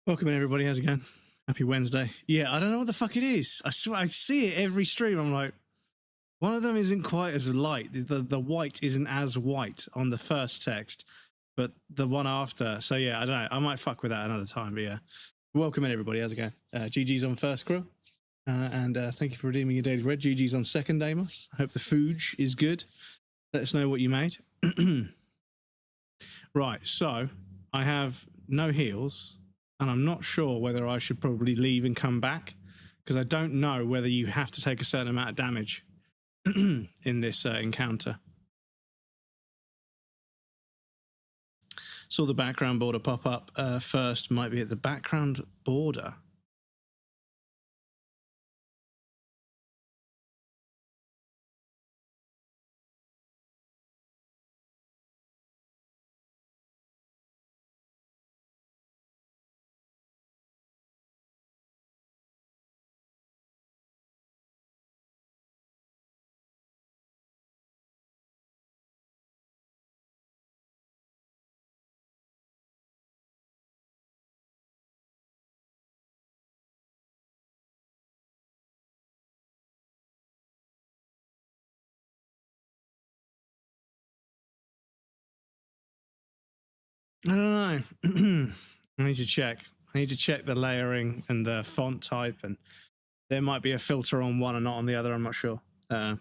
Welcome in, everybody. How's it going? Happy Wednesday. Yeah, I don't know what the fuck it is. I swear, I see it every stream. I'm like, one of them isn't quite as light. The white isn't as white on the first text, but the one after. So yeah, I don't know. I might fuck with that another time. But yeah, welcome in, everybody. How's it going? GG's on first, Krill. And thank you for redeeming your daily bread. GG's on second, Amos. I hope the food is good. Let us know what you made. Right, so I have no heals. And I'm not sure whether I should probably leave and come back, because I don't know whether you have to take a certain amount of damage in this encounter. Saw the background border pop up first. Might be at the background border. I don't know. I need to check. I need to check the layering and the font type, and there might be a filter on one and not on the other. I'm not sure. There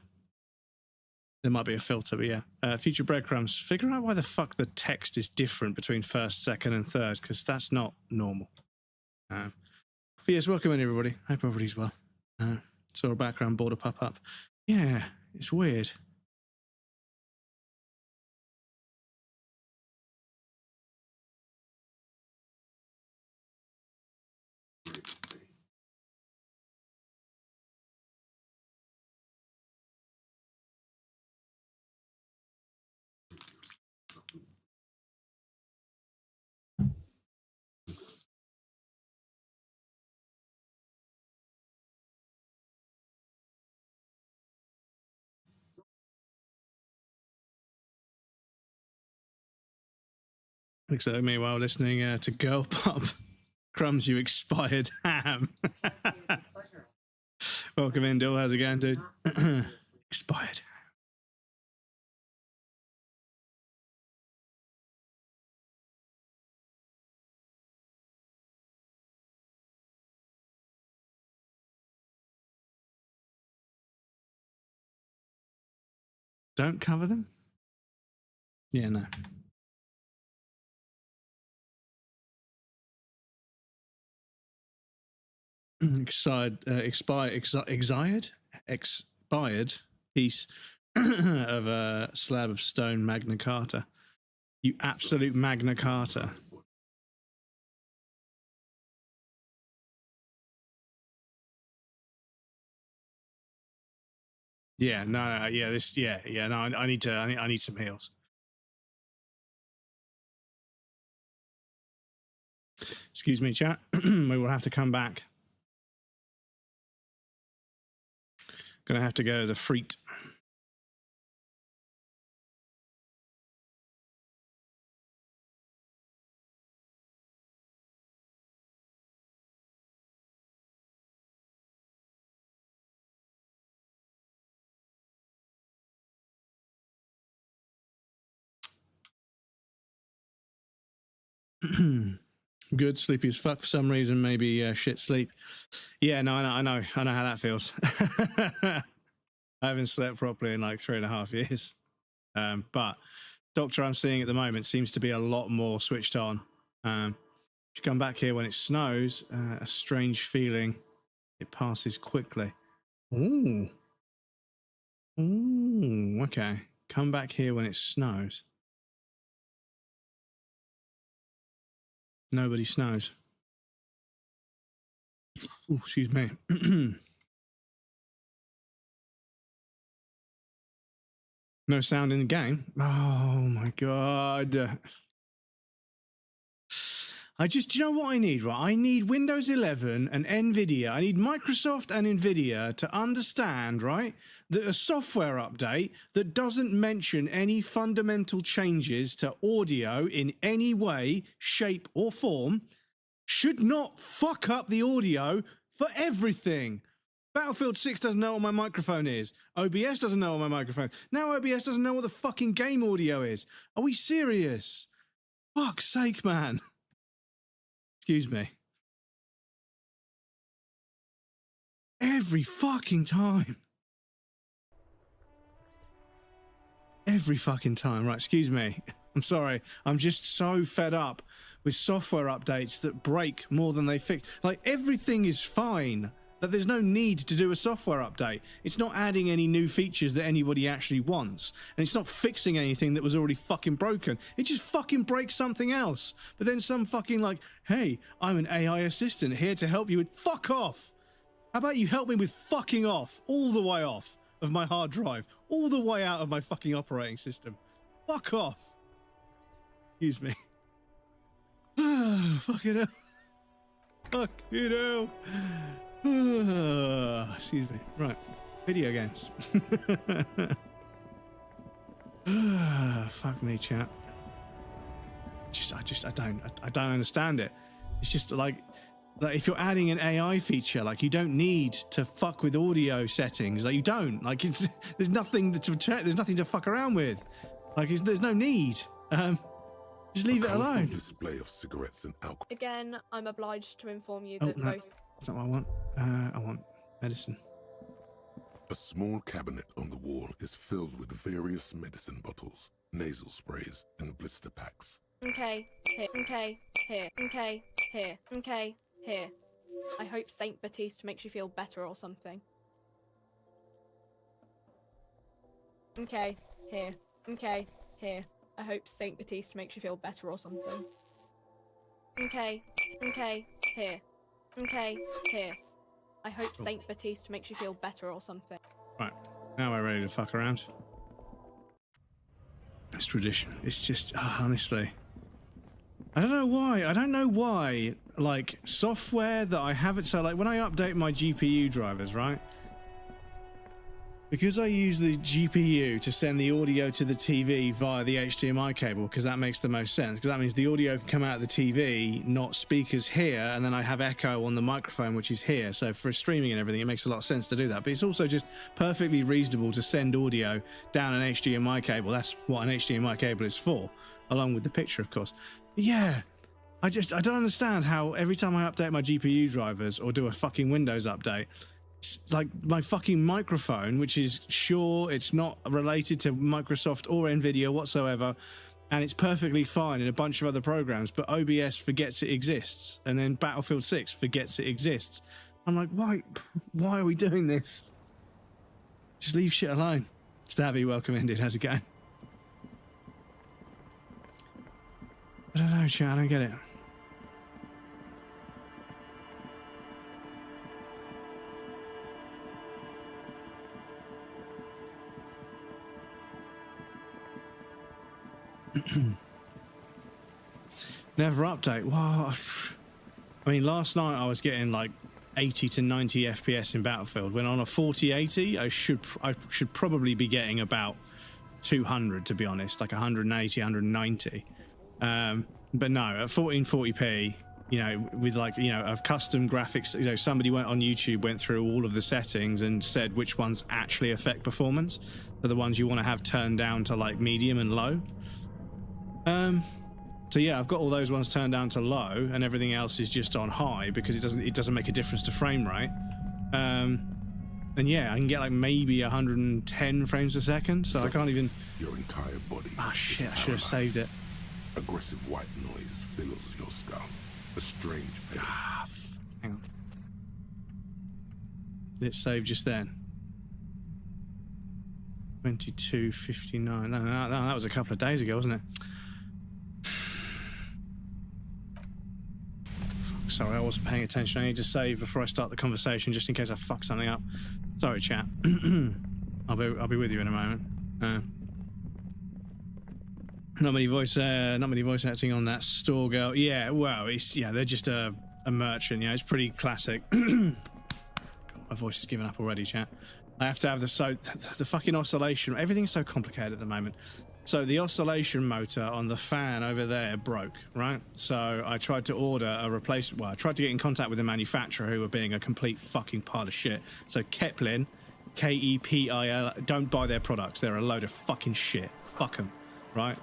might be a filter, but yeah. Future breadcrumbs. Figure out why the fuck the text is different between first, second, and third, because that's not normal. But yes, welcome in, everybody. Hope everybody's well. Saw a background border pop up. Yeah, it's weird. Looks like me while listening to Girl Pop. Crumbs, you expired ham. Welcome in, Dill. How's it going, dude? Expired. Don't cover them? Yeah, no. Expired piece of a slab of stone Magna Carta. You absolute Magna Carta. Yeah, no, yeah, this, yeah, no, I need some heals. Excuse me, chat. We will have to come back. Gonna have to go to the Freet. Good, sleepy as fuck for some reason. Maybe shit sleep. Yeah, no, I know how that feels. I haven't slept properly in like 3.5 years. But doctor I'm seeing at the moment seems to be a lot more switched on. You come back here when it snows, a strange feeling. It passes quickly. Ooh, okay. Come back here when it snows. Nobody snows. Ooh, excuse me. No sound in the game. Oh my god. Do you know what I need, right? I need Windows 11 and NVIDIA. I need Microsoft and NVIDIA to understand, right, that a software update that doesn't mention any fundamental changes to audio in any way, shape, or form should not fuck up the audio for everything. Battlefield 6 doesn't know what my microphone is. OBS doesn't know what my microphone is. Now OBS doesn't know what the fucking game audio is. Are we serious? Fuck's sake, man. Excuse me. Every fucking time. Every fucking time. Right, excuse me. I'm sorry. I'm just so fed up with software updates that break more than they fix. Like, everything is fine. That there's no need to do a software update. It's not adding any new features that anybody actually wants. And it's not fixing anything that was already fucking broken. It just fucking breaks something else. But then some fucking like, hey, I'm an AI assistant here to help you with... Fuck off! How about you help me with fucking off? All the way off of my hard drive. All the way out of my fucking operating system. Fuck off. Excuse me. Fucking hell. Fucking hell. Excuse me. Right. Video games. Fuck me, chat. I don't understand it. It's just like if you're adding an AI feature, like you don't need to fuck with audio settings. Like you don't. Like there's nothing to fuck around with. Like there's no need. Just leave it alone. Display of cigarettes and alcohol. Again, I'm obliged to inform you that both. That's not what I want. I want medicine. A small cabinet on the wall is filled with various medicine bottles, nasal sprays, and blister packs. Okay, here, okay, here, okay, here, okay, here. I hope Saint Baptiste makes you feel better or something. Okay, here, okay, here. I hope Saint Baptiste makes you feel better or something. Okay, okay, here. Okay, here. I hope Saint Baptiste makes you feel better or something. Right, now we're ready to fuck around. It's tradition. It's just, honestly. I don't know why, like, software that I haven't... So, like, when I update my GPU drivers, right? Because I use the GPU to send the audio to the TV via the HDMI cable, because that makes the most sense, because that means the audio can come out of the TV, not speakers here, and then I have echo on the microphone, which is here. So for streaming and everything, it makes a lot of sense to do that. But it's also just perfectly reasonable to send audio down an HDMI cable. That's what an HDMI cable is for, along with the picture, of course. But yeah, I don't understand how every time I update my GPU drivers or do a fucking Windows update, like my fucking microphone, which is sure it's not related to Microsoft or Nvidia whatsoever, and it's perfectly fine in a bunch of other programs, but OBS forgets it exists, and then Battlefield 6 forgets it exists. I'm like, why are we doing this? Just leave shit alone. Stabby, welcome ended. How's it going? I don't know, chat. I don't get it. Never update. Wow. I mean, last night I was getting like 80 to 90 FPS in Battlefield. When on a 4080, I should probably be getting about 200, to be honest, like 180, 190. But no, at 1440p, you know, with like, you know, of custom graphics, you know, somebody went on YouTube, went through all of the settings and said which ones actually affect performance. So the ones you want to have turned down to like medium and low. So yeah, I've got all those ones turned down to low, and everything else is just on high because it doesn't make a difference to frame rate. And yeah, I can get like maybe 110 frames a second, so I can't even. Your entire body. Ah shit! I should have saved it. Aggressive white noise fills your skull. A strange pain. Hang on. Did it save just then? 22:59. No, that was a couple of days ago, wasn't it? Sorry, I wasn't paying attention. I need to save before I start the conversation, just in case I fuck something up. Sorry, chat. I'll be with you in a moment. Not many voice acting on that store girl. Yeah, well, they're just a merchant. Yeah, it's pretty classic. God, my voice is giving up already, chat. I have to have the fucking oscillation. Everything's so complicated at the moment. So the oscillation motor on the fan over there broke, right? So I tried to order a replacement. Well, I tried to get in contact with the manufacturer, who were being a complete fucking pile of shit. So Keplin, K-E-P-I-L, don't buy their products. They're a load of fucking shit. Fuck them, right?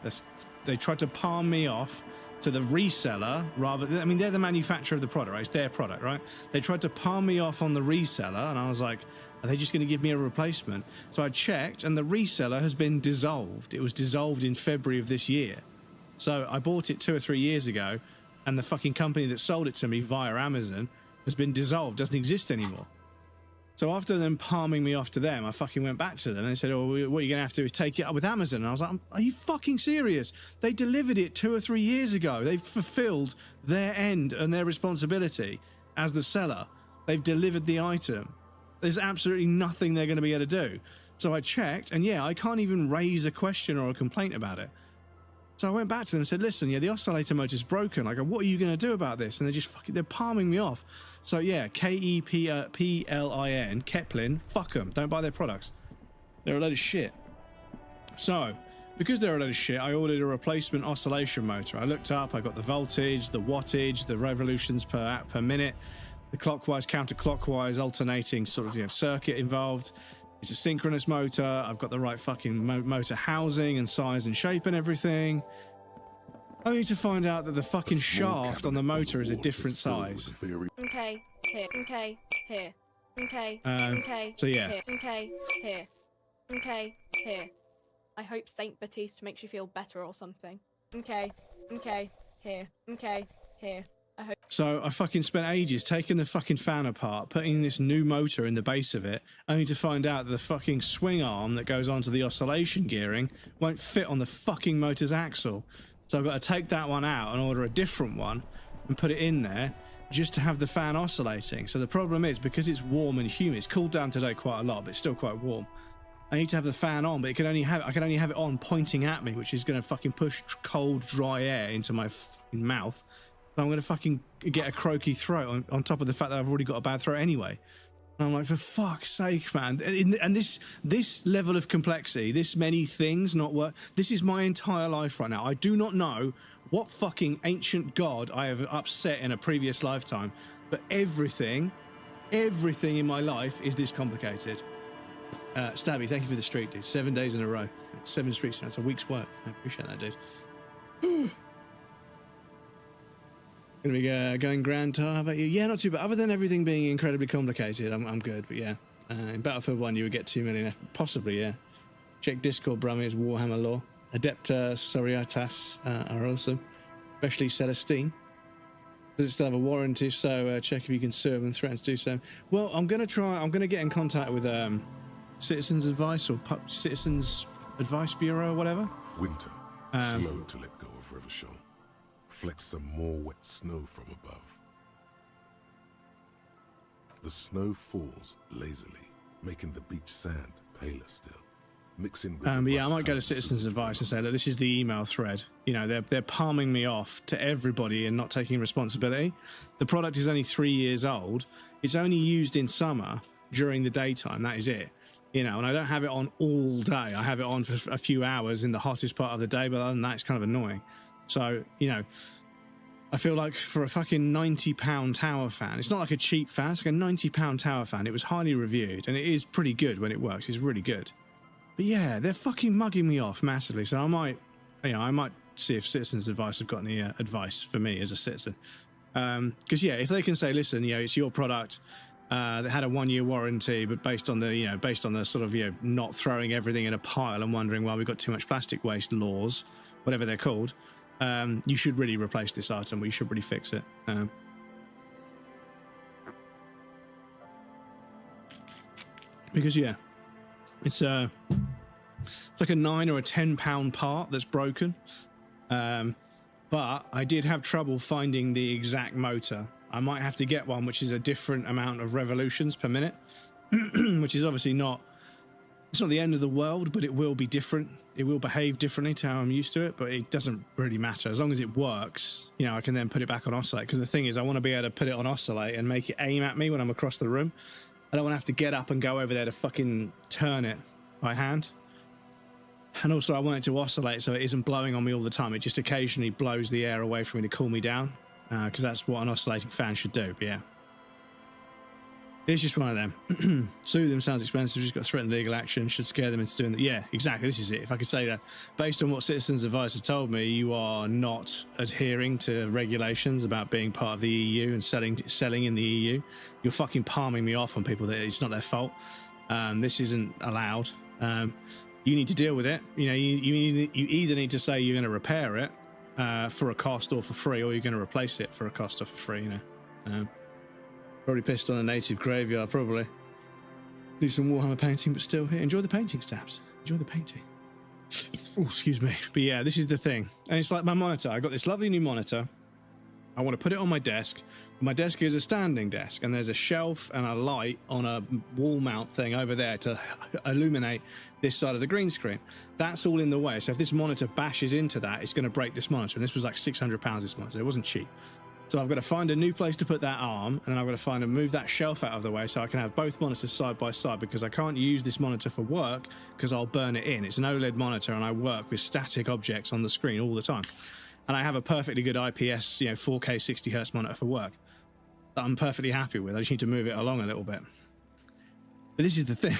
They tried to palm me off to the reseller rather than, I mean, they're the manufacturer of the product, right? It's their product, right? They tried to palm me off on the reseller, and I was like, are they just going to give me a replacement? So I checked, and the reseller has been dissolved. It was dissolved in February of this year. So I bought it 2 or 3 years ago, and the fucking company that sold it to me via Amazon has been dissolved, doesn't exist anymore. So after them palming me off to them, I fucking went back to them, and they said, oh, what you're going to have to do is take it up with Amazon. And I was like, are you fucking serious? They delivered it 2 or 3 years ago. They've fulfilled their end and their responsibility as the seller. They've delivered the item. There's absolutely nothing they're going to be able to do. So I checked, and yeah, I can't even raise a question or a complaint about it. So I went back to them and said, listen, yeah, the oscillator motor's broken. I go, what are you going to do about this? And they're palming me off. So yeah, K-E-P-L-I-N, Keplin, fuck them. Don't buy their products. They're a load of shit. So, because they're a load of shit, I ordered a replacement oscillation motor. I looked up, I got the voltage, the wattage, the revolutions per minute, the clockwise, counterclockwise, alternating sort of, circuit involved. It's a synchronous motor. I've got the right fucking motor housing and size and shape and everything. Only to find out that the fucking shaft on the motor is a different size. Okay, here, okay, here, okay, okay, so yeah. here, okay, here, okay, here. I hope Saint Baptiste makes you feel better or something. Okay, okay, here, okay, here. So I fucking spent ages taking the fucking fan apart, putting this new motor in the base of it, only to find out that the fucking swing arm that goes onto the oscillation gearing won't fit on the fucking motor's axle. So I've got to take that one out and order a different one and put it in there just to have the fan oscillating. So the problem is, because it's warm and humid, it's cooled down today quite a lot, but it's still quite warm. I need to have the fan on, but I can only have it on pointing at me, which is going to fucking push cold, dry air into my fucking mouth. So I'm going to fucking get a croaky throat on top of the fact that I've already got a bad throat anyway. And I'm like, for fuck's sake, man. And this level of complexity, this many things not work, this is my entire life right now. I do not know what fucking ancient god I have upset in a previous lifetime, but everything in my life is this complicated. Stabby, thank you for the streak, dude. 7 days in a row. 7 streaks, that's a week's work. I appreciate that, dude. Gonna be going Grand Tour. How about you? Yeah, not too bad. Other than everything being incredibly complicated, I'm good. But yeah, in Battlefield 1, you would get 2 million, possibly. Yeah. Check Discord, Brummies, Warhammer Lore, Adepta Sororitas are awesome, especially Celestine. Does it still have a warranty? So check if you can sue them and threaten to do so. Well, I'm gonna get in contact with Citizens Advice or Citizens Advice Bureau or whatever. Winter, slow to let go of Rivershore. Flecks some more wet snow from above. The snow falls lazily, making the beach sand paler still, mixing with yeah, I might go to Citizens Advice and say, look, this is the email thread. You know, they're palming me off to everybody and not taking responsibility. The product is only 3 years old. It's only used in summer during the daytime. That is it. You know, and I don't have it on all day. I have it on for a few hours in the hottest part of the day, but other than that, it's kind of annoying. So, you know, I feel like for a fucking £90 tower fan, it's not like a cheap fan, it's like a £90 tower fan. It was highly reviewed, and it is pretty good when it works. It's really good. But yeah, they're fucking mugging me off massively. So I might see if Citizens Advice have got any advice for me as a citizen. Because yeah, if they can say, listen, you know, it's your product that had a 1-year warranty, but based on the sort of, you know, not throwing everything in a pile and wondering why we've got too much plastic waste laws, whatever they're called. You should really replace this item, or you should really fix it. Because yeah, it's like a £9 or a £10 part that's broken. But I did have trouble finding the exact motor. I might have to get one which is a different amount of revolutions per minute, which is obviously not. It's not the end of the world, but it will be different. It will behave differently to how I'm used to it, but it doesn't really matter. As long as it works, you know, I can then put it back on oscillate. Because the thing is, I want to be able to put it on oscillate and make it aim at me when I'm across the room. I don't want to have to get up and go over there to fucking turn it by hand. And also I want it to oscillate so it isn't blowing on me all the time. It just occasionally blows the air away from me to cool me down, because that's what an oscillating fan should do. But yeah, it's just one of them. Sue them sounds expensive. Just got to threaten legal action. Should scare them into doing that. Yeah, exactly. This is it. If I could say that, based on what citizens' advice have told me, you are not adhering to regulations about being part of the EU and selling in the EU. You're fucking palming me off on people that it's not their fault. This isn't allowed. You need to deal with it. You know, you either need to say you're going to repair it for a cost or for free, or you're going to replace it for a cost or for free. You know, probably pissed on a native graveyard. Probably do some Warhammer painting, but still here. Enjoy the painting, Stabs. Enjoy the painting. Oh, excuse me. But yeah, this is the thing, and it's like my monitor. I got this lovely new monitor. I want to put it on my desk. My desk is a standing desk, and there's a shelf and a light on a wall mount thing over there to illuminate this side of the green screen. That's all in the way. So if this monitor bashes into that, it's going to break this monitor. And this was like £600, this monitor. It wasn't cheap. So I've got to find a new place to put that arm, and then I've got to move that shelf out of the way so I can have both monitors side by side, because I can't use this monitor for work because I'll burn it in. It's an OLED monitor, and I work with static objects on the screen all the time. And I have a perfectly good IPS, 4K 60 hertz monitor for work that I'm perfectly happy with. I just need to move it along a little bit. But this is the thing.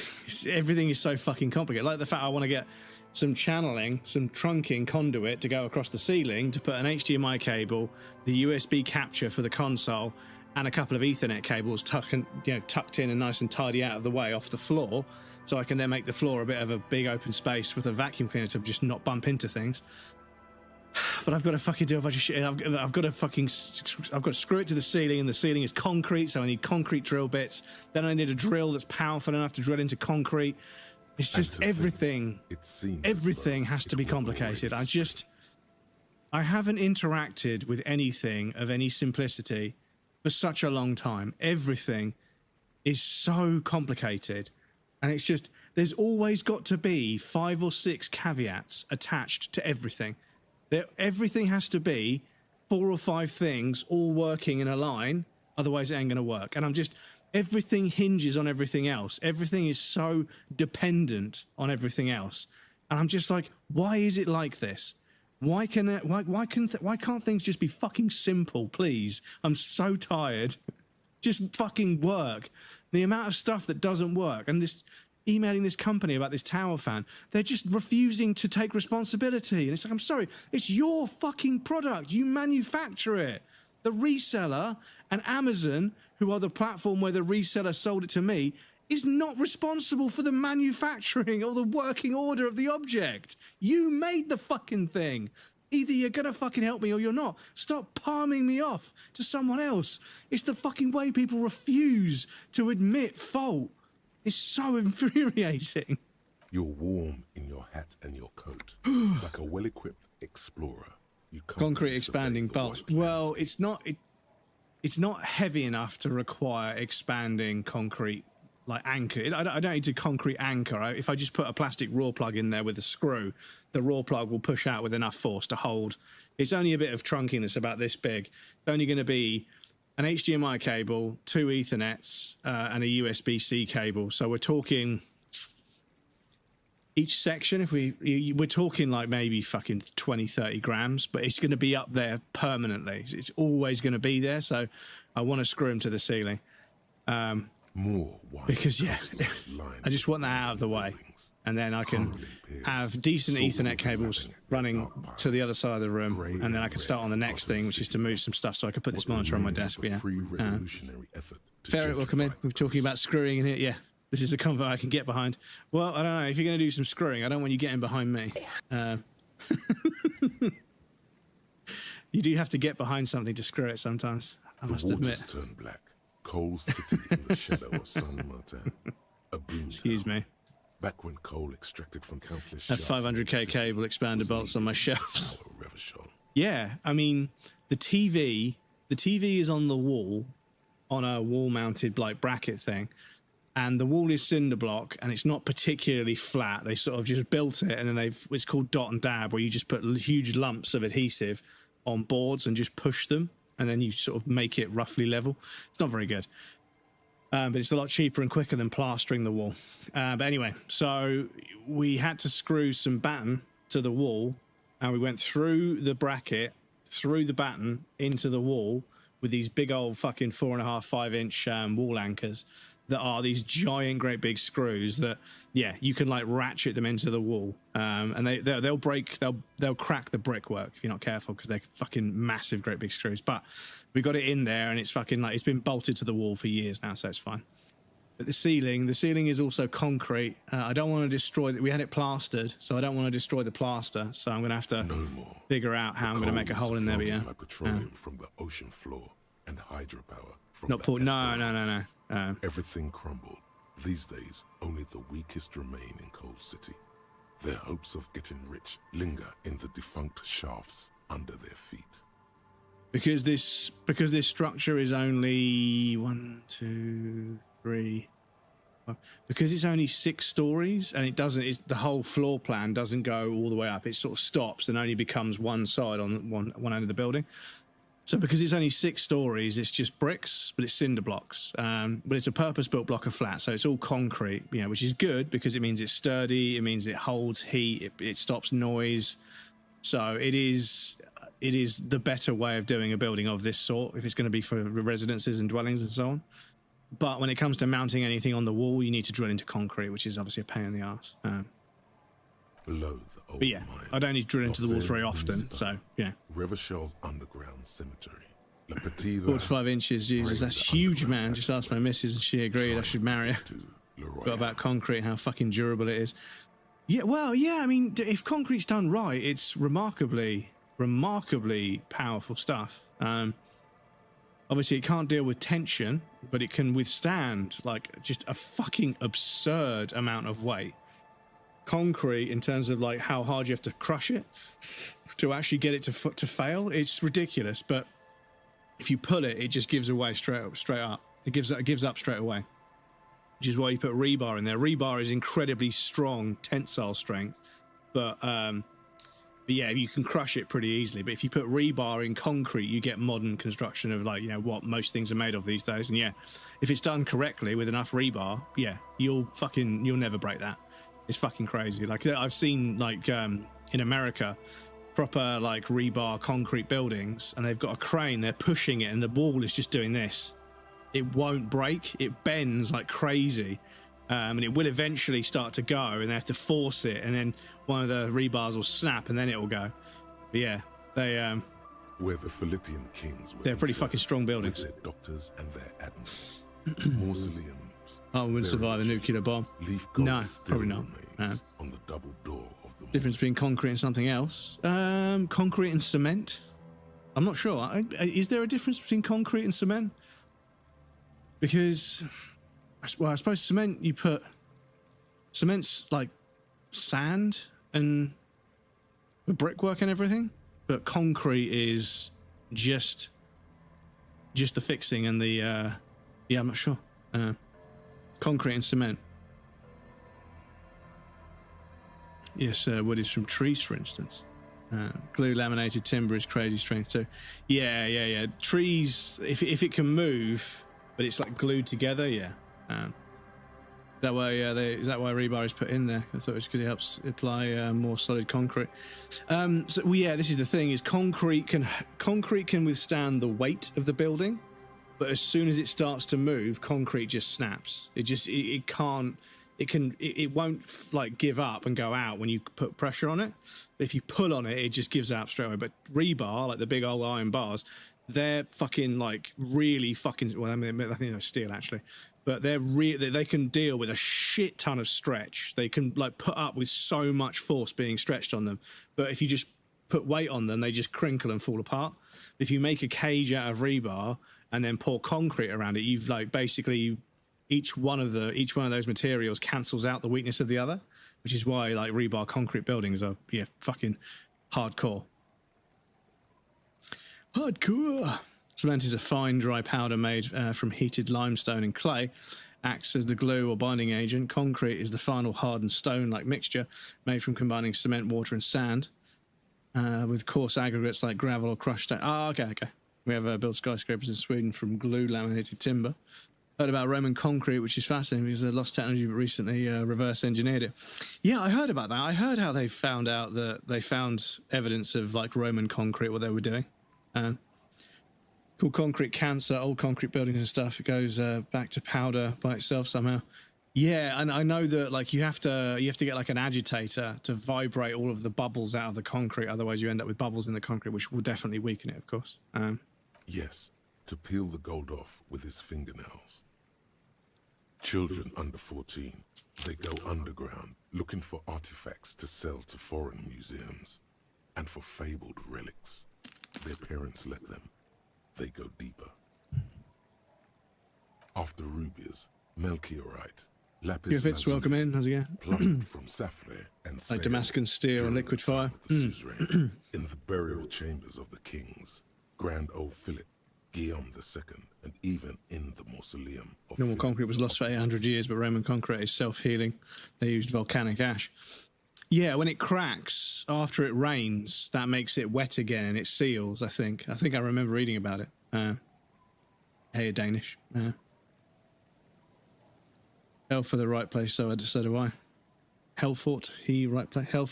Everything is so fucking complicated. Like the fact I want to get some channeling, some trunking conduit to go across the ceiling to put an HDMI cable, the USB capture for the console, and a couple of Ethernet cables tucked in and nice and tidy out of the way off the floor, so I can then make the floor a bit of a big open space with a vacuum cleaner to just not bump into things. But I've got to fucking do a bunch of shit. I've got to screw it to the ceiling, and the ceiling is concrete, so I need concrete drill bits. Then I need a drill that's powerful enough to drill into concrete. It's just everything has to be complicated. I haven't interacted with anything of any simplicity for such a long time. Everything is so complicated, and it's just, there's always got to be 5 or 6 caveats attached to everything. Everything has to be 4 or 5 things all working in a line, otherwise it ain't going to work. And everything hinges on everything else. Everything is so dependent on everything else. And I'm just like, why is it like this? Why can't things just be fucking simple, please? I'm so tired. Just fucking work. The amount of stuff that doesn't work, and emailing this company about this tower fan, they're just refusing to take responsibility. And it's like, I'm sorry, it's your fucking product. You manufacture it. The reseller and Amazon, who are the platform where the reseller sold it to me, is not responsible for the manufacturing or the working order of the object. You made the fucking thing. Either you're gonna fucking help me or you're not. Stop palming me off to someone else. It's the fucking way people refuse to admit fault. It's so infuriating. You're warm in your hat and your coat, like a well-equipped explorer. You concrete expanding bolts. Well, it's not heavy enough to require expanding concrete, like anchor. I don't need to concrete anchor. If I just put a plastic raw plug in there with a screw, the raw plug will push out with enough force to hold. It's only a bit of trunking that's about this big. It's only going to be an HDMI cable, 2 Ethernets, and a USB-C cable. So we're talking each section, we're talking like maybe fucking 20, 30 grams, but it's going to be up there permanently. It's always going to be there. So I want to screw them to the ceiling. Because, yeah, I just want that out of the way. And then I can have decent Ethernet cables running to the other side of the room, and then I can start on the next thing, which is to move some stuff so I can put this monitor on my desk. Yeah. Ferret, welcome in. We're talking about screwing in here. Yeah, this is a convo I can get behind. Well, I don't know. If you're going to do some screwing, I don't want you getting behind me. You do have to get behind something to screw it sometimes, I must admit. Turn black. Coal sitting in the shadow of San Martin. A boom. Excuse me. Back when coal extracted from countless shafts. 500k cable expander bolts on my shelves. Yeah, I mean, the TV is on the wall, on a wall-mounted like bracket thing, and the wall is cinder block, and it's not particularly flat. They sort of just built it, and then it's called dot and dab, where you just put huge lumps of adhesive on boards and just push them, and then you sort of make it roughly level. It's not very good. But it's a lot cheaper and quicker than plastering the wall. But anyway, so we had to screw some batten to the wall, and we went through the bracket, through the batten into the wall with these big old fucking 4.5, 5-inch wall anchors that are these giant, great big screws that, yeah, you can like ratchet them into the wall, and they'll break, they'll crack the brickwork if you're not careful, because they're fucking massive, great big screws. But we got it in there, and it's fucking like it's been bolted to the wall for years now, so it's fine. But the ceiling is also concrete. I don't want to destroy it. We had it plastered, so I don't want to destroy the plaster. So I'm gonna have to figure out how I'm gonna make a hole in there. But yeah, like petroleum from the ocean floor and hydropower from not port. No. Everything crumbled. These days, only the weakest remain in Coal City. Their hopes of getting rich linger in the defunct shafts under their feet. Because this structure is only 1, 2, 3. Because it's only 6 stories, and the whole floor plan doesn't go all the way up. It sort of stops and only becomes one side on one end of the building. So because it's only 6 stories, it's just bricks, but it's cinder blocks. But it's a purpose-built block of flats, so it's all concrete, which is good because it means it's sturdy, it means it holds heat, it stops noise. So it is the better way of doing a building of this sort if it's going to be for residences and dwellings and so on. But when it comes to mounting anything on the wall, you need to drill into concrete, which is obviously a pain in the arse. Below the old but yeah, mines, I don't need to drill into the walls very often, so yeah. Rivershaw's underground cemetery. 45 inches, Jesus, that's huge, man. Just asked my missus and she agreed I should marry her. Got about concrete, how fucking durable it is. Yeah, well, yeah, I mean, if concrete's done right, it's remarkably powerful stuff. Obviously, it can't deal with tension, but it can withstand, like, just a fucking absurd amount of weight. Concrete, in terms of, like, how hard you have to crush it to actually get it to fail, it's ridiculous. But if you pull it, it just gives away straight up. It gives up straight away, which is why you put rebar in there. Rebar is incredibly strong tensile strength, but yeah, you can crush it pretty easily. But if you put rebar in concrete, you get modern construction of, like, what most things are made of these days. And yeah, if it's done correctly with enough rebar, yeah, you'll never break that. It's fucking crazy. Like, I've seen, like, in America, proper, like, rebar concrete buildings, and they've got a crane, they're pushing it, and the wall is just doing this. It won't break. It bends like crazy. And it will eventually start to go, and they have to force it, and then one of the rebars will snap, and then it will go. But yeah, they where the Philippian kings were, they're pretty fucking strong buildings. With their doctors and their admirals. Mausoleums. Oh, we wouldn't survive a nuclear bomb. No, probably not. On the double door of the difference between concrete and something else. Concrete and cement. I'm not sure. Is there a difference between concrete and cement? Because, well, I suppose cement's like sand and the brickwork and everything, but concrete is just the fixing and the yeah, I'm not sure. Concrete and cement. Yes, wood is from trees, for instance. Glue laminated timber is crazy strength too. Yeah. Trees, if it can move, but it's like glued together, yeah. That way, is that why rebar is put in there? I thought it was because it helps apply more solid concrete. Yeah, this is the thing: is concrete can withstand the weight of the building, but as soon as it starts to move, concrete just snaps. It won't like give up and go out when you put pressure on it. But if you pull on it, it just gives out straight away. But rebar, like the big old iron bars, they're fucking like really fucking. Well, I mean, I think they're steel actually, but they can deal with a shit ton of stretch. They can like put up with so much force being stretched on them. But if you just put weight on them, they just crinkle and fall apart. If you make a cage out of rebar and then pour concrete around it, you've like basically each one of those materials cancels out the weakness of the other, which is why like rebar concrete buildings are fucking hardcore. Hardcore. Cement is a fine dry powder made from heated limestone and clay, acts as the glue or binding agent. Concrete is the final hardened stone-like mixture made from combining cement, water, and sand with coarse aggregates like gravel or crushed stone. Okay. We have built skyscrapers in Sweden from glue laminated timber. Heard about Roman concrete, which is fascinating because they lost technology but recently reverse engineered it. Yeah, I heard about that. I heard how they found out that they found evidence of like Roman concrete, what they were doing. Called concrete cancer, old concrete buildings and stuff. It goes back to powder by itself somehow. Yeah, and I know that like you have to get like an agitator to vibrate all of the bubbles out of the concrete. Otherwise, you end up with bubbles in the concrete, which will definitely weaken it, of course. Yes, to peel the gold off with his fingernails. Children under 14, they go underground looking for artifacts to sell to foreign museums and for fabled relics. Their parents let them. They go deeper. After rubies, melchiorite, lapis If it's welcome in, how's it going? plumbed from sapphire and Like Damascus steel and liquid fire. in the burial chambers of the kings, Grand Old Philip, Guillaume II, and even in the mausoleum of Normal Philip concrete was lost for 800 years, but Roman concrete is self-healing. They used volcanic ash. Yeah, when it cracks after it rains, that makes it wet again and it seals, I think. I remember reading about it. Hey, Danish. Hell for the right place, so do I. Hell fought, he right place. Hell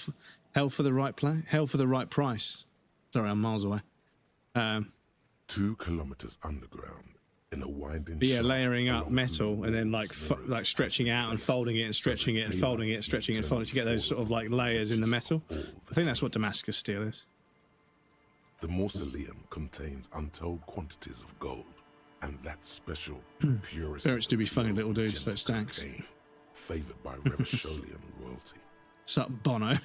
for the right place. Hell for the right price. Sorry, I'm miles away. 2 kilometers underground in a winding But yeah, shaft layering up along metal whose and then walls like mirrors stretching out and placed folding it and so stretching that it and daylight folding it and stretching it and folding it to get those sort of like layers in the metal. I think that's what Damascus steel is. The mausoleum contains untold quantities of gold, and that special purest. Spirits do be funny little dudes, so gentle it stanks. cocaine, favored by Revacholian royalty. Sup, Bono?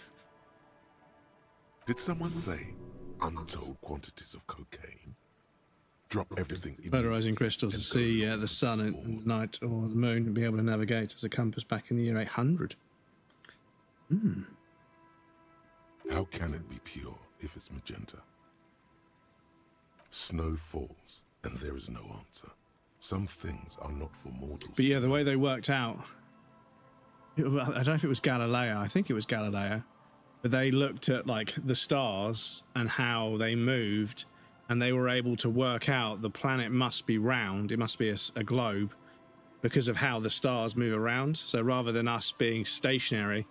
Did someone say untold quantities of cocaine? Drop everything. Polarizing crystals to and see go the sun at forward. night or the moon and be able to navigate as a compass back in the year 800. How can it be pure if it's magenta? Snow falls, and there is no answer. Some things are not for mortals. But yeah, to the way they worked out, I don't know if it was Galileo. I think it was Galileo. But they looked at like the stars and how they moved, and they were able to work out the planet must be round. It must be a globe because of how the stars move around. So rather than us being stationary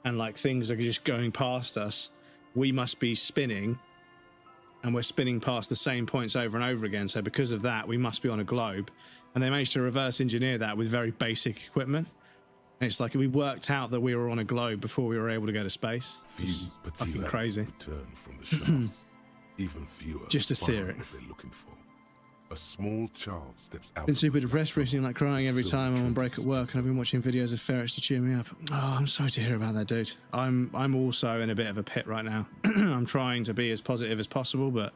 and like things are just going past us, we must be spinning, and we're spinning past the same points over and over again. So because of that, we must be on a globe. And they managed to reverse engineer that with very basic equipment. And it's like we worked out that we were on a globe before we were able to go to space. It's fucking crazy. Return from the shafts. Even fewer. Just a find theory. what they're looking for. A small child steps out. Been of super the depressed recently, like crying every silver time I'm on break at trinkets. work, and I've been watching videos of ferrets to cheer me up. Oh, I'm sorry to hear about that, dude. I'm also in a bit of a pit right now. I'm trying to be as positive as possible, but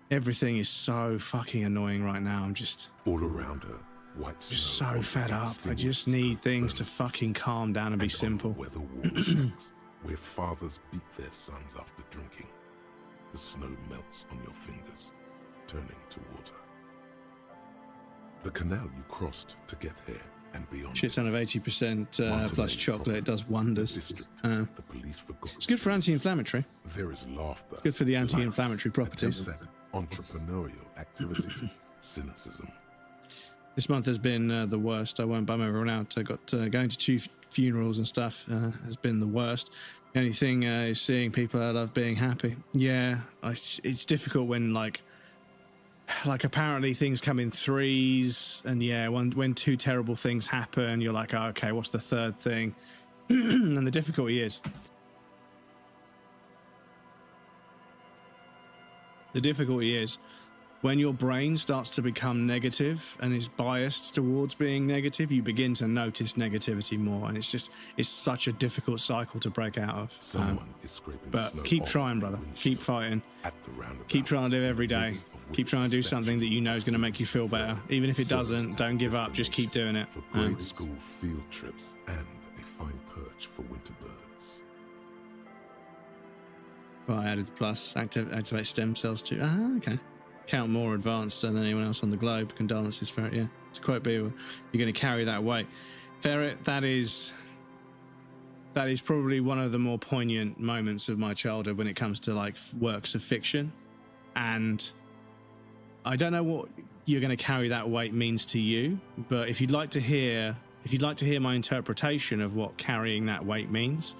everything is so fucking annoying right now. I'm just All around her, white so snow fed up. I extinguished just need things to furnaces. fucking calm down and be And on simple. the weather worn shacks, where fathers beat their sons after drinking. The snow melts on your fingers, turning to water. The canal you crossed to get here and beyond. Shit ton of 80% plus chocolate. It does wonders. District, Uh, the police forgot. It's good for anti-inflammatory. There is laughter. Good for the anti-inflammatory lights, properties. attempts at entrepreneurial activity, cynicism. This month has been the worst. I won't bum everyone out. I got going to 2 funerals and stuff has been the worst. The only thing is seeing people I love being happy. Yeah, it's difficult when like apparently things come in threes, and yeah, when 2 terrible things happen, you're like, oh, okay, what's the third thing? And the difficulty is when your brain starts to become negative and is biased towards being negative, you begin to notice negativity more, and it's such a difficult cycle to break out of. Someone is scraping But snow keep off trying, the brother. windshield Keep fighting. at the roundabout, Keep trying to live every in the day. midst of Keep trying to do which something that you know is going to make you feel better. Even if it serves doesn't, as don't a give up. Just keep doing it. For grade school field trips and a fine perch for winter birds. Well, I added the plus. Activate stem cells too. Ah, okay. Count more advanced than anyone else on the globe. Condolences, Ferret. Yeah, to quote Beaver, you're going to carry that weight. Ferret, that is probably one of the more poignant moments of my childhood when it comes to like works of fiction. And I don't know what you're going to carry that weight means to you. But if you'd like to hear my interpretation of what carrying that weight means,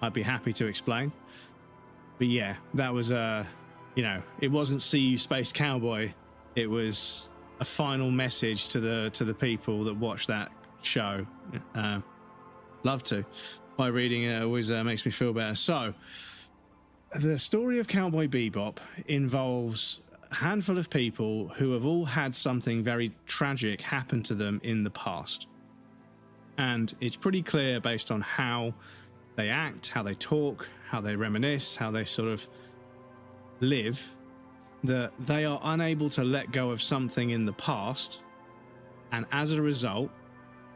I'd be happy to explain. But yeah, that was it wasn't "See you, Space Cowboy." It was a final message to the people that watch that show. Love to. By reading it always makes me feel better. So, the story of Cowboy Bebop involves a handful of people who have all had something very tragic happen to them in the past. And it's pretty clear based on how they act, how they talk, how they reminisce, how they sort of live, that they are unable to let go of something in the past. And as a result,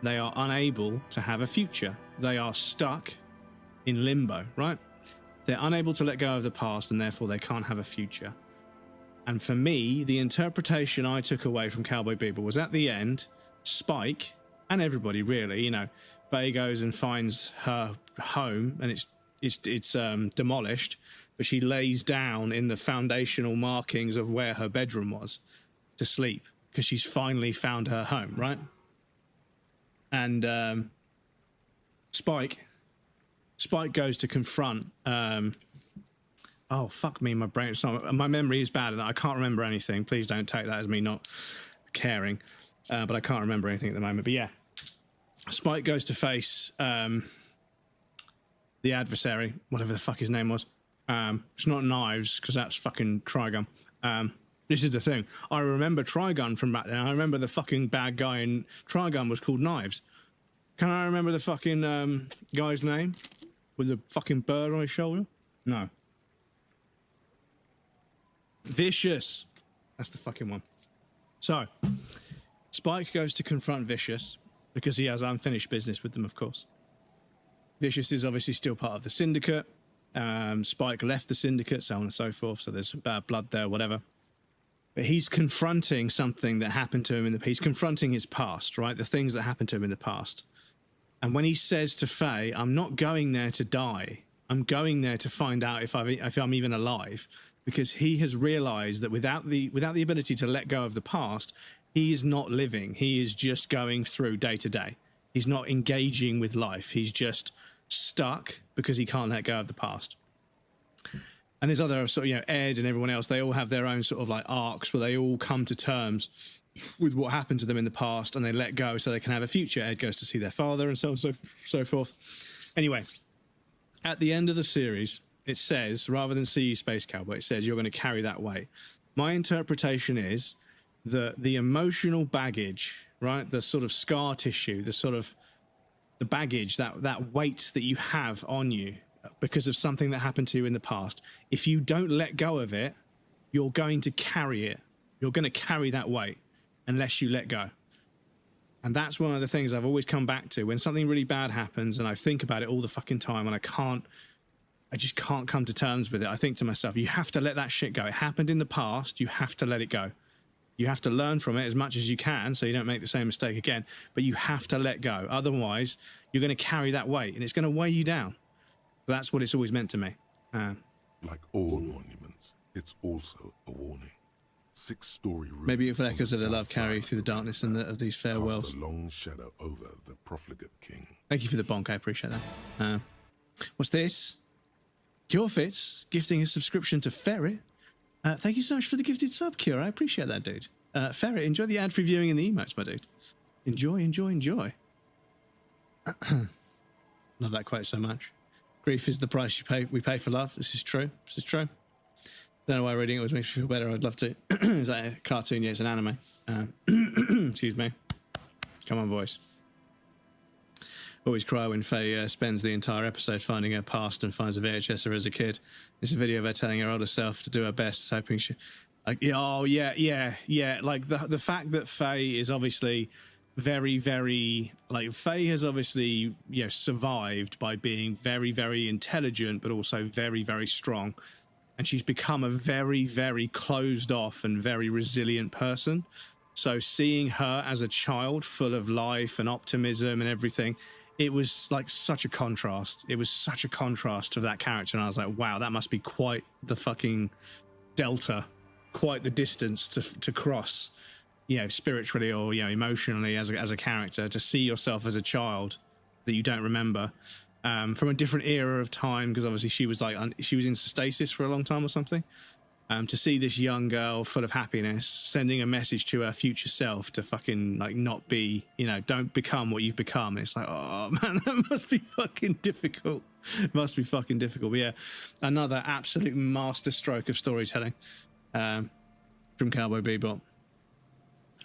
they are unable to have a future. They are stuck in limbo, right? They're unable to let go of the past, and therefore they can't have a future. And for me, the interpretation I took away from Cowboy Bebop was at the end, Spike, and everybody really, Faye goes and finds her home, and it's demolished, but she lays down in the foundational markings of where her bedroom was to sleep, because she's finally found her home, right? And Spike goes to confront oh fuck me, my brain, my memory is bad and I can't remember anything. Please don't take that as me not caring, but I can't remember anything at the moment. But yeah, Spike goes to face the adversary, whatever the fuck his name was. It's not Knives, because that's fucking Trigun. This is the thing, I remember Trigun from back then. I remember the fucking bad guy in Trigun was called Knives. Can I remember the fucking guy's name with the fucking bird on his shoulder? No. Vicious. That's the fucking one. So, Spike goes to confront Vicious because he has unfinished business with them, of course. Vicious is obviously still part of the syndicate. Spike left the syndicate, so on and so forth. So there's bad blood there, whatever. But he's confronting something that happened to him he's confronting his past, right? The things that happened to him in the past. And when he says to Faye, I'm not going there to die. I'm going there to find out if I'm even alive. Because he has realized that without the ability to let go of the past, he is not living. He is just going through day to day. He's not engaging with life. He's just stuck because he can't let go of the past. And there's other sort of, Ed and everyone else, they all have their own sort of like arcs where they all come to terms with what happened to them in the past and they let go so they can have a future. Ed goes to see their father and so on and so forth. Anyway, at the end of the series, it says, rather than "See you, Space Cowboy," it says you're going to carry that weight. My interpretation is that the emotional baggage, right, the sort of scar tissue, the baggage, that weight that you have on you because of something that happened to you in the past, if you don't let go of it, you're going to carry it. You're going to carry that weight unless you let go. And that's one of the things I've always come back to. When something really bad happens and I think about it all the fucking time and I just can't come to terms with it, I think to myself, you have to let that shit go. It happened in the past. You have to let it go. You have to learn from it as much as you can so you don't make the same mistake again. But you have to let go. Otherwise, you're going to carry that weight and it's going to weigh you down. That's what it's always meant to me. Like all monuments, it's also a warning. 6-story ruins. Maybe if echoes of their love carry through the darkness and of these farewells. Cast a long shadow over the profligate king. Thank you for the bonk. I appreciate that. What's this? Cure Fits gifting a subscription to Ferret. Thank you so much for the gifted sub, Cure. I appreciate that, dude. Ferret, enjoy the ad-free viewing and the emotes, my dude. Enjoy, enjoy, enjoy. Love that quote so much. Grief is the price we pay for love. This is true. This is true. Don't know why reading it always makes me feel better. I'd love to. Is that a cartoon? Yeah, it's an anime. Excuse me. Come on, voice. Always cry when Faye spends the entire episode finding her past and finds a VHS of her as a kid. It's a video of her telling her older self to do her best, hoping she... Like, oh, yeah. Like, the fact that Faye is obviously very, very... Like, Faye has obviously, survived by being very, very intelligent, but also very, very strong. And she's become a very, very closed off and very resilient person. So seeing her as a child full of life and optimism and everything... It was like such a contrast. It was such a contrast to that character. And I was like, wow, that must be quite the fucking delta, quite the distance to cross spiritually or emotionally as a character, to see yourself as a child that you don't remember, from a different era of time, because obviously she was in stasis for a long time or something. To see this young girl full of happiness sending a message to her future self to fucking not be, don't become what you've become. And it's like, oh man, that must be fucking difficult. It must be fucking difficult. But yeah, another absolute master stroke of storytelling from Cowboy Bebop.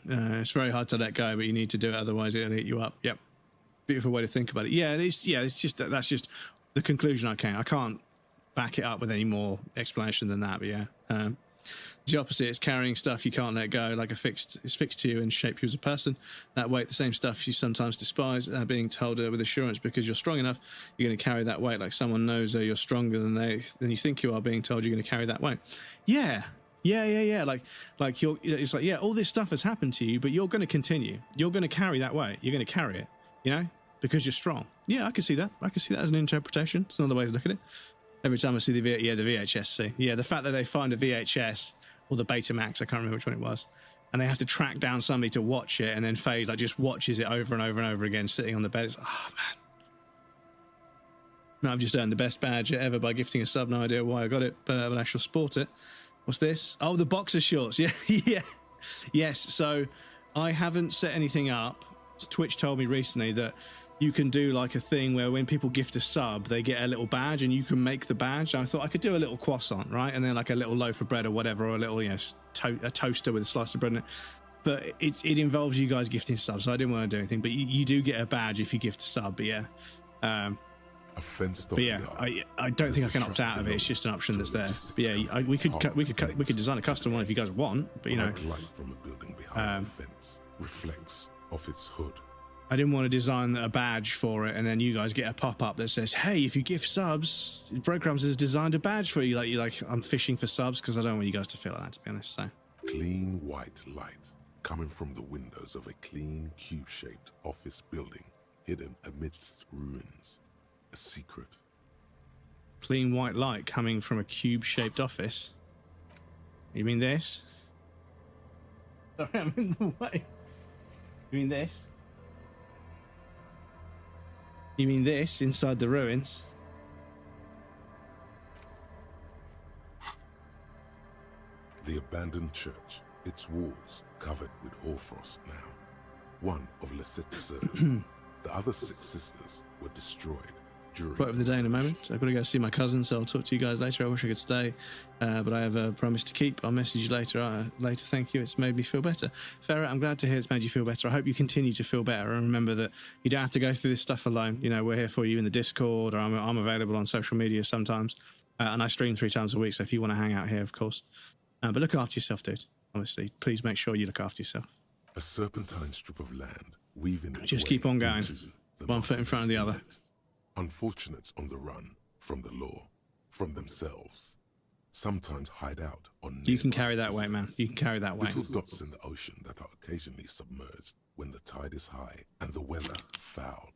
It's very hard to let go, but you need to do it, otherwise it'll eat you up. Yep. Beautiful way to think about it. Yeah, it's just that's just the conclusion I can't back it up with any more explanation than that. But yeah, the opposite is carrying stuff you can't let go, like it's fixed to you and shape you as a person. That weight, the same stuff you sometimes despise, being told with assurance because you're strong enough, you're going to carry that weight. Like someone knows you're stronger than you think you are, being told you're going to carry that weight. Yeah. Like you're. It's like, yeah, all this stuff has happened to you, but you're going to continue. You're going to carry that weight. You're going to carry it. Because you're strong. Yeah, I can see that. I can see that as an interpretation. It's another way to look at it. Every time I see the VHS scene. Yeah, the fact that they find a VHS or the Betamax, I can't remember which one it was, and they have to track down somebody to watch it, and then FaZe just watches it over and over and over again, sitting on the bed. It's oh man. I've just earned the best badge ever by gifting a sub. No idea why I got it, but I shall sport it. What's this? Oh, the boxer shorts. Yeah, yeah. Yes, so I haven't set anything up. Twitch told me recently that you can do like a thing where when people gift a sub, they get a little badge and you can make the badge. And I thought I could do a little croissant, right? And then like a little loaf of bread or whatever, or a little, a toaster with a slice of bread in it. But it involves you guys gifting subs, so I didn't want to do anything. But you do get a badge if you gift a sub, but yeah. But yeah, I don't think I can opt out of it. It's just an option that's there. But yeah, we could design a custom one if you guys want. But light from a building behind the fence reflects off its hood. I didn't want to design a badge for it, and then you guys get a pop-up that says, "Hey, if you gift subs, Breadcrumbs has designed a badge for you." I'm fishing for subs because I don't want you guys to feel like that, to be honest. So clean white light coming from the windows of a clean cube-shaped office building hidden amidst ruins. A secret. Clean white light coming from a cube-shaped office. You mean this? Sorry, I'm in the way. You mean this? You mean this inside the ruins? The abandoned church, its walls covered with hoarfrost now. One of Lissette's servants. The other 6 sisters were destroyed. Quote of the day in a moment. I've got to go see my cousin, so I'll talk to you guys later. I wish I could stay, but I have a promise to keep. I'll message you later. Thank you. It's made me feel better. Ferret, I'm glad to hear it's made you feel better. I hope you continue to feel better, and remember that you don't have to go through this stuff alone. We're here for you in the Discord, or I'm available on social media sometimes, and I stream 3 times a week. So if you want to hang out here, of course. But look after yourself, dude. Honestly, please make sure you look after yourself. A serpentine strip of land weaving its just way keep on going, one foot in mountainous front of the other. inlet. Unfortunates on the run from the law, from themselves, sometimes hide out on. You can carry that weight, man. You can carry that weight. Little dots in the ocean that are occasionally submerged when the tide is high and the weather foul.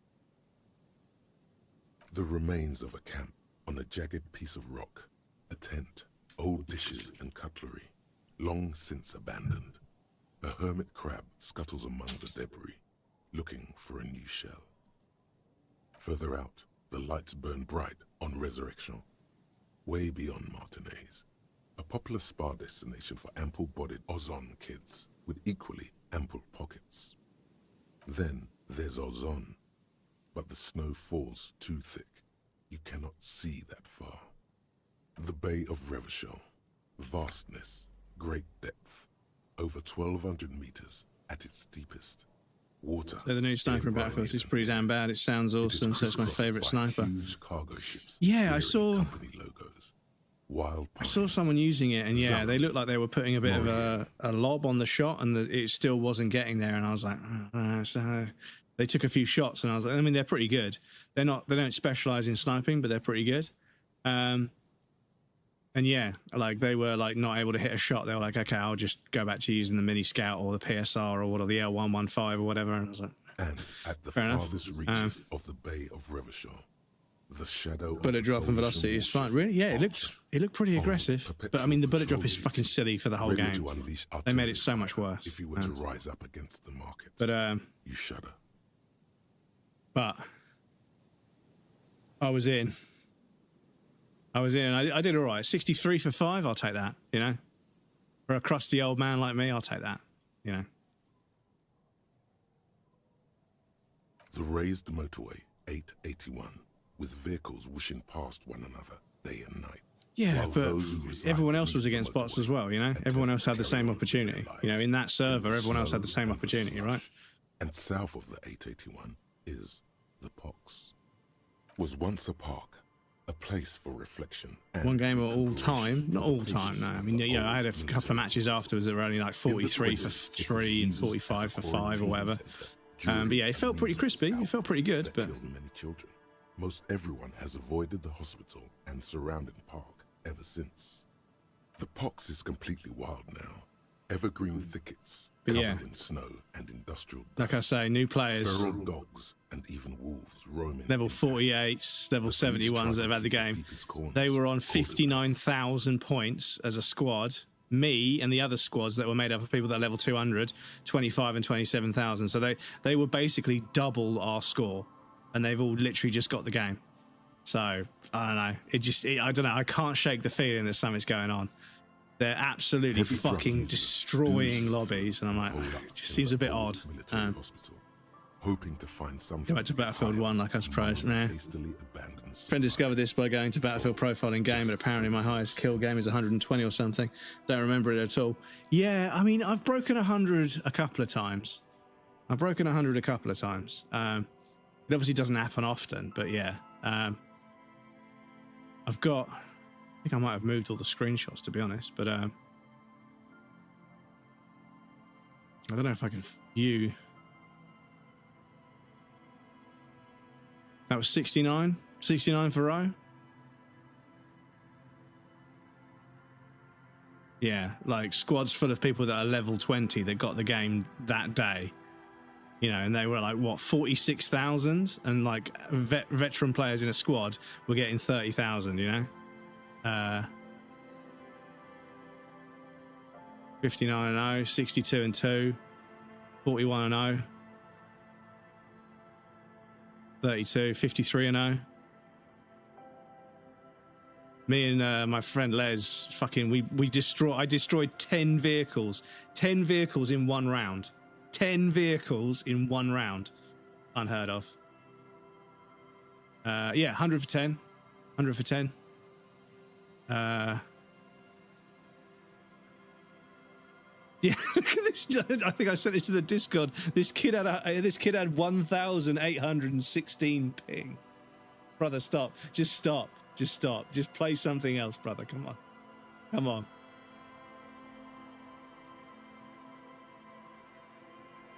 The remains of a camp on a jagged piece of rock, a tent, old dishes and cutlery, long since abandoned. A hermit crab scuttles among the debris, looking for a new shell. Further out, the lights burn bright on Resurrection, way beyond Martinez, a popular spa destination for ample-bodied Ozon kids with equally ample pockets. Then there's Ozon, but the snow falls too thick. You cannot see that far. The Bay of Revachol, vastness, great depth, over 1,200 meters at its deepest. Water. So the new sniper in Battlefield is pretty damn bad. It sounds awesome, so it's my favourite sniper. Huge cargo ships Yeah, I saw company logos, wild someone using it, and yeah, they looked like they were putting a bit of a lob on the shot, and it still wasn't getting there. And I was like, so they took a few shots, and I was like, I mean, they're pretty good. They don't specialize in sniping, but they're pretty good. And yeah, like they were like not able to hit a shot. They were like, okay, I'll just go back to using the mini scout or the PSR or the L115 or whatever. And I was like, and at the fair farthest enough. reaches of the Bay of Revachol, The shadow of bullet the drop and Coalition velocity is warship fine. Really? Yeah, it looked pretty on aggressive. But I mean, the bullet drop is fucking silly for the whole ready game. to unleash They made it artillery so much fire worse. If you were to rise up against the market, But you shudder. I was in. I did all right. 63 for 5. I'll take that. You know, for a crusty old man like me, I'll take that. You know. The raised motorway 881, with vehicles whooshing past one another day and night. Yeah, While but those who reside everyone else was beneath against the bots as motorway well, you know? attempt Everyone to else had the carry same on with their opportunity. You know, lives in that server, the everyone else had the snow same and the opportunity, right? slush. And south of the 881 is the Pox. Was once a park, a place for reflection. And One game at all recuperation time, not for the all time, no. I patients mean, of yeah, the I had a old couple of military matches afterwards that were only like 43 for 3 and 45 for 5 or whatever. But yeah, it felt pretty crispy. It felt pretty good, but killed many children. Most everyone has avoided the hospital and surrounding park ever since. The Pox is completely wild now. Evergreen thickets covered yeah. in snow and industrial dust. like I say, new players, Feral dogs and even wolves roaming. level in 48s, level 71s that have had the game. They were on 59,000 points as a squad. Me and the other squads that were made up of people that are level 200, 25 and 27,000. So they were basically double our score, and they've all literally just got the game. So I don't know. I don't know. I can't shake the feeling that something's going on. They're absolutely Heavy drum fucking music destroying dooms lobbies, and I'm like, hold up it just in seems the a bit old odd. military hospital, hoping to find something. Go back to Battlefield 1 like I suppose. Nah. Hastily abandoned Friend discovered this by going to Battlefield profiling game, and apparently my highest kill game is 120 or something. Don't remember it at all. Yeah, I mean, I've broken 100 a couple of times. It obviously doesn't happen often, but yeah. I think I might have moved all the screenshots, to be honest, but I don't know if I can view. That was 69 for row. Yeah, like squads full of people that are level 20 that got the game that day, you know, and they were like, what, 46,000, and like veteran players in a squad were getting 30,000, you know. 59 and 0, 62 and 2, 41 and 0, 32, 53 and 0. Me and my friend Les, fucking, I destroyed 10 vehicles in one round. 10 vehicles in one round. Unheard of. Yeah, 100 for 10. 100 for 10. Yeah, look at this. I think I sent this to the Discord. This kid had 1,816 ping. Brother, stop. Just stop. Just play something else, brother. Come on.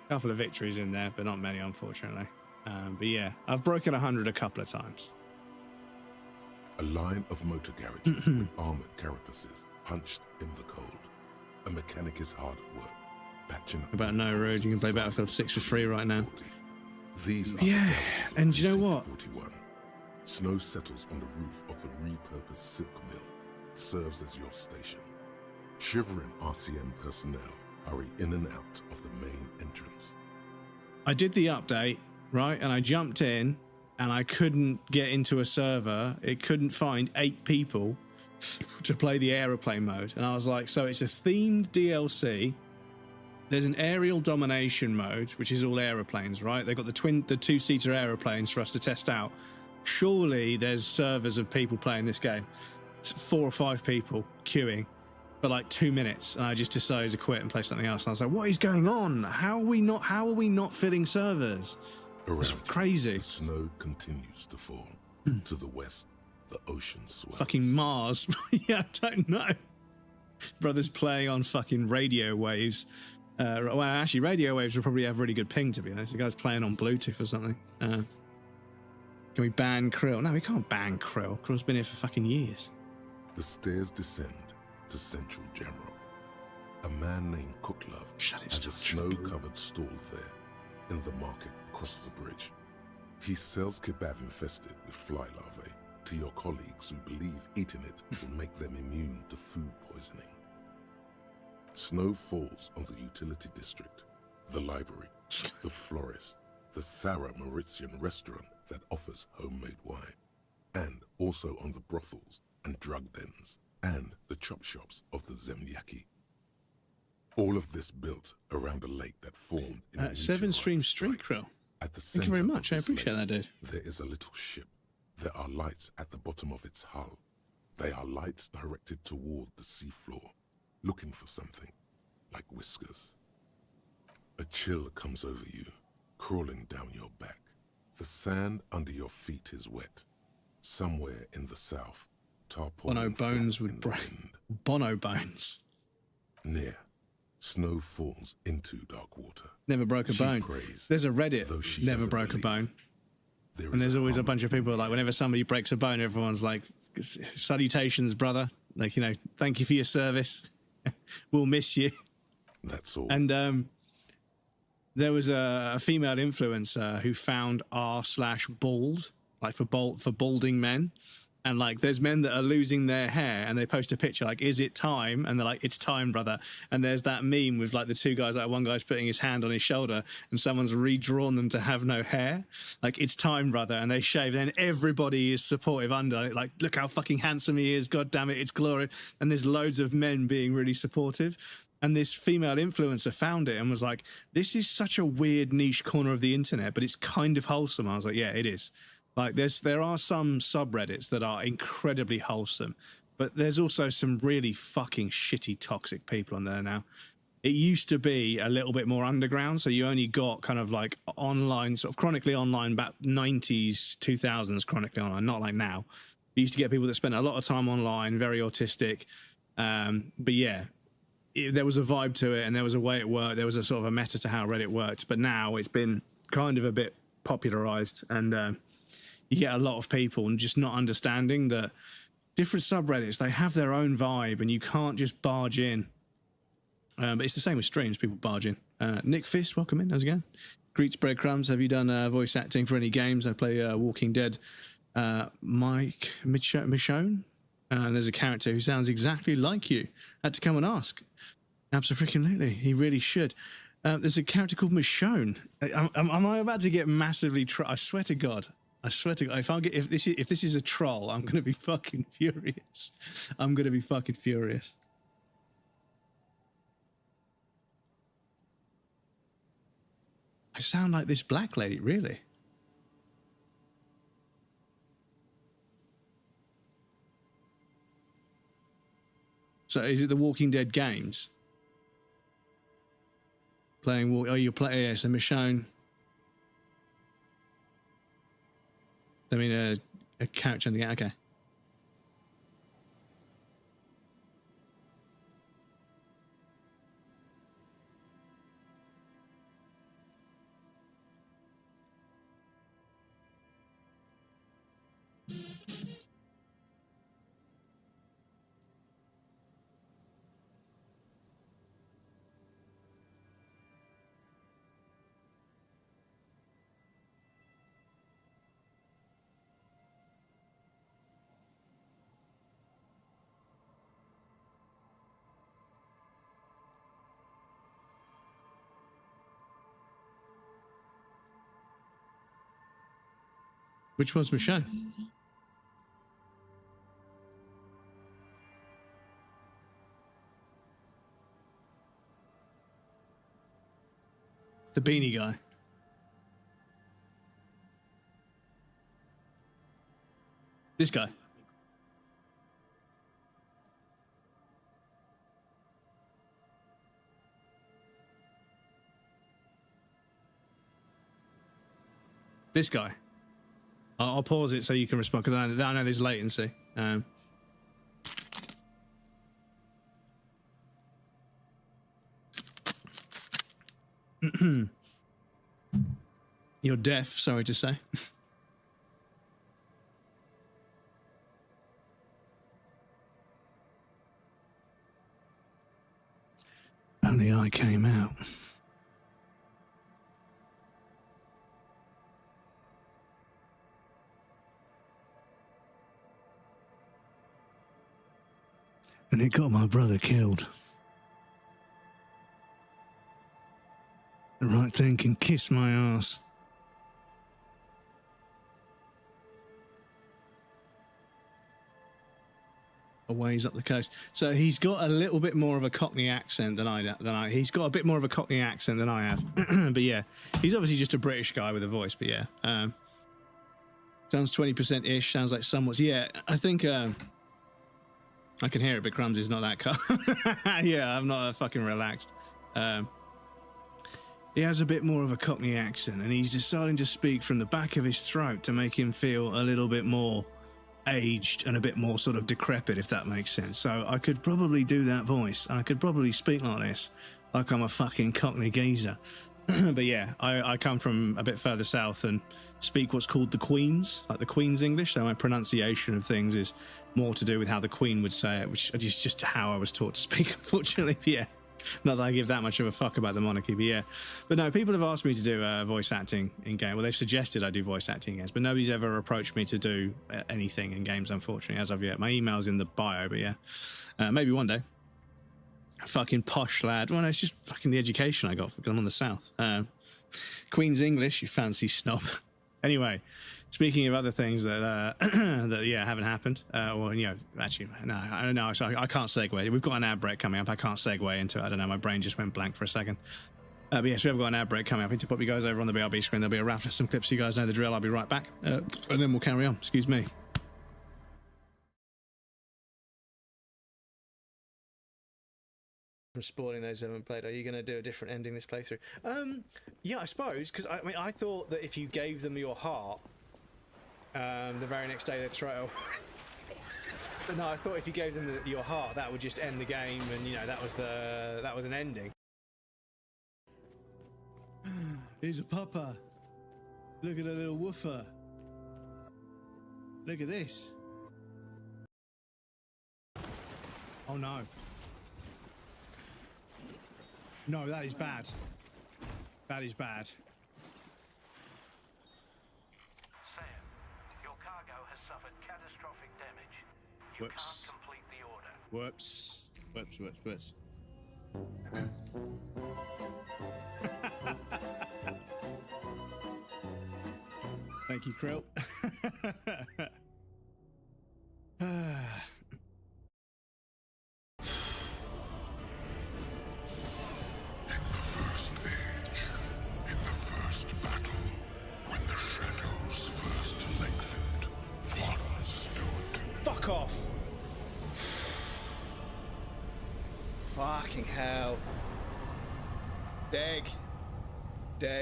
Couple of victories in there, but not many, unfortunately. But yeah, I've broken 100 a couple of times. A line of motor garages with armored carapaces hunched in the cold. A mechanic is hard at work, patching up. About no road, you can play Battlefield 6 for free right now. These are Yeah, the and you know what? 41. Snow settles on the roof of the repurposed silk mill. It serves as your station. Shivering RCM personnel hurry in and out of the main entrance. I did the update, right? And I jumped in and I couldn't get into a server. It couldn't find 8 people to play the aeroplane mode. And I was like, so it's a themed DLC. There's an aerial domination mode, which is all aeroplanes, right? They've got the 2-seater aeroplanes for us to test out. Surely there's servers of people playing this game. It's 4 or 5 people queuing for like 2 minutes, and I just decided to quit and play something else. And I was like, what is going on? How are we not filling servers? It's crazy. The snow continues to fall. To the west, the ocean swells. Fucking Mars. Yeah, I don't know. Brother's playing on fucking radio waves. Well, actually, radio waves will probably have really good ping, to be honest. The guy's playing on Bluetooth or something. Can we ban Krill? No, we can't ban Krill. Krill's been here for fucking years. The stairs descend to Central General. A man named Cooklove Shut it, has a stop. snow-covered stall there in the market across the bridge. He sells kebab infested with fly larvae to your colleagues who believe eating it will make them immune to food poisoning. Snow falls on the utility district, the library, the florist, the Sarah Mauritian restaurant that offers homemade wine, and also on the brothels and drug dens, and the chop shops of the Zemlyaki. All of this built around a lake that formed in a 7 Stream strike. Street Krill. At the Thank you very center much. of I this appreciate lake, that, dude. there is a little ship. There are lights at the bottom of its hull. They are lights directed toward the seafloor, looking for something, like whiskers. A chill comes over you, crawling down your back. The sand under your feet is wet. Somewhere in the south, tarpaulin Bono Bones flap in would the break. wind. Bono Bones. Near, snow falls into dark water. Never broke a She bone. prays, There's a Reddit, though she never doesn't broke a believe. bone. There And is there's always a hum bunch of in people the like, air. whenever somebody breaks a bone, everyone's like, salutations, brother. Like, you know, thank you for your service. We'll miss you. That's all. And there was a female influencer who found r/bald, like for balding men. And like, there's men that are losing their hair, and they post a picture like, "Is it time?" And they're like, "It's time, brother." And there's that meme with like the two guys, like one guy's putting his hand on his shoulder, and someone's redrawn them to have no hair. Like, "It's time, brother," and they shave. Then everybody is supportive under it. Like, look how fucking handsome he is. God damn it, it's glorious. And there's loads of men being really supportive. And this female influencer found it and was like, "This is such a weird niche corner of the internet, but it's kind of wholesome." I was like, "Yeah, it is." Like, there are some subreddits that are incredibly wholesome, but there's also some really fucking shitty toxic people on there now. It used to be a little bit more underground, so you only got kind of like online, sort of chronically online, about 90s, 2000s chronically online, not like now. You used to get people that spent a lot of time online, very autistic, but yeah, there was a vibe to it, and there was a way it worked. There was a sort of a meta to how Reddit worked, but now it's been kind of a bit popularized, and you get a lot of people and just not understanding that different subreddits, they have their own vibe, and you can't just barge in. But it's the same with streams, people barge in. Nick Fist, welcome in. How's it going? Greets Breadcrumbs, have you done voice acting for any games? I play Walking Dead. Mike Michonne. There's a character who sounds exactly like you. Had to come and ask. Absolutely, he really should. There's a character called Michonne. Am I about to get massively? I swear to God. I swear to God, if this is a troll, I'm gonna be fucking furious. I'm gonna be fucking furious. I sound like this black lady, really. So is it the Walking Dead games? Playing, oh, you play, yeah, so Michonne. I mean, a character in the game, okay. Which was Michonne? The beanie guy. This guy. This guy. I'll pause it so you can respond, because I know there's latency. You're deaf, sorry to say. Only I came out. And it got my brother killed. The right thing can kiss my ass. A ways up the coast. So he's got a little bit more of a Cockney accent than I. He's got a bit more of a Cockney accent than I have. But yeah, he's obviously just a British guy with a voice. But yeah, sounds 20%-ish. Sounds like somewhat. Yeah, I think I can hear it, but Crumbs is not that calm. Yeah, I'm not fucking relaxed. He has a bit more of a Cockney accent, and he's deciding to speak from the back of his throat to make him feel a little bit more aged and a bit more sort of decrepit, if that makes sense. So I could probably do that voice, and I could probably speak like this, like I'm a fucking Cockney geezer. But yeah, I come from a bit further south and speak what's called the Queen's, like the Queen's English. So my pronunciation of things is more to do with how the Queen would say it, which is just how I was taught to speak, unfortunately. But yeah, not that I give that much of a fuck about the monarchy, but yeah. But no, people have asked me to do voice acting in game. Well, they've suggested I do voice acting in games, but nobody's ever approached me to do anything in games, unfortunately, as of yet. My email's in the bio, but yeah, maybe one day. Fucking posh lad. Well, no, it's just fucking the education I got because I'm on the south. Queen's English, you fancy snob. Anyway, speaking of other things that that yeah haven't happened, well, you know, actually no, I don't know. So I can't segue. We've got an ad break coming up. I can't segue into it. I don't know. My brain just went blank for a second. But yes, we have got an ad break coming up. I need to pop you guys over on the BRB screen. There'll be a raft of some clips. So you guys know the drill. I'll be right back, and then we'll carry on. Excuse me. From spoiling those who haven't played, are you going to do a different ending this playthrough? Yeah, I suppose, because I mean, I thought that if you gave them your heart, the very next day they'd throw it away. But no, I thought if you gave them your heart, that would just end the game, and you know that was an ending. Here's a pupper. Look at a little woofer. Look at this. Oh no. No, that is bad. That is bad. Sam, your cargo has suffered catastrophic damage. You Whoops. can't complete the order. Whoops. Whoops, whoops, whoops. Thank you, Krill. Fuck off! Fucking hell. Deg,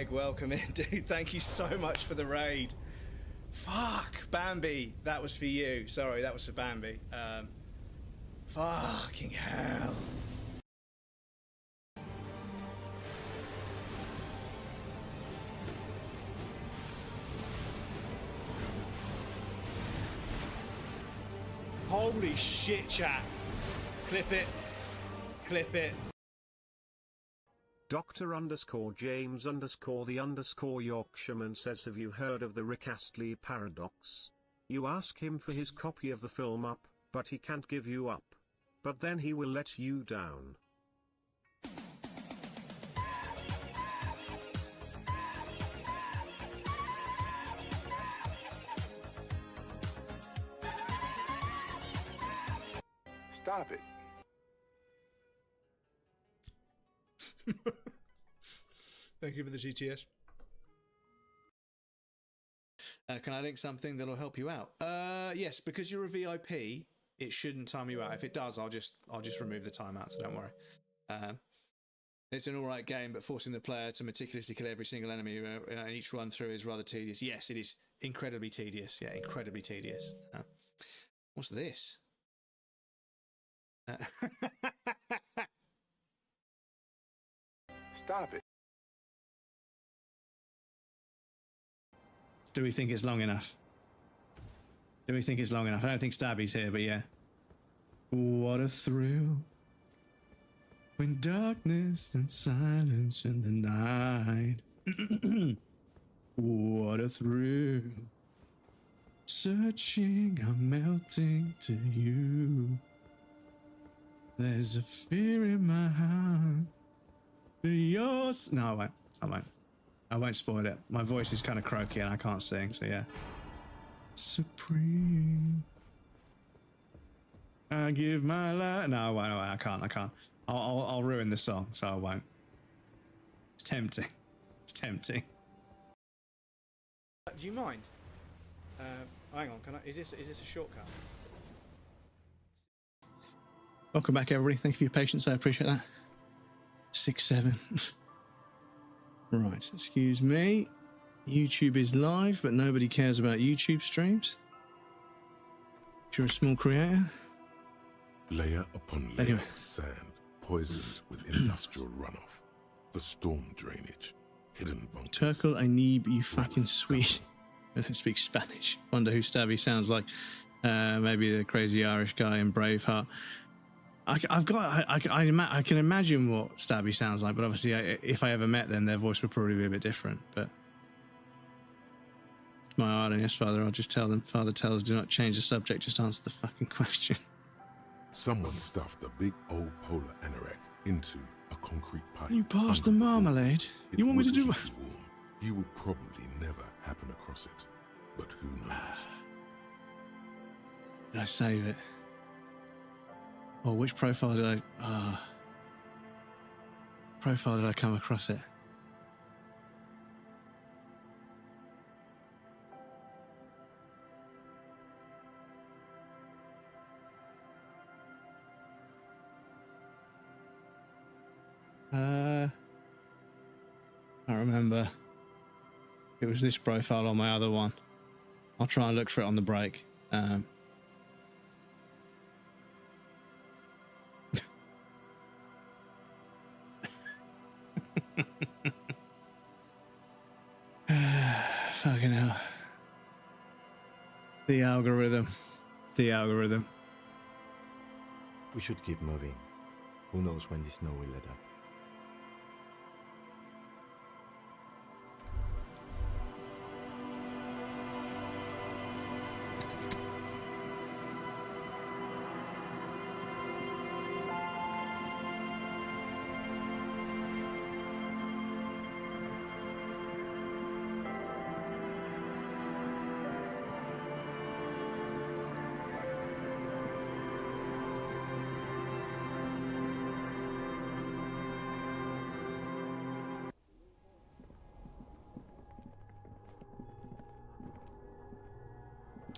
welcome in, dude. Thank you so much for the raid. Fuck, Bambi. That was for you. Sorry, that was for Bambi. Fucking hell. Holy shit, chat. Clip it. Clip it. Dr_James_the_ Yorkshireman says, have you heard of the Rick Astley paradox? You ask him for his copy of the film Up, but he can't give you up. But then he will let you down. Stop it. Thank you for the GTS. Can I link something that'll help you out? Yes, because you're a VIP, it shouldn't time you out. If it does, I'll just remove the timeout, so don't worry. It's an alright game, but forcing the player to meticulously kill every single enemy in each run through is rather tedious. Yes, it is incredibly tedious. Yeah, incredibly tedious. What's this? Stop it. Do we think it's long enough? Do we think it's long enough? I don't think Stabby's here, but yeah. What a thrill. When darkness and silence in the night. What a thrill. Searching, I'm melting to you. There's a fear in my heart. For yours. No, I won't. I won't. I won't spoil it. My voice is kind of croaky and I can't sing, so yeah. Supreme. I give my life. No, I won't. I can't. I can't. I'll ruin the song, so I won't. It's tempting. It's tempting. Do you mind? Hang on. Can I? Is this a shortcut? Welcome back, everybody. Thank you for your patience. I appreciate that. 6-7. Right. Excuse me. YouTube is live, but nobody cares about YouTube streams. If you're a small creator. Layer upon layer of sand, poisoned with industrial runoff, the storm drainage, hidden bunkers. Turkle, I need you fucking sweet. I don't speak Spanish. Wonder who Stabby sounds like. Maybe the crazy Irish guy in Braveheart. I can imagine what Stabby sounds like, but obviously, if I ever met them, their voice would probably be a bit different. But my art, and yes, Father, I'll just tell them. Father tells, do not change the subject, just answer the fucking question. Someone stuffed a big old polar anorak into a concrete pipe. You passed the marmalade. You want me to do what? You would probably never happen across it, but who knows? Did I save it? Or which profile did I? Profile did I come across it? I remember. It was this profile on my other one. I'll try and look for it on the break. Fucking hell. The algorithm. The algorithm. We should keep moving. Who knows when the snow will let up.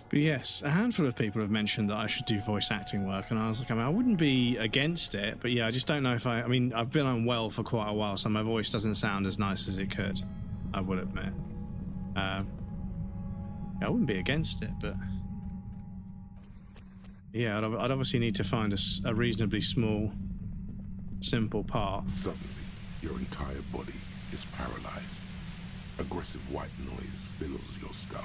But yes, a handful of people have mentioned that I should do voice acting work, and I was like, I wouldn't be against it, but yeah, I just don't know if I mean, I've been unwell for quite a while, so my voice doesn't sound as nice as it could, I would admit. I wouldn't be against it, but yeah, I'd obviously need to find a reasonably small, simple part. Suddenly, your entire body is paralyzed. Aggressive white noise fills your skull.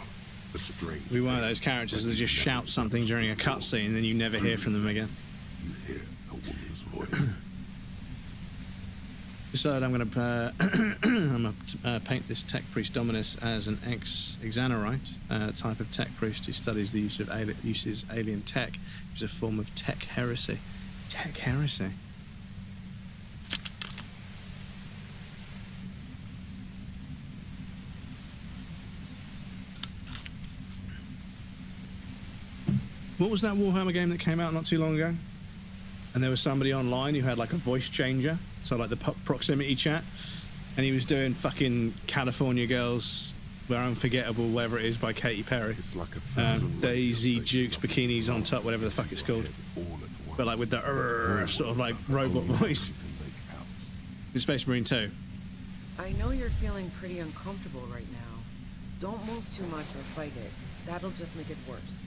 Be one of those characters that just shout something during a cutscene and then you never hear from them again. You hear a woman's voice. Decided I'm going to paint this tech priest Dominus as an ex-Xanorite, type of tech priest who studies the uses alien tech, which is a form of tech heresy. Tech heresy. What was that Warhammer game that came out not too long ago? And there was somebody online who had like a voice changer, so like the proximity chat, and he was doing fucking California Girls Were Unforgettable, whatever it is, by Katy Perry. It's like a Daisy Dukes Bikinis on Top, whatever the fuck it's called. But like with the sort of like robot voice. In Space Marine 2. I know you're feeling pretty uncomfortable right now. Don't move too much or fight it. That'll just make it worse.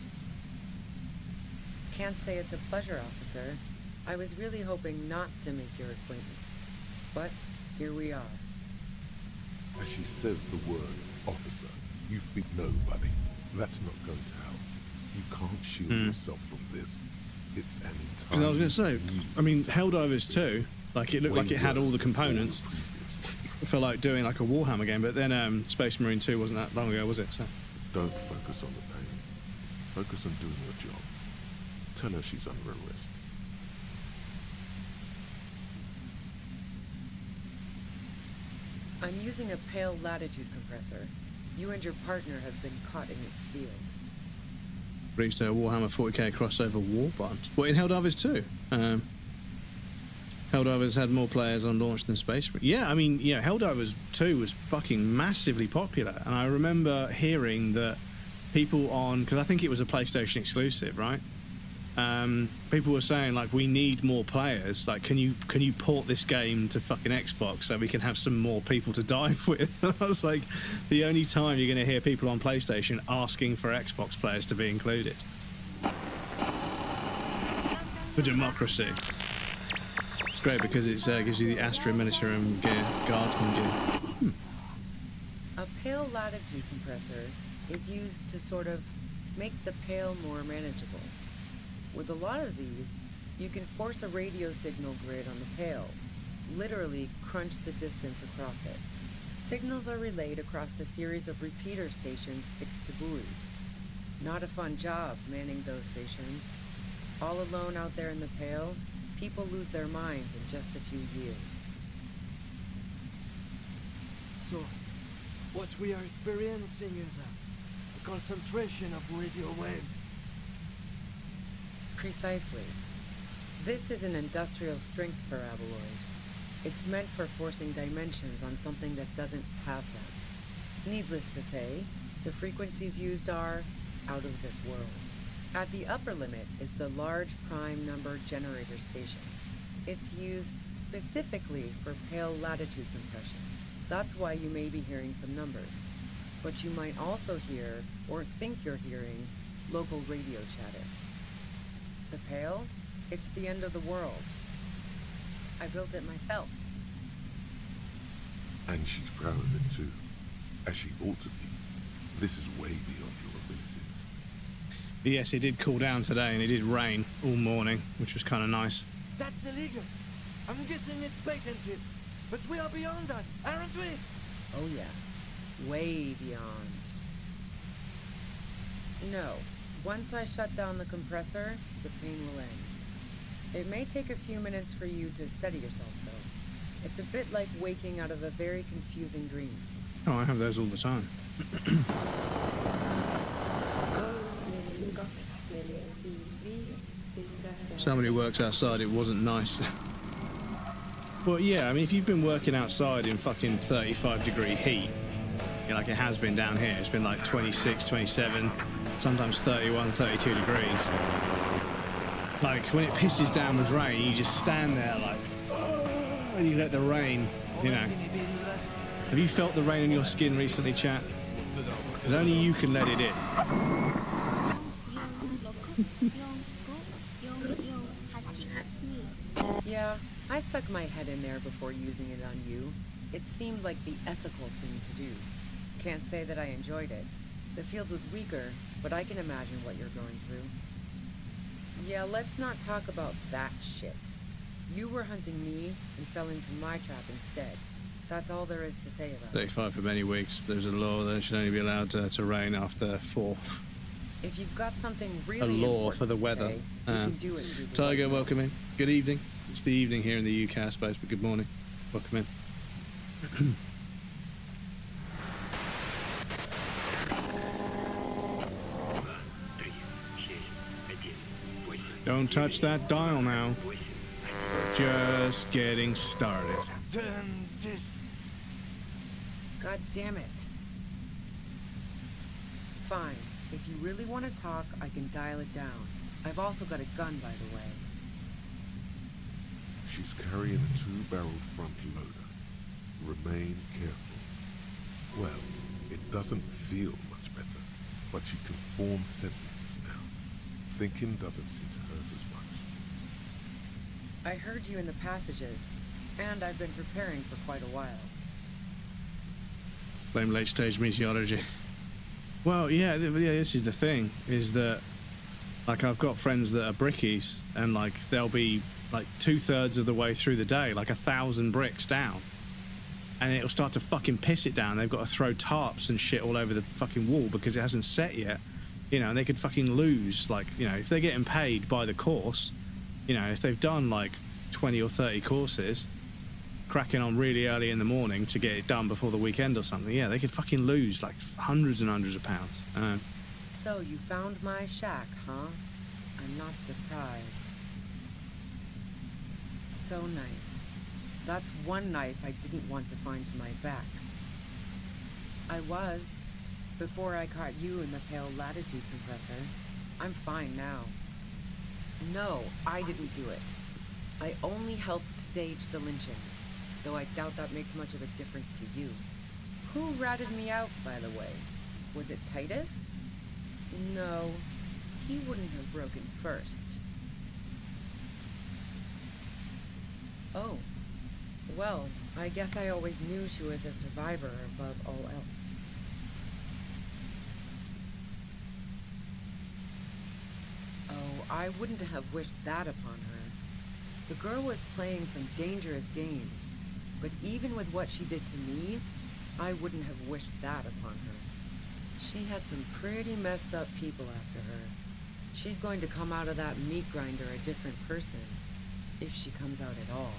Can't say it's a pleasure, officer. I was really hoping not to make your acquaintance. But here we are. As she says the word officer, you think nobody. That's not going to help. You can't shield yourself from this. It's an entire... Because I was going to say, I mean, Helldivers 2, like it looked like it had all the components for like doing like a Warhammer game, but then Space Marine 2 wasn't that long ago, was it? So don't focus on the pain. Focus on doing your job. Tell her she's under arrest. I'm using a pale latitude compressor. You and your partner have been caught in its field. Brings to a Warhammer 40k crossover war bond. Well, in Helldivers too. Helldivers had more players on launch than Space Marine. Yeah, I mean, yeah, Helldivers 2 was fucking massively popular. And I remember hearing that people on, because I think it was a PlayStation exclusive, right? People were saying, like, we need more players. Like, can you port this game to fucking Xbox so we can have some more people to dive with? I was like, the only time you're going to hear people on PlayStation asking for Xbox players to be included. For democracy. It's great because it gives you the Astra Militarum gear, Guardsman gear. A pale latitude compressor is used to sort of make the pale more manageable. With a lot of these, you can force a radio signal grid on the pale, literally crunch the distance across it. Signals are relayed across a series of repeater stations fixed to buoys. Not a fun job manning those stations. All alone out there in the pale, people lose their minds in just a few years. So, what we are experiencing is a concentration of radio waves. Precisely. This is an industrial strength paraboloid. It's meant for forcing dimensions on something that doesn't have them. Needless to say, the frequencies used are out of this world. At the upper limit is the large prime number generator station. It's used specifically for pale latitude compression. That's why you may be hearing some numbers. But you might also hear, or think you're hearing, local radio chatter. The pale? It's the end of the world. I built it myself. And she's proud of it too, as she ought to be. This is way beyond your abilities. But yes, it did cool down today and it did rain all morning, which was kind of nice. That's illegal. I'm guessing it's patented. But we are beyond that, aren't we? Oh yeah. Way beyond. No. Once I shut down the compressor, the pain will end. It may take a few minutes for you to steady yourself, though. It's a bit like waking out of a very confusing dream. Oh, I have those all the time. Somebody works outside, it wasn't nice. Well, yeah, I mean, if you've been working outside in fucking 35-degree heat, you know, like it has been down here, it's been like 26, 27, sometimes 31, 32 degrees. Like, when it pisses down with rain, you just stand there like, oh, and you let the rain, you know. Have you felt the rain on your skin recently, chat? Because only you can let it in. Yeah, I stuck my head in there before using it on you. It seemed like the ethical thing to do. Can't say that I enjoyed it. The field was weaker, but I can imagine what you're going through. Yeah, let's not talk about that shit. You were hunting me and fell into my trap instead. That's all there is to say about it. 35 for many weeks. There's a law that it should only be allowed to rain after 4. If you've got something really A law important for the to weather. say, you can do it through the Tiger, light welcome in. notes. Good evening. It's the evening here in the UK, I suppose, but good morning. Welcome in. Don't touch that dial now. We're just getting started. Then this. God damn it. Fine. If you really want to talk, I can dial it down. I've also got a gun, by the way. She's carrying a 2-barreled front loader. Remain careful. Well, it doesn't feel much better, but you can form sentences now. Thinking doesn't seem to hurt as much. I heard you in the passages, and I've been preparing for quite a while. Blame late stage meteorology. Well, yeah, this is the thing, is that, like, I've got friends that are brickies, and, like, they'll be, like, 2/3 of the way through the day, like 1,000 bricks down. And it'll start to fucking piss it down. They've got to throw tarps and shit all over the fucking wall because it hasn't set yet. You know, and they could fucking lose, like, you know, if they're getting paid by the course, you know, if they've done, like, 20 or 30 courses, cracking on really early in the morning to get it done before the weekend or something, yeah, they could fucking lose like hundreds and hundreds of pounds. So you found my shack, huh? I'm not surprised. So nice. That's one knife I didn't want to find in my back. I was, before I caught you in the pale latitude compressor. I'm fine now. No, I didn't do it. I only helped stage the lynching, though I doubt that makes much of a difference to you. Who ratted me out, by the way? Was it Titus? No, he wouldn't have broken first. Oh, well, I guess I always knew she was a survivor above all else. Oh, I wouldn't have wished that upon her. The girl was playing some dangerous games, but even with what she did to me, I wouldn't have wished that upon her. She had some pretty messed up people after her. She's going to come out of that meat grinder a different person, if she comes out at all.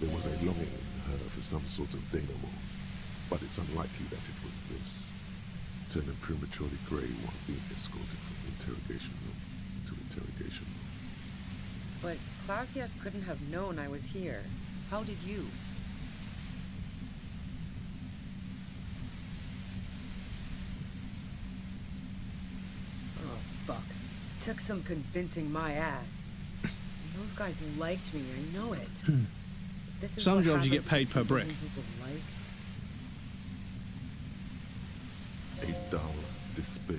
There was a longing in her for some sort of denouement, but it's unlikely that it was this. Turning prematurely grey while being escorted from interrogation room to interrogation room. But Klausya couldn't have known I was here. How did you? Oh, fuck. Took some convincing my ass. Those guys liked me, I know it. This is Some what jobs you get happens paid to per people brick. who people like. A dull despair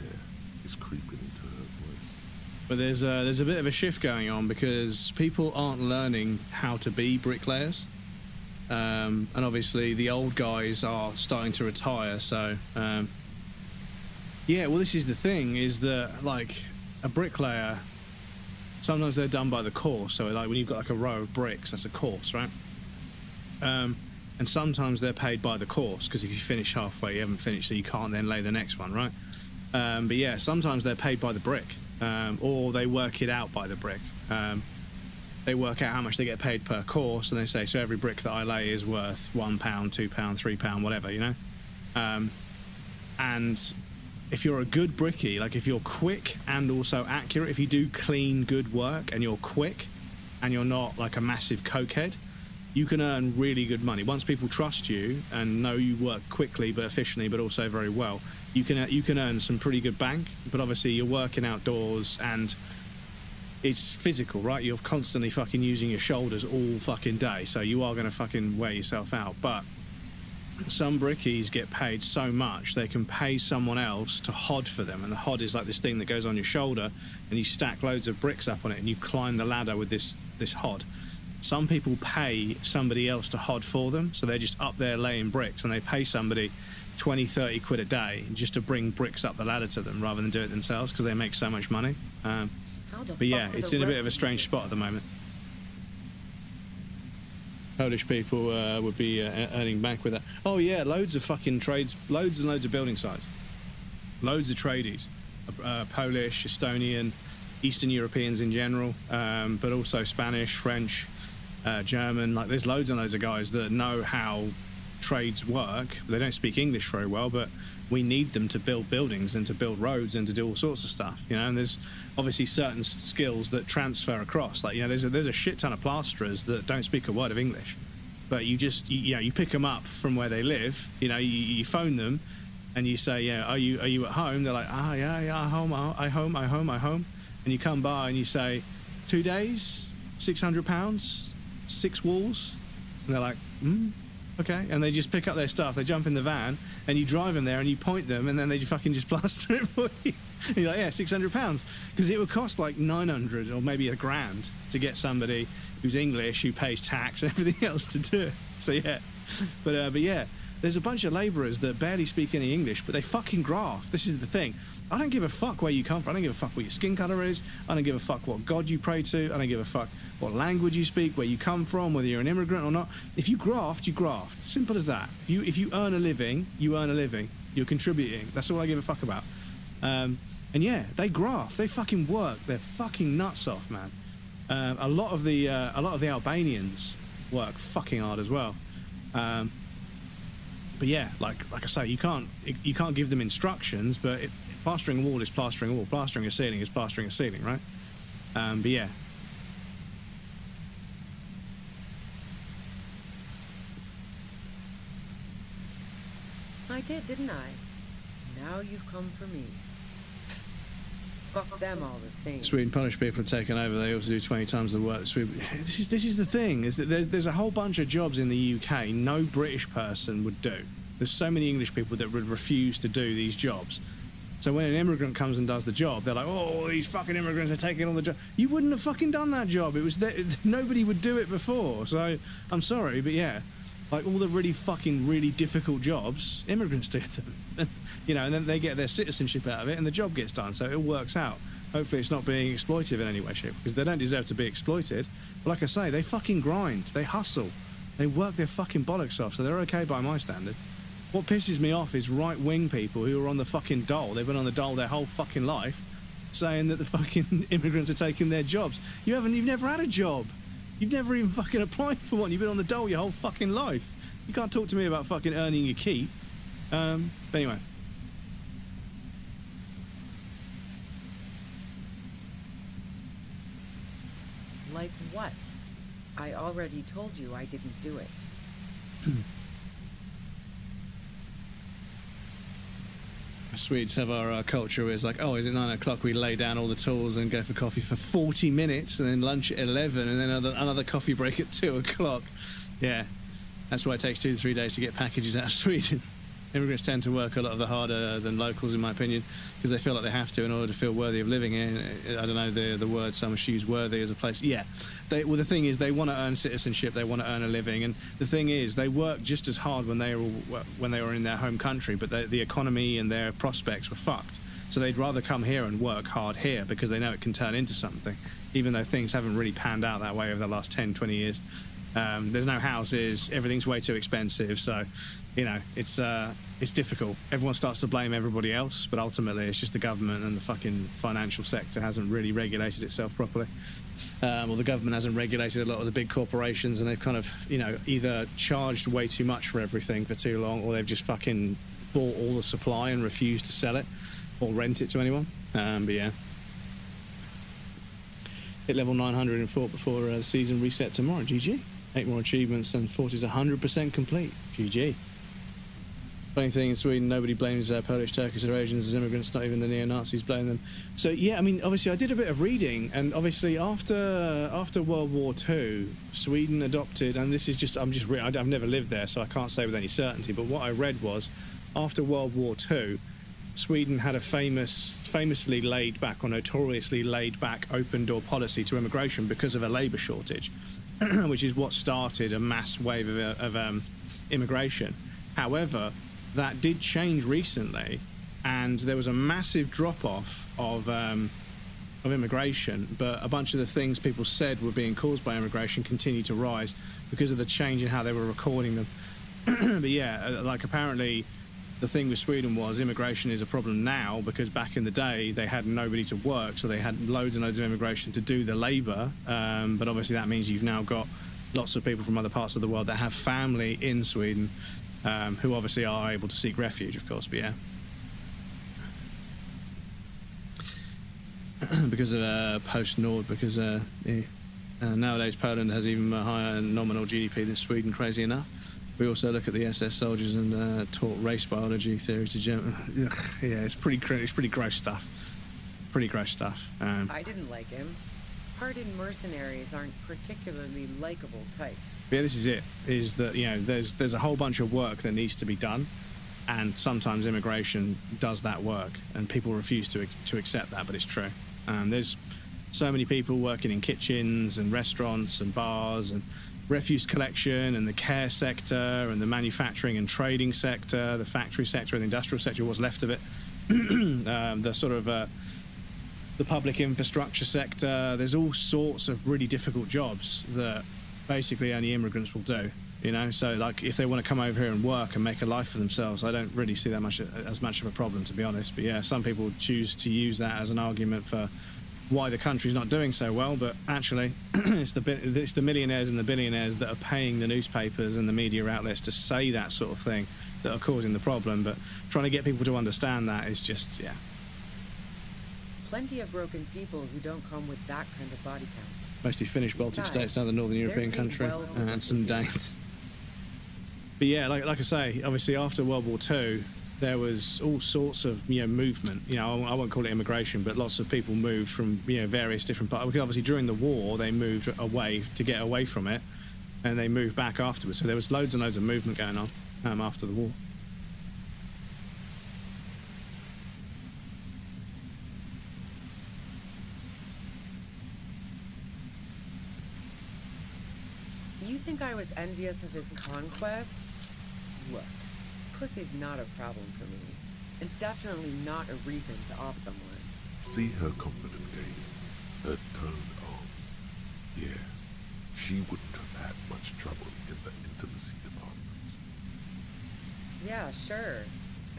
is creeping into her voice. But there's a bit of a shift going on because people aren't learning how to be bricklayers, and obviously the old guys are starting to retire. So yeah, well, this is the thing: is that like a bricklayer, sometimes they're done by the course. So like when you've got like a row of bricks, that's a course, right? And sometimes they're paid by the course because if you finish halfway, you haven't finished, so you can't then lay the next one, right? But yeah, sometimes they're paid by the brick, or they work it out by the brick. They work out how much they get paid per course, and they say, so every brick that I lay is worth £1, £2, £3, whatever, you know? And if you're a good brickie, like if you're quick and also accurate, if you do clean, good work and you're quick and you're not like a massive cokehead, you can earn really good money. Once people trust you and know you work quickly but efficiently but also very well, you can earn some pretty good bank. But obviously you're working outdoors and it's physical, right? You're constantly fucking using your shoulders all fucking day, so you are going to fucking wear yourself out. But some brickies get paid so much they can pay someone else to hod for them, and the hod is like this thing that goes on your shoulder and you stack loads of bricks up on it and you climb the ladder with this hod. Some people pay somebody else to hod for them, so they're just up there laying bricks and they pay somebody 20-30 quid a day just to bring bricks up the ladder to them rather than do it themselves because they make so much money. But yeah, it's in a bit of a strange spot at the moment. Polish people would be earning bank with that. Oh yeah, loads of fucking trades, loads and loads of building sites, loads of tradies, Polish, Estonian, Eastern Europeans in general, but also Spanish, French, German. Like there's loads and loads of guys that know how trades work. They don't speak English very well, but we need them to build buildings and to build roads and to do all sorts of stuff, you know. And there's obviously certain skills that transfer across. Like, you know, there's a shit ton of plasterers that don't speak a word of English, but you pick them up from where they live. You know, you phone them and you say, yeah, are you at home? They're like, yeah, home, I home. And you come by and you say, 2 days, £600, 6 walls, and they're like, okay, and they just pick up their stuff, they jump in the van, and you drive them there, and you point them, and then they fucking just plaster it for you. And you're like, yeah, £600, because it would cost like 900 or maybe £1,000 to get somebody who's English, who pays tax and everything else to do it. So yeah, but yeah, there's a bunch of labourers that barely speak any English, but they fucking graft. This is the thing. I don't give a fuck where you come from. I don't give a fuck what your skin colour is. I don't give a fuck what God you pray to. I don't give a fuck what language you speak, where you come from, whether you're an immigrant or not. If you graft, you graft. Simple as that. If you earn a living, you earn a living. You're contributing. That's all I give a fuck about. And yeah, they graft. They fucking work. They're fucking nuts off, man. A lot of the Albanians work fucking hard as well. But yeah, like I say, you can't give them instructions, but plastering a wall is plastering a wall. Plastering a ceiling is plastering a ceiling, right? But yeah. I did, didn't I? Now you've come for me. Fuck them all the same. Sweden Polish people have taken over. They also do 20 times the work. This is the thing, is that there's a whole bunch of jobs in the UK no British person would do. There's so many English people that would refuse to do these jobs. So when an immigrant comes and does the job, they're like, oh, these fucking immigrants are taking on the job. You wouldn't have fucking done that job. It was nobody would do it before. So I'm sorry, but yeah, like all the really difficult jobs, immigrants do them. You know, and then they get their citizenship out of it, and the job gets done. So it works out. Hopefully, it's not being exploitive in any way, shape, because they don't deserve to be exploited. But like I say, they fucking grind, they hustle, they work their fucking bollocks off. So they're okay by my standards. What pisses me off is right-wing people who are on the fucking dole. They've been on the dole their whole fucking life, saying that the fucking immigrants are taking their jobs. You've never had a job. You've never even fucking applied for one. You've been on the dole your whole fucking life. You can't talk to me about fucking earning your keep. But anyway. Like what? I already told you I didn't do it. Swedes have our culture where it's like, oh, at 9 o'clock we lay down all the tools and go for coffee for 40 minutes, and then lunch at 11, and then another coffee break at 2 o'clock. Yeah, that's why it takes 2 to 3 days to get packages out of Sweden. Immigrants tend to work a lot harder than locals, in my opinion, because they feel like they have to in order to feel worthy of living here. I don't know the word so much use, worthy as a place. Yeah, the thing is, they want to earn citizenship, they want to earn a living, and the thing is, they work just as hard when they were in their home country, but the economy and their prospects were fucked. So they'd rather come here and work hard here because they know it can turn into something, even though things haven't really panned out that way over the last 10, 20 years. There's no houses, everything's way too expensive, so you know, it's difficult. Everyone starts to blame everybody else, but ultimately it's just the government, and the fucking financial sector hasn't really regulated itself properly. Or the government hasn't regulated a lot of the big corporations, and they've kind of, you know, either charged way too much for everything for too long, or they've just fucking bought all the supply and refused to sell it or rent it to anyone. But yeah. Hit level 900 in Fort before the season reset tomorrow. GG. 8 more achievements and Fort is 100% complete. GG. Funny thing in Sweden, nobody blames Polish, Turkish or Asians as immigrants, not even the neo-Nazis blame them. So yeah, I mean, obviously I did a bit of reading, and obviously after World War II, Sweden adopted, and this is just, I've never lived there, so I can't say with any certainty, but what I read was, after World War II, Sweden had a famously laid back, or notoriously laid back, open door policy to immigration because of a labour shortage, which is what started a mass wave of immigration. However, that did change recently, and there was a massive drop-off of immigration, but a bunch of the things people said were being caused by immigration continued to rise because of the change in how they were recording them. But yeah, like apparently the thing with Sweden was immigration is a problem now because back in the day they had nobody to work, so they had loads and loads of immigration to do the labour, but obviously that means you've now got lots of people from other parts of the world that have family in Sweden, who obviously are able to seek refuge, of course, but yeah. Because of post-Nord, because nowadays Poland has even a higher nominal GDP than Sweden, crazy enough. We also look at the SS soldiers and taught race biology theory to German. Yeah, it's pretty gross stuff. Pretty gross stuff. I didn't like him. Hardened mercenaries aren't particularly likable types. Yeah, this is it. Is that, you know, there's a whole bunch of work that needs to be done, and sometimes immigration does that work, and people refuse to accept that, but it's true. There's so many people working in kitchens and restaurants and bars and refuse collection and the care sector and the manufacturing and trading sector, the factory sector and the industrial sector, what's left of it, the sort of the public infrastructure sector. There's all sorts of really difficult jobs that basically only immigrants will do, you know. So like if they want to come over here and work and make a life for themselves, I don't really see that as much of a problem, to be honest. But yeah, some people choose to use that as an argument for why the country's not doing so well, but actually it's the millionaires and the billionaires that are paying the newspapers and the media outlets to say that sort of thing that are causing the problem. But trying to get people to understand that is just, yeah. Plenty of broken people who don't come with that kind of body count. Mostly Finnish Baltic states, another Northern European paid country, well for and what some they do. Danes. But yeah, like I say, obviously after World War II, there was all sorts of movement. I won't call it immigration, but lots of people moved from various different parts. Because obviously during the war, they moved away to get away from it, and they moved back afterwards. So there was loads and loads of movement going on after the war. You think I was envious of his conquests? Look, pussy's not a problem for me, and definitely not a reason to off someone. See her confident gaze, her toned arms. Yeah, she wouldn't have had much trouble in the intimacy department. Yeah, sure.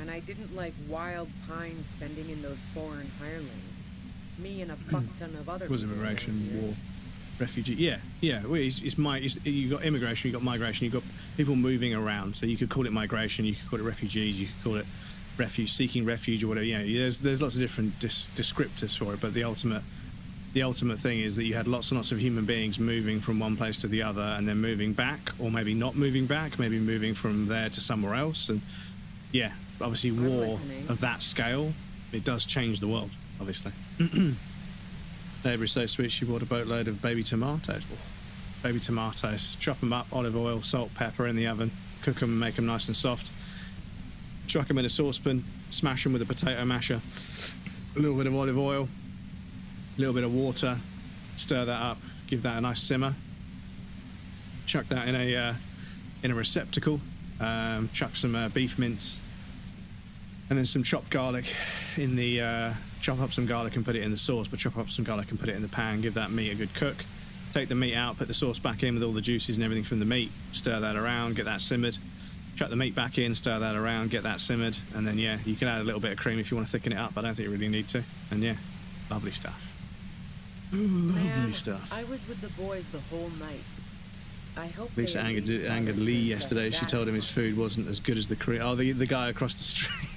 And I didn't like Wild Pines sending in those foreign hirelings. Me and a fuck ton of other It was people immigration, around here. war, refugee. Yeah. Well, you got immigration, you got migration, you got people moving around. So you could call it migration, you could call it refugees, you could call it seeking refuge or whatever. There's lots of different descriptors for it, but the ultimate thing is that you had lots and lots of human beings moving from one place to the other, and then moving back, or maybe not moving back, maybe moving from there to somewhere else. And yeah, obviously war of that scale, it does change the world, obviously. Neighbour is so sweet, she bought a boatload of baby tomatoes. Baby tomatoes, chop them up, olive oil, salt, pepper in the oven, cook them, make them nice and soft. Chuck them in a saucepan, smash them with a potato masher, a little bit of olive oil, a little bit of water, stir that up, give that a nice simmer. Chuck that in a receptacle, chuck some beef mince, and then some chopped garlic in the, chop up some garlic and put it in the sauce, but chop up some garlic and put it in the pan, give that meat a good cook. Take the meat out, put the sauce back in with all the juices and everything from the meat, stir that around, get that simmered. Chuck the meat back in, stir that around, get that simmered, and then yeah, you can add a little bit of cream if you want to thicken it up. I don't think you really need to. And yeah, lovely stuff. Ooh, lovely stuff. I was with the boys the whole night. I hope Lisa they at least angered bothered Lee to yesterday. address She that told him his part. food wasn't as good as the Korean. Oh, the guy across the street.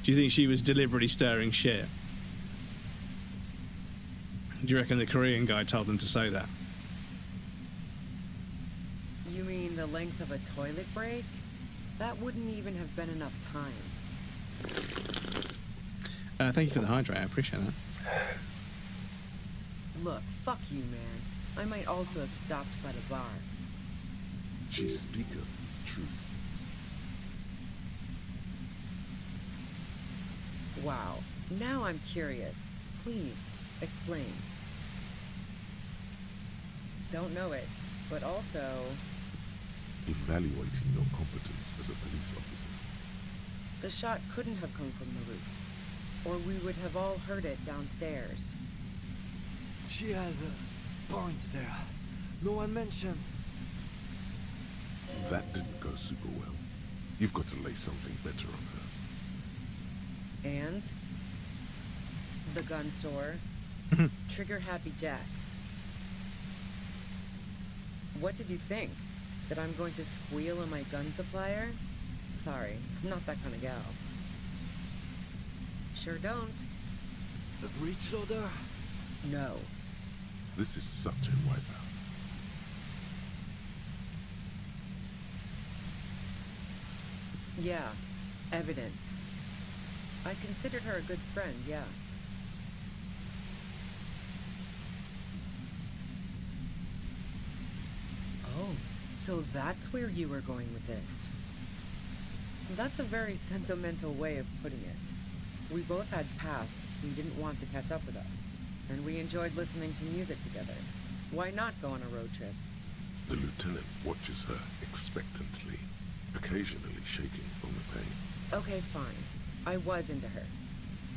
Do you think she was deliberately stirring shit? Do you reckon the Korean guy told them to say that? You mean the length of a toilet break? That wouldn't even have been enough time. Thank you for the hydrate. I appreciate that. Look, fuck you, man. I might also have stopped by the bar. She speaketh truth. Wow. Now I'm curious. Please, explain. Don't know it, but also... Evaluating your competence as a police officer. The shot couldn't have come from the roof, or we would have all heard it downstairs. She has a point there. No one mentioned. That didn't go super well. You've got to lay something better on her. And? The gun store. Trigger Happy Jacks. What did you think? That I'm going to squeal on my gun supplier? Sorry, I'm not that kind of gal. Sure don't. The breech loader? No. This is such a wipeout. Yeah, evidence. I considered her a good friend, yeah. Oh, so that's where you were going with this. That's a very sentimental way of putting it. We both had pasts we didn't want to catch up with us, and we enjoyed listening to music together. Why not go on a road trip? The lieutenant watches her expectantly, occasionally shaking from the pain. Okay, fine. I was into her.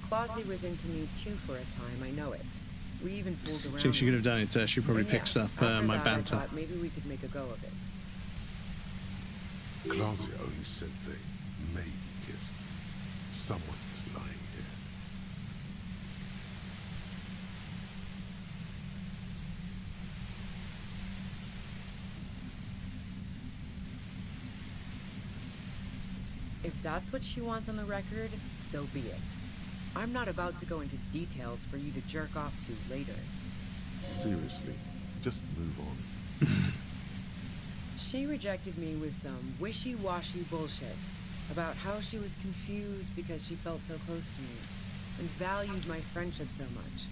Clausy was into me too for a time, I know it. We even fooled around. I think she could have done it. She probably But yeah, picks up after my that, banter. I thought maybe we could make a go of it. Clausia only said they maybe kissed. Someone is lying here. If that's what she wants on the record, so be it. I'm not about to go into details for you to jerk off to later. Seriously, just move on. She rejected me with some wishy-washy bullshit about how she was confused because she felt so close to me and valued my friendship so much,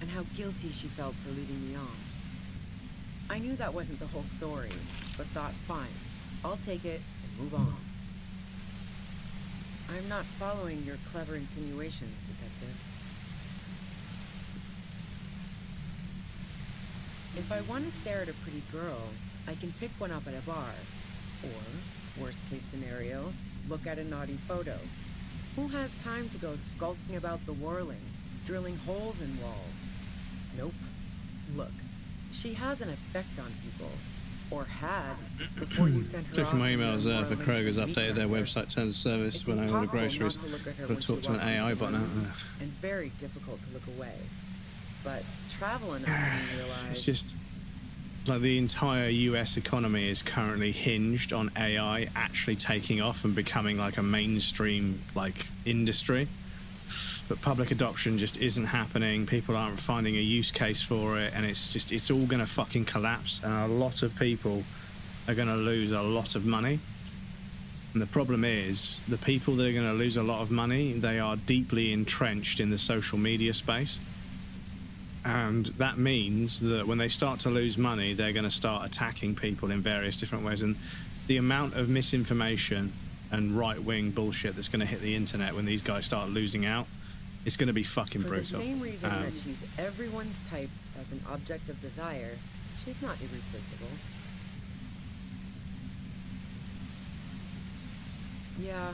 and how guilty she felt for leading me on. I knew that wasn't the whole story, but thought, fine, I'll take it and move on. I'm not following your clever insinuations, Detective. If I want to stare at a pretty girl, I can pick one up at a bar. Or, worst case scenario, look at a naughty photo. Who has time to go skulking about the whirling, drilling holes in walls? Nope. Look, she has an effect on people. Or had, before you sent her Check off my in emails your for New Kroger's Orleans updated their meat website terms of service It's when I order impossible groceries. not to look at her Gotta when talk she to an walks into AI the bot now. room, and very difficult to look away. But travel enough to realize It's just like the entire US economy is currently hinged on AI actually taking off and becoming like a mainstream like industry. But public adoption just isn't happening. People aren't finding a use case for it, and it's all gonna fucking collapse, and a lot of people are gonna lose a lot of money. And the problem is, the people that are gonna lose a lot of money, they are deeply entrenched in the social media space. And that means that when they start to lose money, they're going to start attacking people in various different ways. And the amount of misinformation and right-wing bullshit that's going to hit the internet when these guys start losing out, it's going to be fucking for brutal. the same reason that she's everyone's type as an object of desire, she's not irreplaceable. Yeah,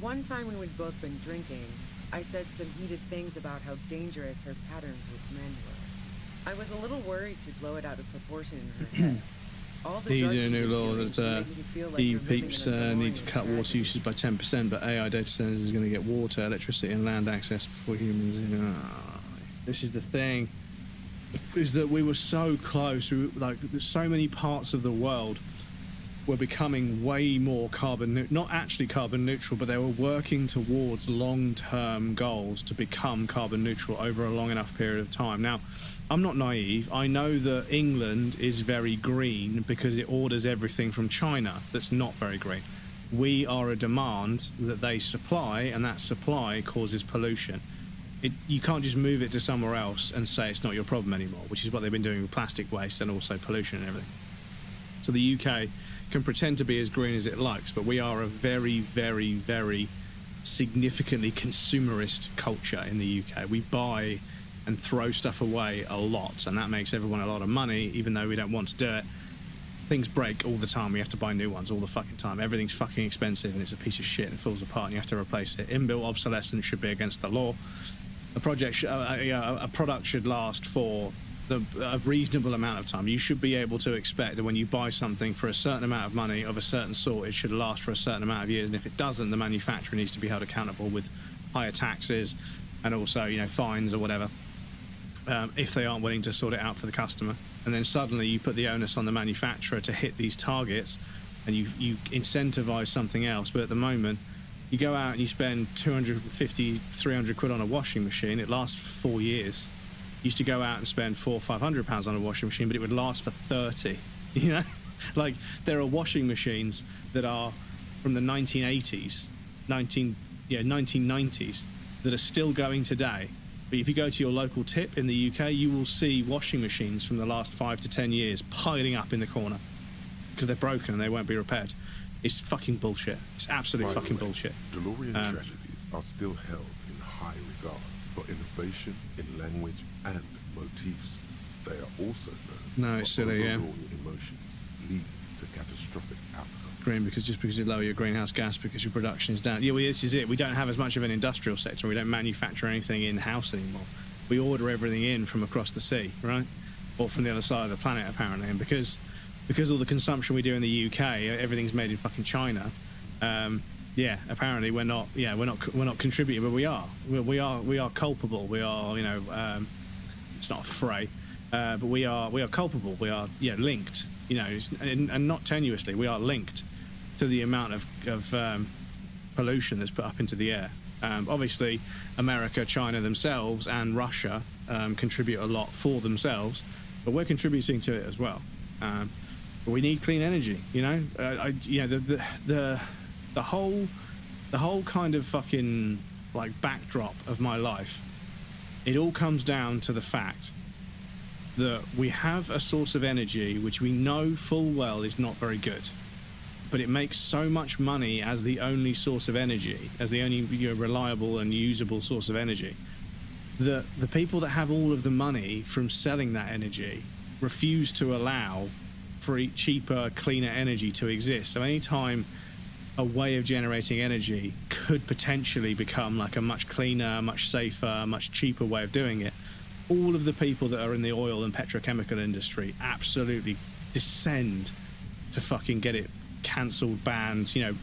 one time when we'd both been drinking, I said some heated things about how dangerous her patterns with men were. I was a little worried she'd blow it out of proportion in her head. All the He's drugs a she new was law doing that to make you feel like EU you're living peeps in a need to DeLorean cut water tragedy. usage by 10%, but AI data centers is going to get water, electricity, and land access before humans. This is the thing, is that we were so close. Like, there's so many parts of the world were becoming way more not actually carbon neutral, but they were working towards long-term goals to become carbon neutral over a long enough period of time. Now, I'm not naive. I know that England is very green because it orders everything from China that's not very green. We are a demand that they supply, and that supply causes pollution. You can't just move it to somewhere else and say it's not your problem anymore, which is what they've been doing with plastic waste and also pollution and everything. So the UK can pretend to be as green as it likes, but we are a very, very, very significantly consumerist culture in the UK. We buy and throw stuff away a lot, and that makes everyone a lot of money, even though we don't want to do it. Things break all the time. We have to buy new ones all the fucking time. Everything's fucking expensive, and it's a piece of shit, and it falls apart, and you have to replace it. Inbuilt obsolescence should be against the law. A product should last for a reasonable amount of time. You should be able to expect that when you buy something for a certain amount of money of a certain sort, it should last for a certain amount of years, and if it doesn't, the manufacturer needs to be held accountable with higher taxes and also, fines or whatever, if they aren't willing to sort it out for the customer. And then suddenly you put the onus on the manufacturer to hit these targets, and you incentivize something else. But at the moment, you go out and you spend 250, 300 quid on a washing machine, it lasts for 4 years. Used to go out and spend £400 or £500 on a washing machine, but it would last for 30. Like, there are washing machines that are from the 1980s, 1990s, that are still going today. But if you go to your local tip in the UK, you will see washing machines from the last 5 to 10 years piling up in the corner because they're broken and they won't be repaired. It's fucking bullshit. It's absolute fucking bullshit. DeLorean tragedies are still held in high regard for innovation in language and motifs. They are also known for overwrought emotions leading to catastrophic outcomes. Green, because you lower your greenhouse gas because your production is down. Yeah, well, this is it. We don't have as much of an industrial sector. We don't manufacture anything in-house anymore. We order everything in from across the sea, right? Or from the other side of the planet, apparently. And because all the consumption we do in the UK, everything's made in fucking China. Apparently we're not contributing, but we are. We are culpable. We are, it's not a fray, but we are culpable. We are linked. And not tenuously. We are linked to the amount of pollution that's put up into the air. Obviously, America, China themselves, and Russia contribute a lot for themselves, but we're contributing to it as well. But we need clean energy, you know. The whole kind of fucking like backdrop of my life, it all comes down to the fact that we have a source of energy which we know full well is not very good, but it makes so much money as the only source of energy, as the only reliable and usable source of energy, that the people that have all of the money from selling that energy refuse to allow for cheaper, cleaner energy to exist. So anytime a way of generating energy could potentially become like a much cleaner, much safer, much cheaper way of doing it, all of the people that are in the oil and petrochemical industry absolutely descend to fucking get it cancelled, banned. You know,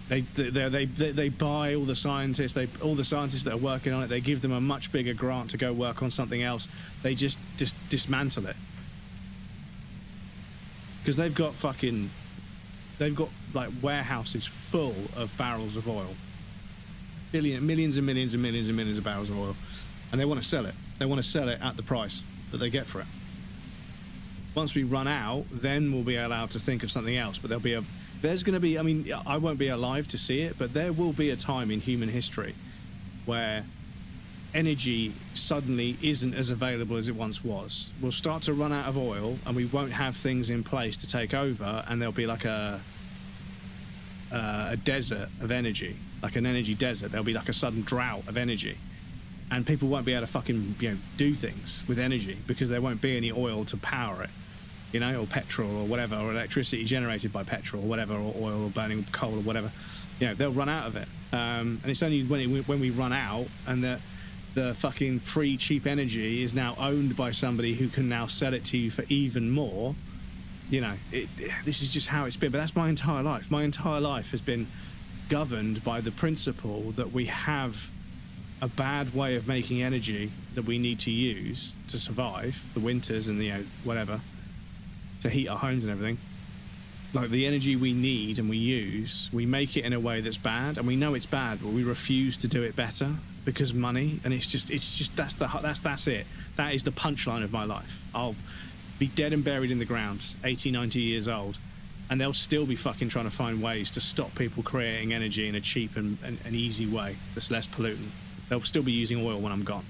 they buy all the scientists, all the scientists that are working on it. They give them a much bigger grant to go work on something else. They just dismantle it because they've got like warehouses full of barrels of oil, millions and millions and millions and millions of barrels of oil, and they want to sell it. They want to sell it at the price that they get for it. Once we run out, then we'll be allowed to think of something else. But there's going to be, I mean, I won't be alive to see it, but there will be a time in human history where energy suddenly isn't as available as it once was. We'll start to run out of oil, and we won't have things in place to take over, and there'll be like a desert of energy, like an energy desert. There'll be like a sudden drought of energy, and people won't be able to fucking do things with energy because there won't be any oil to power it, or petrol or whatever, or electricity generated by petrol or whatever, or oil or burning coal or whatever. They'll run out of it, and it's only when we run out and the fucking free cheap energy is now owned by somebody who can now sell it to you for even more. This is just how it's been. But that's my entire life. My entire life has been governed by the principle that we have a bad way of making energy that we need to use to survive the winters and whatever, to heat our homes and everything. Like the energy we need and we use, we make it in a way that's bad, and we know it's bad, but we refuse to do it better because money. And it's just that's it. That is the punchline of my life. I'll be dead and buried in the ground, 80, 90 years old, and they'll still be fucking trying to find ways to stop people creating energy in a cheap and easy way that's less pollutant. They'll still be using oil when I'm gone.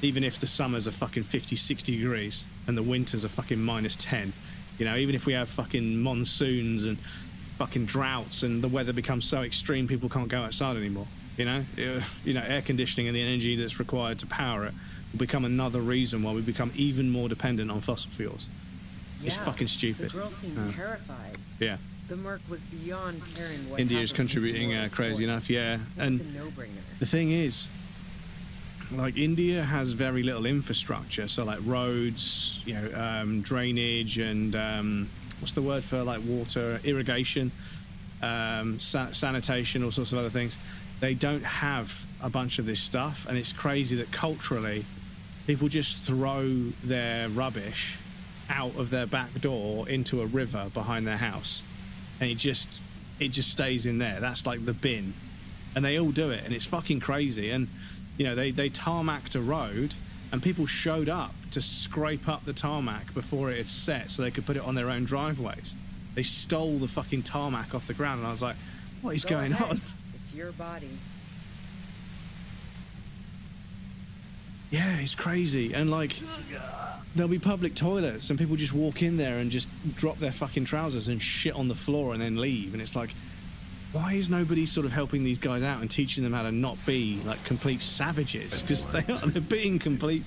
Even if the summers are fucking 50, 60 degrees and the winters are fucking minus 10. Even if we have fucking monsoons and fucking droughts and the weather becomes so extreme people can't go outside anymore. Air conditioning and the energy that's required to power it will become another reason why we become even more dependent on fossil fuels. It's fucking stupid. The girl seemed terrified. Yeah. The merc was beyond caring what India's contributing crazy enough, yeah. And it's a no-brainer. the thing is, like, India has very little infrastructure, so like roads, drainage, and what's the word for like water, irrigation, sanitation, all sorts of other things. They don't have a bunch of this stuff, and it's crazy that culturally people just throw their rubbish out of their back door into a river behind their house, and it just stays in there. That's like the bin, and they all do it, and it's fucking crazy. And they tarmacked a road, and people showed up to scrape up the tarmac before it had set so they could put it on their own driveways. They stole the fucking tarmac off the ground, and I was like, what is going on? It's your body. Yeah, it's crazy. And like, there'll be public toilets and people just walk in there and just drop their fucking trousers and shit on the floor and then leave. And it's like, why is nobody sort of helping these guys out and teaching them how to not be like complete savages? Because they're being complete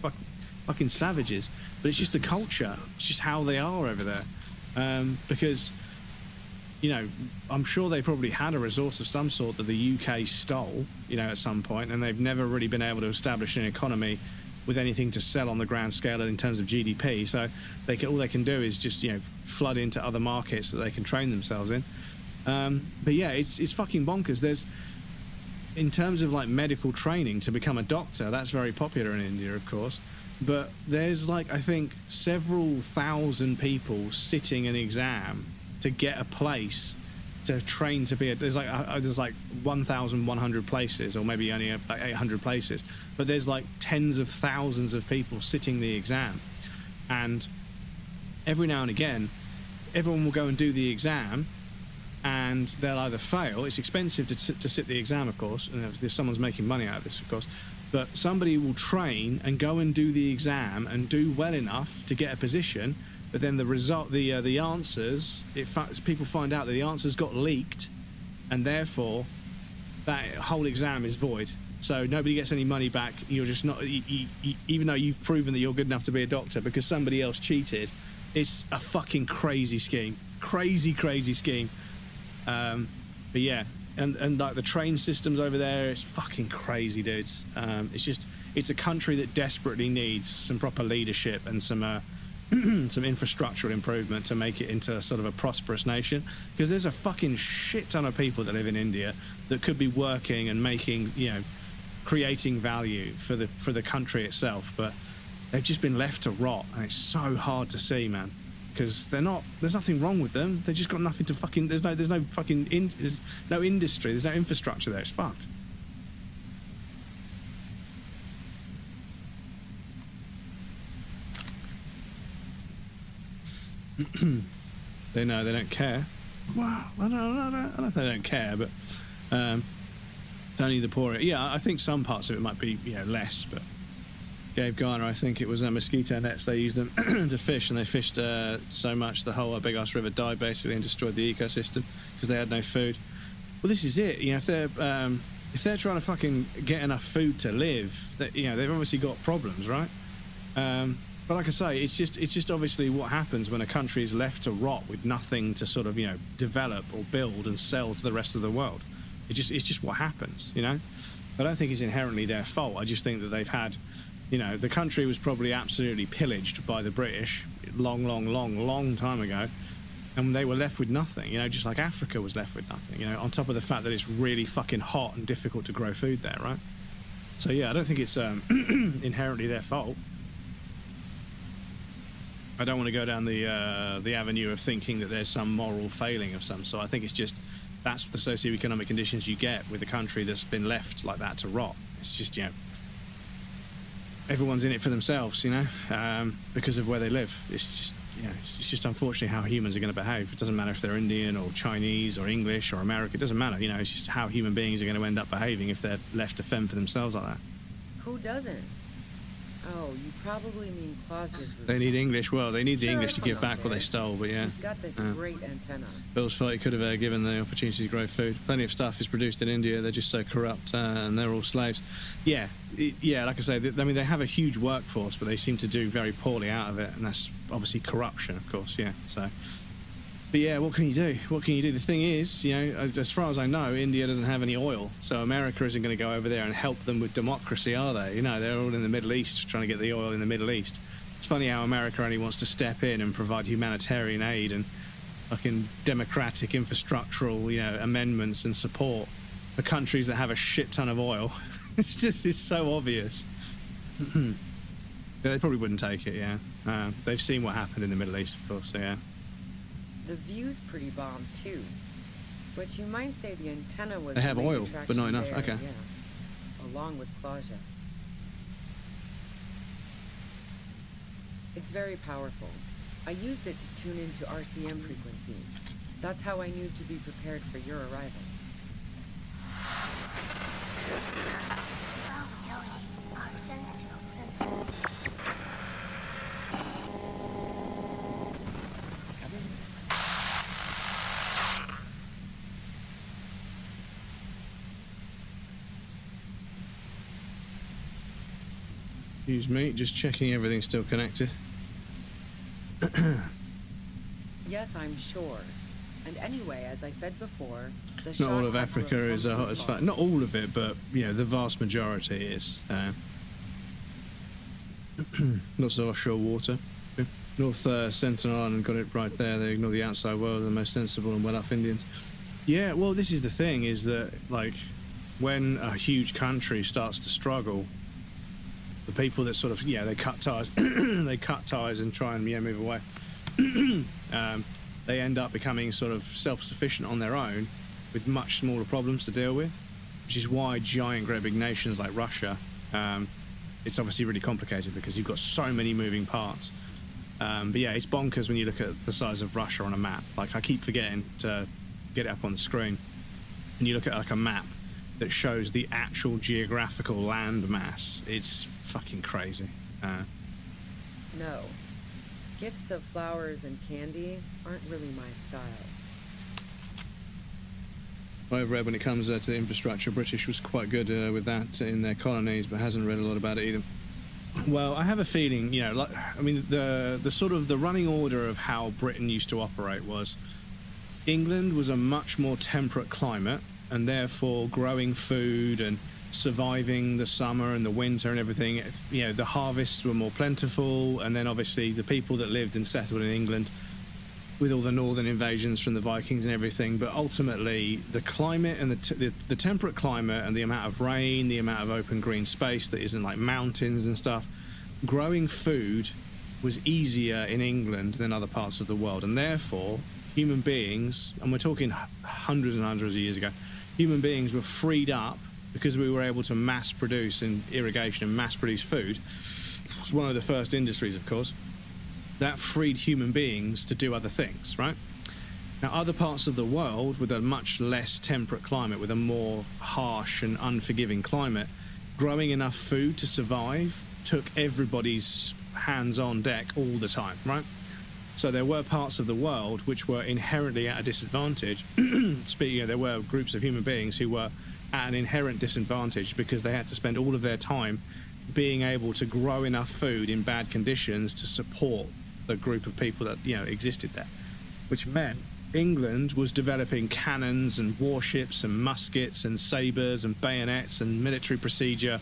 fucking savages. But it's just the culture. It's just how they are over there. Because, I'm sure they probably had a resource of some sort that the UK stole, at some point, and they've never really been able to establish an economy with anything to sell on the grand scale in terms of GDP. So all they can do is just, flood into other markets that they can train themselves in. But yeah, it's fucking bonkers. There's, in terms of like medical training to become a doctor, that's very popular in India, of course. But there's like, I think, several thousand people sitting an exam to get a place to train to be a, there's like 1,100 places, or maybe only like 800 places, but there's like tens of thousands of people sitting the exam, and every now and again everyone will go and do the exam and they'll either fail. It's expensive to sit the exam, of course, and if someone's making money out of this, of course, but somebody will train and go and do the exam and do well enough to get a position. But then the result, the answers, people find out that the answers got leaked, and therefore that whole exam is void. So nobody gets any money back. You're just not, even though you've proven that you're good enough to be a doctor because somebody else cheated. It's a fucking crazy scheme, crazy scheme. But yeah, and like the train systems over there, it's fucking crazy, dudes. It's a country that desperately needs some proper leadership and some infrastructural improvement to make it into sort of a prosperous nation, because there's a fucking shit ton of people that live in India that could be working and making, creating value for the country itself, but they've just been left to rot, and it's so hard to see, man, because there's nothing wrong with them. They just got nothing to fucking, there's no industry, there's no infrastructure there. It's fucked. They don't care. Well, I don't know if they don't care, but only the poor. Yeah, I think some parts of it might be less, but Gabe Garner, I think it was mosquito nets. They used them to fish, and they fished so much the whole big ass river died basically and destroyed the ecosystem because they had no food. Well, this is it. If they're trying to fucking get enough food to live, they've obviously got problems, right? But like I say, it's just obviously what happens when a country is left to rot with nothing to sort of develop or build and sell to the rest of the world. It's just what happens, I don't think it's inherently their fault. I just think that they've had, the country was probably absolutely pillaged by the British long time ago, and they were left with nothing. Just like Africa was left with nothing. On top of the fact that it's really fucking hot and difficult to grow food there, right? So yeah, I don't think it's inherently their fault. I don't want to go down the avenue of thinking that there's some moral failing of some sort. I think it's just that's the socioeconomic conditions you get with a country that's been left like that to rot. It's just everyone's in it for themselves, because of where they live. It's just unfortunately how humans are going to behave. It doesn't matter if they're Indian or Chinese or English or American. It doesn't matter. It's just how human beings are going to end up behaving if they're left to fend for themselves like that. Who doesn't? Oh, you probably mean Claudia's. They need English. Well, they need the English to give back what they there. stole, but yeah. She's got this great antenna. Bill's thought he could have given the opportunity to grow food. Plenty of stuff is produced in India. They're just so corrupt, and they're all slaves. Yeah, like I say, they have a huge workforce, but they seem to do very poorly out of it, and that's obviously corruption, of course, yeah. So, but yeah, what can you do? The thing is, as far as I know, India doesn't have any oil, so America isn't going to go over there and help them with democracy, are they? They're all in the Middle East trying to get the oil in the Middle East. It's funny how America only wants to step in and provide humanitarian aid and fucking democratic infrastructural, amendments and support for countries that have a shit ton of oil. It's so obvious. Yeah, they probably wouldn't take it, yeah. They've seen what happened in the Middle East, of course, so yeah. The view's pretty bomb too, but you might say the antenna was. They have the main oil, but not enough. there, Okay. Yeah, along with Claudia. It's very powerful. I used it to tune into RCM frequencies. That's how I knew to be prepared for your arrival. Excuse me, just checking everything's still connected. Yes, I'm sure. And anyway, as I said before, the Not shot all of had Africa to is have hot come as from fuck. Not all of it, but the vast majority is. Lots of offshore water. North Sentinel Island got it right there. They ignore the outside world, the most sensible and well-off Indians. Yeah, well, this is the thing: is that like when a huge country starts to struggle, the people that sort of they cut ties, they cut ties and try and move away. they end up becoming sort of self-sufficient on their own with much smaller problems to deal with, which is why giant, great big nations like Russia, it's obviously really complicated because you've got so many moving parts. But yeah, it's bonkers when you look at the size of Russia on a map. Like, I keep forgetting to get it up on the screen. And you look at like a map that shows the actual geographical land mass. It's fucking crazy. No. Gifts of flowers and candy aren't really my style. I've read when it comes to the infrastructure, British was quite good with that in their colonies, but hasn't read a lot about it either. Well, I have a feeling, you know, like, I mean, the sort of the running order of how Britain used to operate was England was a much more temperate climate, and therefore growing food and surviving the summer and the winter and everything, you know, the harvests were more plentiful, and then obviously the people that lived and settled in England with all the northern invasions from the Vikings and everything, but ultimately the climate and the temperate climate and the amount of rain, the amount of open green space that isn't like mountains and stuff, growing food was easier in England than other parts of the world, and therefore human beings, and we're talking hundreds and hundreds of years ago, human beings were freed up because we were able to mass produce and irrigation and mass produce food. It was one of the first industries, of course. That freed human beings to do other things, right? Now, other parts of the world with a much less temperate climate, with a more harsh and unforgiving climate, growing enough food to survive took everybody's hands on deck all the time, right? So there were parts of the world which were inherently at a disadvantage. There were groups of human beings who were at an inherent disadvantage because they had to spend all of their time being able to grow enough food in bad conditions to support the group of people that, you know, existed there, which meant England was developing cannons and warships and muskets and sabres and bayonets and military procedure,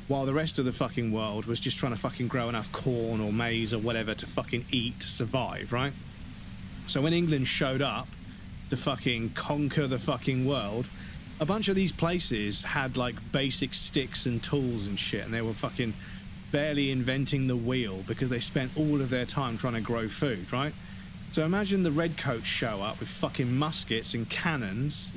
while the rest of the fucking world was just trying to fucking grow enough corn or maize or whatever to fucking eat to survive, right? So when England showed up to fucking conquer the fucking world, a bunch of these places had like basic sticks and tools and shit, and they were fucking barely inventing the wheel because they spent all of their time trying to grow food, right? So imagine the redcoats show up with fucking muskets and cannons.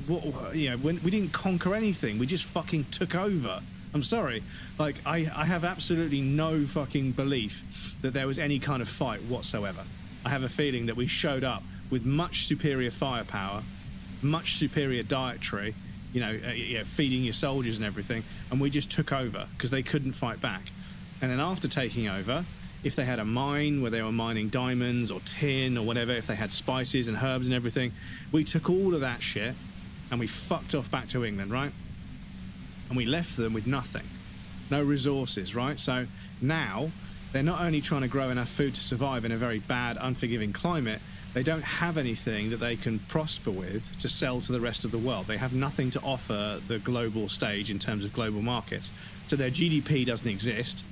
You know, when we didn't conquer anything, we just fucking took over. I'm sorry. Like, I have absolutely no fucking belief that there was any kind of fight whatsoever. I have a feeling that we showed up with much superior firepower, much superior dietary, feeding your soldiers and everything, and we just took over because they couldn't fight back. And then after taking over, if they had a mine where they were mining diamonds or tin or whatever, if they had spices and herbs and everything, we took all of that shit and we fucked off back to England, right? And we left them with nothing. No resources, right? So now they're not only trying to grow enough food to survive in a very bad, unforgiving climate, they don't have anything that they can prosper with to sell to the rest of the world. They have nothing to offer the global stage in terms of global markets. So their GDP doesn't exist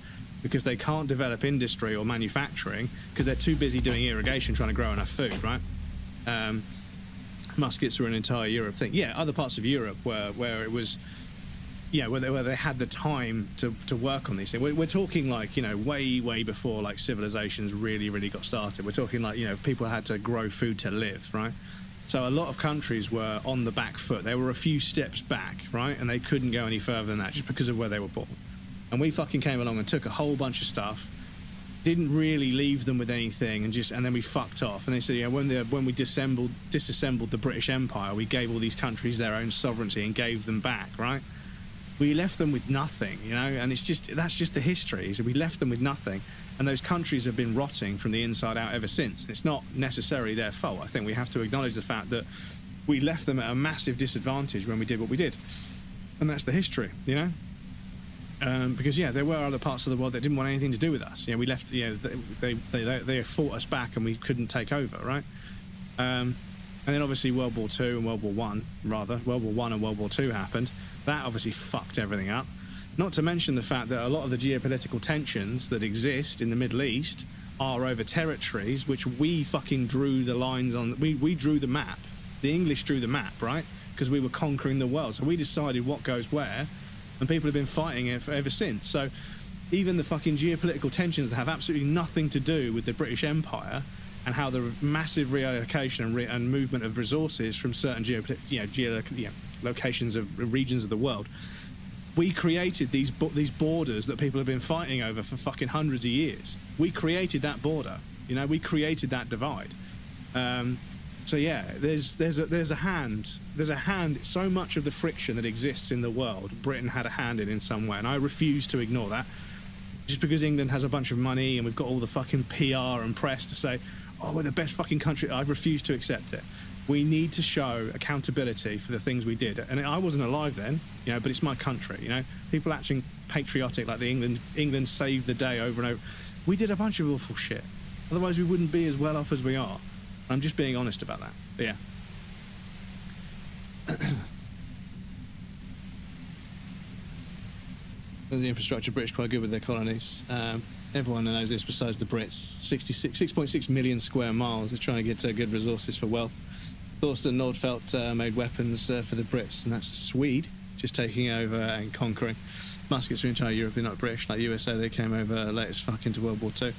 because they can't develop industry or manufacturing because they're too busy doing irrigation trying to grow enough food, right? Muskets were an entire Europe thing. Yeah, other parts of Europe where it was, where they had the time to work on these things. We're talking like, way before like civilizations really got started. We're talking like, people had to grow food to live, right? So a lot of countries were on the back foot. They were a few steps back, right? And they couldn't go any further than that just because of where they were born. And we fucking came along and took a whole bunch of stuff, didn't really leave them with anything, and then we fucked off. And they said, when we disassembled the British Empire, we gave all these countries their own sovereignty and gave them back, right? We left them with nothing, and that's just the history. So we left them with nothing, and those countries have been rotting from the inside out ever since. It's not necessarily their fault. I think we have to acknowledge the fact that we left them at a massive disadvantage when we did what we did, and that's the history, because there were other parts of the world that didn't want anything to do with us. We left. They fought us back, and we couldn't take over, right? And then obviously World War II and World War I and World War II happened. That obviously fucked everything up. Not to mention the fact that a lot of the geopolitical tensions that exist in the Middle East are over territories which we fucking drew the lines on. We drew the map. The English drew the map, right? Because we were conquering the world. So we decided what goes where, and people have been fighting it ever since. So even the fucking geopolitical tensions that have absolutely nothing to do with the British Empire and how the massive reallocation and movement of resources from certain locations of regions of the world, we created these borders that people have been fighting over for fucking hundreds of years. We created that border, you know, we created that divide. So yeah, there's a hand. So much of the friction that exists in the world, Britain had a hand in some way, and I refuse to ignore that. Just because England has a bunch of money and we've got all the fucking PR and press to say, oh, we're the best fucking country, I refuse to accept it. We need to show accountability for the things we did. And I wasn't alive then, you know, but it's my country, you know. People acting patriotic like England saved the day over and over. We did a bunch of awful shit. Otherwise we wouldn't be as well off as we are. I'm just being honest about that. But yeah. The infrastructure, British quite good with their colonies. Everyone knows this besides the Brits. 6.6 million square miles. They're trying to get good resources for wealth. Thorsten Nordfeldt made weapons for the Brits, and that's Swede just taking over and conquering. Muskets for entire Europe, not British, like USA. They came over late as fuck into World War II.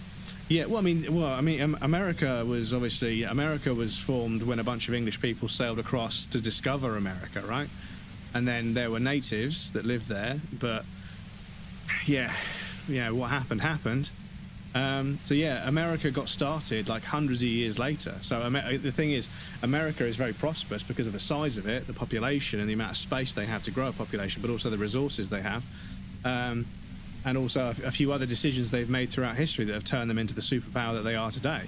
Yeah, well, I mean, America was formed when a bunch of English people sailed across to discover America, right? And then there were natives that lived there, but yeah, what happened. So yeah, America got started like hundreds of years later. So the thing is, America is very prosperous because of the size of it, the population, and the amount of space they have to grow a population, but also the resources they have. And also a few other decisions they've made throughout history that have turned them into the superpower that they are today.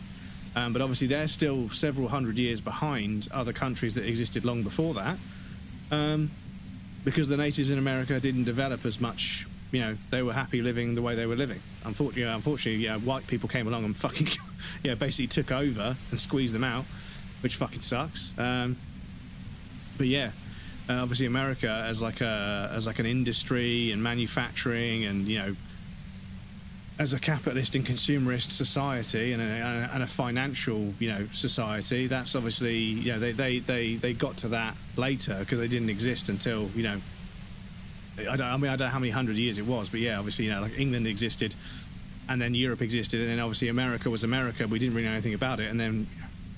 But obviously they're still several hundred years behind other countries that existed long before that, because the natives in America didn't develop as much. You know, they were happy living the way they were living. Unfortunately, white people came along and fucking, basically took over and squeezed them out, which fucking sucks. But yeah. Obviously, America as like an industry and manufacturing, and as a capitalist and consumerist society and a financial society. That's obviously they got to that later because they didn't exist until I don't know how many hundred years it was, but yeah, obviously like England existed, and then Europe existed, and then obviously America was America. We didn't really know anything about it, and then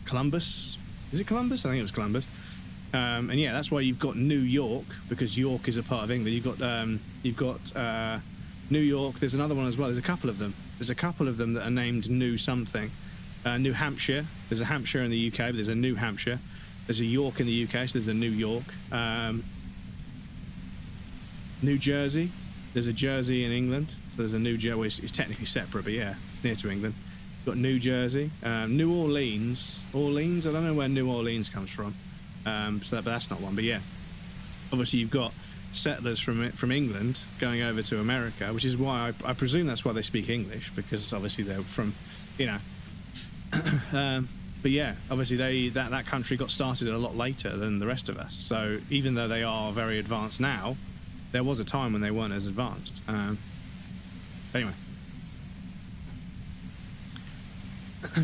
Columbus. Is it Columbus? I think it was Columbus. And yeah, that's why you've got New York, because York is a part of England. You've got New York. There's another one as well. There's a couple of them. That are named New something. New Hampshire. There's a Hampshire in the UK, but there's a New Hampshire. There's a York in the UK, so there's a New York. New Jersey. There's a Jersey in England. So there's a New Jersey. Well, it's technically separate, but yeah, it's near to England. You've got New Jersey. New Orleans. I don't know where New Orleans comes from. But that's not one. But yeah, obviously you've got settlers from England going over to America, which is why I presume that's why they speak English, because obviously they're from, but yeah, obviously that country got started a lot later than the rest of us. So even though they are very advanced now, there was a time when they weren't as advanced. Anyway.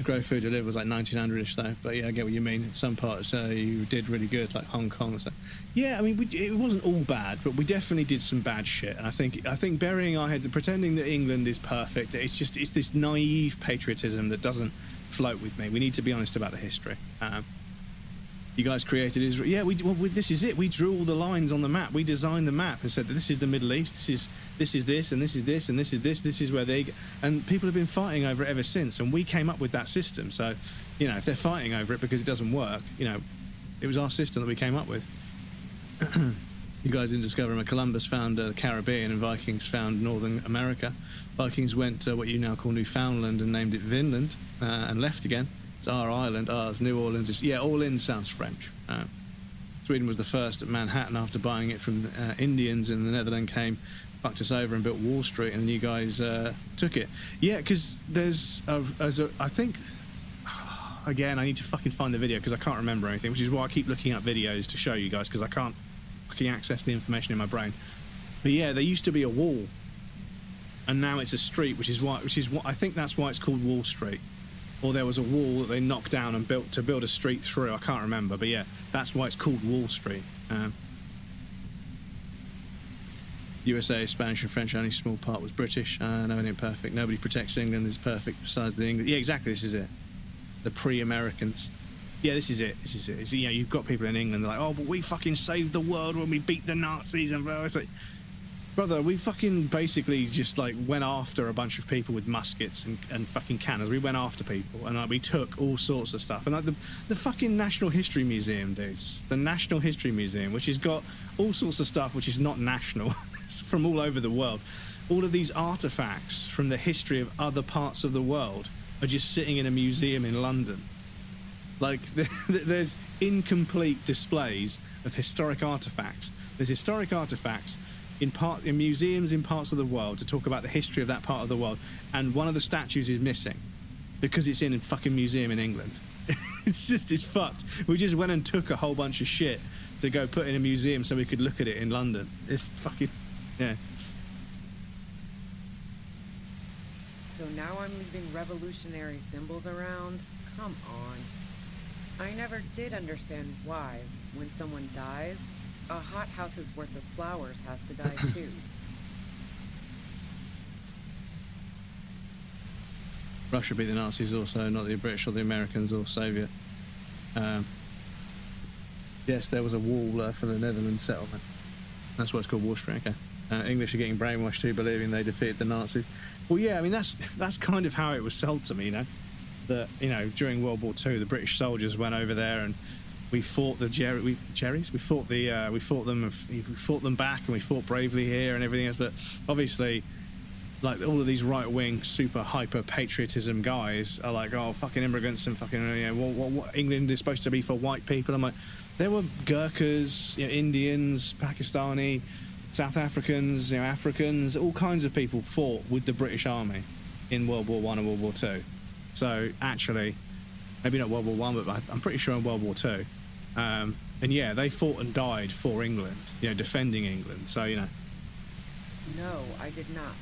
Grow food to live was like 1900ish though, but yeah, I get what you mean. In some parts you did really good, like Hong Kong and stuff. Yeah, I mean, it wasn't all bad, but we definitely did some bad shit. And I think burying our heads, pretending that England is perfect, it's this naive patriotism that doesn't float with me. We need to be honest about the history. You guys created Israel. Yeah, this is it. We drew all the lines on the map. We designed the map and said that this is the Middle East. This is this, and this is this, and this is this. This is where they. And people have been fighting over it ever since. And we came up with that system. So, if they're fighting over it because it doesn't work, it was our system that we came up with. You guys didn't discover them. Columbus found the Caribbean, and Vikings found Northern America. Vikings went to what you now call Newfoundland and named it Vinland, and left again. It's our island. It's New Orleans. Orleans sounds French. Sweden was the first at Manhattan after buying it from Indians, and the Netherlands came, fucked us over and built Wall Street, and you guys took it. Yeah, because there's I think, again, I need to fucking find the video because I can't remember anything, which is why I keep looking up videos to show you guys, because I can't fucking access the information in my brain. But yeah, there used to be a wall, and now it's a street, which is what I think that's why it's called Wall Street. Or there was a wall that they knocked down and built to build a street through. I can't remember, but yeah, that's why it's called Wall Street. USA, Spanish and French, only small part was British. No, it ain't perfect. Nobody protects England is perfect besides the English. Yeah, exactly, this is it. the pre-Americans. Yeah, this is it. It's, you know, you've got people in England, they're like, oh, but we fucking saved the world when we beat the Nazis, and blah. It's like, brother, we fucking basically just like went after a bunch of people with muskets and fucking cannons. We went after people, and like we took all sorts of stuff. And like the fucking National History Museum, dudes, the National History Museum, which has got all sorts of stuff which is not national, it's from all over the world. All of these artifacts from the history of other parts of the world are just sitting in a museum in London. Like, there's incomplete displays of historic artifacts. There's historic artifacts in museums in parts of the world to talk about the history of that part of the world, and one of the statues is missing because it's in a fucking museum in England. It's fucked. We just went and took a whole bunch of shit to go put in a museum so we could look at it in London. It's fucking, yeah. So now I'm leaving revolutionary symbols around? Come on. I never did understand why, when someone dies, a hothouse's worth of flowers has to die too. Russia beat the Nazis also, not the British or the Americans or Soviet. Yes, there was a wall for the Netherlands settlement. That's what it's called, Wall Street, okay. English are getting brainwashed too, believing they defeated the Nazis. Well, yeah, I mean, that's kind of how it was sold to me, you know? That, you know, during World War II, the British soldiers went over there and we fought the Jerrys. We fought them back, and we fought bravely here and everything else. But obviously, like, all of these right-wing, super hyper patriotism guys are like, oh, fucking immigrants and fucking, you know, what England is supposed to be for white people. I'm like, there were Gurkhas, you know, Indians, Pakistani, South Africans, you know, Africans, all kinds of people fought with the British Army in World War I and World War II. So actually, maybe not World War I, but I'm pretty sure in World War II. And yeah, they fought and died for England, you know, defending England. So, you know. No, I did not.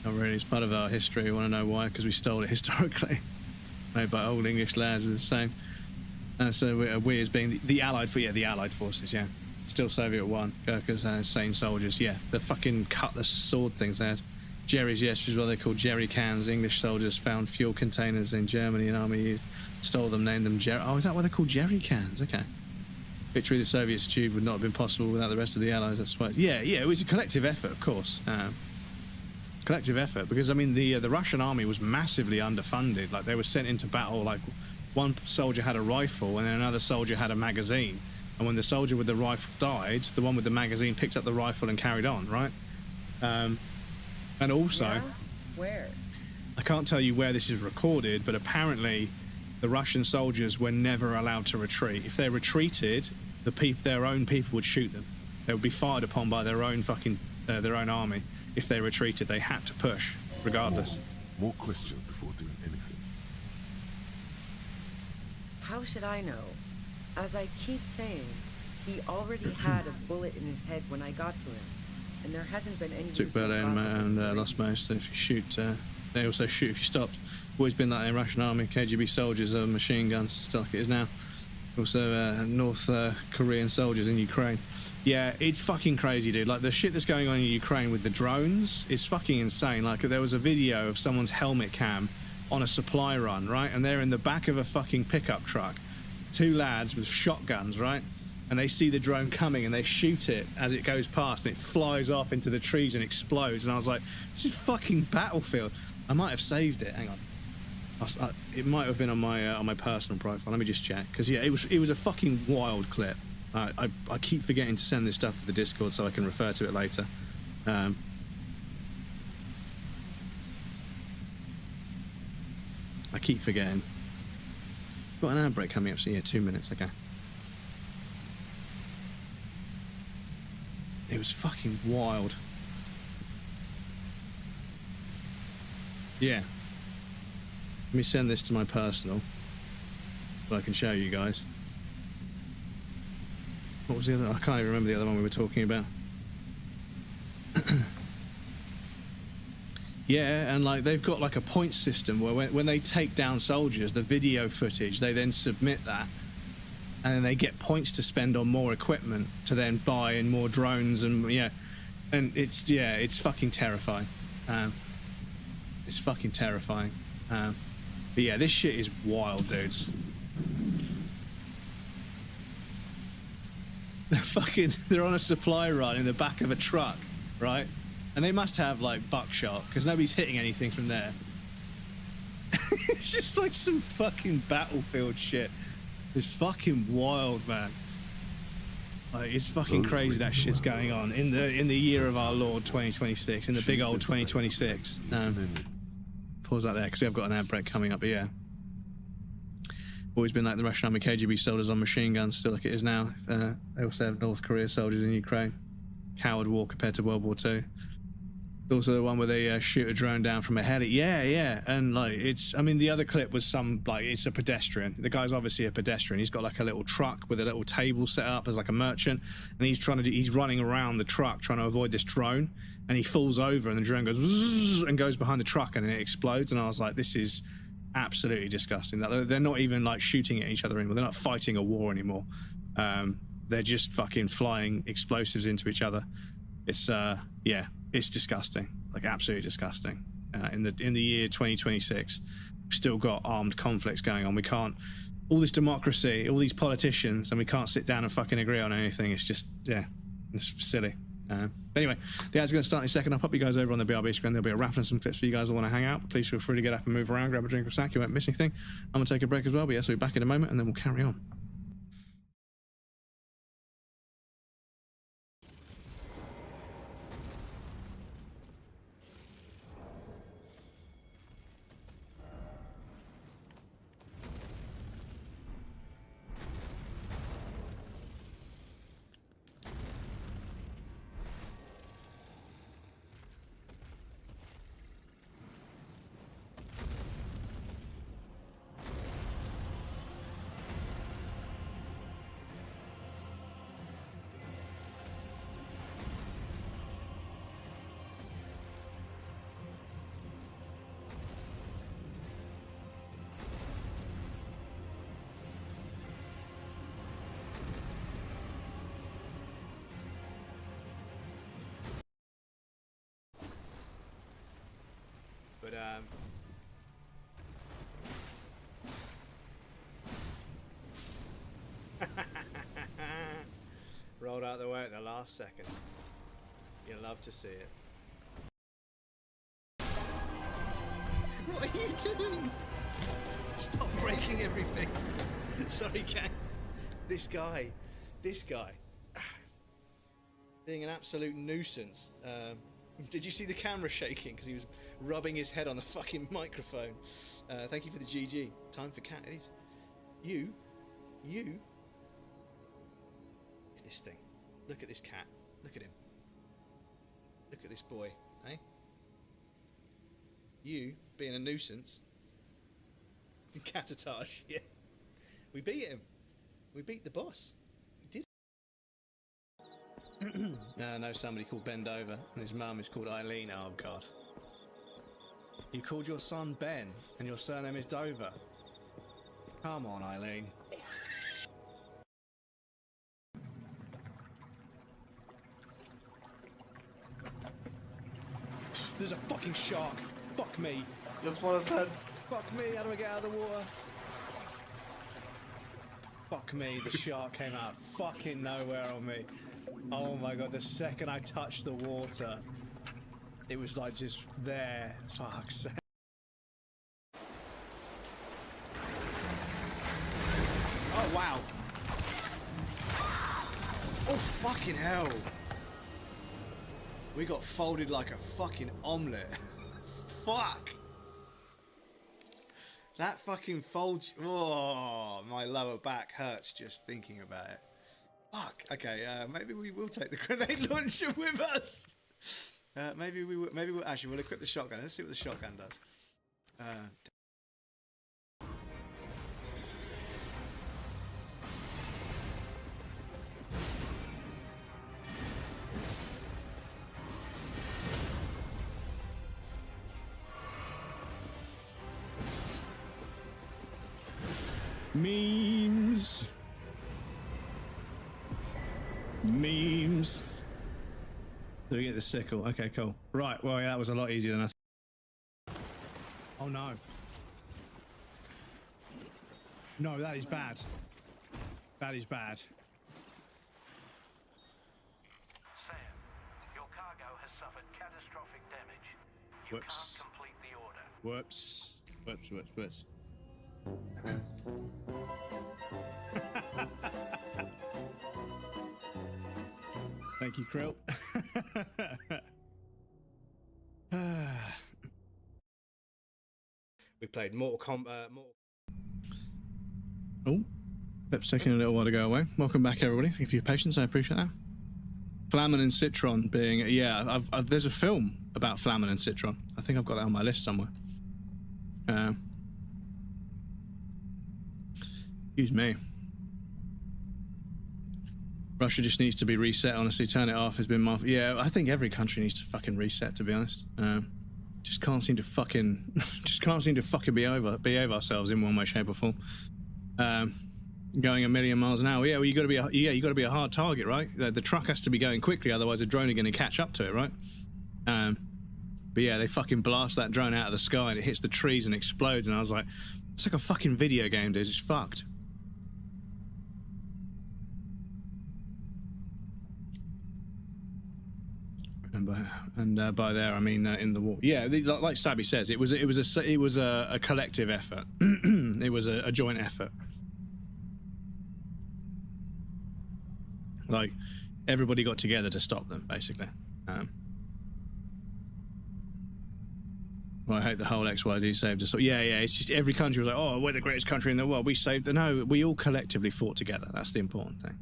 Not really. It's part of our history. You want to know why? Because we stole it historically. Made by old English lads are the same. So we as being the Allied forces, yeah. Still Soviet one. Gurkhas, insane soldiers, yeah. The fucking cutlass sword things they had. Jerry's, yes, which is what they call jerry cans. English soldiers found fuel containers in Germany and army used, stole them, named them jerry. Oh, is that what they're called, jerry cans? Okay. Victory of the Soviets achieved would not have been possible without the rest of the Allies. That's why. Yeah, it was a collective effort, of course. Collective effort, because I mean the Russian army was massively underfunded. Like, they were sent into battle, like one soldier had a rifle and then another soldier had a magazine. And when the soldier with the rifle died, the one with the magazine picked up the rifle and carried on, right? And also, Yeah? Where? I can't tell you where this is recorded, but apparently the Russian soldiers were never allowed to retreat. If they retreated, their own people would shoot them. They would be fired upon by their own army. If they retreated, they had to push, regardless. More questions before doing anything. How should I know? As I keep saying, he already had a bullet in his head when I got to him, and there hasn't been any. Took Berlin and lost most. If you shoot, they also shoot if you stopped. Always been like in the Russian army. KGB soldiers are machine guns, still like it is now. Also, North Korean soldiers in Ukraine. Yeah, it's fucking crazy, dude. Like, the shit that's going on in Ukraine with the drones is fucking insane. Like, there was a video of someone's helmet cam on a supply run, right? And they're in the back of a fucking pickup truck. Two lads with shotguns, right? And they see the drone coming and they shoot it as it goes past and it flies off into the trees and explodes. And I was like, this is fucking Battlefield. I might have saved it. Hang on. It might have been on my personal profile. Let me just check. Because, yeah, it was a fucking wild clip. I keep forgetting to send this stuff to the Discord so I can refer to it later. I keep forgetting. Got an ad break coming up, so yeah, 2 minutes, okay. It was fucking wild. Yeah. Let me send this to my personal so I can show you guys. What was the other? I can't even remember the other one we were talking about. Yeah, and like they've got like a point system where when they take down soldiers, the video footage, they then submit that, and then they get points to spend on more equipment to then buy and more drones and And it's fucking terrifying. It's fucking terrifying. But yeah, this shit is wild, dudes. They're on a supply run in the back of a truck, right? And they must have like buckshot because nobody's hitting anything from there. It's just like some fucking battlefield shit. It's fucking wild, man. Like, it's fucking crazy that shit's going on in the year of our Lord 2026, in the big old 2026. Pause that there because we have got an ad break coming up. But yeah, always been like the Russian Army KGB soldiers on machine guns, still like it is now. They also have North Korea soldiers in Ukraine. Coward war compared to World War II. Also the one where they shoot a drone down from a heli. Yeah. And like, I mean, the other clip was it's a pedestrian. The guy's obviously a pedestrian. He's got like a little truck with a little table set up as like a merchant. And he's running around the truck trying to avoid this drone. And he falls over and the drone goes zzz, and goes behind the truck and then it explodes. And I was like, this is absolutely disgusting. They're not even like shooting at each other anymore. They're not fighting a war anymore. They're just fucking flying explosives into each other. It's it's disgusting, like absolutely disgusting. In the year 2026, we've still got armed conflicts going on. We can't, all this democracy, all these politicians, and we can't sit down and fucking agree on anything. It's just, it's silly. Anyway, the ad's going to start in a second. I'll pop you guys over on the BRB screen. There'll be a raffle and some clips for you guys that want to hang out. Please feel free to get up and move around, grab a drink or snack. You won't miss anything. I'm going to take a break as well, but yes, we'll be back in a moment and then we'll carry on. But rolled out the way at the last second. You love to see it. What are you doing? Stop breaking everything. Sorry, gang. This guy, being an absolute nuisance. Did you see the camera shaking because he was rubbing his head on the fucking microphone? Thank you for the GG. Time for cat. It is. You. Look at this thing. Look at this cat. Look at him. Look at this boy, eh? You being a nuisance. Catatage, yeah. We beat him. We beat the boss. I know somebody called Ben Dover, and his mum is called Eileen. Oh, God. You called your son Ben, and your surname is Dover. Come on, Eileen. There's a fucking shark. Fuck me. Just what I said. Fuck me. How do I get out of the water? Fuck me. The shark came out of fucking nowhere on me. Oh my God, the second I touched the water, it was like just there. Fuck's sake. Oh wow. Oh fucking hell. We got folded like a fucking omelette. Fuck. That fucking folds. Oh, my lower back hurts just thinking about it. Fuck. Okay, maybe we will take the grenade launcher with us. Maybe we will. Maybe we'll actually we'll equip the shotgun. Let's see what the shotgun does. Memes. Do we get the sickle? Okay, cool. Right, well, yeah, that was a lot easier than I thought. Oh, no. No, that is bad. That is bad. Sam, your cargo has suffered catastrophic damage. You Whoops. can't complete the order. Whoops. Whoops, whoops, whoops. Thank you, Krill. We played Mortal Kombat. Oh, Pep's taking a little while to go away. Welcome back, everybody. Thank you for your patience. I appreciate that. Flamin and Citron being... Yeah, there's a film about Flamin and Citron. I think I've got that on my list somewhere. Excuse me. Russia just needs to be reset, honestly. Turn it off has been my... Yeah, I think every country needs to fucking reset, to be honest. Just can't seem to fucking... behave ourselves in one way, shape or form. Going a million miles an hour. Yeah, well, you got to be a hard target, right? The truck has to be going quickly, otherwise a drone are going to catch up to it, right? But yeah, they fucking blast that drone out of the sky and it hits the trees and explodes, and I was like, it's like a fucking video game, dude. It's fucked. And by there I mean in the war. Yeah, like Stabby says, it was a collective effort. It was a joint effort. Like everybody got together to stop them, basically. Well, I hope the whole XYZ saved us. Yeah, it's just every country was like, oh, we're the greatest country in the world. We saved them. No, we all collectively fought together. That's the important thing.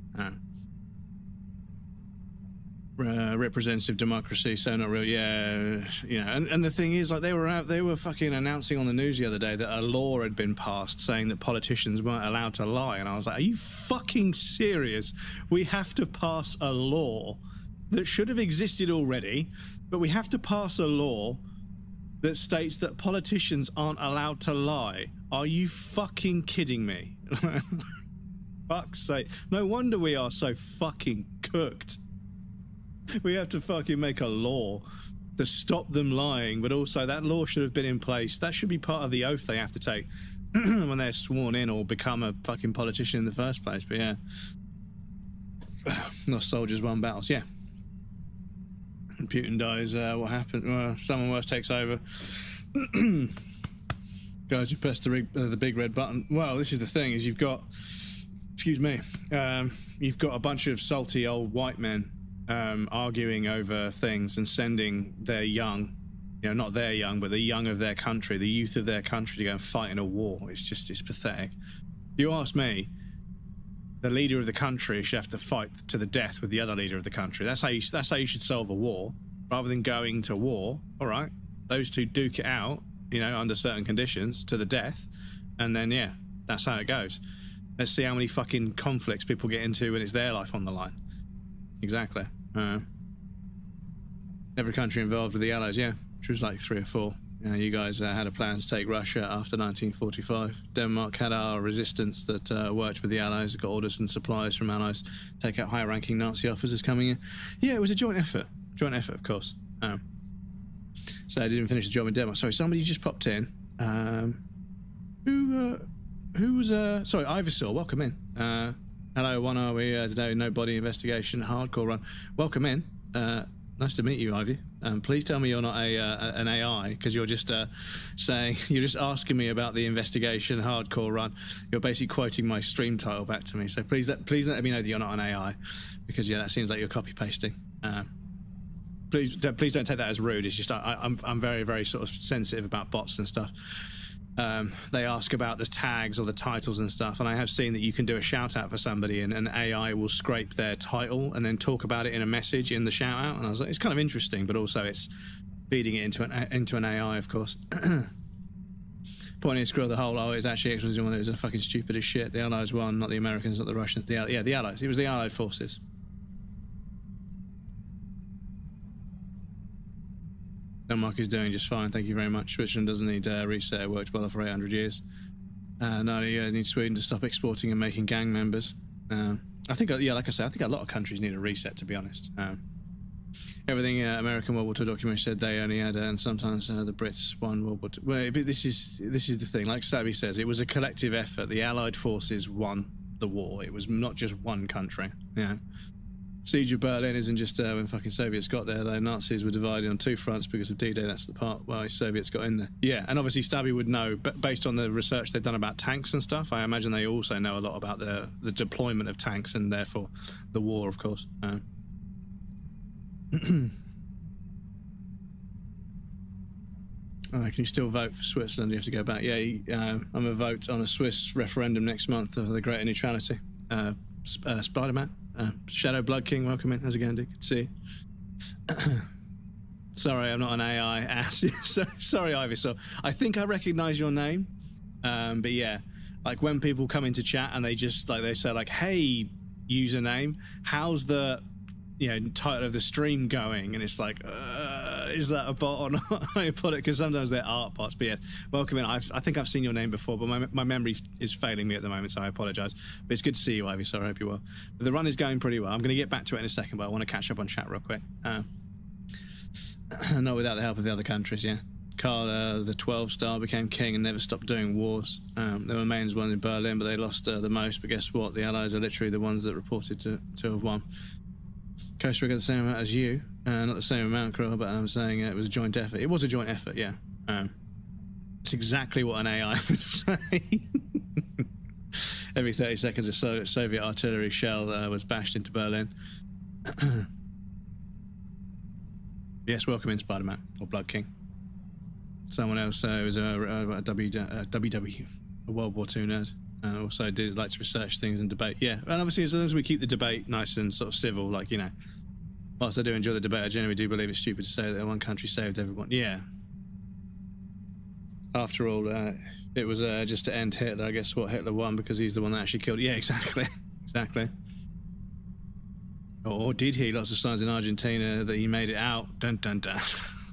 Representative democracy, so not real. Yeah, you know. And the thing is, like, they were fucking announcing on the news the other day that a law had been passed saying that politicians weren't allowed to lie. And I was like, are you fucking serious? We have to pass a law that should have existed already, but we have to pass a law that states that politicians aren't allowed to lie. Are you fucking kidding me? Fuck's sake. No wonder we are so fucking cooked. We have to fucking make a law to stop them lying, but also that law should have been in place. That should be part of the oath they have to take when they're sworn in or become a fucking politician in the first place. But yeah. Lost soldiers, won battles. Yeah. And Putin dies. What happened? Well, someone worse takes over. Guys who press the big red button. Well, this is the thing, is you've got... Excuse me. You've got a bunch of salty old white men arguing over things and sending their young, you know, not their young, but the young of their country, the youth of their country, to go and fight in a war. It's pathetic. If you ask me, the leader of the country should have to fight to the death with the other leader of the country. That's how you should solve a war, rather than going to war. All right, those two duke it out, you know, under certain conditions to the death, and then yeah, that's how it goes. Let's see how many fucking conflicts people get into when it's their life on the line. Exactly. Every country involved with the Allies, yeah, which was like 3 or 4. You know, you guys had a plan to take Russia after 1945. Denmark had our resistance that worked with the Allies, got orders and supplies from Allies, take out high-ranking Nazi officers coming in. Yeah, it was a joint effort. Joint effort, of course. So I didn't finish the job in Denmark. Sorry, somebody just popped in. Who was... sorry, Ivysaur, welcome in. Hello, one are we today? No body investigation, hardcore run. Welcome in. Nice to meet you, Ivy. Please tell me you're not an AI, because you're just saying, you're just asking me about the investigation hardcore run. You're basically quoting my stream title back to me. So please let me know that you're not an AI, because yeah, that seems like you're copy pasting. Please don't take that as rude. It's just I'm very, very sort of sensitive about bots and stuff. They ask about the tags or the titles and stuff, and I have seen that you can do a shout out for somebody and an AI will scrape their title and then talk about it in a message in the shout out, and I was like, it's kind of interesting, but also it's feeding it into an AI, of course. Pointing to screw the whole, oh, it's actually X-Men one, it was a fucking stupid as shit. The Allies won, not the Americans, not the Russians. The Allies. It was the Allied forces. Denmark is doing just fine, thank you very much. Switzerland doesn't need reset, it worked well for 800 years. No, you need Sweden to stop exporting and making gang members. I think, yeah, like I say, I think a lot of countries need a reset, to be honest. Everything American World War II documentary said they only had, and sometimes the Brits won World War II. Well, but this is the thing. Like Stabby says, it was a collective effort. The Allied forces won the war. It was not just one country. You know, Siege of Berlin isn't just when fucking Soviets got there. The Nazis were divided on two fronts because of D-Day. That's the part where Soviets got in there. Yeah, and obviously Stabby would know, but based on the research they've done about tanks and stuff, I imagine they also know a lot about the deployment of tanks and therefore the war, of course. Can you still vote for Switzerland? You have to go back. Yeah, I'm a vote on a Swiss referendum next month of the Greater Neutrality. Spider-Man, Shadow Blood King, welcome in. How's it going, dude? Good to see you. Sorry, I'm not an AI ass. Sorry, Ivysaur. I think I recognise your name, but yeah, like when people come into chat and they just like they say like, "Hey, username, how's the title of the stream going?" And it's like, is that a bot or not? I put it because sometimes they're art bots. But yeah, welcome in. I think I've seen your name before, but my memory is failing me at the moment, so I apologise. But it's good to see you, Ivy. So I hope you're well. But the run is going pretty well. I'm going to get back to it in a second, but I want to catch up on chat real quick. Not without the help of the other countries. Yeah, Karl, the 12-star, became king and never stopped doing wars. There were mains ones in Berlin, but they lost the most. But guess what? The Allies are literally the ones that reported to have won. Costa Rica the same amount as you, not the same amount, Crow, but I'm saying it was a joint effort. It was a joint effort, yeah. It's exactly what an AI would say. Every 30 seconds, a Soviet artillery shell was bashed into Berlin. Yes, welcome in, Spider-Man, or Blood King. Someone else was a WW, a World War II nerd. Also did like to research things and debate. Yeah, and obviously as long as we keep the debate nice and sort of civil, like, whilst I do enjoy the debate, I generally do believe it's stupid to say that one country saved everyone. Yeah. After all, it was just to end Hitler. I guess what Hitler won because he's the one that actually killed. Yeah, exactly. Exactly. Or did he? Lots of signs in Argentina that he made it out. Dun dun dun.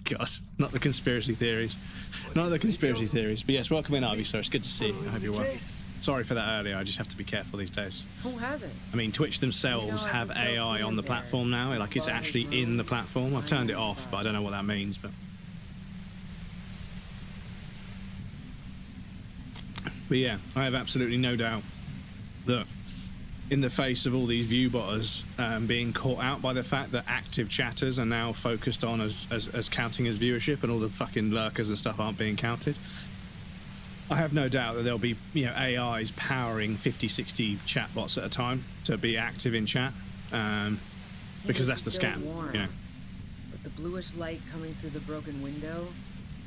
God, not the conspiracy theories. Not the conspiracy theories. But yes, welcome in, Ivy, sir. It's good to see you. I hope you're well. Sorry for that earlier. I just have to be careful these days. Who hasn't? I mean, Twitch themselves have AI on the platform now. Like, it's actually in the platform. I've turned it off, but I don't know what that means. But yeah, I have absolutely no doubt that in the face of all these view botters being caught out by the fact that active chatters are now focused on as counting as viewership, and all the fucking lurkers and stuff aren't being counted, I have no doubt that there'll be AIs powering 50, 60 chatbots at a time to be active in chat, because that's the scam. But the bluish light coming through the broken window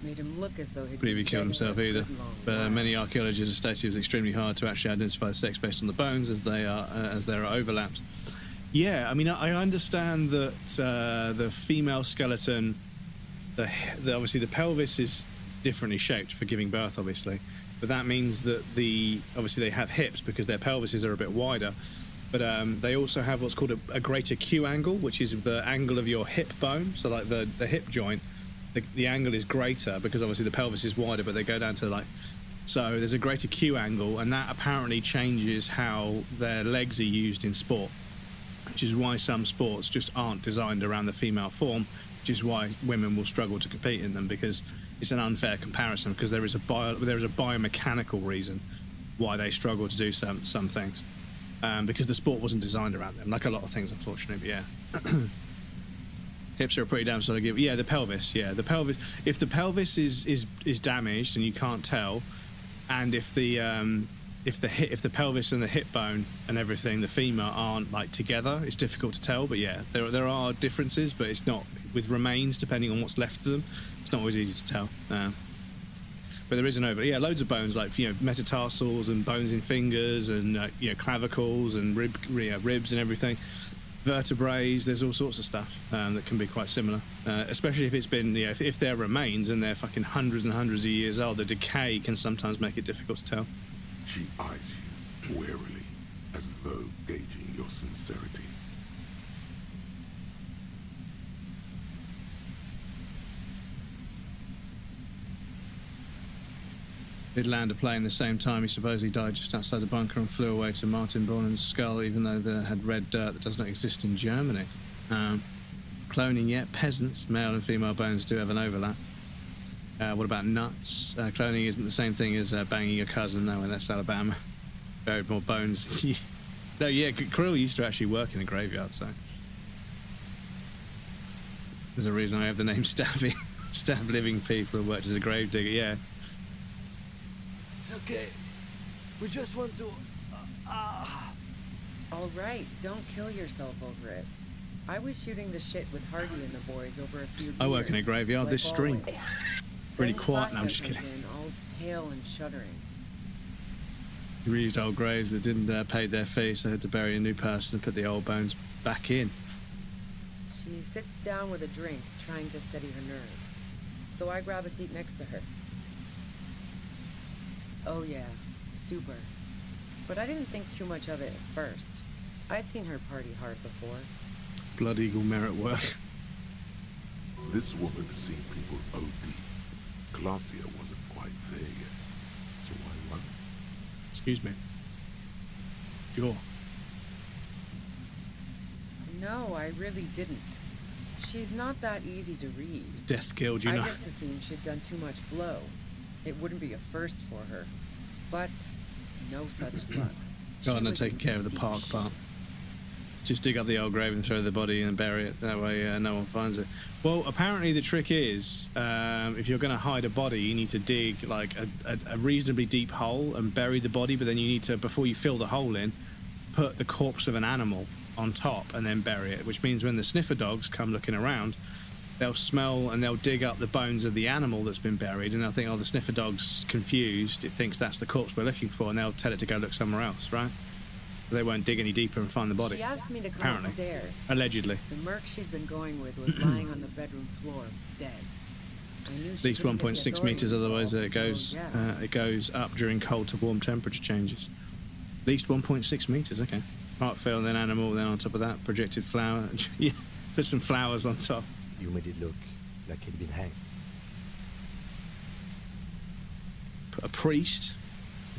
made him look as though he'd believe he killed himself either. But many archaeologists have stated it was extremely hard to actually identify the sex based on the bones, as there are overlaps. Yeah, I mean, I understand that the female skeleton, obviously the pelvis is differently shaped for giving birth, obviously, but that means that obviously they have hips because their pelvises are a bit wider, but they also have what's called a greater Q angle, which is the angle of your hip bone. So like the hip joint, the angle is greater because obviously the pelvis is wider, but they go down to so there's a greater Q angle, and that apparently changes how their legs are used in sport, which is why some sports just aren't designed around the female form, which is why women will struggle to compete in them, because it's an unfair comparison, because there is a biomechanical reason why they struggle to do some things, because the sport wasn't designed around them, like a lot of things, unfortunately. But yeah. Hips are a pretty damn sort of give. Yeah, the pelvis. Yeah, the pelvis. If the pelvis is damaged and you can't tell, and if the pelvis and the hip bone and everything, the femur, aren't like together, it's difficult to tell. But yeah, there are differences, but it's not with remains, depending on what's left of them. It's not always easy to tell. But there is loads of bones, like metatarsals and bones in fingers, and clavicles and ribs and everything. Vertebrae, there's all sorts of stuff that can be quite similar, especially if it's been, if they're remains and they're fucking hundreds and hundreds of years old. The decay can sometimes make it difficult to tell. She eyes you warily, as though gauging your sincerity. Did land a plane the same time. He supposedly died just outside the bunker and flew away to Martin Bornann's skull, even though they had red dirt that does not exist in Germany. Cloning, yeah. Peasants, male and female bones do have an overlap. What about nuts? Cloning isn't the same thing as banging your cousin. No, that's Alabama. Buried more bones. No, yeah, Krill used to actually work in a graveyard, so there's a reason I have the name Stabby. Stab living people who worked as a grave digger, yeah. It's okay. We just want to... All right, don't kill yourself over it. I was shooting the shit with Hardy and the boys over a few years. I work in a graveyard. like This stream. always. Pretty Then quiet. No, I'm Sasha just comes kidding. in, all pale and shuddering. We used old graves that didn't pay their fee, so they had to bury a new person and put the old bones back in. She sits down with a drink, trying to steady her nerves. So I grab a seat next to her. Oh yeah, super. But I didn't think too much of it at first. I'd seen her party hard before. Blood Eagle merit work. This woman has seen people OD. Glacia wasn't quite there yet. So why run? Excuse me. Sure. No, I really didn't. She's not that easy to read. Death Guild, you I know. just assumed she'd done too much blow. It wouldn't be a first for her. But no such luck. Go on She and was take in care of the deep park shit. part. Just dig up the old grave and throw the body and bury it. That way no one finds it. Well, apparently the trick is, if you're going to hide a body, you need to dig like a reasonably deep hole and bury the body, but then you need to, before you fill the hole in, put the corpse of an animal on top and then bury it, which means when the sniffer dogs come looking around, they'll smell and they'll dig up the bones of the animal that's been buried, and they'll think, oh, the sniffer dog's confused, it thinks that's the corpse we're looking for, and they'll tell it to go look somewhere else, right? But they won't dig any deeper and find the body. She asked me to come Apparently. upstairs. Allegedly. The merc she'd been going with was lying on the bedroom floor, dead. I knew At least 1.6 meters, otherwise it goes up during cold to warm temperature changes. At least 1.6 meters, okay. Heart fail, then animal, then on top of that, projected flower. Yeah, put some flowers on top. You made it look like he'd been hanged. Put a priest.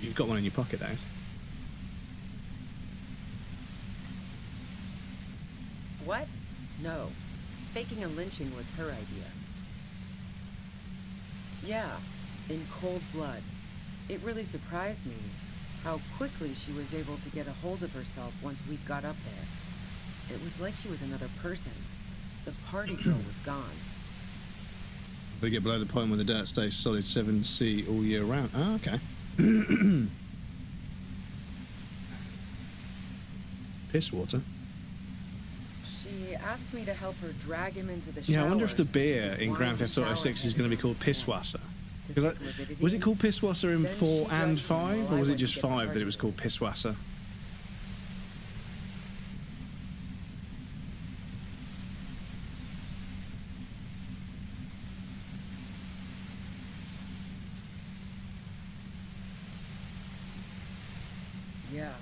You've got one in your pocket, though. What? No. Faking a lynching was her idea. Yeah, in cold blood. It really surprised me how quickly she was able to get a hold of herself once we got up there. It was like she was another person. The party girl was gone. They get below the point where the dirt stays solid 7C all year round. Oh, okay. Piss water. She asked me to help her drag him into the shower. Yeah, I wonder if the so she beer could in wind Grand the Theft Auto shower 6 is head going to be in called his Pisswasser. to Because fix lividity. was it called Pisswasser in Then 4 she and dressed him 5, while or I was it went just to get the 5 that it party was called Pisswasser? Yeah.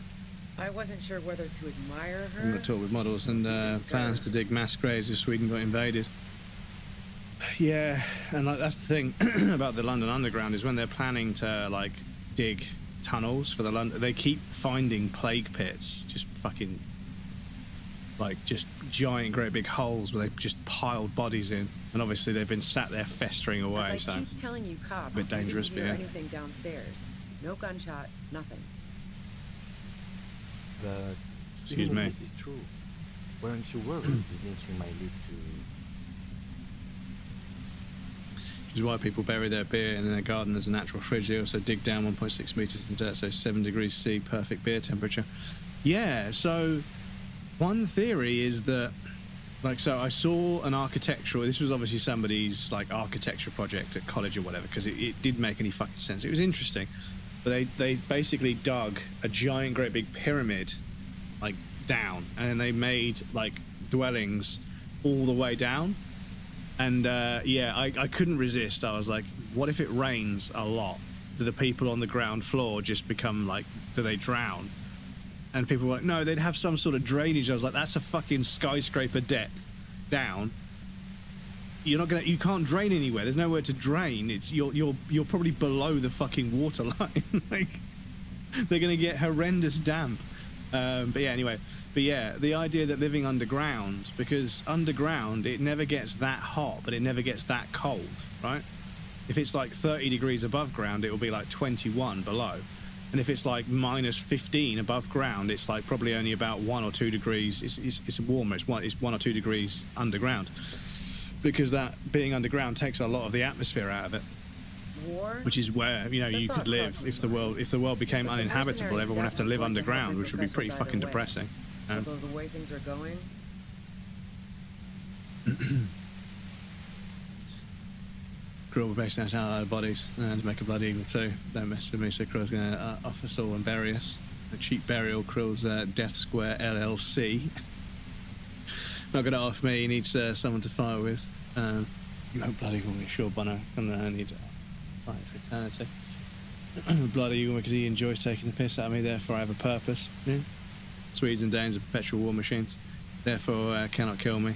I wasn't sure whether to admire her. I'm going to talk with models and plans to dig mass graves if Sweden got invaded. Yeah, and like that's the thing about the London Underground is when they're planning to like dig tunnels for the London, they keep finding plague pits, just fucking like just giant, great big holes where they've just piled bodies in, and obviously they've been sat there festering away. As I So keep telling you, cops, bit dangerous, I didn't hear but yeah. anything downstairs. No gunshot, nothing. But Excuse even me. if this is true, weren't you worried the lynching might lead to... which is why people bury their beer in their garden as a natural fridge. They also dig down 1.6 meters in the dirt, so 7 degrees C, perfect beer temperature. Yeah, so one theory is that, like, so I saw an architectural, this was obviously somebody's, like, architecture project at college or whatever, because it didn't make any fucking sense. It was interesting. But they basically dug a giant, great big pyramid, like, down, and then they made, like, dwellings all the way down. And yeah, I couldn't resist. I was like, what if it rains a lot? Do the people on the ground floor just become like, do they drown? And people were like, no, they'd have some sort of drainage. I was like, that's a fucking skyscraper depth down. You can't drain anywhere. There's nowhere to drain. It's you're probably below the fucking water line. Like, they're gonna get horrendous damp. But yeah, anyway. But yeah, the idea that living underground, because underground it never gets that hot, but it never gets that cold, right? If it's like 30 degrees above ground, it will be like 21 below. And if it's like minus 15 above ground, it's like probably only about 1 or 2 degrees. It's warmer. It's 1 or 2 degrees underground, because that being underground takes a lot of the atmosphere out of it. War? Which is where, you know, you could live if the world became uninhabitable. Everyone would have to live underground, which would be pretty fucking depressing. Although the way things are going, Krill will base out our bodies and make a blood eagle too. Don't mess with me, so Krill's going to off us all and bury us. A cheap burial, Krill's Death Square LLC. Not going to off me, he needs someone to fight with. You won't blood eagle me, sure, Bono. I need to fight for eternity. Blood eagle because he enjoys taking the piss out of me, therefore I have a purpose. Yeah. Swedes and Danes are perpetual war machines, therefore cannot kill me.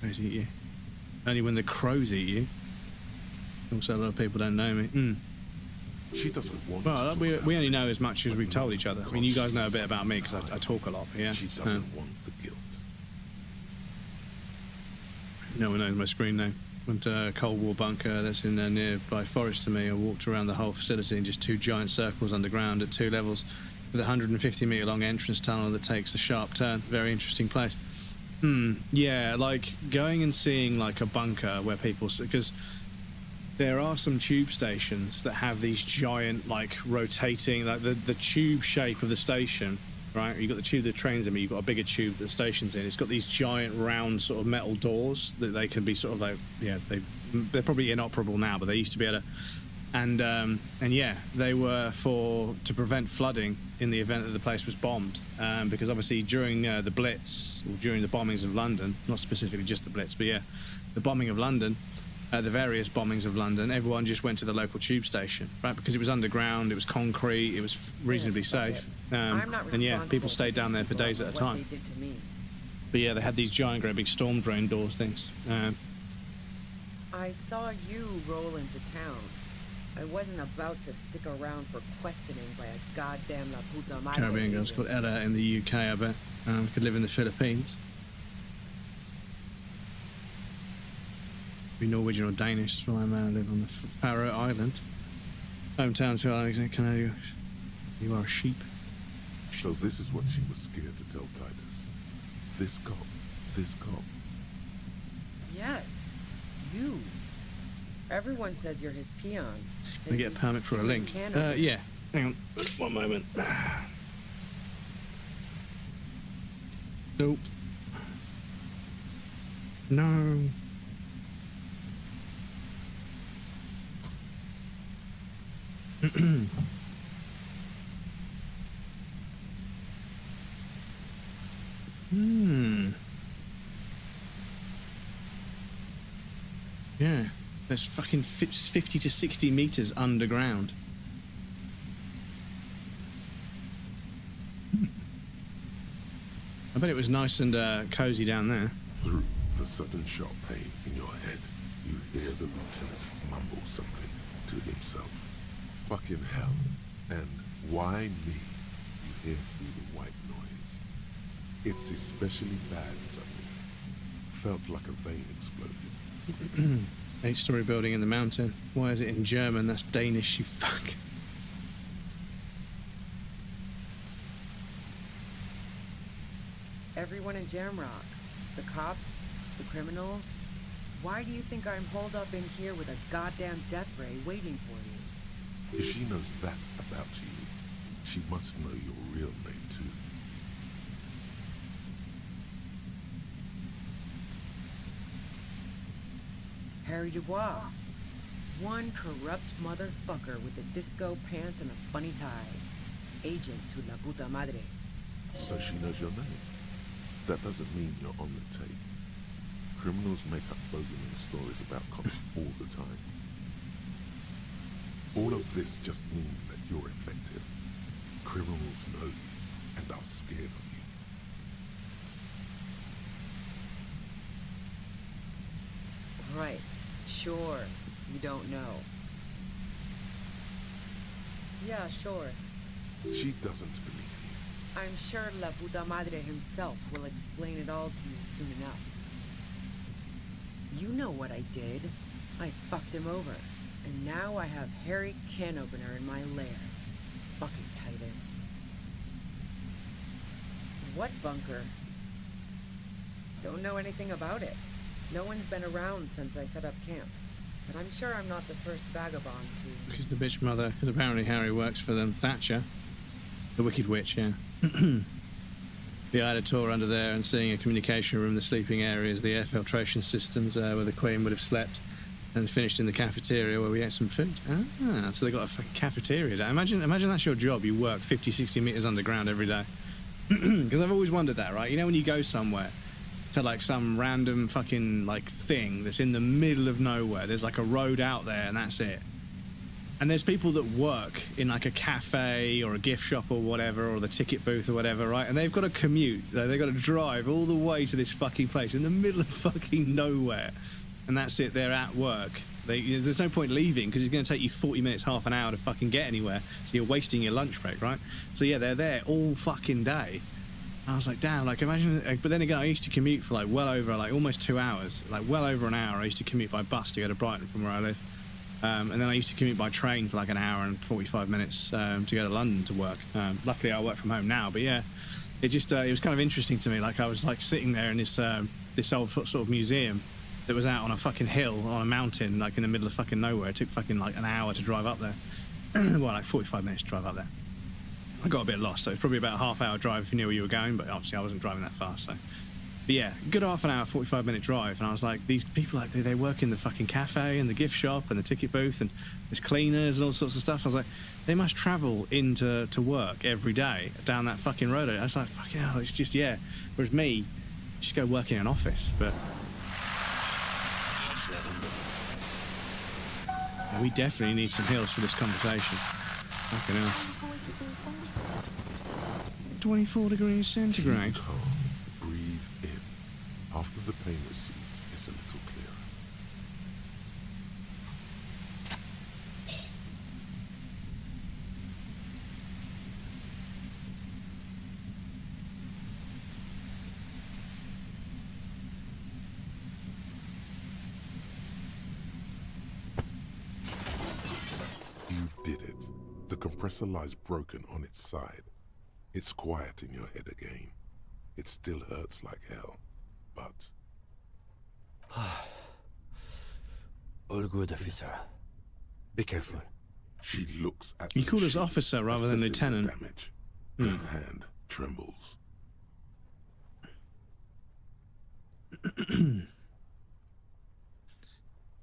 Crows eat you. Only when the crows eat you. Also, a lot of people don't know me. She doesn't want. Well, we only know as much as we've told each other. I mean, you guys know a bit about me because I talk a lot. Yeah. She doesn't want the guilt. No one knows my screen name. Went to a Cold War bunker that's in a nearby forest to me. I walked around the whole facility in just 2 giant circles underground at 2 levels, with a 150-meter long entrance tunnel that takes a sharp turn. Very interesting place. Yeah, like going and seeing like a bunker where people, because there are some tube stations that have these giant like rotating, like the tube shape of the station, right? You've got the tube that trains in, but you've got a bigger tube that the station's in. It's got these giant round sort of metal doors that they can be sort of like, yeah, they're probably inoperable now, but they used to be able to. And yeah, they were to prevent flooding in the event that the place was bombed, because obviously during the Blitz, or during the bombings of London, not specifically just the Blitz, but yeah, the bombing of London, the various bombings of London, everyone just went to the local tube station, right? Because it was underground, it was concrete, it was reasonably safe, and yeah, people stayed down there for days at a time. But yeah, they had these giant, great big storm drain doors things. I saw you roll into town. I wasn't about to stick around for questioning by a goddamn La Puta Madre. Caribbean girl's called Ella in the UK, I bet. Could live in the Philippines. Be Norwegian or Danish, that's why I'm live on the Faroe Island. Hometown to Alexander Canada. You are a sheep. So this is what she was scared to tell Titus. This cop. Yes, you. Everyone says you're his peon. Can I get a permit for a link? Yeah. Hang on. 1 moment. Nope. No. Yeah. There's fucking 50 to 60 meters underground. I bet it was nice and cozy down there. Through the sudden sharp pain in your head, you hear the lieutenant mumble something to himself. Fucking hell. And why me? You hear through the white noise. It's especially bad suddenly. Felt like a vein exploded. 8-story building in the mountain. Why is it in German? That's Danish, you fuck. Everyone in Jamrock. The cops, the criminals. Why do you think I'm holed up in here with a goddamn death ray waiting for you? If she knows that about you, she must know your real name too. Harry Dubois. One corrupt motherfucker with a disco pants and a funny tie. Agent to La Puta Madre. So she knows your name. That doesn't mean you're on the tape. Criminals make up bogeyman stories about cops all the time. All of this just means that you're effective. Criminals know you and are scared of you. Right. Sure. You don't know. Yeah, sure. She doesn't believe I'm sure La Puta Madre himself will explain it all to you soon enough. You know what I did. I fucked him over. And now I have Harry Can Opener in my lair. Fucking Titus. What bunker? Don't know anything about it. No one's been around since I set up camp. But I'm sure I'm not the first vagabond to... Because the bitch mother, because apparently Harry works for them. Thatcher. The Wicked Witch, yeah. Yeah, I had a tour under there and seeing a communication room, the sleeping areas, the air filtration systems where the Queen would have slept, and finished in the cafeteria where we ate some food. Ah, so they got a fucking cafeteria there. Imagine that's your job. You work 50, 60 meters underground every day. Because I've always wondered that, right? You know when you go somewhere to like some random fucking like thing that's in the middle of nowhere, there's like a road out there and that's it. And there's people that work in like a cafe or a gift shop or whatever, or the ticket booth or whatever, right? And they've got to commute. They've got to drive all the way to this fucking place in the middle of fucking nowhere. And that's it, they're at work. There's no point leaving because it's going to take you 40 minutes, half an hour to fucking get anywhere. So you're wasting your lunch break, right? So yeah, they're there all fucking day. I was like, damn, like imagine, but then again, I used to commute for like well over, like almost 2 hours, like well over an hour. I used to commute by bus to go to Brighton from where I live. And then I used to commute by train for like an hour and 45 minutes to go to London to work. Luckily, I work from home now, but yeah, it just it was kind of interesting to me. Like I was like sitting there in this old sort of museum that was out on a fucking hill on a mountain, like in the middle of fucking nowhere. It took fucking like an hour to drive up there. Well, like 45 minutes to drive up there. I got a bit lost, so it's probably about a half-hour drive if you knew where you were going, but obviously I wasn't driving that fast, so. But yeah, good half an hour, 45-minute drive, and I was like, these people, like, they work in the fucking cafe and the gift shop and the ticket booth, and there's cleaners and all sorts of stuff. I was like, they must travel to work every day down that fucking road. I was like, fucking hell, it's just, yeah. Whereas me, just go work in an office, but... Yeah, we definitely need some heals for this conversation. Fucking hell. 24 degrees centigrade. Calm. Breathe in. After the pain recedes, it's a little clearer. You did it. The compressor lies broken on its side. It's quiet in your head again. It still hurts like hell, but... All good, officer. Be careful. She looks at You the called us sheet, officer rather than assessing the lieutenant. damage. Her hand trembles.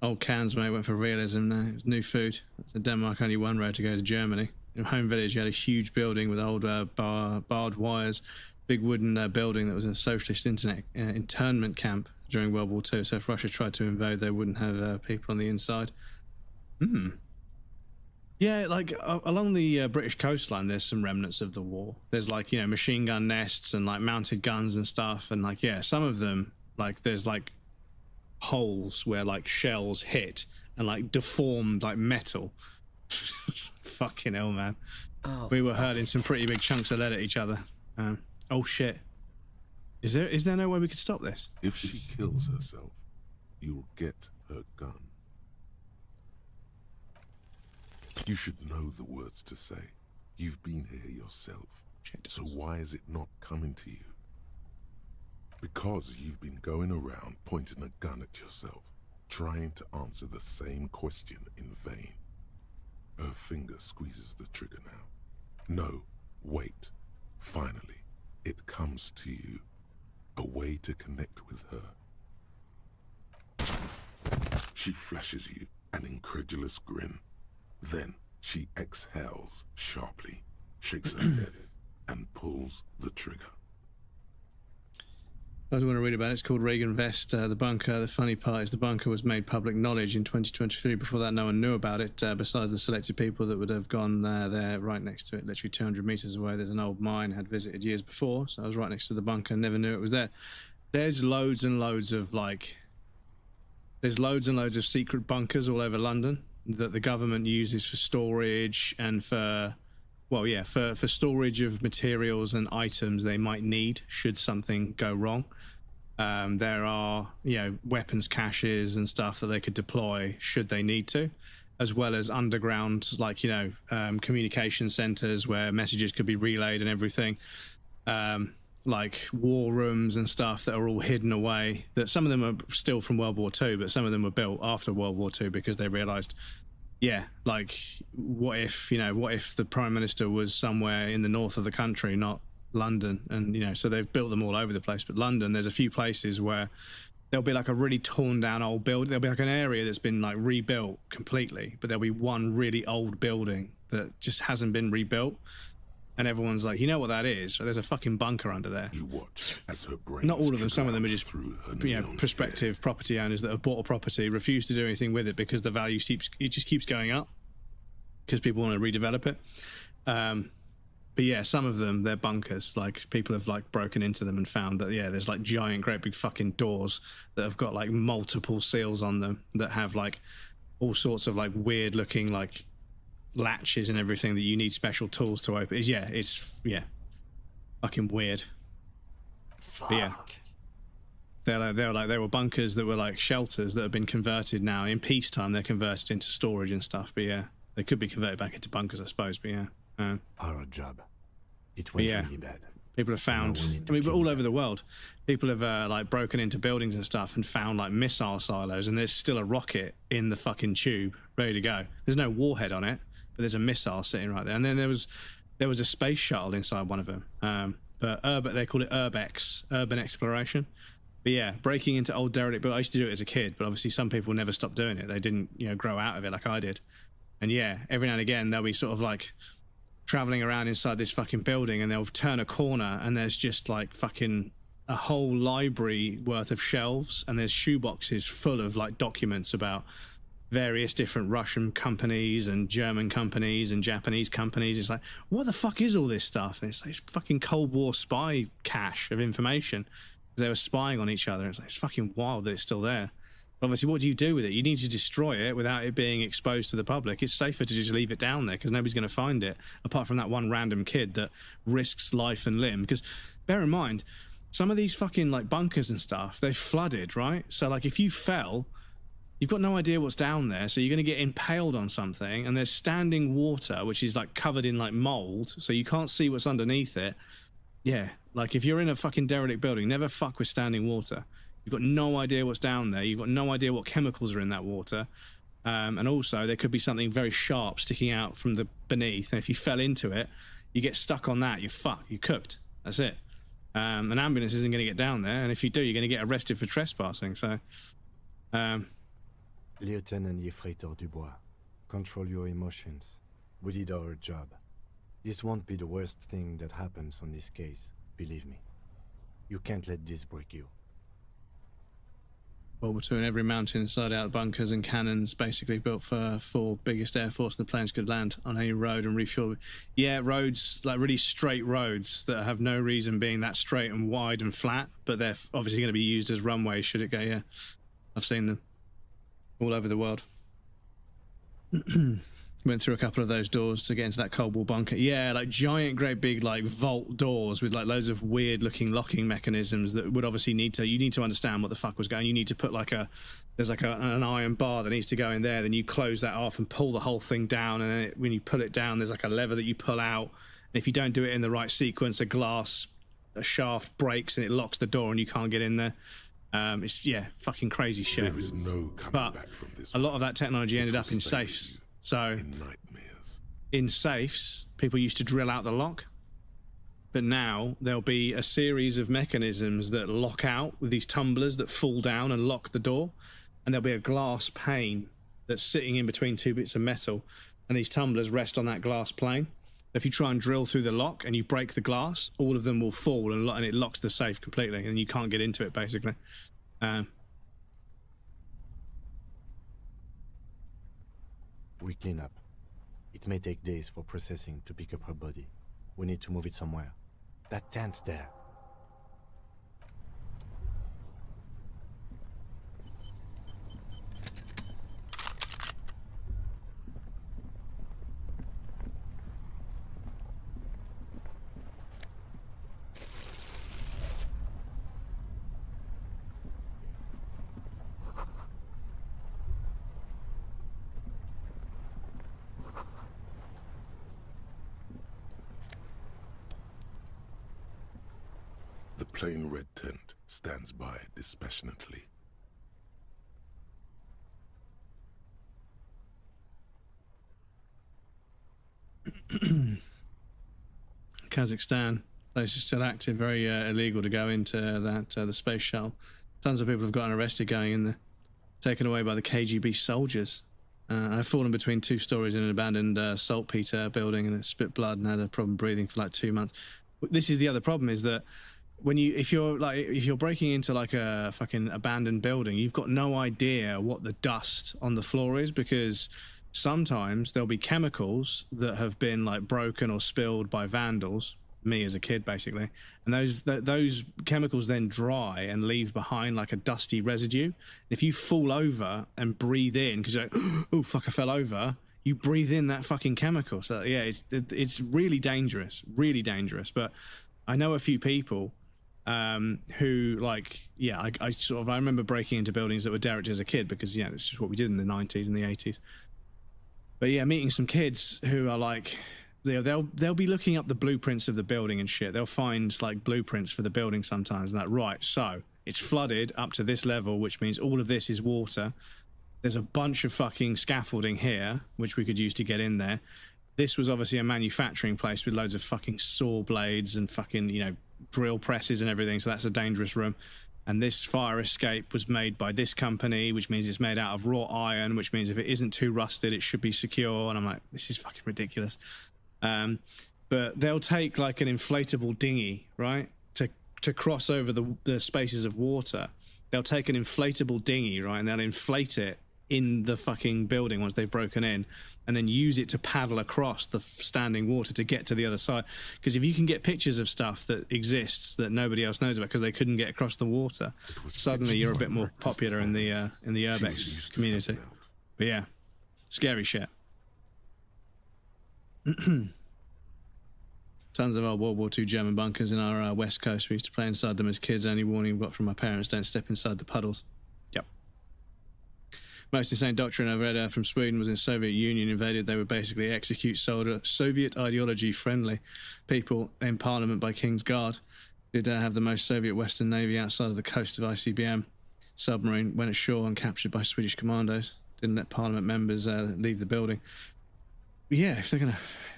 Old cans, mate, went for realism now. It's new food. In Denmark, only one road to go to Germany. In Home Village, you had a huge building with old barbed wires, big wooden building that was a socialist internment camp during World War II. So if Russia tried to invade, they wouldn't have people on the inside. Yeah, like along the British coastline, there's some remnants of the war. There's like, you know, machine gun nests and like mounted guns and stuff. And like, yeah, some of them, like there's like holes where like shells hit and like deformed like metal. Fucking hell, man. Oh, We were hurling some pretty big chunks of lead at each other. Oh shit. Is there no way we could stop this? If she kills herself, you'll get her gun. You should know the words to say. You've been here yourself. Shit. So why is it not coming to you? Because you've been going around pointing a gun at yourself, trying to answer the same question in vain. Her finger squeezes the trigger now. No, wait. Finally, it comes to you. A way to connect with her. She flashes you an incredulous grin. Then she exhales sharply, shakes her head, and pulls the trigger. I want to read about it. It's called Reagan Vest, the bunker. The funny part is the bunker was made public knowledge in 2023. Before that, no one knew about it, besides the selected people that would have gone there right next to it, literally 200 meters away. There's an old mine I had visited years before, so I was right next to the bunker, never knew it was there. There's loads and loads of secret bunkers all over London that the government uses for storage and for well, yeah, for storage of materials and items they might need should something go wrong. There are, you know, weapons caches and stuff that they could deploy should they need to, as well as underground, like, you know, communication centers where messages could be relayed and everything. Like war rooms and stuff that are all hidden away, that some of them are still from World War II, but some of them were built after World War II because they realized, yeah, like, what if the Prime Minister was somewhere in the north of the country, not London? And, you know, so they've built them all over the place. But London, there's a few places where there'll be like a really torn down old building. There'll be like an area that's been like rebuilt completely, but there'll be one really old building that just hasn't been rebuilt. And everyone's like, you know what that is? There's a fucking bunker under there. You watch as her brain. Not all of them. Some of them are just, you know, prospective property owners that have bought a property, refuse to do anything with it because the value just keeps going up because people want to redevelop it. But yeah, some of them, they're bunkers. Like, people have like broken into them and found that, yeah, there's like giant, great big fucking doors that have got like multiple seals on them that have like all sorts of like weird looking like latches and everything that you need special tools to open. It's fucking weird. Fuck. But yeah, they were bunkers that were like shelters that have been converted now. In peacetime, they're converted into storage and stuff. But yeah, they could be converted back into bunkers, I suppose. But yeah, Our job. It went yeah. really bad. People have found, we need I to mean, but kill all them. over the world, people have like broken into buildings and stuff and found like missile silos, and there's still a rocket in the fucking tube ready to go. There's no warhead on it, but there's a missile sitting right there. And then there was a space shuttle inside one of them. But they call it Urbex, urban exploration. But yeah, breaking into old derelict buildings. I used to do it as a kid, but obviously some people never stopped doing it. They didn't, you know, grow out of it like I did. And yeah, every now and again they'll be sort of like traveling around inside this fucking building, and they'll turn a corner and there's just like fucking a whole library worth of shelves, and there's shoeboxes full of like documents about various different Russian companies and German companies and Japanese companies. It's like, what the fuck is all this stuff? And it's like, it's fucking Cold War spy cache of information. They were spying on each other. It's like, it's fucking wild that it's still there. But obviously, what do you do with it? You need to destroy it without it being exposed to the public. It's safer to just leave it down there because nobody's going to find it, apart from that one random kid that risks life and limb. Because bear in mind, some of these fucking like bunkers and stuff, they've flooded, right? So like, if you fell, you've got no idea what's down there, so you're going to get impaled on something, and there's standing water, which is like covered in like mold, so you can't see what's underneath it. Yeah, like if you're in a fucking derelict building, never fuck with standing water. You've got no idea what's down there. You've got no idea what chemicals are in that water. And also, there could be something very sharp sticking out from the beneath, and if you fell into it, you get stuck on that, you're fucked, you're cooked. That's it. An ambulance isn't going to get down there, and if you do, you're going to get arrested for trespassing. So, Lieutenant Yefreitor Dubois, control your emotions. We did our job. This won't be the worst thing that happens on this case, believe me. You can't let this break you. World War II, and every mountain inside out bunkers and cannons basically built for biggest air force the planes could land on any road and refuel. Yeah, roads, like really straight roads that have no reason being that straight and wide and flat, but they're obviously going to be used as runways should it go, yeah. I've seen them all over the world. Went through a couple of those doors to get into that Cold War bunker. Yeah, like giant, great big, like vault doors with like loads of weird looking locking mechanisms that would obviously you need to understand what the fuck was going. You need to put like there's like an iron bar that needs to go in there. Then you close that off and pull the whole thing down. And then when you pull it down, there's like a lever that you pull out. And if you don't do it in the right sequence, a shaft breaks and it locks the door and you can't get in there. It's, yeah, fucking crazy shit. There is no coming back from this. A lot of that technology ended up in safes. So in nightmares. In safes, people used to drill out the lock, but now there'll be a series of mechanisms that lock out with these tumblers that fall down and lock the door, and there'll be a glass pane that's sitting in between two bits of metal, and these tumblers rest on that glass plane. If you try and drill through the lock and you break the glass, all of them will fall and it locks the safe completely, and you can't get into it basically. We clean up. It may take days for processing to pick up her body. We need to move it somewhere. That tent there. plain red tent stands by dispassionately. Kazakhstan, place is still active, very illegal to go into that the space shuttle. Tons of people have gotten arrested going in there, taken away by the KGB soldiers. I've fallen between two stories in an abandoned saltpeter building and it spit blood and had a problem breathing for like 2 months. This is the other problem, is that if you're breaking into like a fucking abandoned building, you've got no idea what the dust on the floor is, because sometimes there'll be chemicals that have been like broken or spilled by vandals, me as a kid basically, and those chemicals then dry and leave behind like a dusty residue. If you fall over and breathe in, because you're like, oh fuck, I fell over, you breathe in that fucking chemical. So yeah, it's really dangerous, But I know a few people who, like, yeah, I remember breaking into buildings that were derelict as a kid, because yeah, this is what we did in the 90s and the 80s. But yeah, meeting some kids who are like, they'll be looking up the blueprints of the building and shit. They'll find like blueprints for the building sometimes, and that, right, so it's flooded up to this level, which means all of this is water. There's a bunch of fucking scaffolding here, which we could use to get in there. This was obviously a manufacturing place with loads of fucking saw blades and fucking, you know, drill presses and everything, so that's a dangerous room. And this fire escape was made by this company, which means it's made out of wrought iron, which means if it isn't too rusted, it should be secure. And I'm like, this is fucking ridiculous. But they'll take like an inflatable dinghy, right, to cross over the spaces of water. They'll take an inflatable dinghy, right, and they'll inflate it in the fucking building once they've broken in, and then use it to paddle across the standing water to get to the other side. Because if you can get pictures of stuff that exists that nobody else knows about because they couldn't get across the water, suddenly you're a bit more popular in the urbex community. But yeah, scary shit. Tons of old World War II German bunkers in our west coast. We used to play inside them as kids. Only warning we got from my parents: don't step inside the puddles. Yep. Most insane doctrine I've read from Sweden was in Soviet Union invaded, they would basically execute Soviet ideology-friendly people in Parliament by King's Guard. Did have the most Soviet Western Navy outside of the coast of ICBM. Submarine went ashore and captured by Swedish commandos. Didn't let Parliament members leave the building. But yeah, if they're going to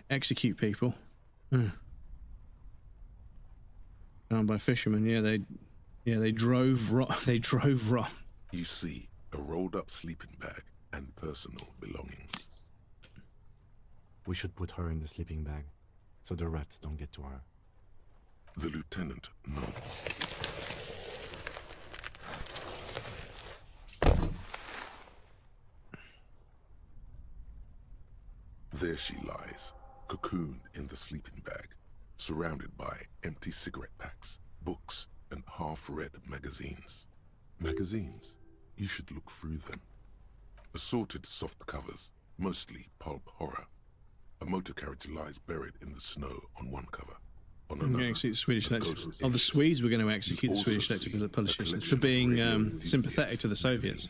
execute people... Found by fishermen, they drove wrong. You see a rolled-up sleeping bag and personal belongings. We should put her in the sleeping bag, so the rats don't get to her. The lieutenant nods. There she lies, cocooned in the sleeping bag, surrounded by empty cigarette packs, books, and half-read magazines. Magazines? You should look through them. Assorted soft covers, mostly pulp horror. A motor carriage lies buried in the snow on one cover. On another, going to execute the Swedish electric. Oh, the Swedes were going to execute the Swedish electric politicians for being sympathetic to the Soviets.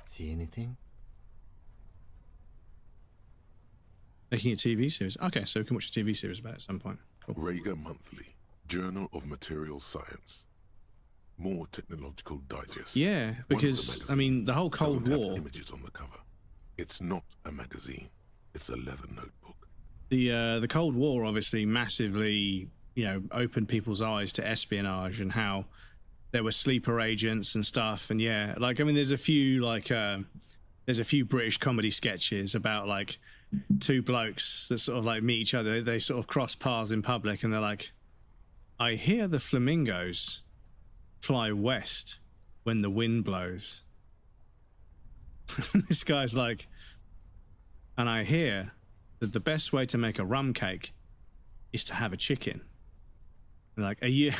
See anything? Making a TV series. Okay, so we can watch a TV series about it at some point. Cool. Rager Monthly, Journal of Material Science. More technological digest. Yeah, because I mean the whole Cold War. Images on the cover. It's not a magazine. It's a leather notebook. The Cold War obviously massively, opened people's eyes to espionage and how there were sleeper agents and stuff. And yeah, like I mean, there's a few British comedy sketches about like two blokes that sort of like meet each other. They sort of cross paths in public, and they're like, "I hear the flamingos fly west when the wind blows." This guy's like, "And I hear that the best way to make a rum cake is to have a chicken." And like, "Are you?"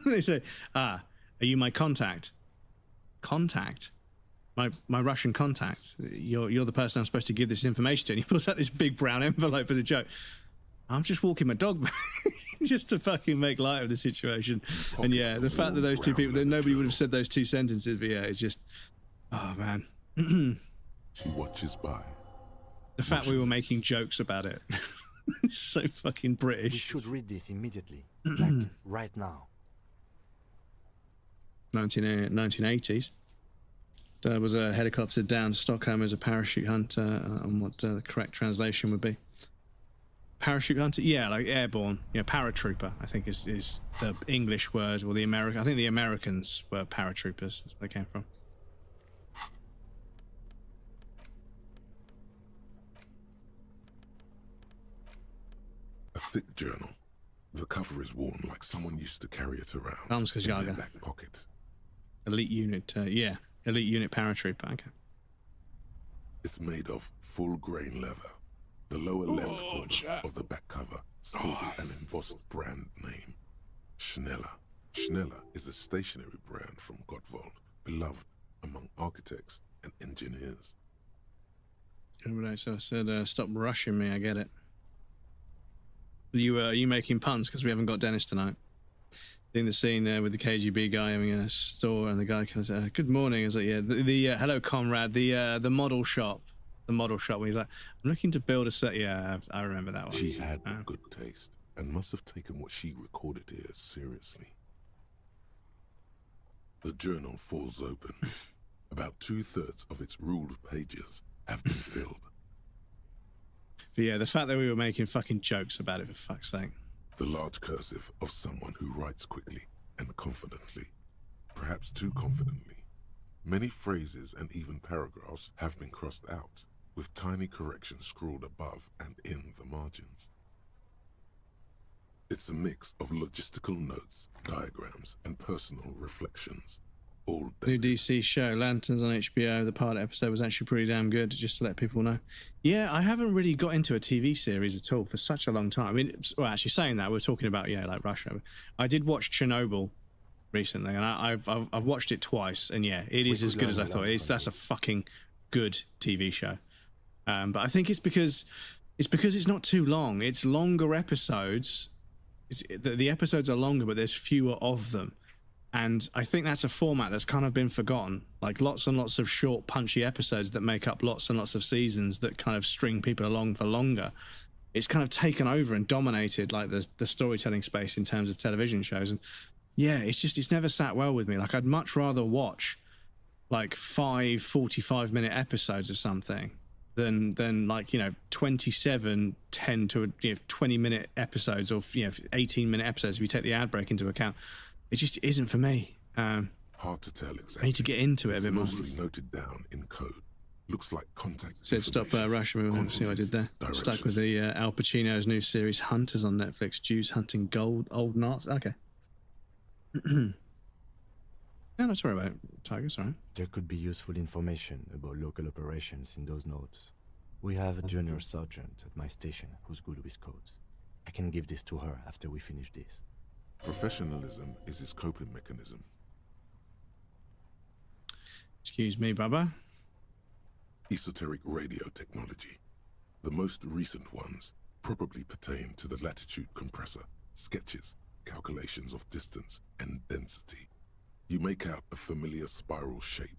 They say, "Are you my contact?" Contact? My Russian contact. You're the person I'm supposed to give this information to. And he pulls out this big brown envelope as a joke. I'm just walking my dog just to fucking make light of the situation. And yeah, the fact that those two people, that nobody would have said those two sentences, but yeah, it's just, oh man. She watches by. The fact we were making jokes about it. So fucking We British. should read this immediately. Like, right now. 1980s. There was a helicopter down Stockholm as a parachute hunter, on what the correct translation would be. Parachute hunter? Yeah, like airborne. Yeah, paratrooper, I think is the English word, or the American. I think the Americans were paratroopers. That's where they came from. A thick journal. The cover is worn like someone used to carry it around Arms in their Kajaga. back pocket. Elite unit, yeah. Elite unit paratrooper, okay. It's made of full-grain leather. The lower left corner of the back cover sports an embossed brand name. Schneller. Schneller is a stationery brand from Gottwald, beloved among architects and engineers. So I said, stop rushing me, I get it. Are you making puns because we haven't got Dennis tonight? Seeing the scene with the KGB guy having a store, and the guy comes, good morning. I was like, yeah, the hello, comrade, the model shop. The model shop where he's like, I'm looking to build a set. Yeah, I remember that one. She had good taste and must have taken what she recorded here seriously. The journal falls open. About 2/3 of its ruled pages have been filled. But yeah, the fact that we were making fucking jokes about it, for fuck's sake. The large cursive of someone who writes quickly and confidently, perhaps too confidently. Many phrases and even paragraphs have been crossed out, with tiny corrections scrawled above and in the margins. It's a mix of logistical notes, diagrams, and personal reflections, all New dated. DC show, Lanterns on HBO. The pilot episode was actually pretty damn good, just to let people know. Yeah, I haven't really got into a TV series at all for such a long time. I mean, well, actually saying that, we're talking about, yeah, like Russia. I did watch Chernobyl recently, and I've watched it twice, and yeah, it is as good as I thought. That's a fucking good TV show. But I think it's because it's not too long. It's longer episodes. The episodes are longer, but there's fewer of them. And I think that's a format that's kind of been forgotten. Like lots and lots of short, punchy episodes that make up lots and lots of seasons that kind of string people along for longer. It's kind of taken over and dominated like the storytelling space in terms of television shows. And yeah, it's never sat well with me. Like I'd much rather watch like 5 45-minute episodes of something than like, 27 10 to 20-minute episodes, or 18-minute episodes if you take the ad break into account. It just isn't for me. Hard to tell exactly. I need to get into it a It's bit more. mostly noted down in code. Looks like contact. Said stop information, rushing me. See what I did there. quantities, Stuck with the Al Pacino's new series Hunters on Netflix. Jews hunting old Nazis. Okay. No, not sorry about it, Tiger. Sorry. There could be useful information about local operations in those notes. We have a junior sergeant at my station who's good with codes. I can give this to her after we finish this. Professionalism is his coping mechanism. Excuse me, Bubba. Esoteric radio technology. The most recent ones probably pertain to the latitude compressor, sketches, calculations of distance and density. You make out a familiar spiral shape.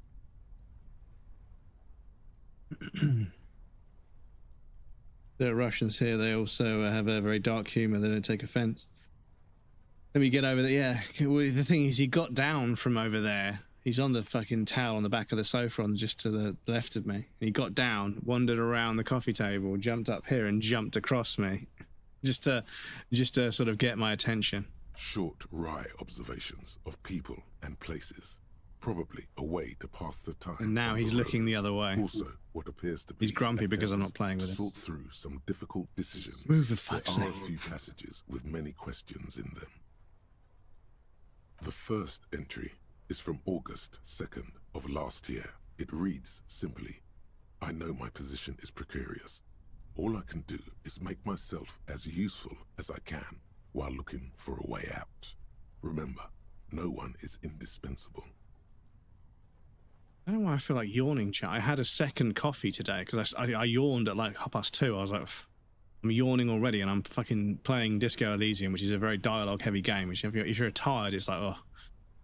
The Russians here, they also have a very dark humour. They don't take offence. Let me get over there. Yeah, well, the thing is, he got down from over there. He's on the fucking towel on the back of the sofa on just to the left of me. And he got down, wandered around the coffee table, jumped up here and jumped across me. Just to sort of get my attention. Short, wry observations of people and places. Probably a way to pass the time. And now on he's the road. looking the other way. Also, what appears to be He's grumpy because I'm not attempts playing with to him. sort through some difficult decisions. Move for fuck's There are sake. a few passages with many questions in them. The first entry is from August 2nd of last year. It reads simply, I know my position is precarious. All I can do is make myself as useful as I can while looking for a way out. Remember, no one is indispensable. I don't know why I feel like yawning, chat. I had a second coffee today because I yawned at like 2:30. I was like, I'm yawning already, and I'm fucking playing Disco Elysium, which is a very dialogue-heavy game. Which if you're tired, it's like, oh.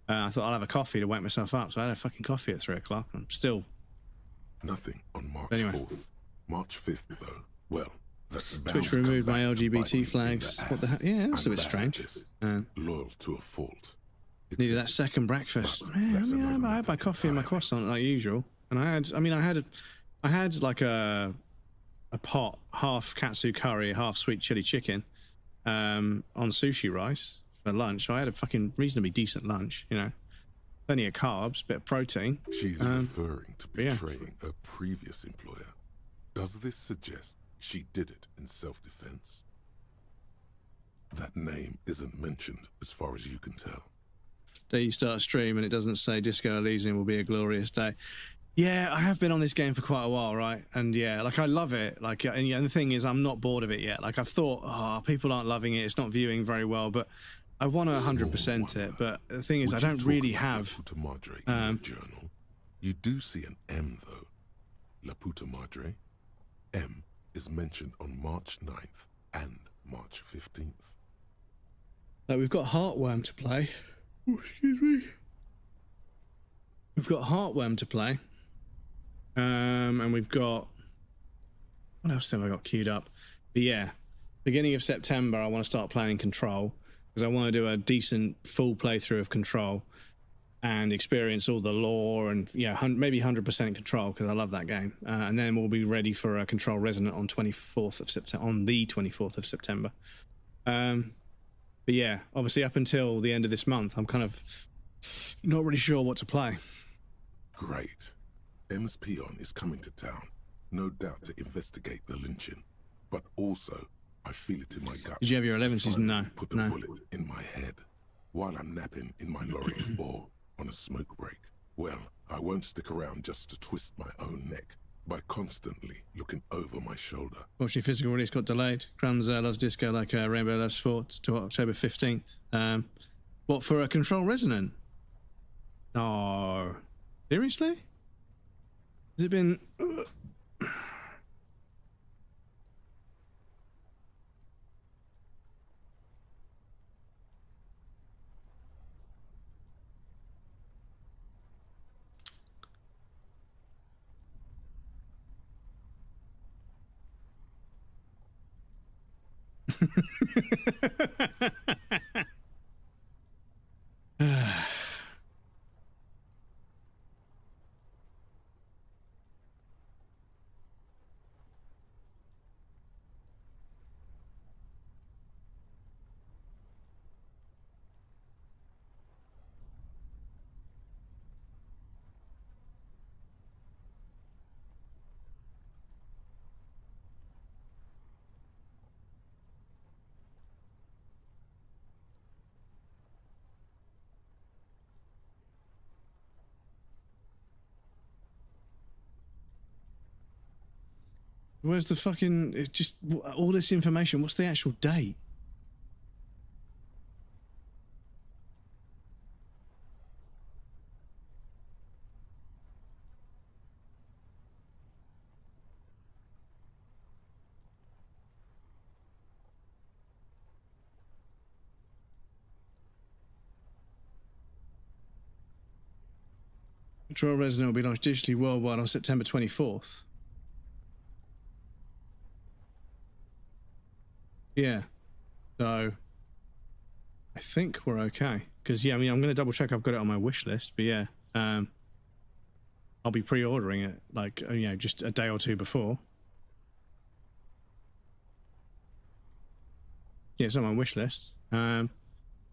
I thought I'll have a coffee to wake myself up, so I had a fucking coffee at 3 o'clock. I'm still. Nothing on March Anyway. 4th. March 5th, though, well, That's bound Twitch to come removed my back and bite me LGBT in flags. the What the ass. hell? Yeah, that's a I'm bit bad at strange. this. Uh, Loyal to a fault. It's Needed that simple. second breakfast. But Man, that's I another had my matter coffee and my entirely. croissant like usual, and I had like a pot, half katsu curry, half sweet chili chicken, on sushi rice for lunch. So I had a fucking reasonably decent lunch, you know. Plenty of carbs, bit of protein. She is referring to yeah. betraying her previous employer. Does this suggest she did it in self-defense? That name isn't mentioned as far as you can tell. Day you start a stream and it doesn't say Disco Elysium will be a glorious day. Yeah, I have been on this game for quite a while, right? And yeah, like I love it. Like, and yeah, the thing is, I'm not bored of it yet. Like I've thought, oh, people aren't loving it. It's not viewing very well, but I want to 100% it. But the thing is, I don't really have. La Puta Madre in your journal. You do see an M though. La Puta Madre. M is mentioned on March 9th and March 15th. Like we've got Heartworm to play. Oh, excuse me. We've got Heartworm to play. And we've got, what else have I got queued up? But yeah, beginning of September, I want to start playing Control because I want to do a decent full playthrough of Control and experience all the lore and maybe 100% Control because I love that game. And then we'll be ready for a Control Resonant on 24th of September. On the 24th of September. But yeah, obviously up until the end of this month, I'm kind of not really sure what to play. Great. M's peon is coming to town, no doubt to investigate the lynching, but also I feel it in my gut. Did you have your 11 season? No. Put the bullet in my head while I'm napping in my lorry or on a smoke break. Well, I won't stick around just to twist my own neck by constantly looking over my shoulder. Fortunately, physical release got delayed. Crumbs loves disco like Rainbow Loves Sports to October 15th. What, for a Control Resonant? Oh, seriously? Has it been... Where's the fucking... It's just all this information. What's the actual date? Control Resonant will be launched digitally worldwide on September 24th. Yeah. So, I think we're okay. Because, yeah, I mean, I'm going to double check I've got it on my wish list. But, yeah, I'll be pre-ordering it, like, just a day or two before. Yeah, it's on my wish list. Yeah,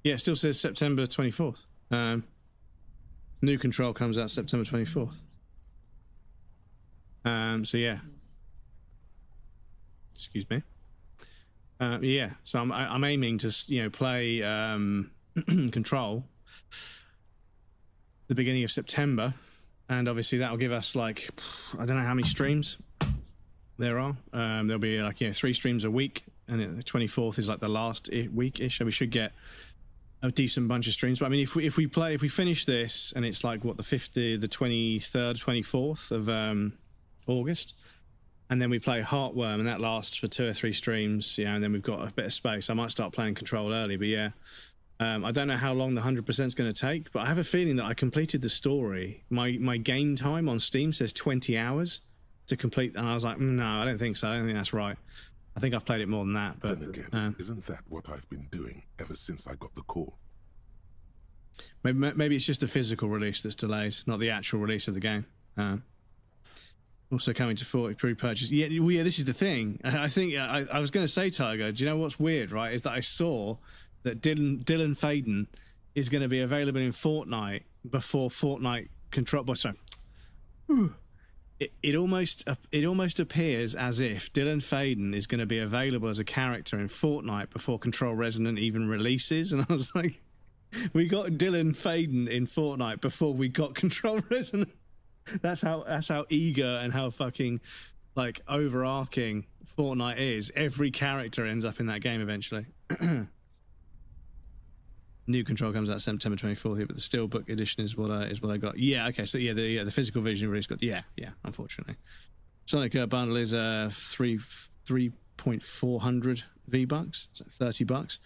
it still says September 24th. New Control comes out September 24th. So yeah. Excuse me. Yeah, so I'm aiming to play Control the beginning of September, and obviously that'll give us like I don't know how many streams there are. There'll be like 3 streams a week, and the 24th is like the last week-ish, so we should get a decent bunch of streams. But I mean, if we finish this and it's like what the 23rd, 24th of August, and then we play Heartworm and that lasts for 2 or 3 streams, and then we've got a bit of space. I might start playing Control early, but yeah, I don't know how long the 100% is going to take, but I have a feeling that I completed the story. My game time on Steam says 20 hours to complete, and I was like, no, I don't think so. I don't think that's right. I think I've played it more than that, but Then again, isn't that what I've been doing ever since I got the call? maybe it's just the physical release that's delayed, not the actual release of the game. Also coming to 40 pre-purchase. Yeah, well, yeah, this is the thing. I think I was going to say, Tiger, do you know what's weird, right? Is that I saw that Dylan Faden is going to be available in Fortnite before Fortnite control. Well, sorry. It almost appears as if Dylan Faden is going to be available as a character in Fortnite before Control Resonant even releases, and I was like, we got Dylan Faden in Fortnite before we got Control Resonant. That's how eager and how fucking like overarching Fortnite is. Every character ends up in that game eventually. New Control comes out September 24th here, but the Steelbook edition is what I got. Yeah, okay, so yeah, the physical version release got unfortunately. Sonic bundle is 3.400 V-bucks, so $30.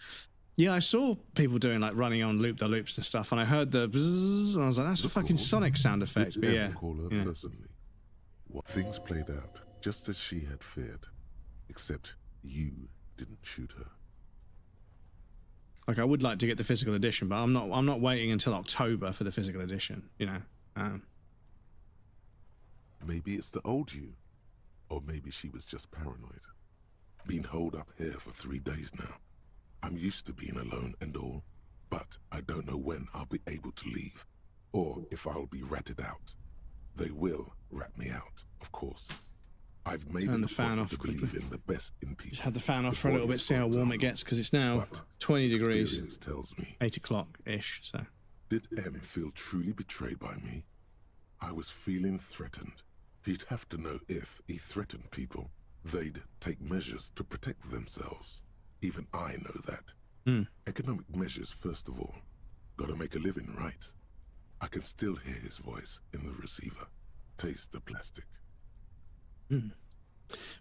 Yeah, I saw people doing like running on loop the loops and stuff, and I heard the bzzz, and I was like, that's a fucking Sonic sound effect. But yeah, Call her personally. Things played out just as she had feared, except you didn't shoot her. like I would like to get the physical edition, but I'm not waiting until October for the physical edition. You know. Maybe it's the old you, or maybe she was just paranoid. Been holed up here for 3 days now. I'm used to being alone and all, but I don't know when I'll be able to leave, or if I'll be ratted out. They will rat me out, of course. I've made Turn it the fan point off to quickly. believe in the best in people. Just have the fan off for a little bit, see how warm it gets, because it's now But 20 degrees, experience tells me, 8 o'clock-ish, so. did M feel truly betrayed by me? I was feeling threatened. He'd have to know if he threatened people, they'd take measures to protect themselves. Even I know that. Economic measures, first of all. Gotta make a living, right? I can still hear his voice in the receiver. Taste the plastic. But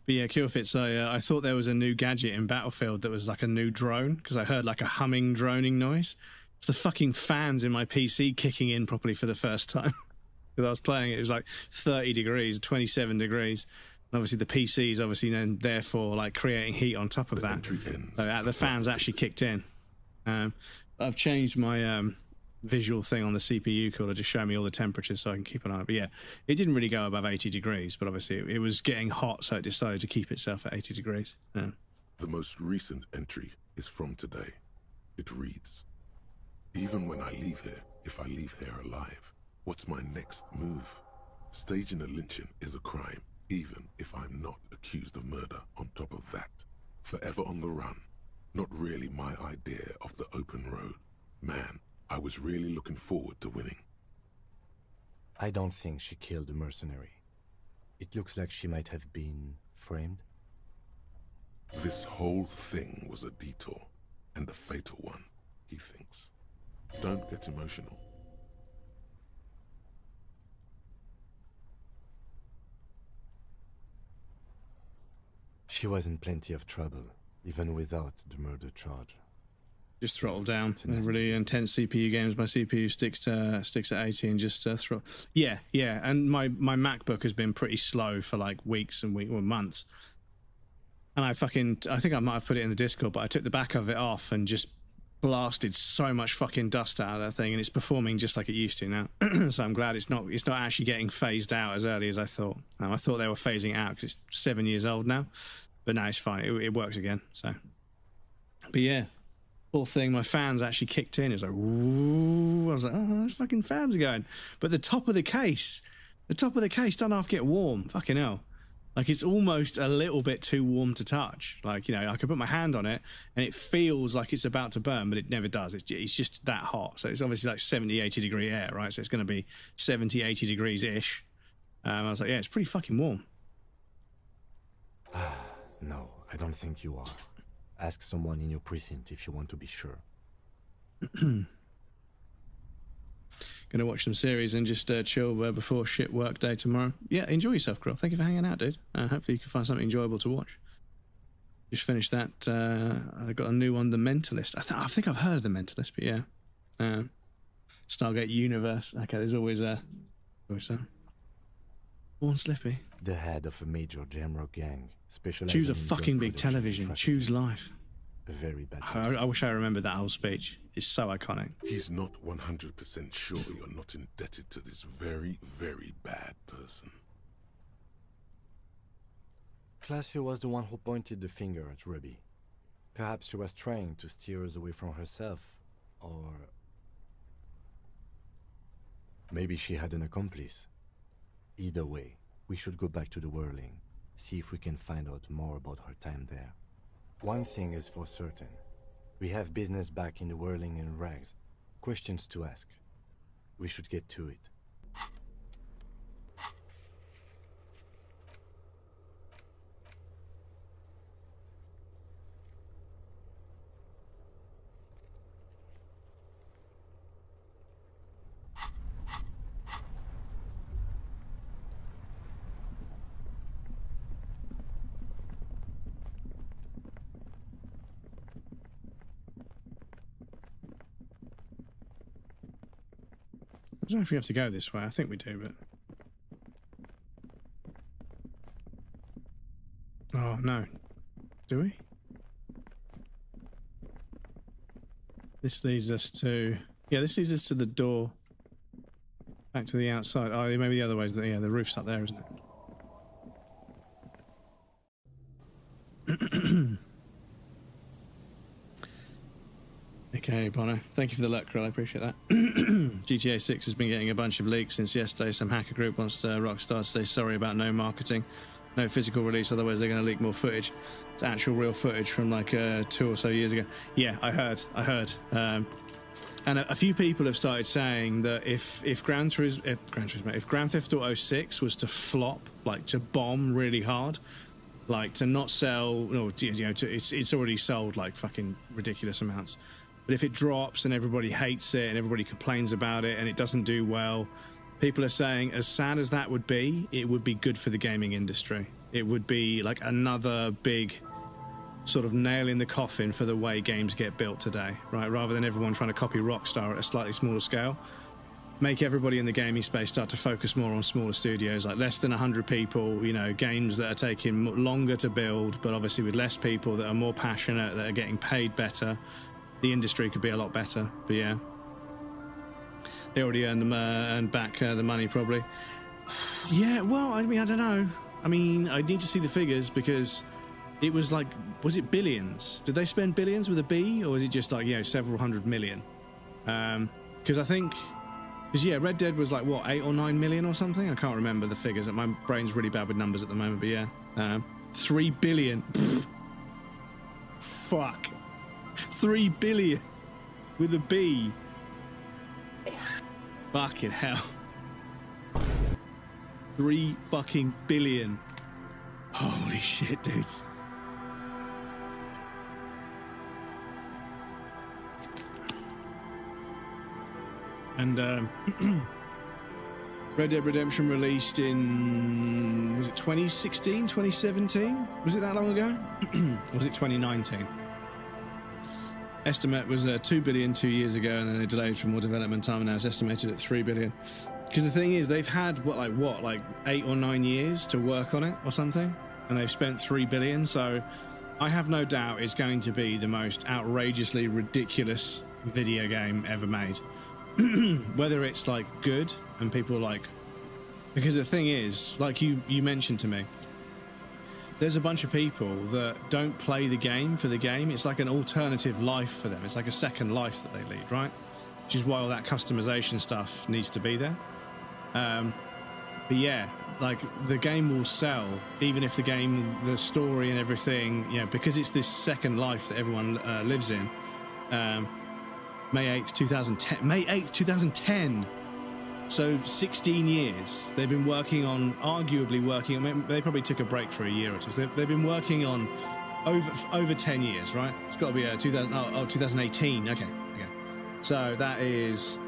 yeah, Killfits, I thought there was a new gadget in Battlefield that was like a new drone, because I heard like a humming, droning noise. It's the fucking fans in my PC kicking in properly for the first time. Because I was playing it was like 30 degrees, 27 degrees. And obviously the PC is obviously then therefore like creating heat on top of that. Entry ends. So the fans actually kicked in. I've changed my visual thing on the CPU cooler to show me all the temperatures so I can keep an eye on it. But yeah, it didn't really go above 80 degrees, but obviously it was getting hot, so it decided to keep itself at 80 degrees. The most recent entry is from today. It reads, even when I leave here, if I leave here alive, what's my next move? Staging a lynching is a crime, even if I'm not accused of murder. On top of that, forever on the run. Not really my idea of the open road. Man, I was really looking forward to winning. I don't think she killed the mercenary. It looks like she might have been framed. This whole thing was a detour, and a fatal one, he thinks. Don't get emotional. She was in plenty of trouble, even without the murder charge. Just throttle down. It's a nasty Really intense CPU games, my CPU sticks at 80 and just throttle. Yeah. And my MacBook has been pretty slow for like weeks and months. And I think I might have put it in the Discord, but I took the back of it off and just blasted so much fucking dust out of that thing, and it's performing just like it used to now. So I'm glad it's not actually getting phased out as early as I thought. I thought they were phasing it out because it's 7 years old now, but now it's fine. It works again. So, but yeah, whole thing. My fans actually kicked in. It was like, ooh. I was like, oh, those fucking fans are going. But the top of the case don't half get warm. Fucking hell. Like, it's almost a little bit too warm to touch. Like, you know, I could put my hand on it and it feels like it's about to burn, but it never does. It's just that hot. So it's obviously like 70, 80 degree air, right? So it's going to be 70, 80 degrees-ish. I was like, yeah, it's pretty fucking warm. No, I don't think you are. Ask someone in your precinct if you want to be sure. Gonna watch some series and just chill before shit work day tomorrow. Yeah, enjoy yourself, Grill. Thank you for hanging out, dude. Hopefully you can find something enjoyable to watch. Just finished that. I got a new one, The Mentalist. I think I've heard of The Mentalist, but yeah. Stargate Universe. Okay, there's always Born Slippy. The head of a major Jamrock gang specializing Choose a in fucking drug big production and television. trafficking. Choose life. A very bad person. I wish I remembered that whole speech. It's so iconic. He's not 100% sure you're not indebted to this very, very bad person. Claudia was the one who pointed the finger at Ruby. Perhaps she was trying to steer us away from herself, or maybe she had an accomplice. Either way, we should go back to the Whirling, see if we can find out more about her time there. One thing is for certain. We have business back in the Whirling and Rags. Questions to ask. We should get to it. I don't know if we have to go this way. I think we do, but... Oh, no. Do we? This leads us to... Yeah, this leads us to the door. Back to the outside. Oh, maybe the other way is... Yeah, the roof's up there, isn't it? Okay, Bono. Thank you for the luck, Krill. I appreciate that. GTA 6 has been getting a bunch of leaks since yesterday. Some hacker group wants Rockstar to say sorry about no marketing, no physical release, otherwise they're going to leak more footage. It's actual real footage from like 2 or so years ago. Yeah, I heard. And a few people have started saying that if Grand Theft Auto 6 was to flop, like to bomb really hard, like to not sell, it's already sold like fucking ridiculous amounts. But if it drops and everybody hates it and everybody complains about it and it doesn't do well, people are saying as sad as that would be, it would be good for the gaming industry. It would be like another big sort of nail in the coffin for the way games get built today, right? Rather than everyone trying to copy Rockstar at a slightly smaller scale, make everybody in the gaming space start to focus more on smaller studios, like less than 100 people, games that are taking longer to build, but obviously with less people that are more passionate, that are getting paid better. The industry could be a lot better, but yeah. They already earned back the money, probably. Yeah, well, I mean, I don't know. I mean, I need to see the figures because it was like, was it billions? Did they spend billions with a B, or was it just like, several hundred million? Because Red Dead was like, what, 8 or 9 million or something? I can't remember the figures. My brain's really bad with numbers at the moment, but yeah. 3 billion. Pfft. Fuck. 3 billion with a B. Fucking hell. 3 fucking billion. Holy shit, dudes. And Red Dead Redemption released in, was it 2016, 2017? Was it that long ago? Or was it 2019? Estimate was 2 billion 2 years ago, and then they delayed for more development time, and now it's estimated at 3 billion. Because the thing is, they've had like 8 or 9 years to work on it or something, and they've spent 3 billion. So I have no doubt it's going to be the most outrageously ridiculous video game ever made. Whether it's like good and people like, because the thing is, like you mentioned to me, there's a bunch of people that don't play the game for the game. It's like an alternative life for them. It's like a second life that they lead, right? Which is why all that customization stuff needs to be there. But yeah, like the game will sell, even if the story and everything, because it's this second life that everyone lives in. May 8th, 2010. May 8th, 2010. So 16 years they've been working on, they probably took a break for a year or two. So they've been working on over 10 years, right? It's got to be 2018. Okay. So that is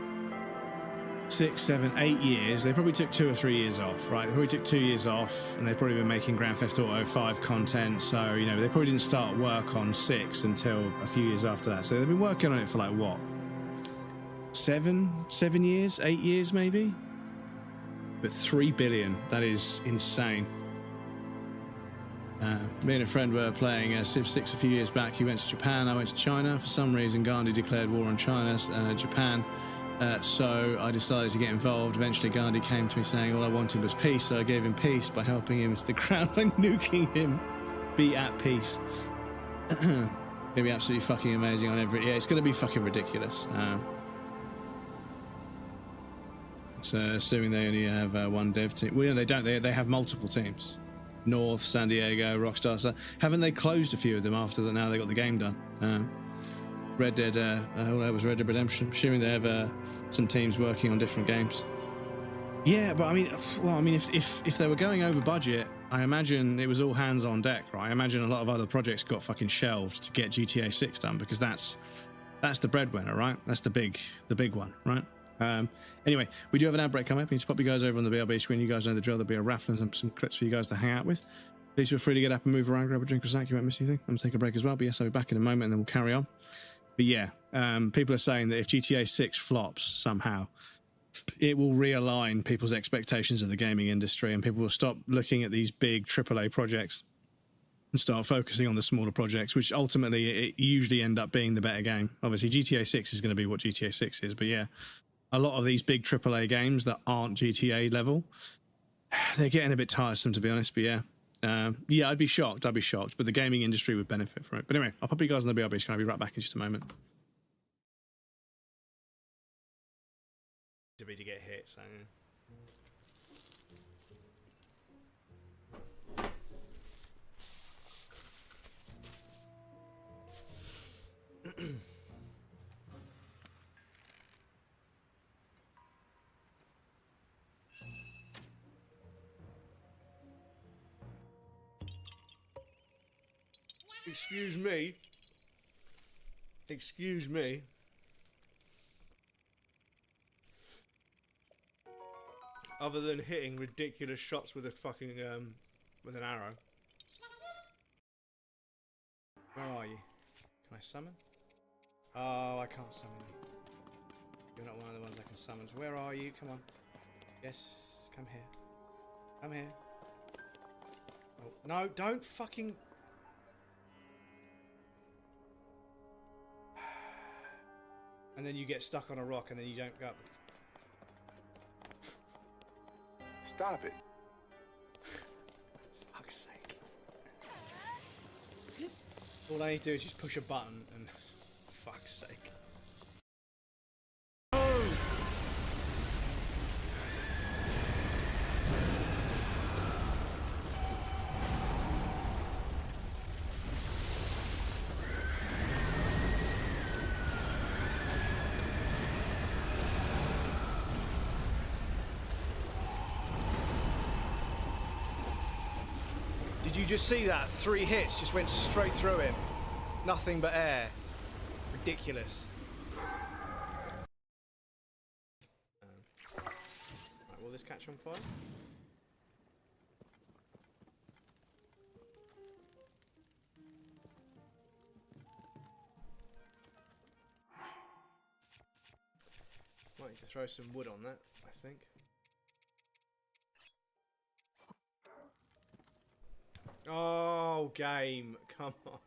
6, 7, 8 years. They probably took 2 or 3 years off, right? They probably took 2 years off, and they've probably been making Grand Theft Auto 5 content. So, they probably didn't start work on 6 until a few years after that. So they've been working on it for like what? 7 years, 8 years maybe. But 3 billion, that is insane. Me and a friend were playing Civ 6 a few years back. He went to Japan, I went to China. For some reason, Gandhi declared war on China, Japan. So I decided to get involved. Eventually, Gandhi came to me saying all I wanted was peace, so I gave him peace by helping him into the ground by nuking him. Be at peace. Gonna be absolutely fucking amazing on every... Yeah, it's gonna be fucking ridiculous. So assuming they only have one dev team. Well, they don't. They have multiple teams. North, San Diego, Rockstar. So haven't they closed a few of them after that? Now they got the game done. Red Dead. All that was Red Dead Redemption. Assuming they have some teams working on different games. Yeah, but I mean, well, I mean, if they were going over budget, I imagine it was all hands on deck, right? I imagine a lot of other projects got fucking shelved to get GTA 6 done because that's the breadwinner, right? That's the big one, right? Anyway, we do have an ad break coming up. I need to pop you guys over on the BRB screen. You guys know the drill. There'll be a raffle and some clips for you guys to hang out with. Please feel free to get up and move around, grab a drink or snack. You won't miss anything. I'm going to take a break as well. But yes, I'll be back in a moment and then we'll carry on. But yeah, people are saying that if GTA 6 flops somehow, it will realign people's expectations of the gaming industry and people will stop looking at these big AAA projects and start focusing on the smaller projects, which ultimately it usually end up being the better game. Obviously, GTA 6 is going to be what GTA 6 is, but yeah. A lot of these big AAA games that aren't GTA level, they're getting a bit tiresome, to be honest. But yeah, yeah, I'd be shocked. But the gaming industry would benefit from it. But anyway, I'll pop you guys on the BRB. I'll be right back in just a moment. To be to get hit, so. Excuse me. Excuse me. Other than hitting ridiculous shots with a fucking with an arrow. Where are you? Can I summon? Oh, I can't summon you. You're not one of the ones I can summon. So where are you? Come on. Yes, come here. Come here. Oh, no, don't fucking... And then you get stuck on a rock and then you don't go up. Stop it. Fuck's sake. All I need to do is just push a button and... Fuck's sake. Did you just see that? 3 hits just went straight through him. Nothing but air. Ridiculous. Right, will this catch on fire? Might need to throw some wood on that, I think. Oh, game. Come on.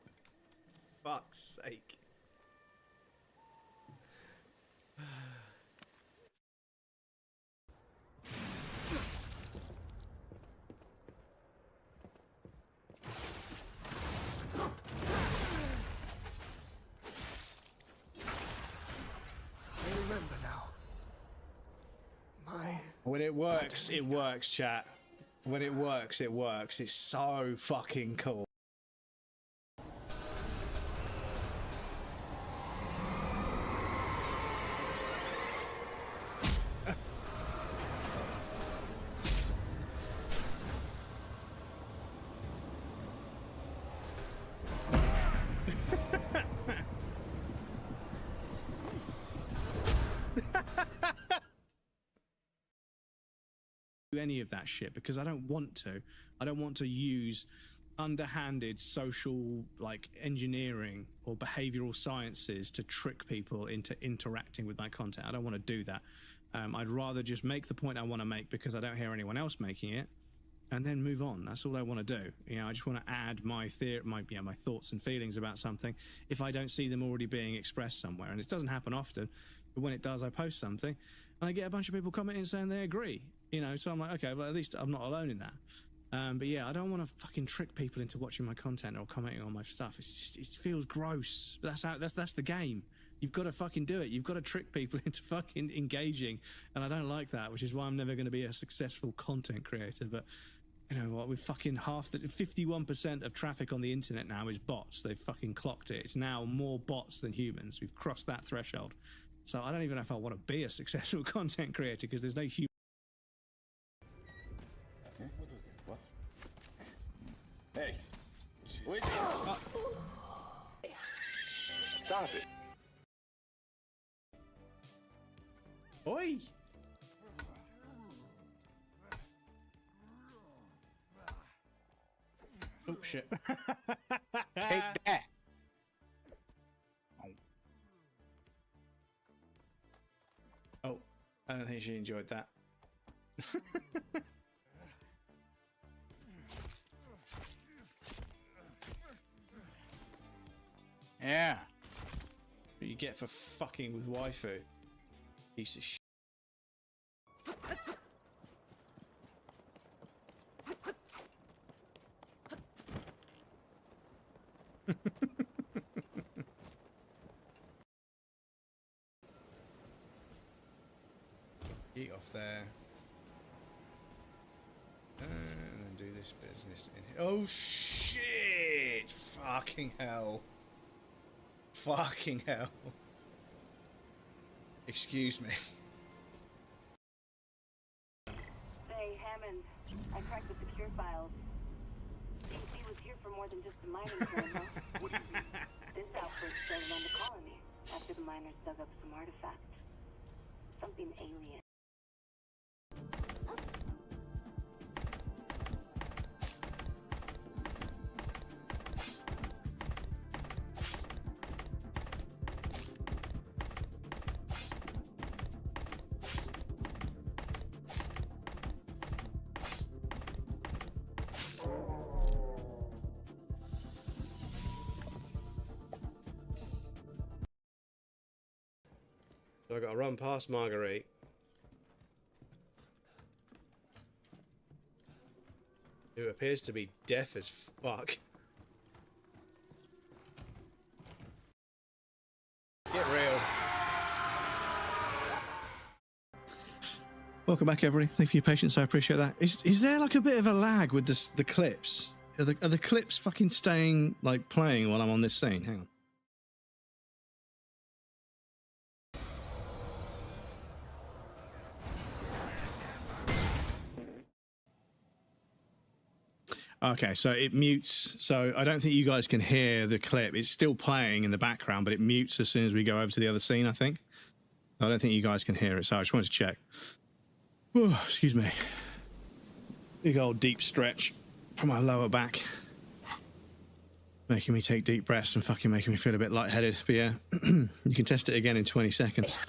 Fuck's sake. I remember now. When it works, chat. When it works, it works. It's so fucking cool. Any of that shit because I don't want to use underhanded social like engineering or behavioral sciences to trick people into interacting with my content. I don't want to do that. I'd rather just make the point I want to make because I don't hear anyone else making it and then move on. That's all I want to do. You know, I just want to add my thoughts and feelings about something if I don't see them already being expressed somewhere. And it doesn't happen often, but when it does, I post something and I get a bunch of people commenting saying they agree. You know, so I'm like, okay, well, at least I'm not alone in that. But yeah, I don't want to fucking trick people into watching my content or commenting on my stuff. It's just, it feels gross. But that's the game. You've got to fucking do it. You've got to trick people into fucking engaging, and I don't like that, which is why I'm never going to be a successful content creator. But you know what? We've fucking 51% of traffic on the internet now is bots. They've fucking clocked it. It's now more bots than humans. We've crossed that threshold. So I don't even know if I want to be a successful content creator because there's no human. Okay, what was it? What? Hey! Wait! Stop it! Oi! Oh shit. Take that! Oh, I don't think she enjoyed that. Yeah. What you get for fucking with waifu. Piece of shit. Eat off there. And then do this business in here. Oh shit! Fucking hell. Fucking hell. Excuse me. Hey, Hammond. I cracked the secure files. DC was here for more than just a mining term, huh? What do you mean? This outbreak started on the colony after the miners dug up some artifact. Something alien. So I got to run past Marguerite. Who appears to be deaf as fuck. Get real. Welcome back, everybody. Thank you for your patience. I appreciate that. Is there like a bit of a lag with the clips? Are the clips fucking staying like playing while I'm on this scene? Hang on. Okay, so it mutes. So I don't think you guys can hear the clip. It's still playing in the background, but it mutes as soon as we go over to the other scene, I think. I don't think you guys can hear it, so I just wanted to check. Oh, excuse me. Big old deep stretch from my lower back. Making me take deep breaths and fucking making me feel a bit lightheaded. But yeah, you can test it again in 20 seconds.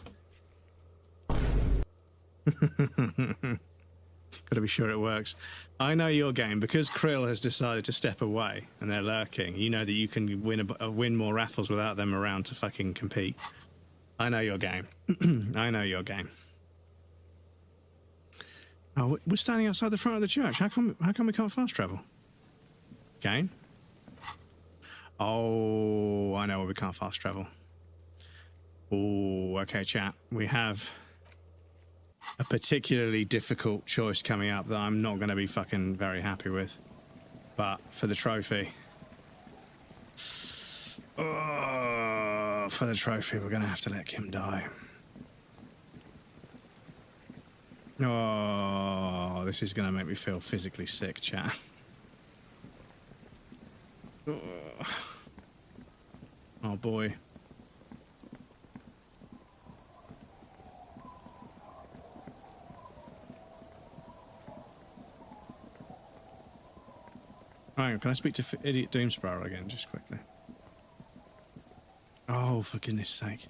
Gotta be sure it works. I know your game. Because Krill has decided to step away and they're lurking, you know that you can win more raffles without them around to fucking compete. I know your game. I know your game. Oh, we're standing outside the front of the church. How come we can't fast travel? Game? Oh, I know where we can't fast travel. Oh, okay, chat. We have a particularly difficult choice coming up that I'm not going to be fucking very happy with. But for the trophy... Oh, for the trophy, we're going to have to let Kim die. Oh, this is going to make me feel physically sick, chat. Oh, boy. Hang on, can I speak to Idiot Doomsprower again, just quickly? Oh, for goodness sake.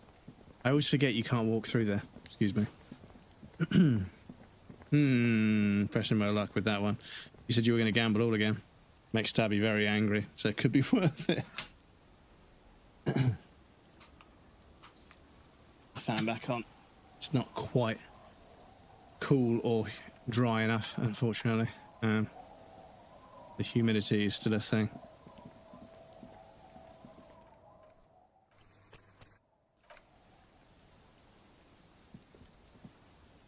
I always forget you can't walk through there. Excuse me. Pressing my luck with that one. You said you were going to gamble all again. Makes Tabby very angry, so it could be worth it. Fan back on. It's not quite cool or dry enough, unfortunately. The humidity is still a thing.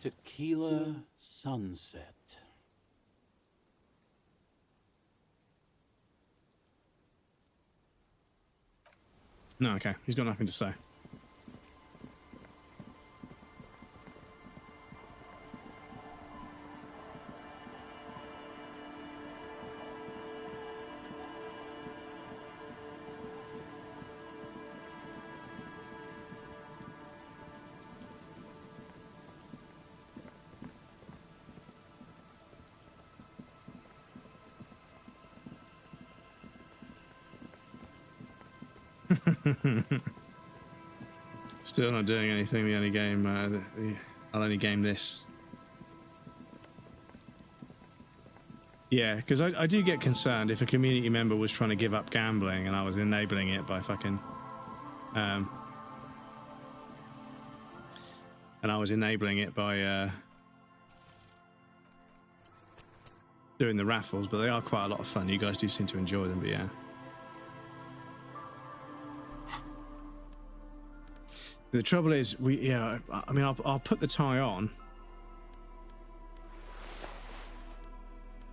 Tequila sunset. No, okay. He's got nothing to say. Still not doing anything. The only game, I'll only game this. Yeah, because I do get concerned if a community member was trying to give up gambling and I was enabling it by fucking, and I was enabling it by doing the raffles, but they are quite a lot of fun. You guys do seem to enjoy them, but yeah. The trouble is, I mean, I'll put the tie on.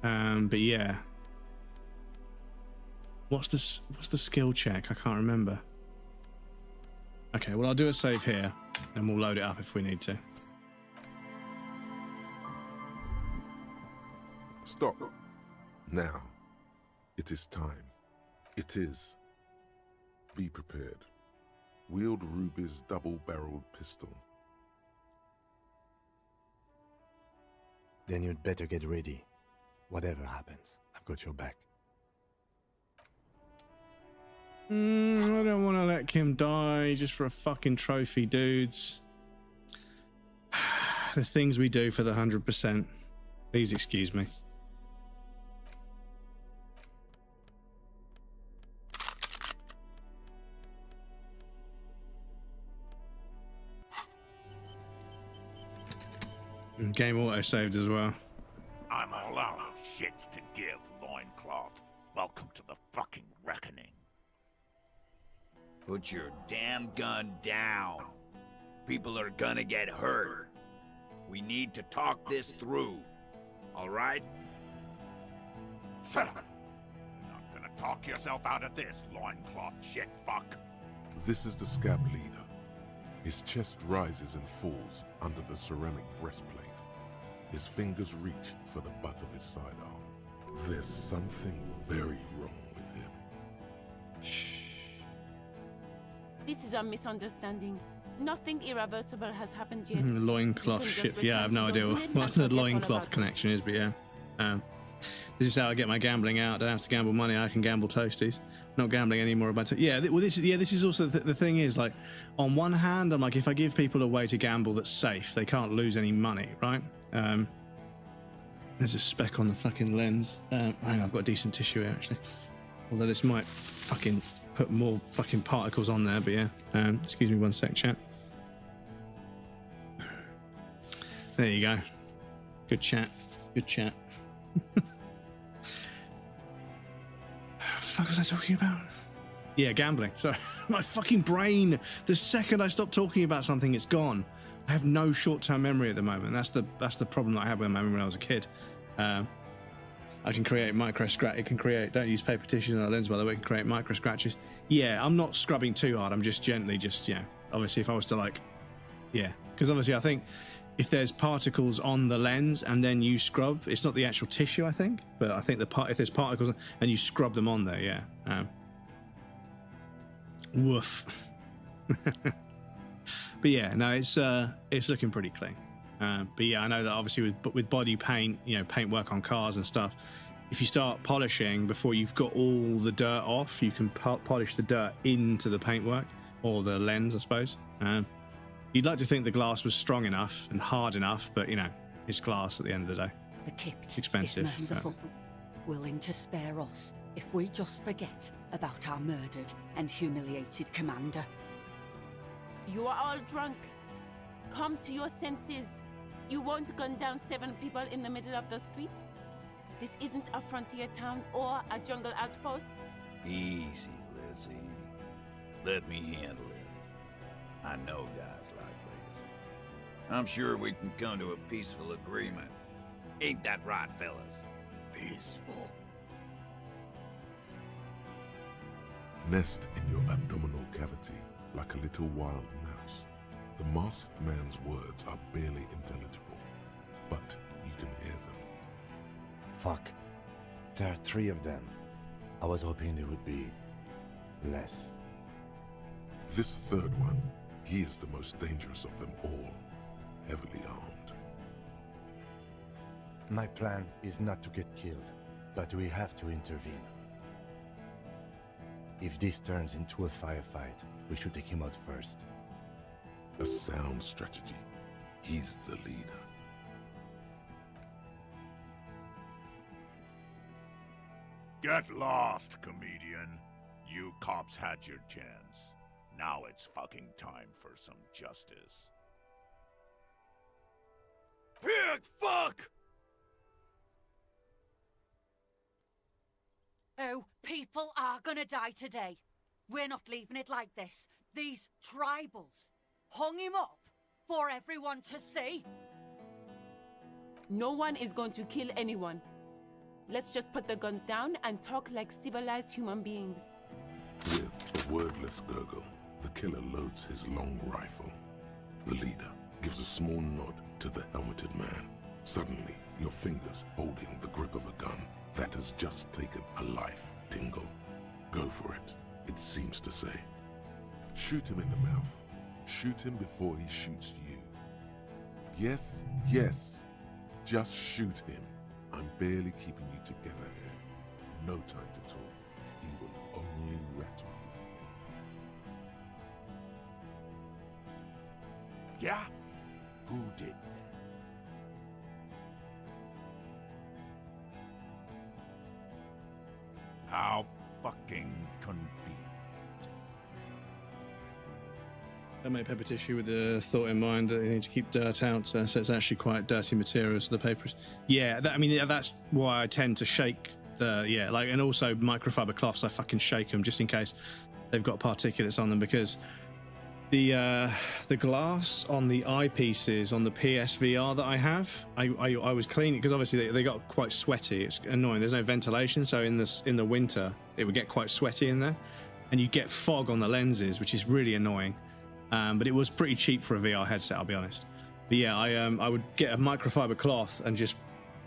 But yeah. What's the skill check? I can't remember. Okay, well, I'll do a save here, and we'll load it up if we need to. Stop. Now. It is time. It is. Be prepared. Wield Ruby's double-barreled pistol. Then you'd better get ready. Whatever happens, I've got your back. I don't want to let Kim die just for a fucking trophy, dudes. The things we do for the 100%. Please excuse me. Game auto saved as well. I'm all out of shits to give, loincloth. Welcome to the fucking reckoning. Put your damn gun down. People are gonna get hurt. We need to talk this through. All right? Shut up. You're not gonna talk yourself out of this, loincloth shit fuck. This is the scab leader. His chest rises and falls under the ceramic breastplate. His fingers reach for the butt of his sidearm. There's something very wrong with him. Shh. This is a misunderstanding. Nothing irreversible has happened yet. Loincloth shit. Yeah, I have no idea what the loincloth connection is, but yeah. This is how I get my gambling out. I don't have to gamble money. I can gamble toasties. Not gambling anymore about it. Yeah, well, this is also the thing is, like, on one hand, I'm like, if I give people a way to gamble that's safe, they can't lose any money, right? There's a speck on the fucking lens. Hang on, I've got a decent tissue here, actually. Although this might fucking put more fucking particles on there, but yeah. Excuse me one sec, chat. There you go. Good chat. Good chat. What the fuck was I talking about? Yeah, gambling. Sorry. My fucking brain. The second I stop talking about something, it's gone. I have no short-term memory at the moment. That's the problem that I had with my memory when I was a kid. I can create micro scratch. It can create. Don't use paper tissues on a lens, by the way. It can create micro scratches. Yeah, I'm not scrubbing too hard. I'm just gently, obviously, if I was to because obviously I think if there's particles on the lens and then you scrub, it's not the actual tissue, I think, but I think if there's particles and you scrub them on there, yeah. Woof. But yeah, no, it's looking pretty clean. But yeah, I know that obviously with body paint, paint work on cars and stuff, if you start polishing before you've got all the dirt off, you can polish the dirt into the paintwork or the lens, I suppose. You'd like to think the glass was strong enough and hard enough, but it's glass at the end of the day. The crypt it's expensive. is merciful. willing to spare us if we just forget about our murdered and humiliated commander. You are all drunk. Come to your senses. You won't gun down 7 people in the middle of the street. This isn't a frontier town or a jungle outpost. Easy, Lizzie. Let me handle it. I know guys like this. I'm sure we can come to a peaceful agreement. Ain't that right, fellas? Peaceful. Nest in your abdominal cavity like a little wild mouse. The masked man's words are barely intelligible, but you can hear them. Fuck. There are 3 of them. I was hoping there would be less. This third one, he is the most dangerous of them all, heavily armed. My plan is not to get killed, but we have to intervene. If this turns into a firefight, we should take him out first. A sound strategy. He's the leader. Get lost, comedian. You cops had your chance. Now it's fucking time for some justice. Pig fuck! Oh, people are gonna die today. We're not leaving it like this. These tribals hung him up for everyone to see. No one is going to kill anyone. Let's just put the guns down and talk like civilized human beings. With a wordless gurgle, the killer loads his long rifle. The leader gives a small nod to the helmeted man. Suddenly, your fingers holding the grip of a gun that has just taken a life tingle. Go for it, it seems to say. Shoot him in the mouth. Shoot him before he shoots you. Yes, yes, just shoot him. I'm barely keeping you together here. No time to talk. He will only rattle you. Yeah? Who did that? How fucking convenient. I made paper tissue with the thought in mind that you need to keep dirt out, so it's actually quite dirty materials, the papers. Yeah, that's why I tend to shake and also microfiber cloths, I fucking shake them just in case they've got particulates on them, because the glass on the eyepieces on the PSVR that I have, I was cleaning because obviously they got quite sweaty. It's annoying. There's no ventilation, so in the winter it would get quite sweaty in there, and you get fog on the lenses, which is really annoying. But it was pretty cheap for a VR headset, I'll be honest. But yeah, I would get a microfiber cloth and just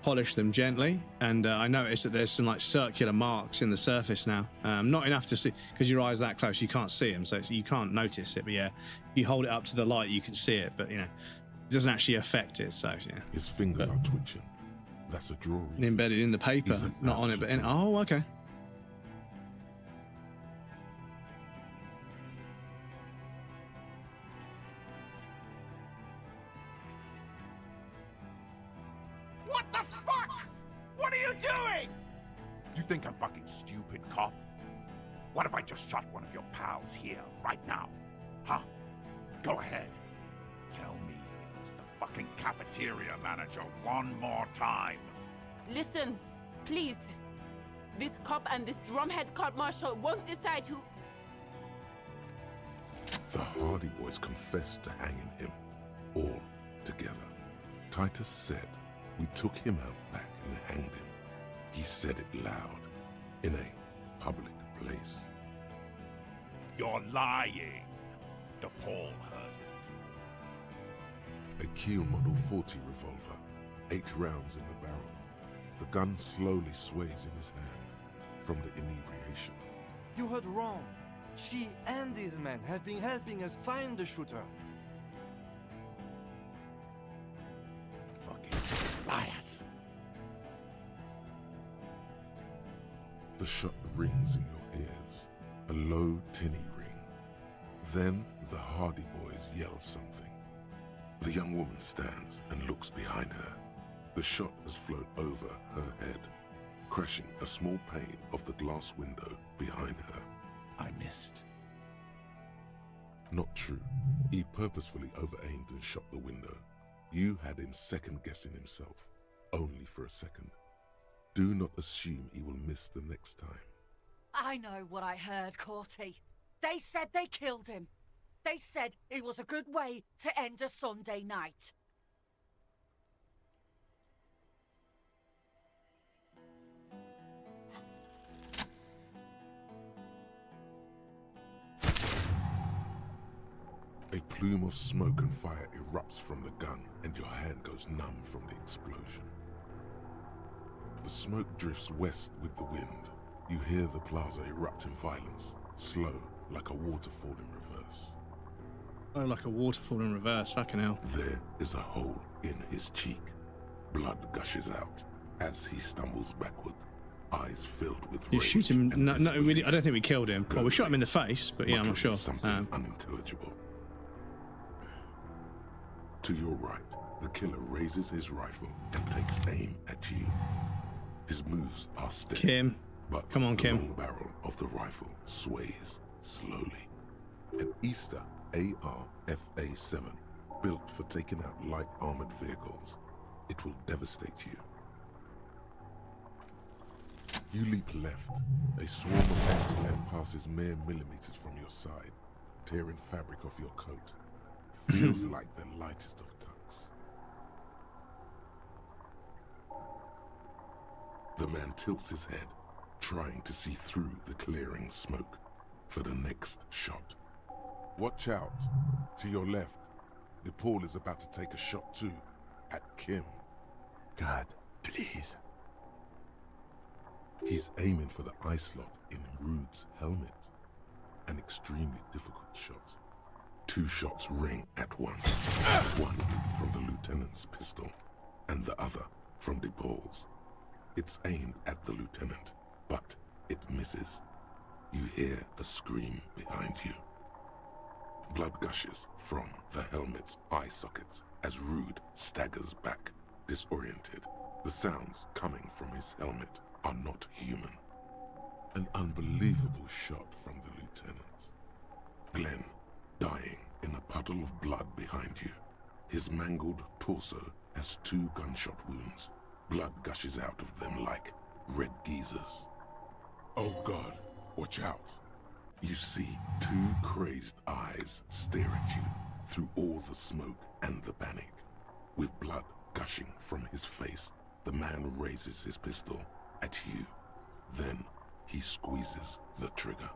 polish them gently, and I noticed that there's some like circular marks in the surface now. Not enough to see, because your eyes that close, you can't see them, so you can't notice it. But yeah, if you hold it up to the light, you can see it, but it doesn't actually affect it. So yeah, his fingers are twitching. That's a draw. Embedded in the paper, not on it, but in. Oh, okay. What the fuck? What are you doing? You think I'm fucking stupid, cop? What if I just shot one of your pals here, right now? Huh? Go ahead. Tell me it was the fucking cafeteria manager one more time. Listen, please. This cop and this drumhead cop marshal won't decide who... The Hardy Boys confessed to hanging him, all together. Titus said, "We took him out back and hanged him." He said it loud, in a public place. You're lying. DePaul heard A Kiel Model 40 revolver, 8 rounds in the barrel. The gun slowly sways in his hand from the inebriation. You heard wrong. She and these men have been helping us find the shooter. Fucking liars. The shot rings in your ears, a low, tinny ring. Then the Hardy Boys yell something. The young woman stands and looks behind her. The shot has flown over her head. crashing a small pane of the glass window behind her. I missed. Not true. He purposefully over-aimed and shot the window. You had him second-guessing himself, only for a second. Do not assume he will miss the next time. I know what I heard, Corty. They said they killed him. They said it was a good way to end a Sunday night. A plume of smoke and fire erupts from the gun, and your hand goes numb from the explosion. The smoke drifts west with the wind. You hear the plaza erupt in violence, slow, like a waterfall in reverse. Oh, like a waterfall in reverse, fucking hell. There is a hole in his cheek. Blood gushes out as he stumbles backward, eyes filled with You rage shoot him. and No, disbelief. I don't think we killed him. Well, we shot him in the face, but yeah, I'm not muttering sure. Something unintelligible. To your right, the killer raises his rifle and takes aim at you. His moves are steady, Kim, but come on, the Kim. long barrel of the rifle sways slowly. An Easter AR-FA-7, built for taking out light armored vehicles. It will devastate you. You leap left. A swarm of aircraft passes mere millimeters from your side, tearing fabric off your coat. Feels like the lightest of tucks. The man tilts his head, trying to see through the clearing smoke for the next shot. Watch out. To your left, Nepal is about to take a shot too, at Kim. God, please. He's aiming for the eye slot in Rude's helmet. An extremely difficult shot. 2 shots ring at once. One from the lieutenant's pistol, and the other from Nepal's. It's aimed at the lieutenant, but it misses. You hear a scream behind you. Blood gushes from the helmet's eye sockets as Rude staggers back, disoriented. The sounds coming from his helmet are not human. An unbelievable shot from the lieutenant. Glenn, dying in a puddle of blood behind you. His mangled torso has 2 gunshot wounds. Blood gushes out of them like red geysers. Oh God, watch out. You see 2 crazed eyes stare at you through all the smoke and the panic. With blood gushing from his face, the man raises his pistol at you. Then he squeezes the trigger.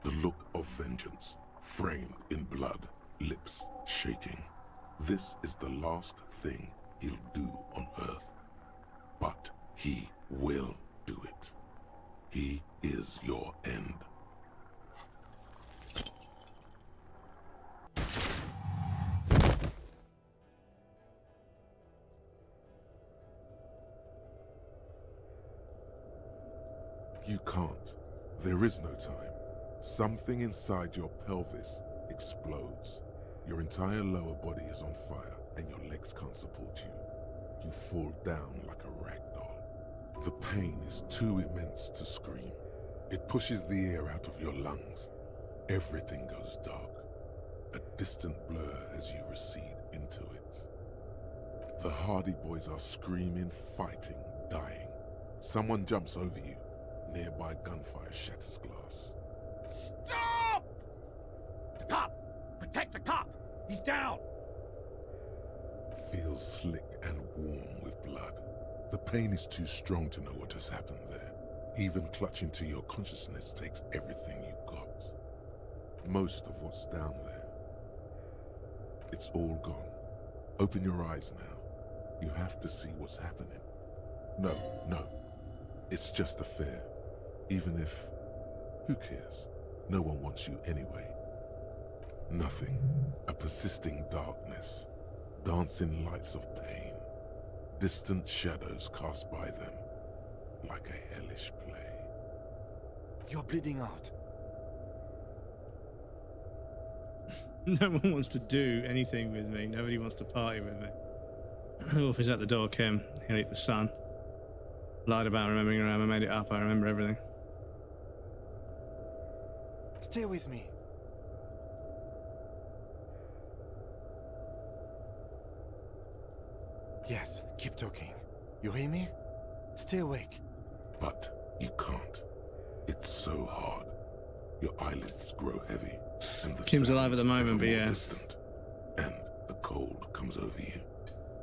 The look of vengeance, framed in blood, lips shaking. This is the last thing he'll do on Earth. But he will do it. He is your end. You can't. There is no time. Something inside your pelvis explodes. Your entire lower body is on fire, and your legs can't support you. You fall down like a rag doll. The pain is too immense to scream. It pushes the air out of your lungs. Everything goes dark, a distant blur as you recede into it. The Hardy Boys are screaming, fighting, dying. Someone jumps over you. Nearby gunfire shatters glass. Stop! The cop! Protect the cop! He's down! Feels slick and warm with blood. The pain is too strong to know what has happened there. Even clutching to your consciousness takes everything you got. Most of what's down there. It's all gone. Open your eyes now. You have to see what's happening. No. It's just a fair. Even if... who cares? No one wants you anyway. Nothing. A persisting darkness. Dancing lights of pain. Distant shadows cast by them. Like a hellish play. You're bleeding out. No one wants to do anything with me. Nobody wants to party with me. Wolf is at the door, Kim. He'll eat the sun. Lied about remembering her. I made it up. I remember everything. Stay with me. Yes, keep talking. You hear me? Stay awake. But you can't. It's so hard. Your eyelids grow heavy, and the Kim's alive at the sounds moment, but ever more yeah. distant, and a cold comes over you.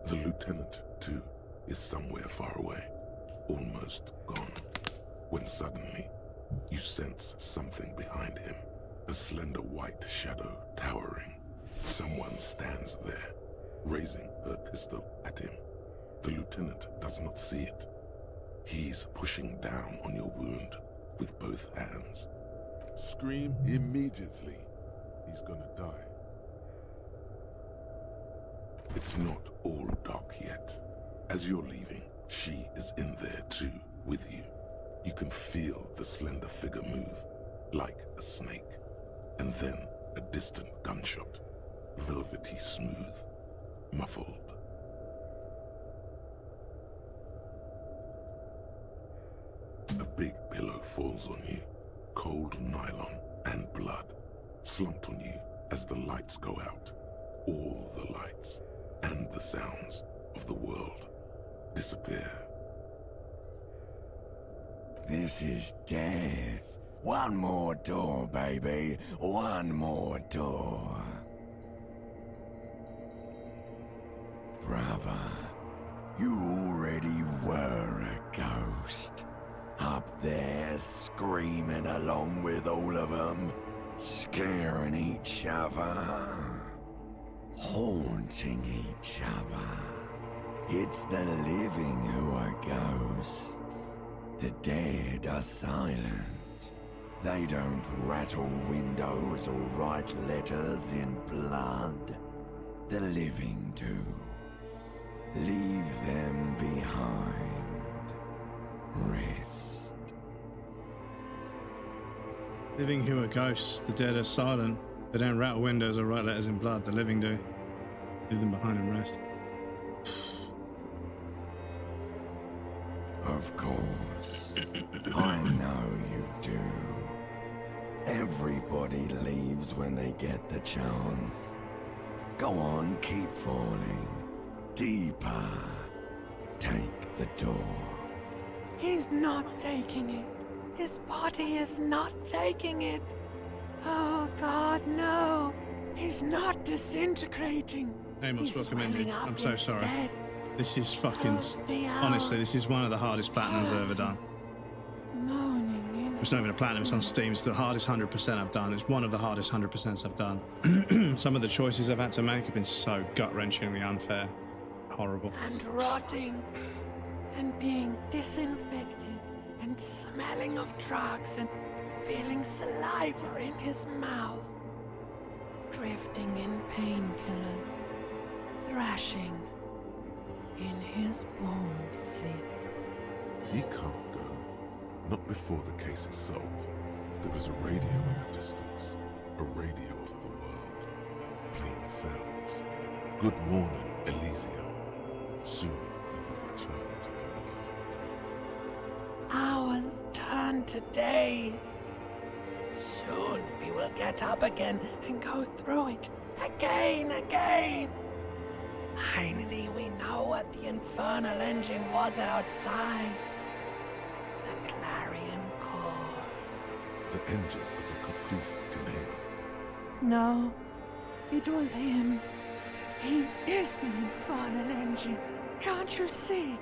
The lieutenant, too, is somewhere far away, almost gone, when suddenly you sense something behind him, a slender white shadow towering. Someone stands there, raising her pistol at him. The lieutenant does not see it. He's pushing down on your wound with both hands. Scream immediately. He's gonna die. It's not all dark yet. As you're leaving, she is in there too, with you. You can feel the slender figure move, like a snake. And then a distant gunshot, velvety smooth, muffled. A big pillow falls on you, cold nylon and blood, slumped on you as the lights go out. All the lights and the sounds of the world disappear. This is death. One more door, baby. One more door. Brother, you already were a ghost. Up there, screaming along with all of them, scaring each other, haunting each other. It's the living who are ghosts. The dead are silent. They don't rattle windows or write letters in blood. The living do. Leave them behind. Rest. Living who are ghosts, the dead are silent. They don't rattle windows or write letters in blood. The living do. Leave them behind and rest. Of course. I know you do. Everybody leaves when they get the chance. Go on, keep falling. Deeper. Take the door. He's not taking it. His body is not taking it. Oh God, no. He's not disintegrating. Amos, welcome in, dude. I'm so sorry. instead. This is fucking... Honestly, this is one of the hardest platinums I've ever done. It's not even a platinum, it's on Steam. It's the hardest 100% I've done. It's one of the hardest 100%s I've done. Some of the choices I've had to make have been so gut-wrenchingly unfair. Horrible. And rotting. And being disinfected. And smelling of drugs and feeling saliva in his mouth. Drifting in painkillers. Thrashing in his bone sleep. He can't go. Not before the case is solved. There is a radio in the distance. A radio of the world. Playing sounds. Good morning, Elysium. Soon you will return to the world. Hours turn to days. Soon we will get up again and go through it again. Finally, we know what the infernal engine was outside. The clarion call. The engine of a Caprice Canadian. No, it was him. He is the infernal engine. Can't you see?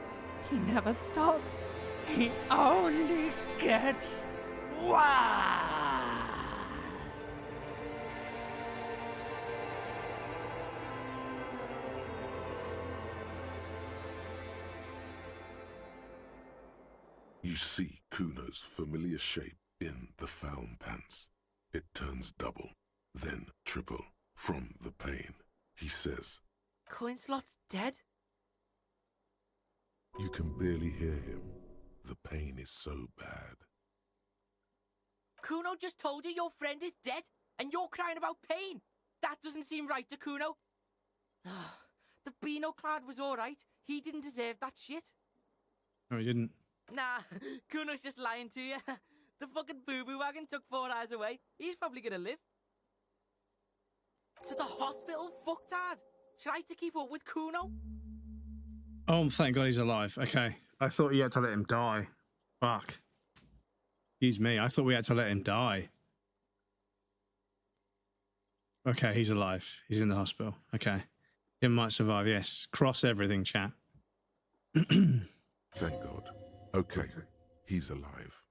He never stops. He only gets worse. You see Kuno's familiar shape in the foul pants. It turns double, then triple, from the pain. He says, Coinslot's dead? you can barely hear him. The pain is so bad. Kuno just told you your friend is dead, and you're crying about pain. That doesn't seem right to Kuno. The Beano clad was alright. He didn't deserve that shit. No, he didn't. Nah, Kuno's just lying to you. The fucking boo-boo wagon took 4 hours away. He's probably gonna live. To the hospital, fucktard. Should I to keep up with Kuno? Oh, thank God he's alive. Okay. I thought you had to let him die. Fuck. Excuse me. I thought we had to let him die. Okay, he's alive. He's in the hospital. Okay. He might survive, yes. Cross everything, chat. Thank God. Okay, he's alive.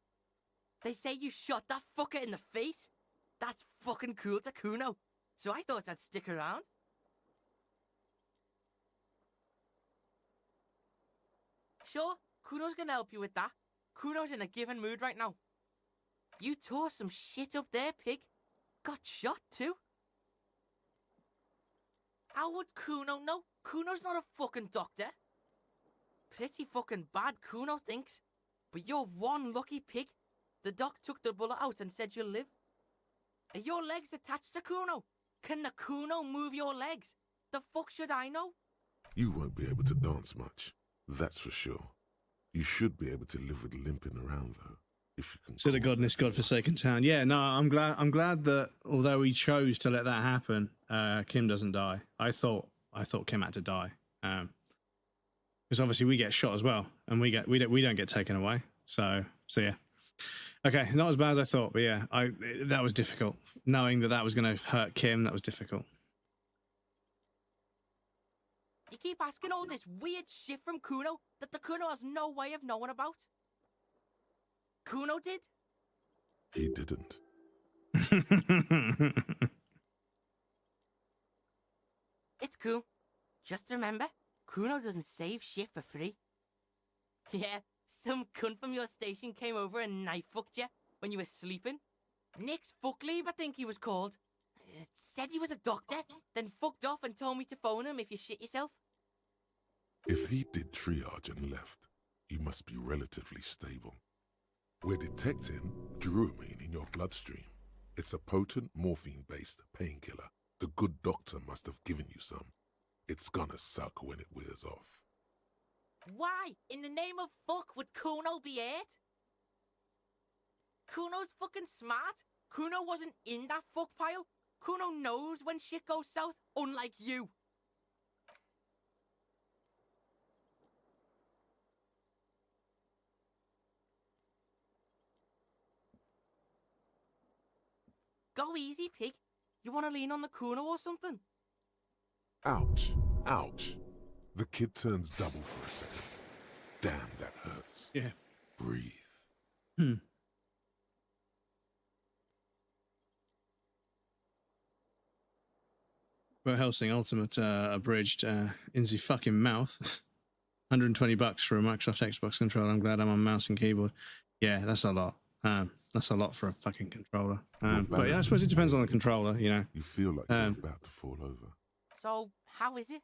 They say you shot that fucker in the face? That's fucking cool to Kuno. So I thought I'd stick around. Sure, Kuno's gonna help you with that. Kuno's in a given mood right now. You tore some shit up there, pig. Got shot too. How would Kuno know? Kuno's not a fucking doctor. Pretty fucking bad, Kuno thinks. But you're one lucky pig. The doc took the bullet out and said you'll live. Are your legs attached to Kuno? Can the Kuno move your legs? The fuck should I know? You won't be able to dance much, that's for sure. You should be able to live with limping around, though, if you can. Said a god in this godforsaken town. Yeah, no, I'm glad that although he chose to let that happen, Kim doesn't die. I thought Kim had to die, because obviously we get shot as well, and we don't get taken away. So yeah. Okay, not as bad as I thought, but yeah, that was difficult. Knowing that was going to hurt Kim, that was difficult. You keep asking all this weird shit from Kuno that the Kuno has no way of knowing about. Kuno did? He didn't. It's cool. Just remember, Kuno doesn't save shit for free. Yeah, some cunt from your station came over and knife fucked you when you were sleeping. Nick's fuck leave, I think he was called. Said he was a doctor, then fucked off and told me to phone him if you shit yourself. If he did triage and left, you must be relatively stable. We're detecting druamine in your bloodstream. It's a potent morphine-based painkiller. The good doctor must have given you some. It's gonna suck when it wears off. Why, in the name of fuck, would Kuno be it? Kuno's fucking smart. Kuno wasn't in that fuck pile. Kuno knows when shit goes south, unlike you. Go easy, pig. You want to lean on the Kuno or something? Ouch. Ouch. The kid turns double for a second. Damn, that hurts. Yeah. Breathe. Bert Helsing Ultimate abridged in the fucking mouth. $120 for a Microsoft Xbox controller. I'm glad I'm on mouse and keyboard. Yeah, that's a lot. That's a lot for a fucking controller. But yeah, I suppose it depends on the controller, you know. You feel like you're about to fall over. So, how is it?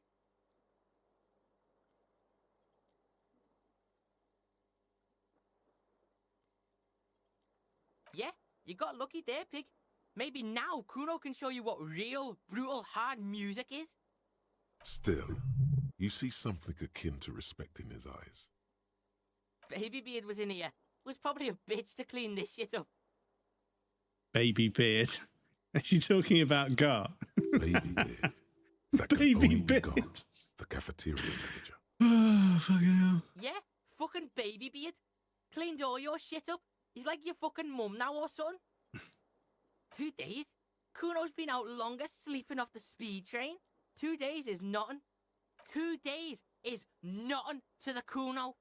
Yeah, you got lucky there, pig. Maybe now Kuno can show you what real, brutal, hard music is. Still, you see something akin to respect in his eyes. Baby Beard was in here. Was probably a bitch to clean this shit up. Baby Beard. Is he talking about Gar? Baby Beard. That Baby Beard. The cafeteria manager. Oh, fucking hell. Yeah, fucking Baby Beard. Cleaned all your shit up. He's like your fucking mum now or something. 2 days? Kuno's been out longer sleeping off the speed train. 2 days is nothing. 2 days is nothing to the Kuno.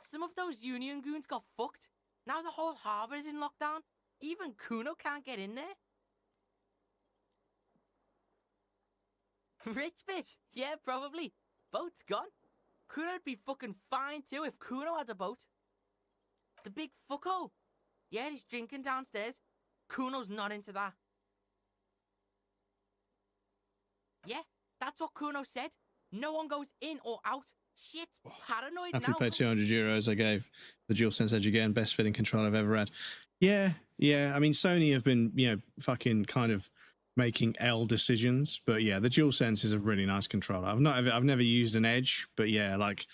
Some of those Union goons got fucked. Now the whole harbour is in lockdown. Even Kuno can't get in there. Rich bitch? Yeah, probably. Boat's gone. Kuno'd be fucking fine too if Kuno had a boat. The big fuckhole. Yeah, he's drinking downstairs. Kuno's not into that. Yeah, that's what Kuno said. No one goes in or out. Shit's paranoid Happy now. to pay €200. I gave the DualSense Edge again. Best fitting controller I've ever had. Yeah. I mean, Sony have been, fucking kind of making L decisions. But yeah, the DualSense is a really nice controller. I've never used an Edge, but yeah, like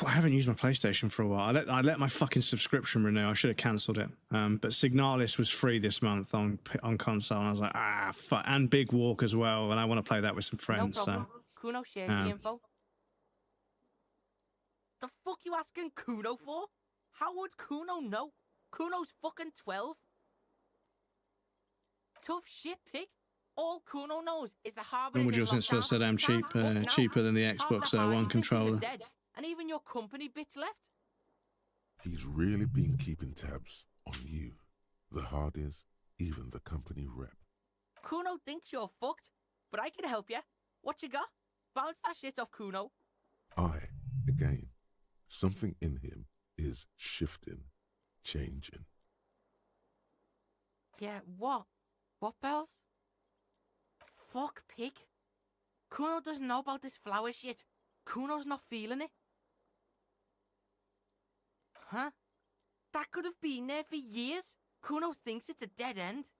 I haven't used my PlayStation for a while. I let my fucking subscription renew. I should have cancelled it. But Signalis was free this month on console, and I was like, fuck. And Big Walk as well, and I want to play that with some No friends. problem. Kuno shares the info. The fuck you asking Kuno for? How would Kuno know? Kuno's fucking 12. Tough shit, pig. All Kuno knows is the harbour is Normal in DualSense feels so lockdown. damn cheap, cheaper than the Half Xbox the hardy One bitches are controller. dead, and even your company bitch left. He's really been keeping tabs on you, the Hardys, even the company rep. Kuno thinks you're fucked, but I can help you. What you got? Bounce that shit off Kuno. Again, something in him is shifting, changing. Yeah, what? What, Bells? Fuck, pig. Kuno doesn't know about this flower shit. Kuno's not feeling it. Huh? That could have been there for years. Kuno thinks it's a dead end.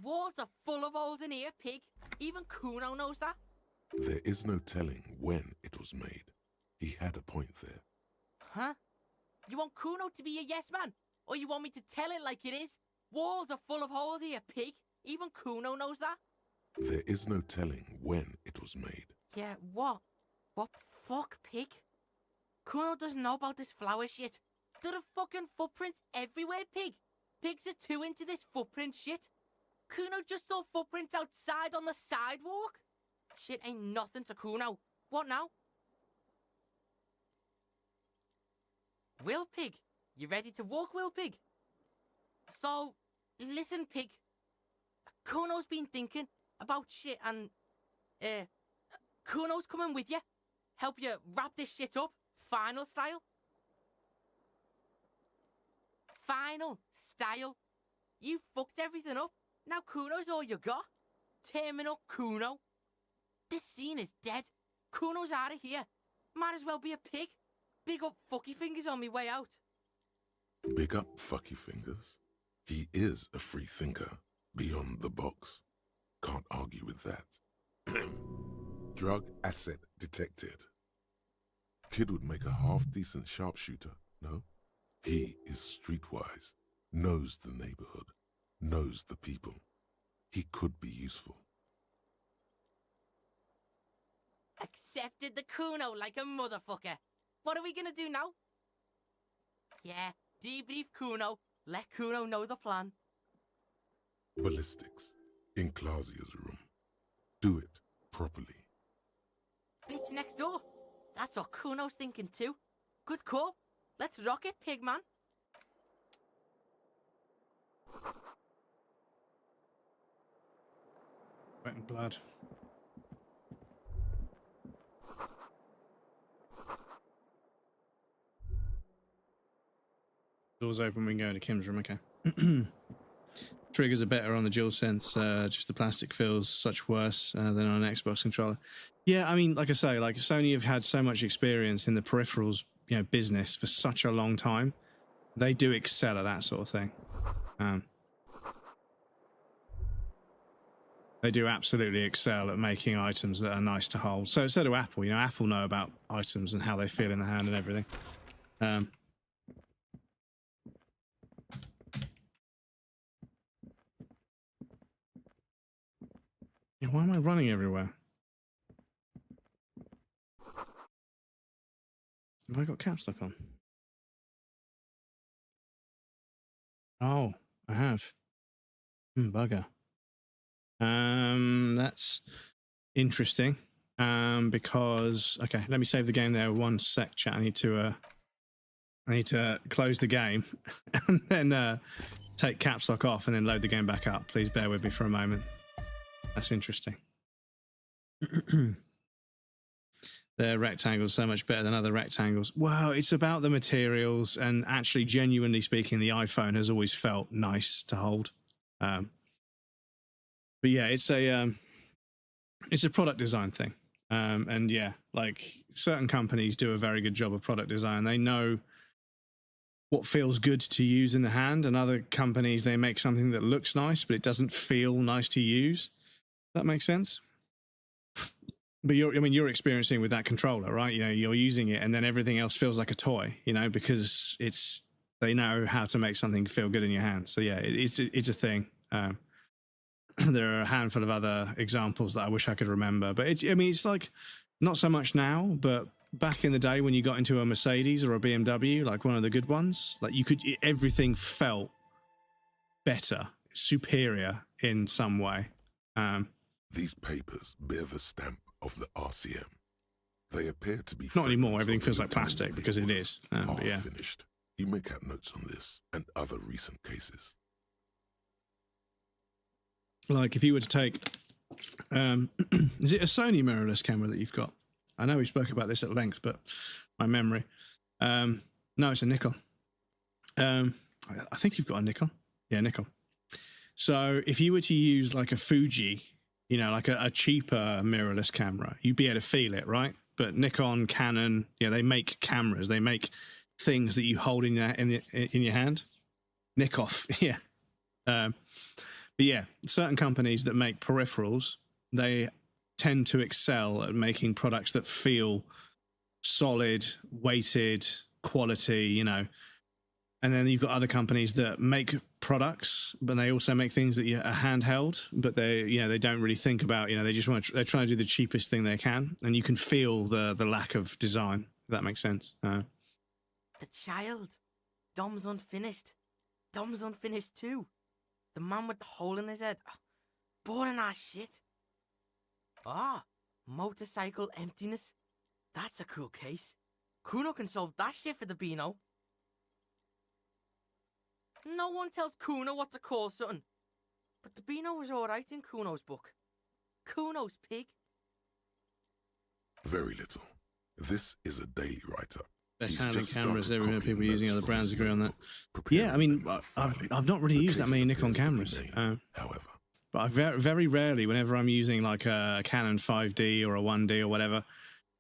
Walls are full of holes in here, pig. Even Kuno knows that. There is no telling when it was made. He had a point there. Huh? You want Kuno to be a yes man? Or you want me to tell it like it is? Walls are full of holes here, pig. Even Kuno knows that. There is no telling when it was made. Yeah, what? What fuck, pig? Kuno doesn't know about this flower shit. There are fucking footprints everywhere, pig. Pigs are too into this footprint shit. Kuno just saw footprints outside on the sidewalk. Shit ain't nothing to Kuno. What now? Will Pig, you ready to walk, Will Pig? So, listen, Pig. Kuno's been thinking about shit and, Kuno's coming with you. Help you wrap this shit up, final style. Final style. You fucked everything up. Now Kuno's all you got. Terminal Kuno. This scene is dead. Kuno's out of here. Might as well be a pig. Big up fucky fingers on me way out. Big up fucky fingers. He is a free thinker, beyond the box. Can't argue with that. Drug asset detected. Kid would make a half-decent sharpshooter, no? He is streetwise, knows the neighborhood, knows the people. He could be useful. Accepted the Kuno like a motherfucker. What are we gonna do now? Yeah, debrief Kuno. Let Kuno know the plan. Ballistics. In Clausia's room. Do it properly. Bitch next door. That's what Kuno's thinking too. Good call. Let's rock it, pigman. Wet and blood. Doors open, we can go to Kim's room, okay. Triggers are better on the DualSense, just the plastic feels such worse than on an Xbox controller. Yeah, I mean, like I say, like Sony have had so much experience in the peripherals, you know, business for such a long time. They do excel at that sort of thing. They do absolutely excel at making items that are nice to hold. So do Apple. You know, Apple know about items and how they feel in the hand and everything. Yeah, why am I running everywhere? Have I got caps lock on? Oh, I have. Bugger. That's interesting. Because okay, let me save the game there. 1 sec, chat. I need to close the game and then take caps lock off and then load the game back up. Please bear with me for a moment. That's interesting. Their rectangles so much better than other rectangles. Well, it's about the materials, and actually, genuinely speaking, the iPhone has always felt nice to hold. But yeah, it's a product design thing. And yeah, like certain companies do a very good job of product design. They know what feels good to use in the hand, and other companies, they make something that looks nice, but it doesn't feel nice to use. That makes sense? But you're experiencing with that controller, right? You know, you're using it and then everything else feels like a toy, you know, because they know how to make something feel good in your hand. So yeah, it's a thing. There are a handful of other examples that I wish I could remember, but it's like not so much now, but back in the day when you got into a Mercedes or a BMW, like one of the good ones, like everything felt better, superior in some way. These papers bear the stamp of the RCM. They appear to be not anymore. Everything feels like plastic because it is. But yeah, finished. You may have notes on this and other recent cases. Like if you were to take, is it a Sony mirrorless camera that you've got? I know we spoke about this at length, but my memory. No, it's a Nikon. I think you've got a Nikon. Yeah, Nikon. So if you were to use like a Fuji, you know, like a cheaper mirrorless camera, you'd be able to feel it, right? But Nikon, Canon, yeah, they make cameras. They make things that you hold in your hand. Nikoff, yeah. But yeah, certain companies that make peripherals, they tend to excel at making products that feel solid, weighted, quality, you know. And then you've got other companies that make products, but they also make things that are handheld, but they don't really think about, you know, they're trying to do the cheapest thing they can, and you can feel the lack of design, if that makes sense. The child. Dom's unfinished. Dom's unfinished too. The man with the hole in his head. Boring ass shit. Motorcycle emptiness. That's a cool case. Kuno can solve that shit for the Beano. No one tells Kuno what to call something. But the Beano was alright in Kuno's book. Kuno's pig. Very little. This is a daily write-up. Best handling cameras, everywhere people using other brands agree on that. Yeah, I mean, I've not really used that many Nikon cameras. However, but I very rarely, whenever I'm using like a Canon 5D or a 1D or whatever,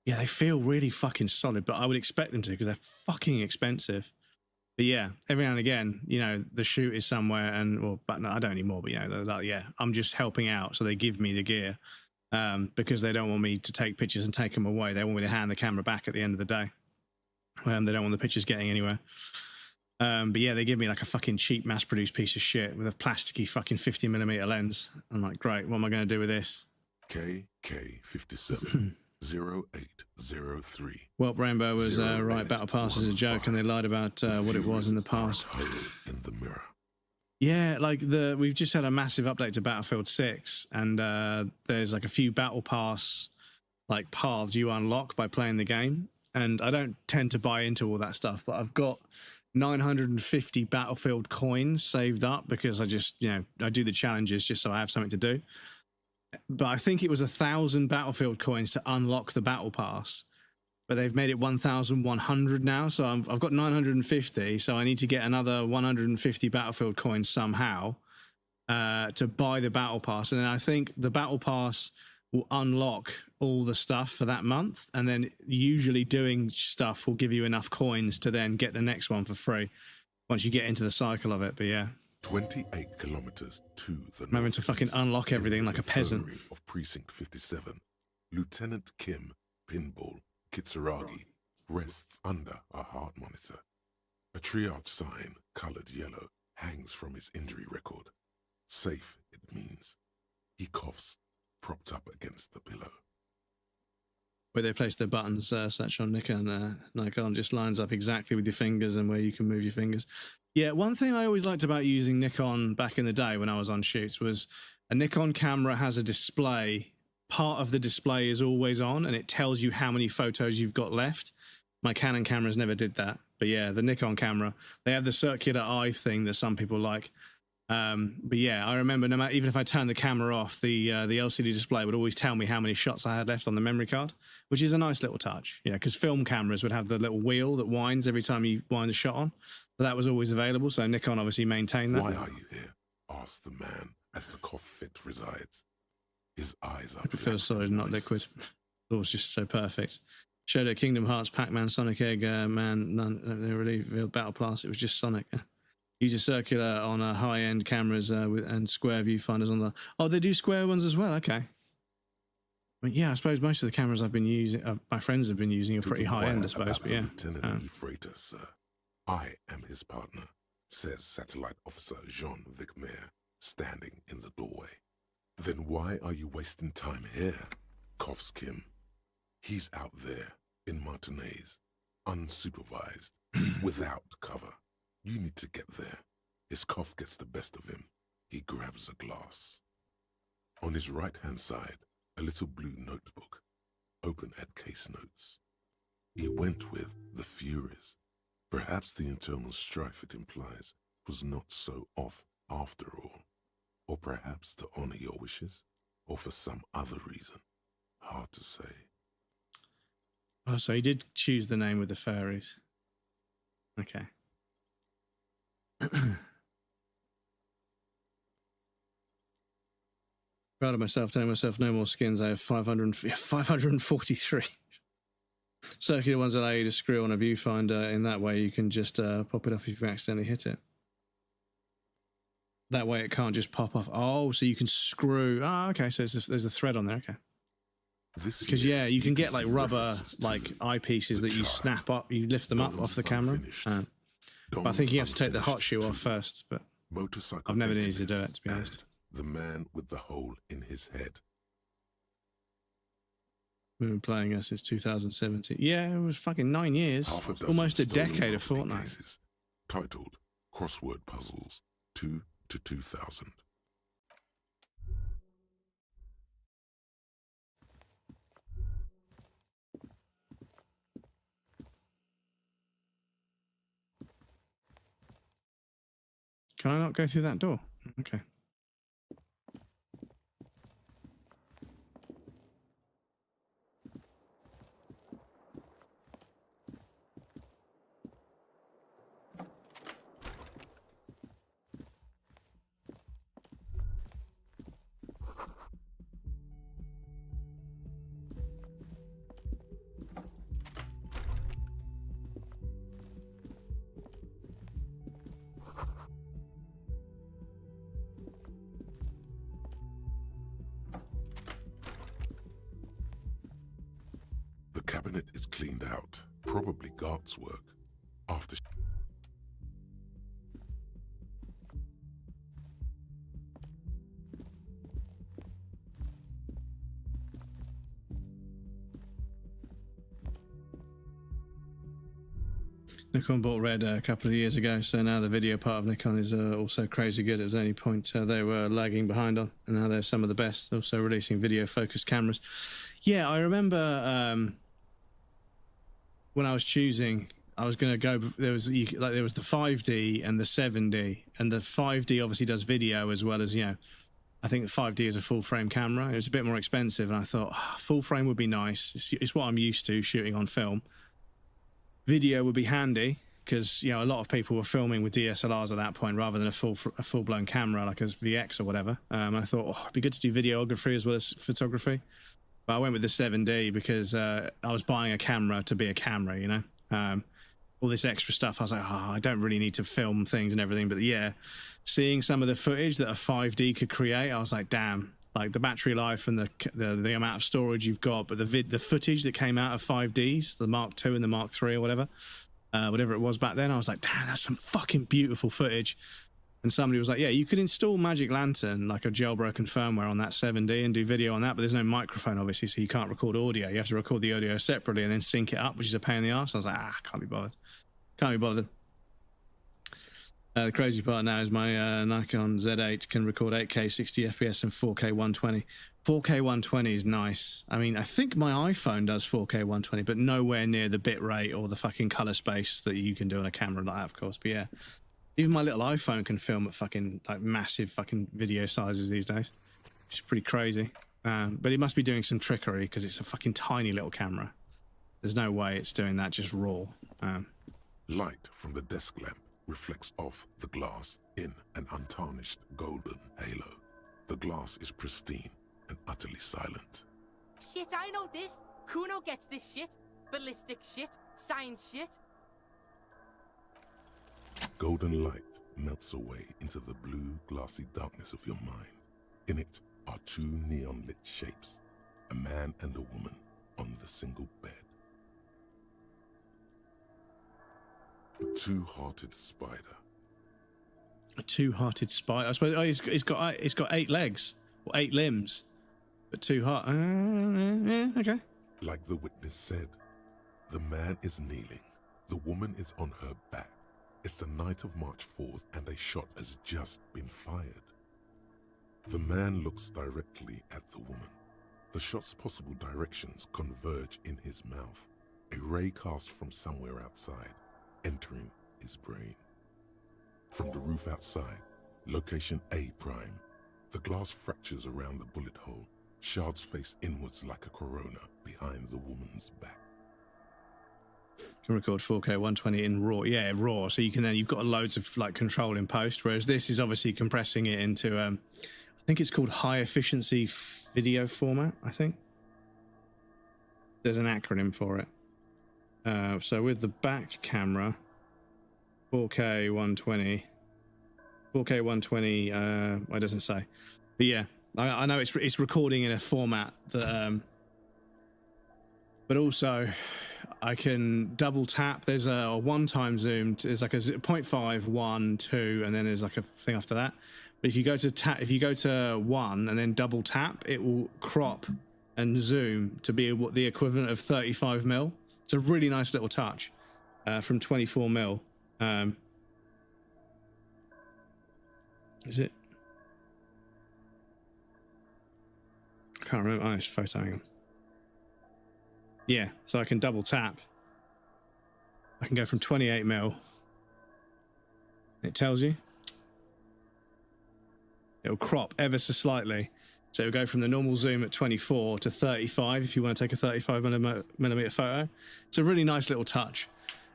yeah, they feel really fucking solid, but I would expect them to because they're fucking expensive. But yeah, every now and again, you know, the shoot is somewhere but no, I don't anymore, but you know, like, yeah, I'm just helping out. So they give me the gear because they don't want me to take pictures and take them away. They want me to hand the camera back at the end of the day. They don't want the pictures getting anywhere. But yeah, they give me like a fucking cheap mass-produced piece of shit with a plasticky fucking 50mm lens. I'm like, great, what am I going to do with this? KK57 0803. Well, Rainbow was right. Battle Pass is a joke, and they lied about what it was in the past. In the mirror. Yeah, like we've just had a massive update to Battlefield 6, and there's like a few Battle Pass like paths you unlock by playing the game. And I don't tend to buy into all that stuff, but I've got 950 Battlefield coins saved up because I just, you know, I do the challenges just so I have something to do. But I think it was 1,000 Battlefield coins to unlock the Battle Pass, but they've made it 1,100 now. So I've got 950, so I need to get another 150 Battlefield coins somehow to buy the Battle Pass. And then I think the Battle Pass will unlock all the stuff for that month, and then usually doing stuff will give you enough coins to then get the next one for free once you get into the cycle of it. But yeah, 28 kilometers to the I'm having to fucking unlock everything like a peasant. Of Precinct 57, Lieutenant Kim Pinball Kitsuragi rests under a heart monitor. A triage sign, colored yellow, hangs from his injury record. Safe, it means. He coughs, propped up against the pillow. Where they place their buttons, such on Nikon just lines up exactly with your fingers and where you can move your fingers. Yeah, one thing I always liked about using Nikon back in the day when I was on shoots was a Nikon camera has a display. Part of the display is always on, and it tells you how many photos you've got left. My Canon cameras never did that. But yeah, the Nikon camera, they have the circular eye thing that some people like. But yeah, I remember no matter, even if I turned the camera off, the LCD display would always tell me how many shots I had left on the memory card, which is a nice little touch. Yeah, because film cameras would have the little wheel that winds every time you wind a shot on. But that was always available, so Nikon obviously maintained that. Why are you here? Asked the man as the cough fit resides. His eyes are it feels solid, not liquid. It was just so perfect. Showed at Kingdom Hearts, Pac-Man, Sonic Egg, none they really revealed Battle Pass. It was just Sonic. Use a circular on high-end cameras and square viewfinders on the. Oh, they do square ones as well. Okay. I mean, yeah, I suppose most of the cameras I've been using, my friends have been using, are pretty high-end, I suppose. But yeah. Lieutenant Freighter, sir. I am his partner, says Satellite Officer Jean Vicmer, standing in the doorway. Then why are you wasting time here? Coughs Kim. He's out there in Martinez, unsupervised, without cover. You need to get there. His cough gets the best of him. He grabs a glass. On his right-hand side, a little blue notebook, open at case notes. He went with the Furies. Perhaps the internal strife it implies was not so off after all. Or perhaps to honor your wishes, or for some other reason. Hard to say. Oh, so he did choose the name with the fairies. Okay. Proud of myself, telling myself no more skins. I have 543. Circular ones allow you to screw on a viewfinder. In that way, you can just pop it off if you accidentally hit it. That way, it can't just pop off. Oh, so you can screw. Oh, okay. So there's a thread on there. Okay. Because yeah, you can get like rubber, like eyepieces that you snap up. You lift them up off the camera. But I think you have to take the hot shoe off first. But I've never needed to do it, to be honest. The man with the hole in his head. We've been playing it since 2017. Yeah, it was fucking 9 years. Almost a decade of Fortnite. Cases, titled Crossword Puzzles 2 to 2000. Can I not go through that door? Okay. The cabinet is cleaned out, probably Gart's work. After Nikon bought Red a couple of years ago, so now the video part of Nikon is also crazy good. It was the only point they were lagging behind on, and now they're some of the best. Also releasing video-focused cameras. Yeah, I remember when I was choosing, I was going to go. There was the 5D and the 7D, and the 5D obviously does video as well as, you know. I think the 5D is a full-frame camera. It was a bit more expensive, and I thought full-frame would be nice. It's what I'm used to shooting on film. Video would be handy because, you know, a lot of people were filming with DSLRs at that point rather than a full-blown camera like a VX or whatever. I thought, it'd be good to do videography as well as photography. But I went with the 7D because I was buying a camera to be a camera, you know. All this extra stuff, I was like, I don't really need to film things and everything. But yeah, seeing some of the footage that a 5D could create, I was like, damn. Like the battery life and the amount of storage you've got, but the footage that came out of 5Ds, the Mark II and the Mark III or whatever it was back then, I was like, damn, that's some fucking beautiful footage. And somebody was like, yeah, you could install Magic Lantern, like a jailbroken firmware on that 7D and do video on that, but there's no microphone, obviously, so you can't record audio. You have to record the audio separately and then sync it up, which is a pain in the arse. I was like, can't be bothered. Can't be bothered. The crazy part now is my Nikon Z8 can record 8K 60 FPS and 4K 120. 4K 120 is nice. I mean, I think my iPhone does 4K 120, but nowhere near the bit rate or the fucking color space that you can do on a camera like that, of course. But yeah, even my little iPhone can film at fucking like massive fucking video sizes these days, which is pretty crazy. But it must be doing some trickery because it's a fucking tiny little camera. There's no way it's doing that just raw. Light from the desk lamp reflects off the glass in an untarnished golden halo. The glass is pristine and utterly silent. Shit, I know this. Kuno gets this shit. Ballistic shit. Science shit. Golden light melts away into the blue, glassy darkness of your mind. In it are two neon-lit shapes, a man and a woman on the single bed. A two-hearted spider. A two-hearted spider. I suppose. Oh, it's got 8 legs or 8 limbs, but 2 heart. Yeah, okay. Like the witness said, the man is kneeling, the woman is on her back. It's the night of March 4th and a shot has just been fired. The man looks directly at the woman. The shot's possible directions converge in his mouth, a ray cast from somewhere outside, entering his brain. From the roof outside, location A prime. The glass fractures around the bullet hole, shards face inwards like a corona behind the woman's back. Can record 4K 120 in RAW. Yeah, RAW. So you've got loads of like control in post, whereas this is obviously compressing it into I think it's called high efficiency video format, I think. There's an acronym for it. So with the back camera, 4K 120. 4K 120, it doesn't say. But yeah, I know it's recording in a format that but also I can double tap. There's a one-time zoom. There's like a 0.5, 1, 2, and then there's like a thing after that. But if you go to 1 and then double tap, it will crop and zoom to be what the equivalent of 35mm. It's a really nice little touch from 24mm. Is it? I can't remember. Oh, it's photoing. Yeah, so I can double tap. I can go from 28mm. It tells you. It'll crop ever so slightly. So it'll go from the normal zoom at 24 to 35 if you want to take a 35mm photo. It's a really nice little touch.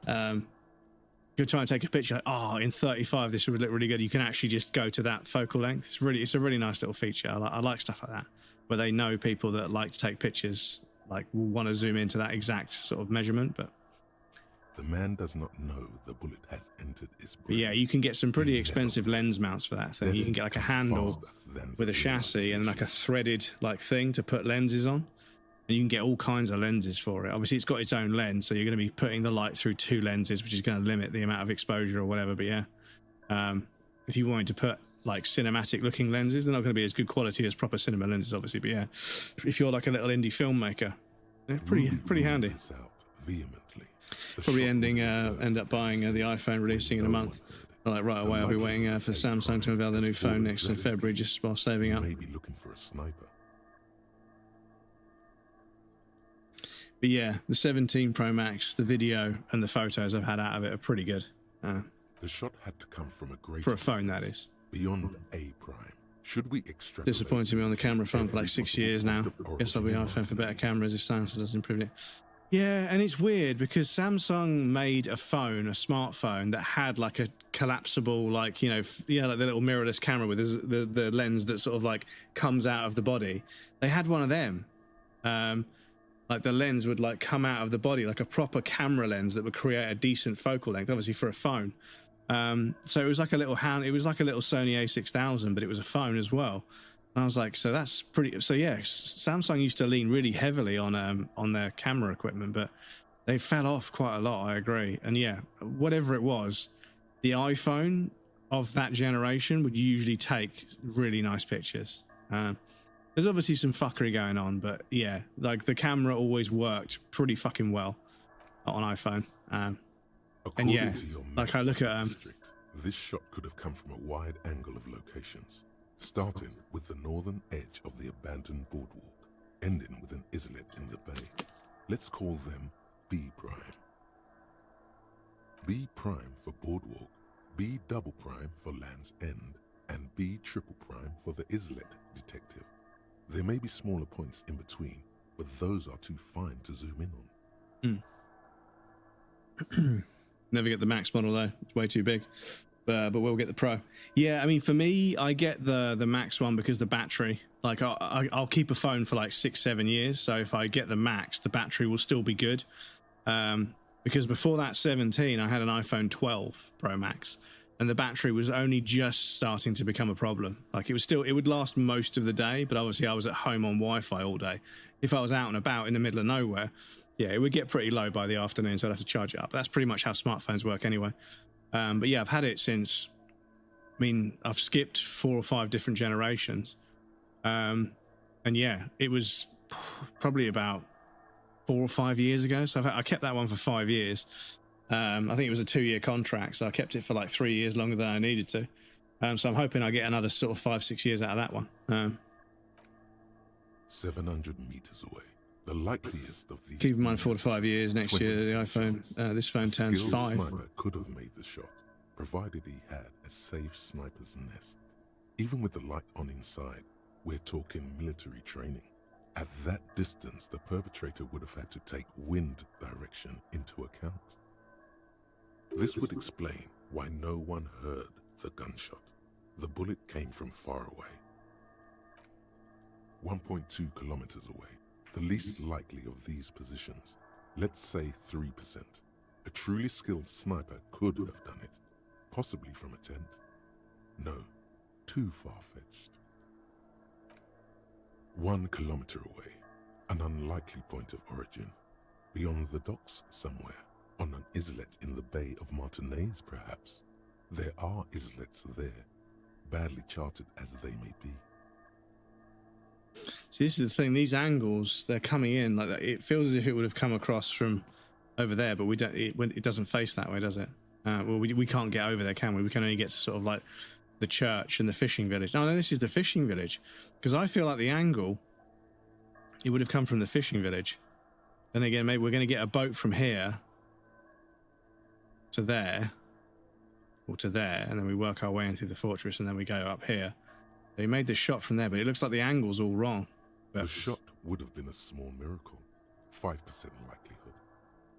If you're trying to take a picture, like, oh, in 35 this would look really good, you can actually just go to that focal length. It's a really nice little feature. I like stuff like that, where they know people that like to take pictures like will want to zoom into that exact sort of measurement. But the man does not know the bullet has entered his brain. But yeah, you can get some pretty expensive lens mounts for that thing. You can get like a handle with a chassis and like a threaded like thing to put lenses on, and you can get all kinds of lenses for it. Obviously it's got its own lens, so you're going to be putting the light through 2 lenses, which is going to limit the amount of exposure or whatever. But yeah, if you wanted to put like cinematic looking lenses, they're not going to be as good quality as proper cinema lenses, obviously. But yeah, if you're like a little indie filmmaker, they're pretty handy. Probably end up buying the iPhone releasing in a month. Like right away, I'll be waiting for Samsung to unveil the new phone next in February, just while saving up. Maybe looking for a sniper. But yeah, the 17 Pro Max, the video and the photos I've had out of it are pretty good. The shot had to come from a great for a phone, that is. Beyond A prime. Should we extrapolate? Disappointed me on the camera phone for like 6 years now. Guess I'll be iPhone for better cameras if Samsung doesn't improve it. Yeah, and it's weird because Samsung made a smartphone that had like a collapsible, like, like the little mirrorless camera with the lens that sort of like comes out of the body. They had one of them. Like the lens would like come out of the body, like a proper camera lens that would create a decent focal length, obviously for a phone. So it was like a little Sony A6000, but it was a phone as well. And I was like, so that's pretty. So yeah, Samsung used to lean really heavily on their camera equipment, but they fell off quite a lot. I agree. And yeah, whatever it was, the iPhone of that generation would usually take really nice pictures. There's obviously some fuckery going on, but yeah, like the camera always worked pretty fucking well on iPhone. And yeah, like I look at this shot could have come from a wide angle of locations, starting with the northern edge of the abandoned boardwalk, ending with an islet in the bay. Let's call them B prime. B prime for boardwalk, B double prime for Land's End, and B triple prime for the islet detective. There may be smaller points in between, but those are too fine to zoom in on. Never get the Max model though; it's way too big. But we'll get the Pro. Yeah, I mean, for me, I get the Max one because the battery. Like, I'll keep a phone for like 6-7 years. So if I get the Max, the battery will still be good. Because before that 17, I had an iPhone 12 Pro Max, and the battery was only just starting to become a problem. Like it would last most of the day, but obviously I was at home on Wi-Fi all day. If I was out and about in the middle of nowhere, yeah, it would get pretty low by the afternoon, so I'd have to charge it up. That's pretty much how smartphones work anyway. But yeah, I've had it since, I mean, I've skipped 4 or 5 different generations. And yeah, it was probably about 4 or 5 years ago. So I kept that one for 5 years. I think it was a 2-year contract, so I kept it for like 3 years longer than I needed to. So I'm hoping I get another sort of 5-6 years out of that one. 700 meters away. The likeliest of these. Keep in mind 4 to 5 years next year. The iPhone, this phone turns 5. Sniper could have made the shot, provided he had a safe sniper's nest. Even with the light on inside, we're talking military training. At that distance, the perpetrator would have had to take wind direction into account. This would explain why no one heard the gunshot. The bullet came from far away. 1.2 kilometers away, the least likely of these positions. Let's say 3%. A truly skilled sniper could have done it, possibly from a tent. No, too far-fetched. 1 kilometer away, an unlikely point of origin. Beyond the docks somewhere, on an islet in the Bay of Martinez perhaps. There are islets there, badly charted as they may be. See, this is the thing. These angles, they're coming in like that. It feels as if it would have come across from over there, but we don't. It doesn't face that way, does it? Well, we can't get over there, can we? We can only get to sort of like the church and the fishing village. No, this is the fishing village, because I feel like the angle, it would have come from the fishing village. Then again, maybe we're going to get a boat from here to there, or to there, and then we work our way in through the fortress, and then we go up here. They made the shot from there, but it looks like the angle's all wrong. But the shot would have been a small miracle. 5% likelihood.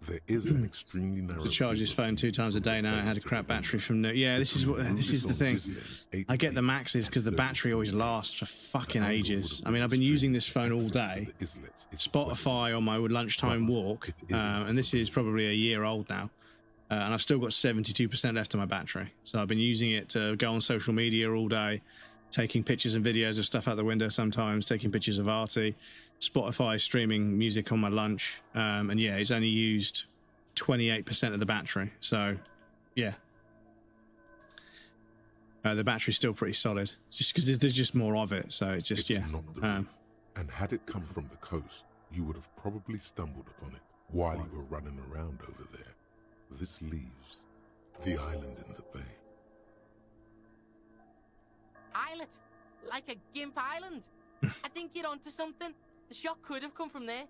There is an extremely narrow. To charge this phone 2 times a day now, it had a crap battery from no. Yeah, this is the thing. I get the maxes because the battery always lasts for fucking ages. I mean, I've been using this phone all day. Spotify on my lunchtime walk, and this is probably a year old now. And I've still got 72% left of my battery. So I've been using it to go on social media all day, taking pictures and videos of stuff out the window sometimes, taking pictures of Artie, Spotify streaming music on my lunch. And yeah, it's only used 28% of the battery. So yeah. The battery's still pretty solid, just because there's just more of it. So it's just, it's not the reef. And had it come from the coast, you would have probably stumbled upon it while you were running around over there. This leaves the island in the bay. Islet? Like a gimp island? I think you're onto something. The shot could have come from there.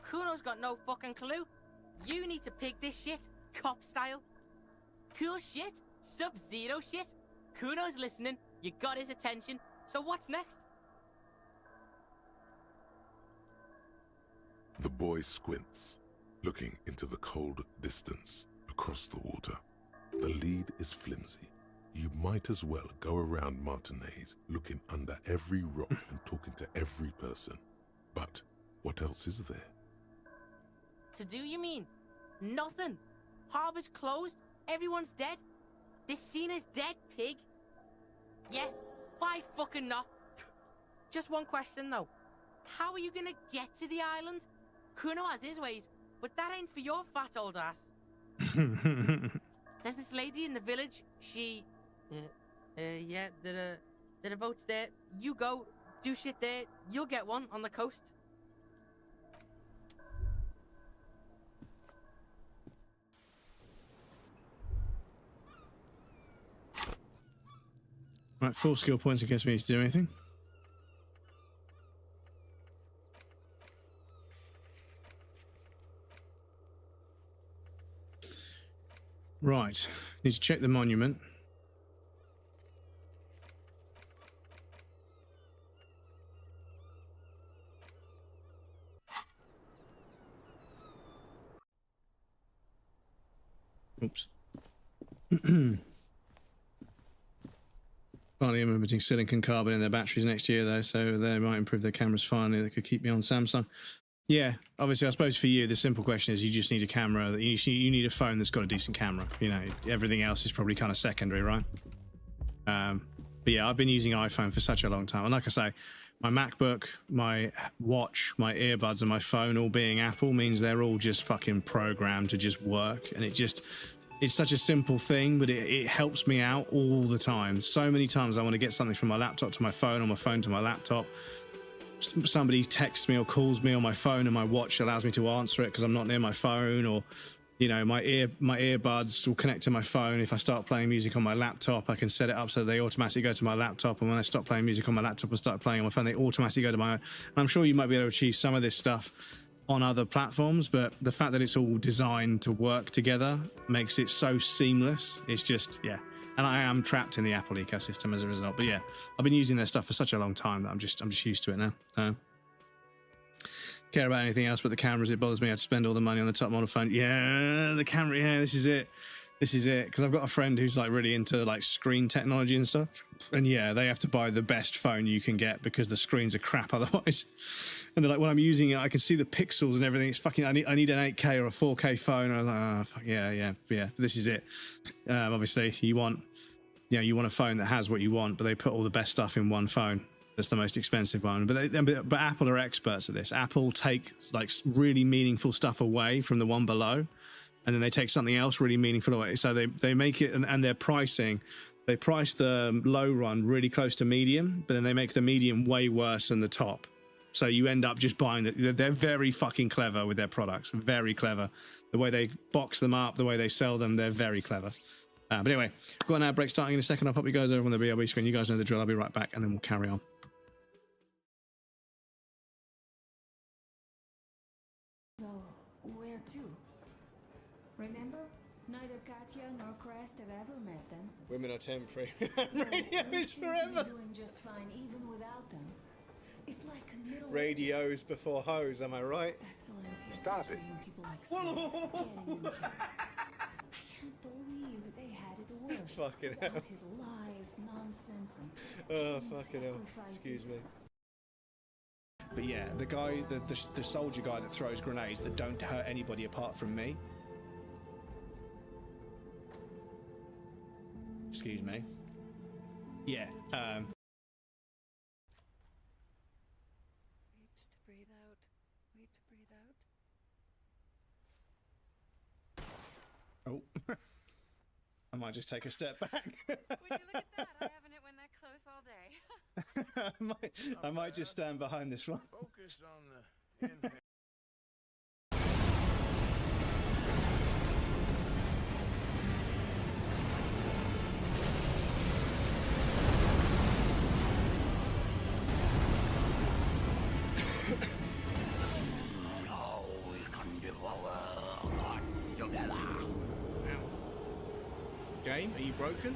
Kuno's got no fucking clue. You need to pick this shit, cop style. Cool shit, Sub-Zero shit. Kuno's listening, you got his attention, so what's next? The boy squints, looking into the cold distance across the water. The lead is flimsy. You might as well go around Martinez, looking under every rock and talking to every person. But what else is there? To do, you mean? Nothing. Harbor's closed. Everyone's dead. This scene is dead, pig. Yeah, why fucking not? Just one question, though. How are you gonna get to the island? Kuno has his ways, but that ain't for your fat old ass. There's this lady in the village. She... yeah, there are boats there. You go, do shit there. You'll get one on the coast. Right, 4 skill points in case we need to do anything. Right, need to check the monument. Oops. Finally implementing silicon carbon in their batteries next year, though, so they might improve their cameras finally. They could keep me on Samsung. Yeah, obviously, I suppose for you, the simple question is you just need a camera. You need a phone that's got a decent camera. You know, everything else is probably kind of secondary, right? But yeah, I've been using iPhone for such a long time. And like I say, my MacBook, my watch, my earbuds, and my phone all being Apple means they're all just fucking programmed to just work. And it's such a simple thing, but it helps me out all the time. So many times I want to get something from my laptop to my phone or my phone to my laptop. Somebody texts me or calls me on my phone and my watch allows me to answer it because I'm not near my phone, or you know, my earbuds will connect to my phone. If I start playing music on my laptop, I can set it up so they automatically go to my laptop, and when I stop playing music on my laptop and start playing on my phone, they automatically go to my... And I'm sure you might be able to achieve some of this stuff on other platforms, but the fact that it's all designed to work together makes it so seamless. It's just, yeah. And I am trapped in the Apple ecosystem as a result. But yeah, I've been using their stuff for such a long time that I'm just used to it now. Care about anything else but the cameras. It bothers me I have to spend all the money on the top model phone. Yeah, the camera. Yeah, this is it. Because I've got a friend who's like really into like screen technology and stuff. And yeah, they have to buy the best phone you can get because the screens are crap otherwise. And they're like, when I'm using it, I can see the pixels and everything. It's fucking, I need an 8K or a 4K phone. And I was like, oh, fuck, yeah. This is it. Obviously, you want a phone that has what you want, but they put all the best stuff in one phone. That's the most expensive one. But Apple are experts at this. Apple take like really meaningful stuff away from the one below, and then they take something else really meaningful away. So they make it, and their pricing, they price the low run really close to medium, but then they make the medium way worse than the top. So you end up just buying they're very fucking clever with their products. Very clever. The way they box them up, the way they sell them, they're very clever. But anyway, got an ad break starting in a second. I'll pop you guys over on the BLB screen. You guys know the drill. I'll be right back, and then we'll carry on. No, where to? Remember? Neither Katya nor Crest have ever met them. Women are temporary. Radio is forever. Doing just fine even without them. It's like a middle Radios before hoes, am I right? Stop it. People like I can't believe they had it worse. Fucking without hell. his lies, nonsense, and Oh, human fucking hell. sacrifices. Excuse me. But yeah, the guy, the soldier guy that throws grenades that don't hurt anybody apart from me. Excuse me. Yeah. Wait to breathe out. Wait to breathe out. Oh. I might just take a step back. Would you look at that? I haven't hit one that close all day. I might just stand behind this one. Focus on the inhale. Game, are you broken?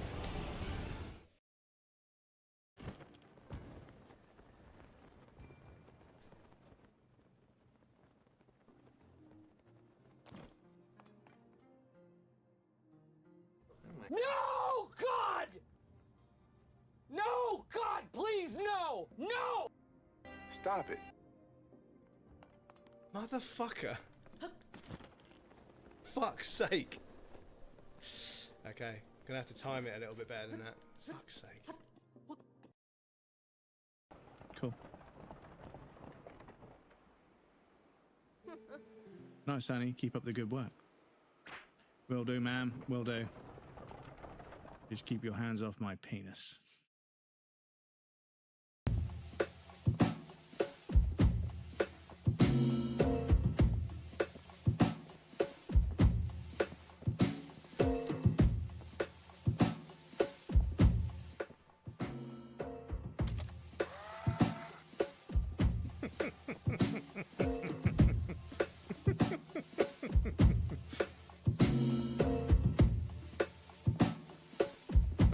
No, God! No, God, please, no! No! Stop it. Motherfucker. Fuck's sake. Okay, gonna have to time it a little bit better than that. Fuck's sake. Cool. Nice, Annie. Keep up the good work. Will do, ma'am. Will do. Just keep your hands off my penis.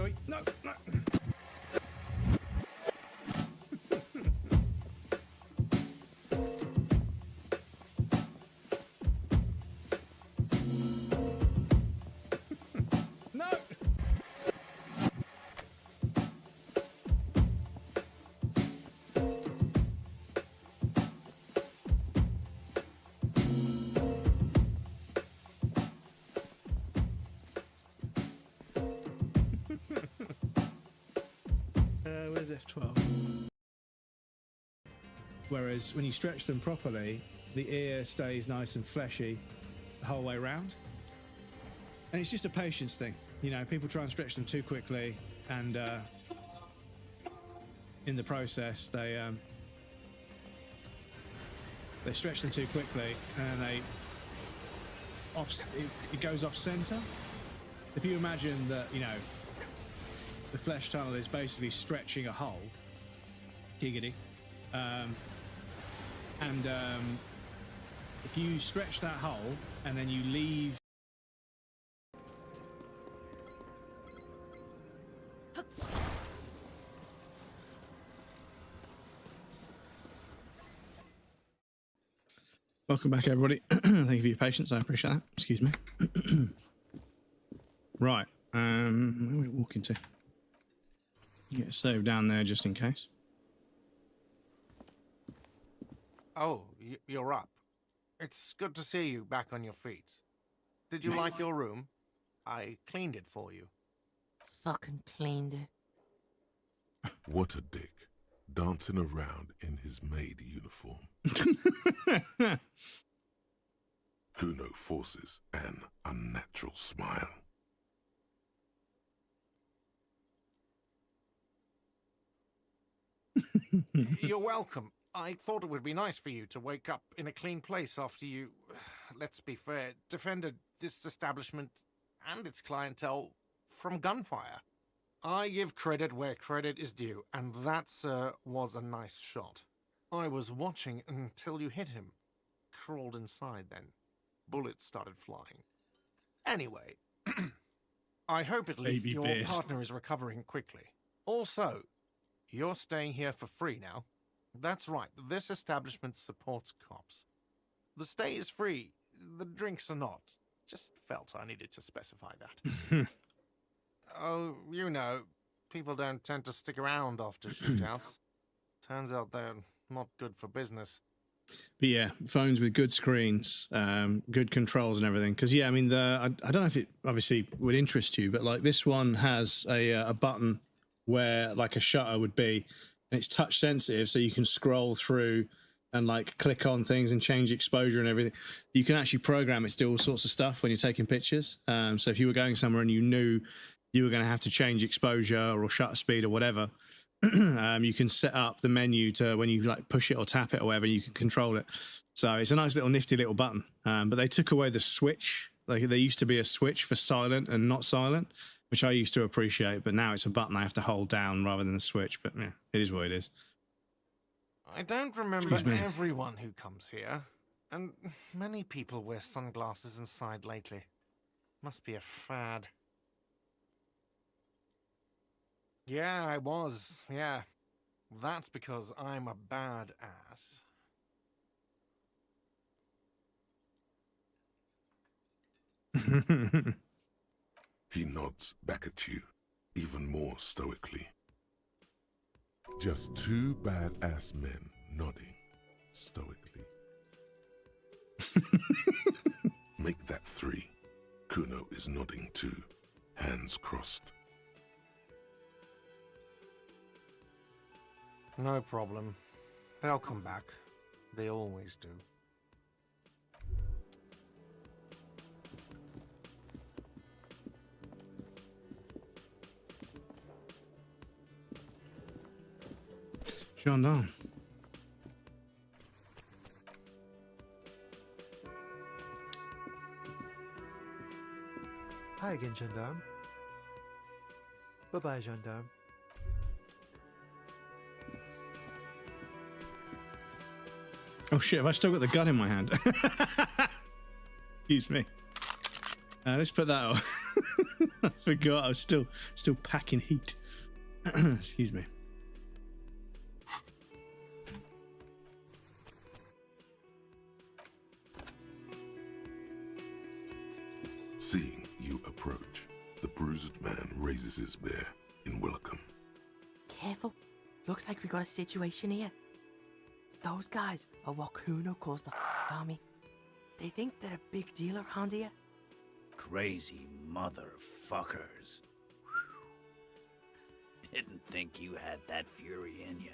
Wait, no, no. F12. Whereas when you stretch them properly, the ear stays nice and fleshy the whole way round. And it's just a patience thing. You know, people try and stretch them too quickly, and in the process, they stretch them too quickly, and it goes off center. If you imagine that, you know, the flesh tunnel is basically stretching a hole, giggity, if you stretch that hole and then you leave Welcome back, everybody. Thank you for your patience. I appreciate that. Excuse me. Right. Where are we walking to? Get saved down there just in case. Oh, you're up. It's good to see you back on your feet. Did you like your room? I cleaned it for you. Fucking cleaned it. What a dick. Dancing around in his maid uniform. Kuno forces an unnatural smile. You're welcome. I thought it would be nice for you to wake up in a clean place after you, let's be fair, defended this establishment and its clientele from gunfire. I give credit where credit is due, and that, sir, was a nice shot. I was watching until you hit him. Crawled inside then. Bullets started flying. Anyway, I hope at least your partner is recovering quickly. Also, you're staying here for free now. That's right, this establishment supports cops. The stay is free, the drinks are not. Just felt I needed to specify that. Oh, you know, people don't tend to stick around after shootouts. Turns out they're not good for business. But yeah, phones with good screens, good controls and everything. Because yeah, I mean, I don't know if it obviously would interest you, but like this one has a button where like a shutter would be, and it's touch sensitive, so you can scroll through and like click on things and change exposure and everything. You can actually program it to do all sorts of stuff when you're taking pictures. So if you were going somewhere and you knew you were going to have to change exposure or shutter speed or whatever, you can set up the menu to when you like push it or tap it or whatever, you can control it. So it's a nice little nifty little button. But they took away the switch. Like there used to be a switch for silent and not silent, which I used to appreciate, but now it's a button I have to hold down rather than a switch. But yeah, it is what it is. I don't remember everyone who comes here, and many people wear sunglasses inside lately. Must be a fad. Yeah, I was. Yeah. That's because I'm a bad ass. He nods back at you, even more stoically. Just two badass men nodding stoically. Make that three. Kuno is nodding too, hands crossed. No problem. They'll come back. They always do. Gendarme. Hi again, Gendarme. Bye-bye, Gendarme. Oh shit, have I still got the gun in my hand? Excuse me. Let's put that on. I forgot I was still packing heat. Excuse me. Seeing you approach, the bruised man raises his bear in welcome. Careful. Looks like we got a situation here. Those guys are what Kuno calls the army. They think they're a big deal around here. Crazy motherfuckers. Didn't think you had that fury in you,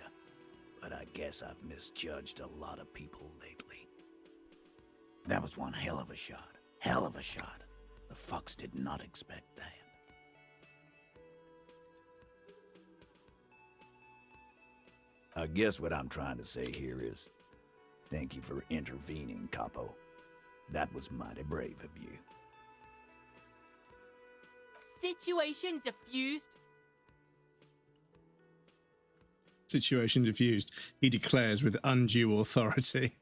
but I guess I've misjudged a lot of people lately. That was one hell of a shot. Hell of a shot. The fucks did not expect that. I guess what I'm trying to say here is, thank you for intervening, Capo. That was mighty brave of you. Situation diffused. Situation diffused, he declares with undue authority.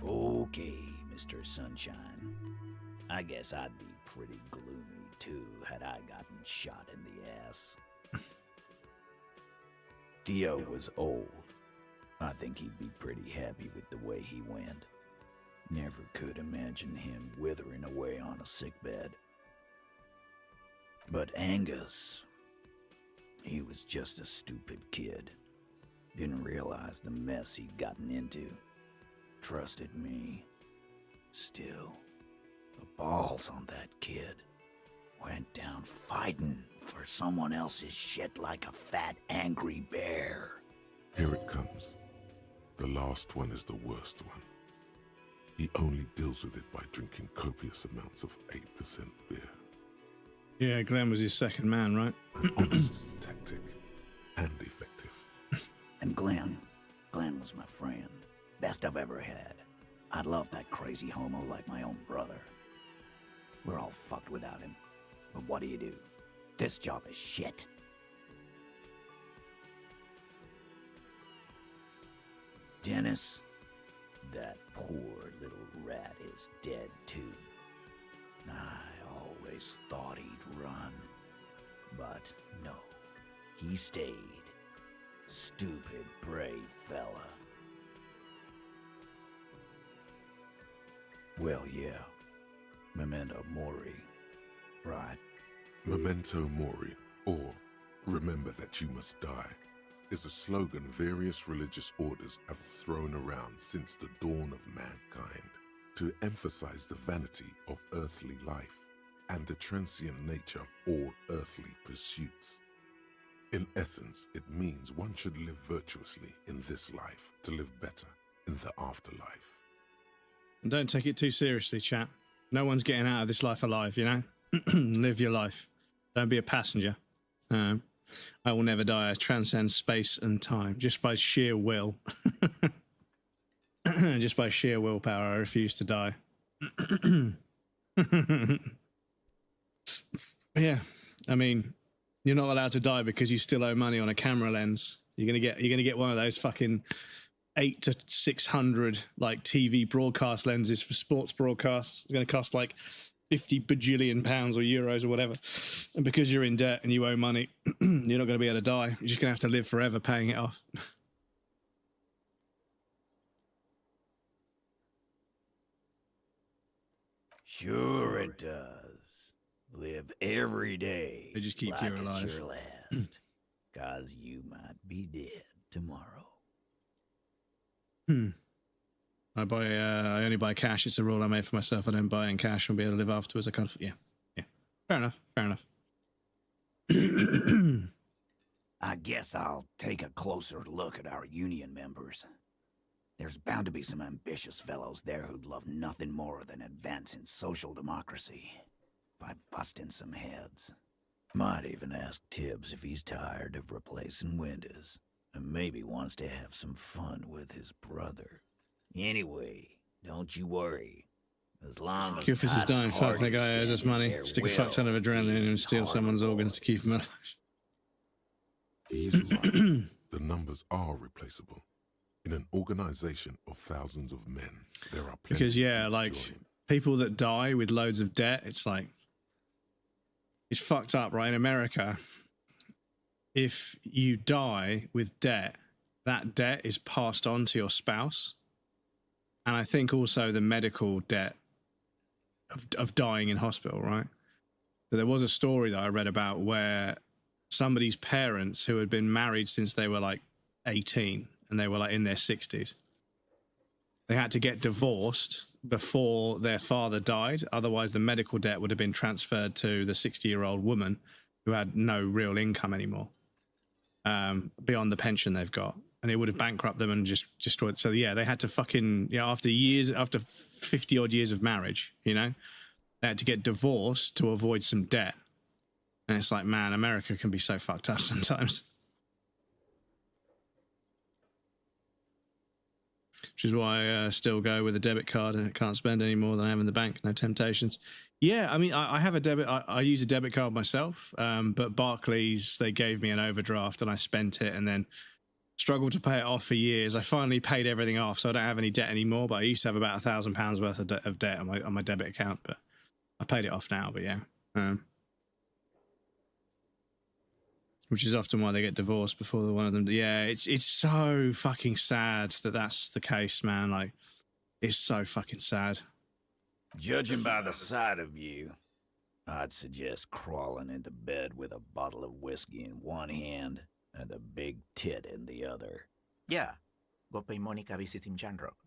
Okay, Mr. Sunshine. I guess I'd be pretty gloomy too had I gotten shot in the ass. Theo was old. I think he'd be pretty happy with the way he went. Never could imagine him withering away on a sickbed. But Angus, he was just a stupid kid. Didn't realize the mess he'd gotten into. Trusted me. Still, the balls on that kid. Went down fighting for someone else's shit like a fat, angry bear. Here it comes. The last one is the worst one. He only deals with it by drinking copious amounts of 8% beer. Yeah, Glenn was his second man, right? An honest tactic and effective. And Glenn was my friend. Best I've ever had. I'd love that crazy homo like my own brother. We're all fucked without him. But what do? This job is shit. Dennis, that poor little rat is dead too. I always thought he'd run. But no, he stayed. Stupid, brave fella. Well, yeah. Memento Mori, right? Memento Mori, or remember that you must die, is a slogan various religious orders have thrown around since the dawn of mankind to emphasize the vanity of earthly life and the transient nature of all earthly pursuits. In essence, it means one should live virtuously in this life to live better in the afterlife. And don't take it too seriously, chap. No one's getting out of this life alive, you know? Live your life. Don't be a passenger. I will never die. I transcend space and time just by sheer will. Just by sheer willpower, I refuse to die. Yeah, I mean, you're not allowed to die because you still owe money on a camera lens. You're gonna get one of those fucking 800 to 600 like TV broadcast lenses for sports broadcasts. It's going to cost like 50 bajillion pounds or euros or whatever. And because you're in debt and you owe money, you're not going to be able to die. You're just going to have to live forever paying it off. Sure it does. Live every day. They just keep like you alive. It's your last. 'Cause you might be dead tomorrow. I only buy cash. It's a rule I made for myself. I don't buy in cash and be able to live afterwards. I can't. Yeah. Fair enough. I guess I'll take a closer look at our union members. There's bound to be some ambitious fellows there who'd love nothing more than advancing social democracy by busting some heads. Might even ask Tibbs if he's tired of replacing windows and maybe wants to have some fun with his brother. Anyway, don't you worry. As long as Kufis is dying. Fuck, that guy owes us money. Stick a fuck ton of adrenaline in and steal someone's organs to keep him alive. He's right. The numbers are replaceable. In an organization of thousands of men, there are plenty. Because like people that die with loads of debt, it's like it's fucked up, right? In America, if you die with debt, that debt is passed on to your spouse. And I think also the medical debt of dying in hospital, right? So there was a story that I read about where somebody's parents who had been married since they were like 18 and they were like in their 60s, they had to get divorced before their father died. Otherwise, the medical debt would have been transferred to the 60-year-old woman who had no real income anymore beyond the pension they've got. And it would have bankrupted them and just destroyed. So, yeah, they had to fucking, after 50 odd years of marriage, you know, they had to get divorced to avoid some debt. And it's like, man, America can be so fucked up sometimes. Which is why I still go with a debit card and I can't spend any more than I have in the bank. No temptations. Yeah, I mean, I have a debit. I use a debit card myself, but Barclays, they gave me an overdraft and I spent it and then struggled to pay it off for years. I finally paid everything off, so I don't have any debt anymore, but I used to have about £1,000 worth of debt on my debit account, but I paid it off now, but yeah. Which is often why they get divorced before one of them. Yeah, it's so fucking sad that that's the case, man. Like, it's so fucking sad. Judging by the sight of you, I'd suggest crawling into bed with a bottle of whiskey in one hand and a big tit in the other. Yeah, go pay Monica a visit in Janrock.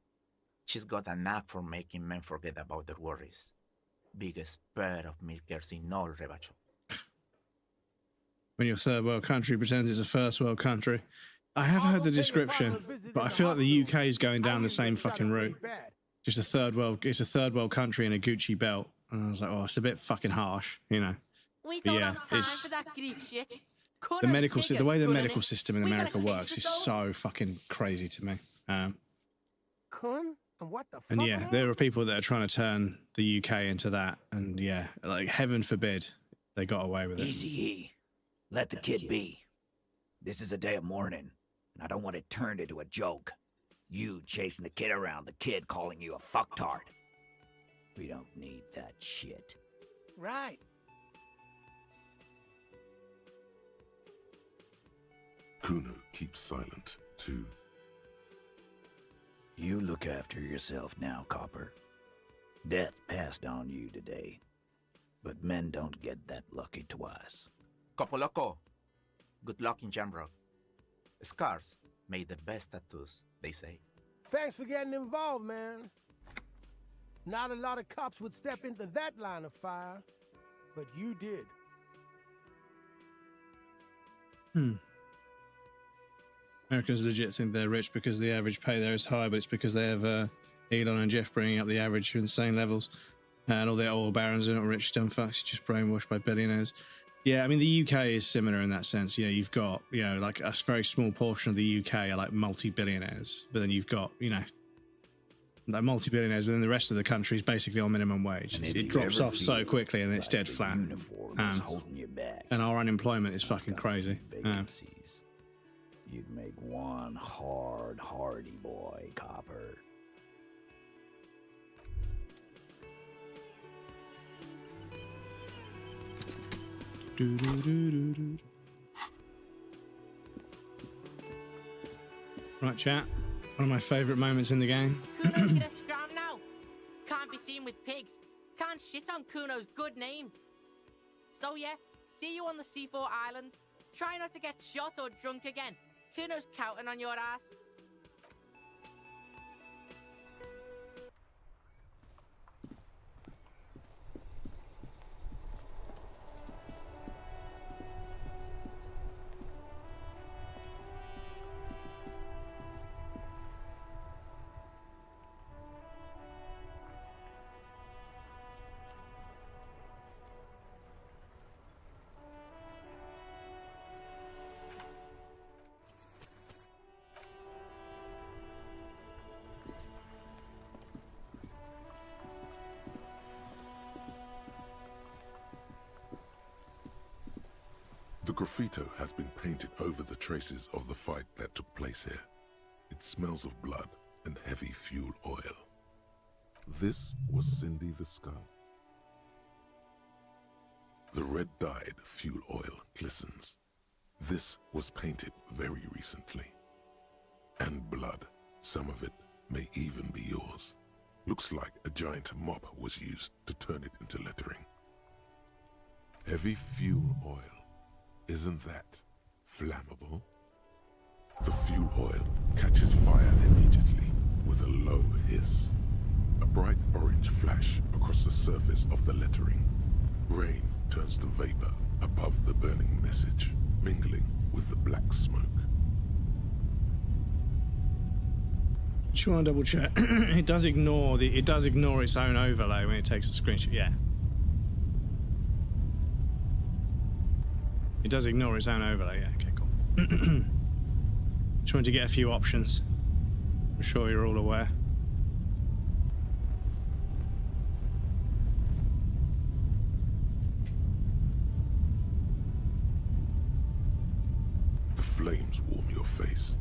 She's got a knack for making men forget about their worries. Biggest pair of milkers in all Rebacho. When your third world country pretends it's a first world country. I have heard the description, but I feel like the UK is going down the same fucking route. Just it's a third world country in a Gucci belt. And I was like, oh, it's a bit fucking harsh, you know. We don't have time for that grief shit. The way the medical system in America works is so fucking crazy to me. What the fuck? And yeah, there are people that are trying to turn the UK into that. And yeah, like heaven forbid they got away with it. Easy. Let the kid be. This is a day of mourning, and I don't want it turned into a joke. You chasing the kid around, the kid calling you a fucktard. We don't need that shit. Right. Kuno keeps silent, too. You look after yourself now, Copper. Death passed on you today, but men don't get that lucky twice. Copo Loco, good luck in Jamrock. Scars made the best tattoos, they say. Thanks for getting involved, man. Not a lot of cops would step into that line of fire, but you did. Americans legit think they're rich because the average pay there is high, but it's because they have Elon and Jeff bringing up the average to insane levels. And all the oil barons are not rich, dumb fucks, just brainwashed by billionaires. Yeah, I mean, the UK is similar in that sense. Yeah, you've got, you know, like a very small portion of the UK are like multi-billionaires, but then you've got, you know, like multi-billionaires, but then the rest of the country is basically on minimum wage. It drops off so quickly and it's dead flat. And our unemployment is fucking crazy. You'd make one hardy boy, Copper. Right, chat. One of my favourite moments in the game. Kuno's gonna scram now. Can't be seen with pigs. Can't shit on Kuno's good name. So yeah, see you on the C4 island. Try not to get shot or drunk again. Kuno's counting on your ass. The graffito has been painted over the traces of the fight that took place here. It smells of blood and heavy fuel oil. This was Cindy the Skull. The red-dyed fuel oil glistens. This was painted very recently. And blood, some of it may even be yours. Looks like a giant mop was used to turn it into lettering. Heavy fuel oil. Isn't that flammable? The fuel oil catches fire immediately with a low hiss. A bright orange flash across the surface of the lettering. Rain turns to vapor above the burning message, mingling with the black smoke. Just want to double check. It does ignore its own overlay when it takes a screenshot. Yeah. It does ignore its own overlay. Yeah. Okay. Cool. Just wanted to get a few options. I'm sure you're all aware. The flames warm your face.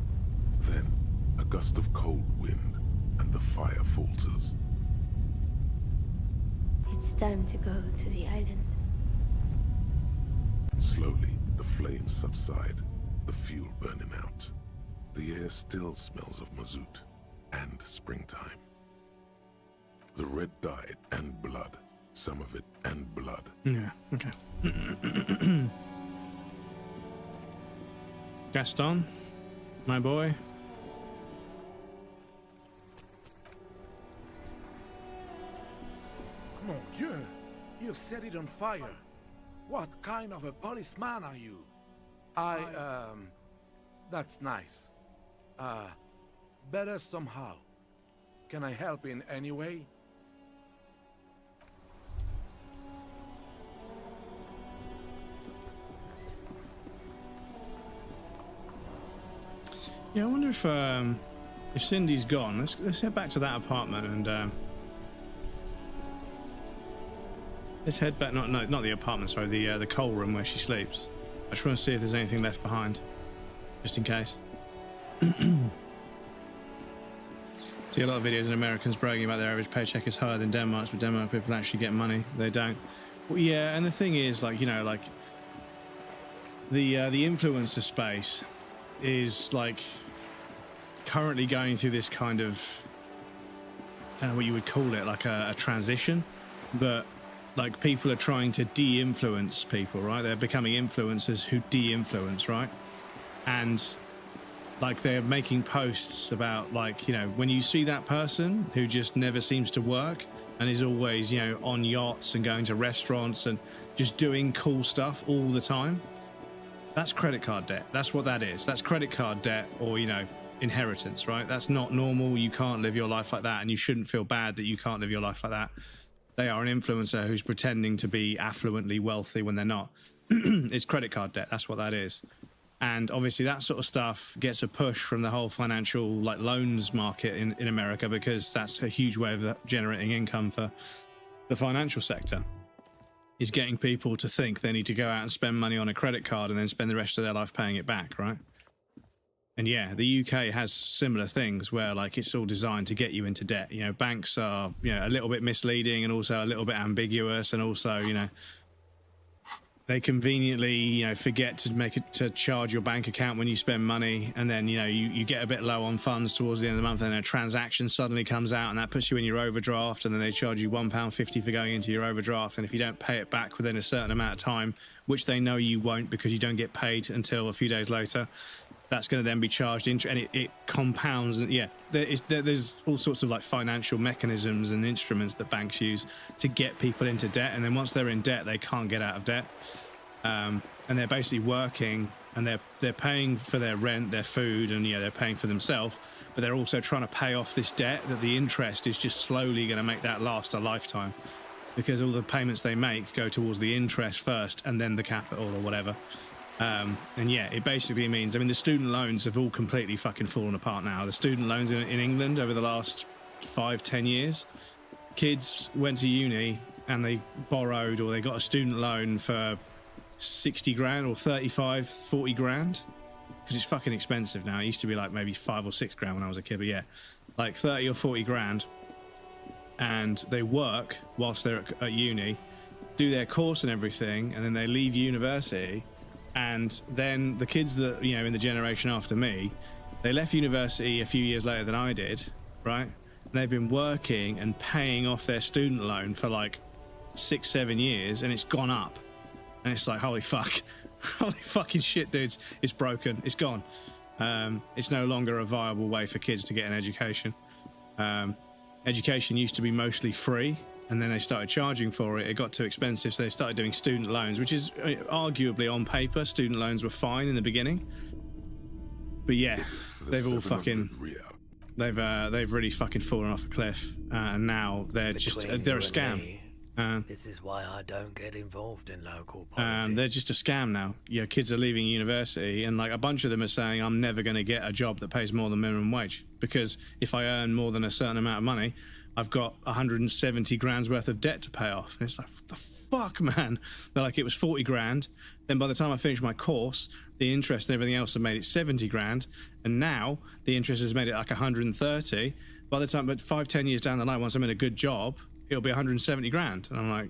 Then, a gust of cold wind, and the fire falters. It's time to go to the island. Slowly, the flames subside, the fuel burning out. The air still smells of mazout and springtime. The red dye and blood, some of it and blood. Yeah, okay. Gaston, my boy. Mon Dieu, you set it on fire. What kind of a policeman are you? That's nice. Better somehow. Can I help in any way? Yeah, I wonder if Cindy's gone. Let's head back to that apartment and let's head back. Not the apartment. Sorry, the coal room where she sleeps. I just want to see if there's anything left behind, just in case. See a lot of videos of Americans bragging about their average paycheck is higher than Denmark's, but Denmark people actually get money. They don't. Well, yeah, and the thing is, like, you know, like the influencer space is like currently going through this kind of, I don't know what you would call it, like a transition, but like people are trying to de-influence people, right? They're becoming influencers who de-influence, right? And like they're making posts about, like, you know, when you see that person who just never seems to work and is always, you know, on yachts and going to restaurants and just doing cool stuff all the time, that's credit card debt. That's what that is. That's credit card debt, or, you know, inheritance, right? That's not normal. You can't live your life like that, and you shouldn't feel bad that you can't live your life like that. They are an influencer who's pretending to be affluently wealthy when they're not. It's credit card debt. That's what that is. And obviously that sort of stuff gets a push from the whole financial, like, loans market in America, because that's a huge way of generating income for the financial sector, is getting people to think they need to go out and spend money on a credit card and then spend the rest of their life paying it back, right? And yeah, the UK has similar things where, like, it's all designed to get you into debt. You know, banks are, you know, a little bit misleading and also a little bit ambiguous, and also, you know, they conveniently, you know, forget to charge your bank account when you spend money, and then, you know, you get a bit low on funds towards the end of the month, and then a transaction suddenly comes out and that puts you in your overdraft, and then they charge you £1.50 for going into your overdraft, and if you don't pay it back within a certain amount of time, which they know you won't because you don't get paid until a few days later, that's going to then be charged interest, and it compounds. And yeah, there's all sorts of, like, financial mechanisms and instruments that banks use to get people into debt, and then once they're in debt, they can't get out of debt. And they're basically working, and they're paying for their rent, their food, and, yeah, they're paying for themselves, but they're also trying to pay off this debt that the interest is just slowly going to make that last a lifetime, because all the payments they make go towards the interest first and then the capital or whatever. And yeah, it basically means, I mean, the student loans have all completely fucking fallen apart now. The student loans in England over the last 5-10 years, kids went to uni and they borrowed, or they got a student loan for 60 grand or 35, 40 grand, because it's fucking expensive now. It used to be like maybe 5 or 6 grand when I was a kid, but yeah, like 30 or 40 grand. And they work whilst they're at uni, do their course and everything, and then they leave university. And then the kids that, you know, in the generation after me, they left university a few years later than I did, right? And they've been working and paying off their student loan for like 6-7 years, and it's gone up. And it's like, holy fuck. Holy fucking shit, dudes. It's broken. It's gone. It's no longer a viable way for kids to get an education. Education used to be mostly free, and then they started charging for it. It got too expensive, so they started doing student loans, which is arguably on paper, student loans were fine in the beginning. But yeah, they've all fucking, they've really fucking fallen off a cliff, and now they're just, they're a scam. This is why I don't get involved in local politics. They're just a scam now. Yeah, kids are leaving university, and like a bunch of them are saying, I'm never going to get a job that pays more than minimum wage, because if I earn more than a certain amount of money, I've got 170 grand's worth of debt to pay off. And it's like, what the fuck, man? They're like, it was 40 grand. Then by the time I finished my course, the interest and everything else have made it 70 grand. And now the interest has made it like 130. By the time, but 5-10 years down the line, once I'm in a good job, it'll be 170 grand. And I'm like,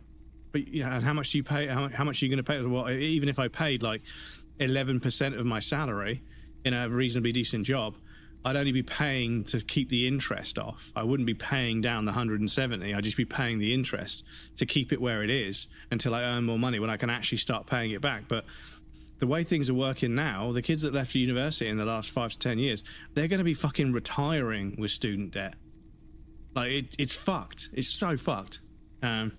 but yeah, and how much do you pay? How much are you going to pay? Well, even if I paid like 11% of my salary in a reasonably decent job, I'd only be paying to keep the interest off. I wouldn't be paying down the 170. I'd just be paying the interest to keep it where it is until I earn more money when I can actually start paying it back. But the way things are working now, the kids that left university in the last 5 to 10 years, they're going to be fucking retiring with student debt. Like, it's fucked. It's so fucked. Imagine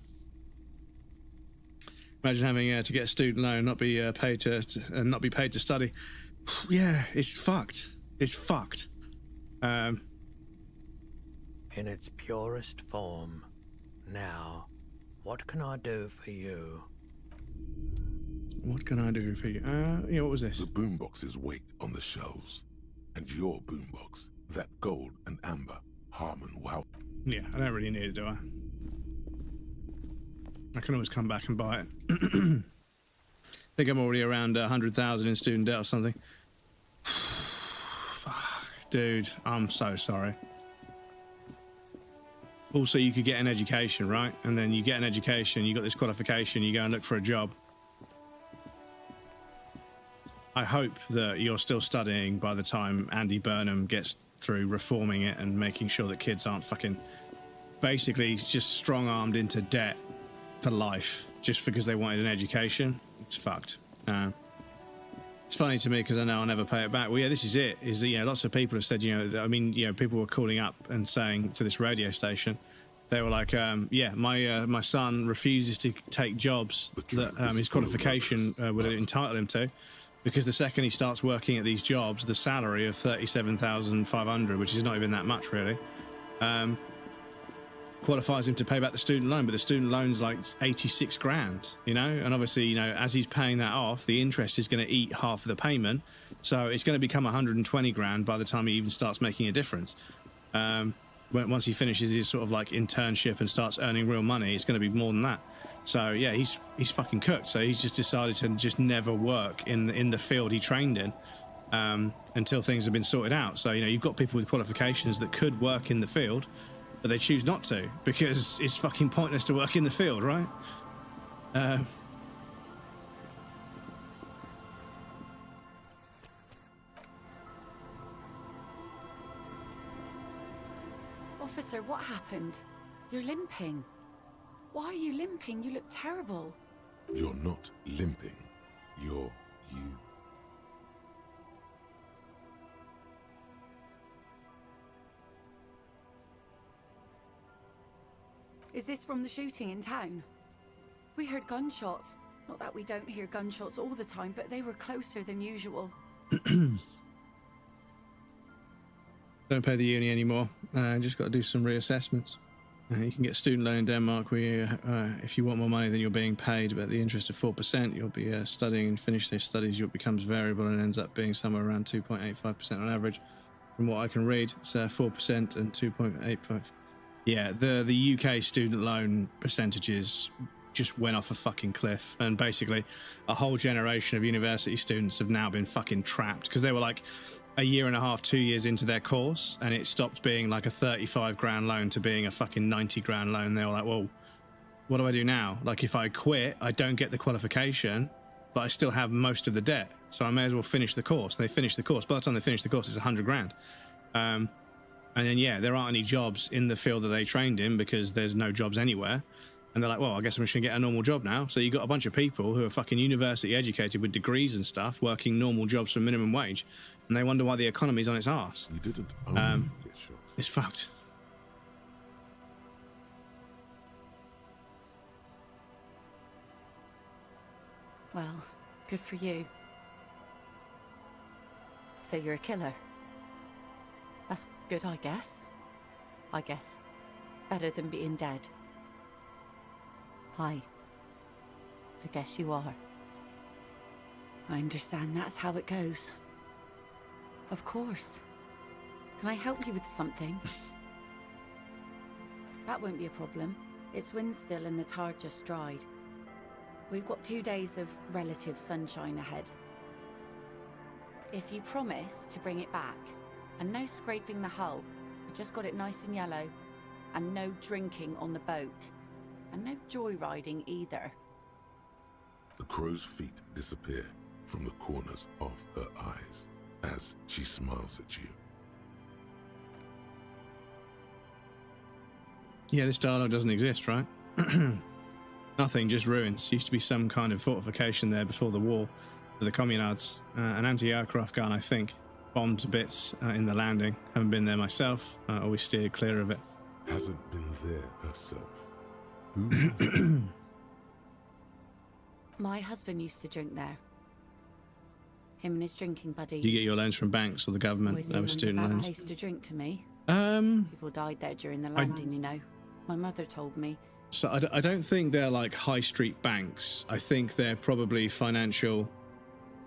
having to get a student loan, not be paid to study. Yeah, it's fucked. It's fucked. In its purest form. Now, what can I do for you? What can I do for you? Yeah, what was this? The boomboxes wait on the shelves. And your boombox, that gold and amber, Harmon Wow. Yeah, I don't really need it, do I? I can always come back and buy it. I think I'm already around 100,000 in student debt or something. Fuck, dude, I'm so sorry. Also, you could get an education, right? And then you get an education, you got this qualification, you go and look for a job. I hope that you're still studying by the time Andy Burnham gets through reforming it and making sure that kids aren't fucking basically just strong-armed into debt for life just because they wanted an education. It's fucked. It's funny to me because I know I'll never pay it back. Well, yeah, this is it. Is that, you know, lots of people have said, you know, I mean, you know, people were calling up and saying to this radio station, they were like, yeah, my son refuses to take jobs that his qualification would entitle him to, because the second he starts working at these jobs, the salary of $37,500, which is not even that much really, qualifies him to pay back the student loan. But the student loan's like 86 grand, you know, and obviously, you know, as he's paying that off, the interest is going to eat half of the payment, so it's going to become 120 grand by the time he even starts making a difference. Once he finishes his sort of like internship and starts earning real money, it's going to be more than that. So yeah, he's fucking cooked. So he's just decided to just never work in the field he trained in until things have been sorted out. So, you know, you've got people with qualifications that could work in the field, but they choose not to because it's fucking pointless to work in the field, right? Officer, what happened? You're limping. Why are you limping? You look terrible. You're not limping. You're you. Is this from the shooting in town? We heard gunshots. Not that we don't hear gunshots all the time, but they were closer than usual. Don't pay the uni anymore. Just got to do some reassessments. You can get a student loan in Denmark where if you want more money than you're being paid, but at the interest of 4%, you'll be studying and finish those studies. It becomes variable and ends up being somewhere around 2.85% on average. From what I can read, it's 4% and 2.85%. Yeah, the UK student loan percentages just went off a fucking cliff, and basically a whole generation of university students have now been fucking trapped because they were like a year and a half, 2 years into their course, and it stopped being like a 35 grand loan to being a fucking 90 grand loan. They were like, well, what do I do now? Like, if I quit, I don't get the qualification, but I still have most of the debt, so I may as well finish the course. And they finished the course. By the time they finished the course, it's 100 grand. And then, yeah, there aren't any jobs in the field that they trained in because there's no jobs anywhere. And they're like, well, I guess I'm just going to get a normal job now. So you got a bunch of people who are fucking university educated with degrees and stuff working normal jobs for minimum wage. And they wonder why the economy's on its arse. You didn't it's fucked. Well, good for you. So you're a killer? That's good, I guess. Better than being dead. I guess you are. I understand that's how it goes. Of course. Can I help you with something? That won't be a problem. It's wind still and the tar just dried. We've got 2 days of relative sunshine ahead. If you promise to bring it back, and no scraping the hull, I just got it nice and yellow, and no drinking on the boat, and no joyriding either. The crow's feet disappear from the corners of her eyes as she smiles at you. Yeah, this dialogue doesn't exist, right? Nothing, just ruins. Used to be some kind of fortification there before the war for the communards. An anti-aircraft gun, I think. Bombed to bits in the landing. Haven't been there myself. Always steered clear of it. Hasn't been there herself. Who has? My husband used to drink there. Him and his drinking buddies. Do you get your loans from banks or the government? Always They were seemed student about loans. a place to drink to me. Um, People died there during the landing, you know. My mother told me. So I don't think they're like high street banks. I think they're probably financial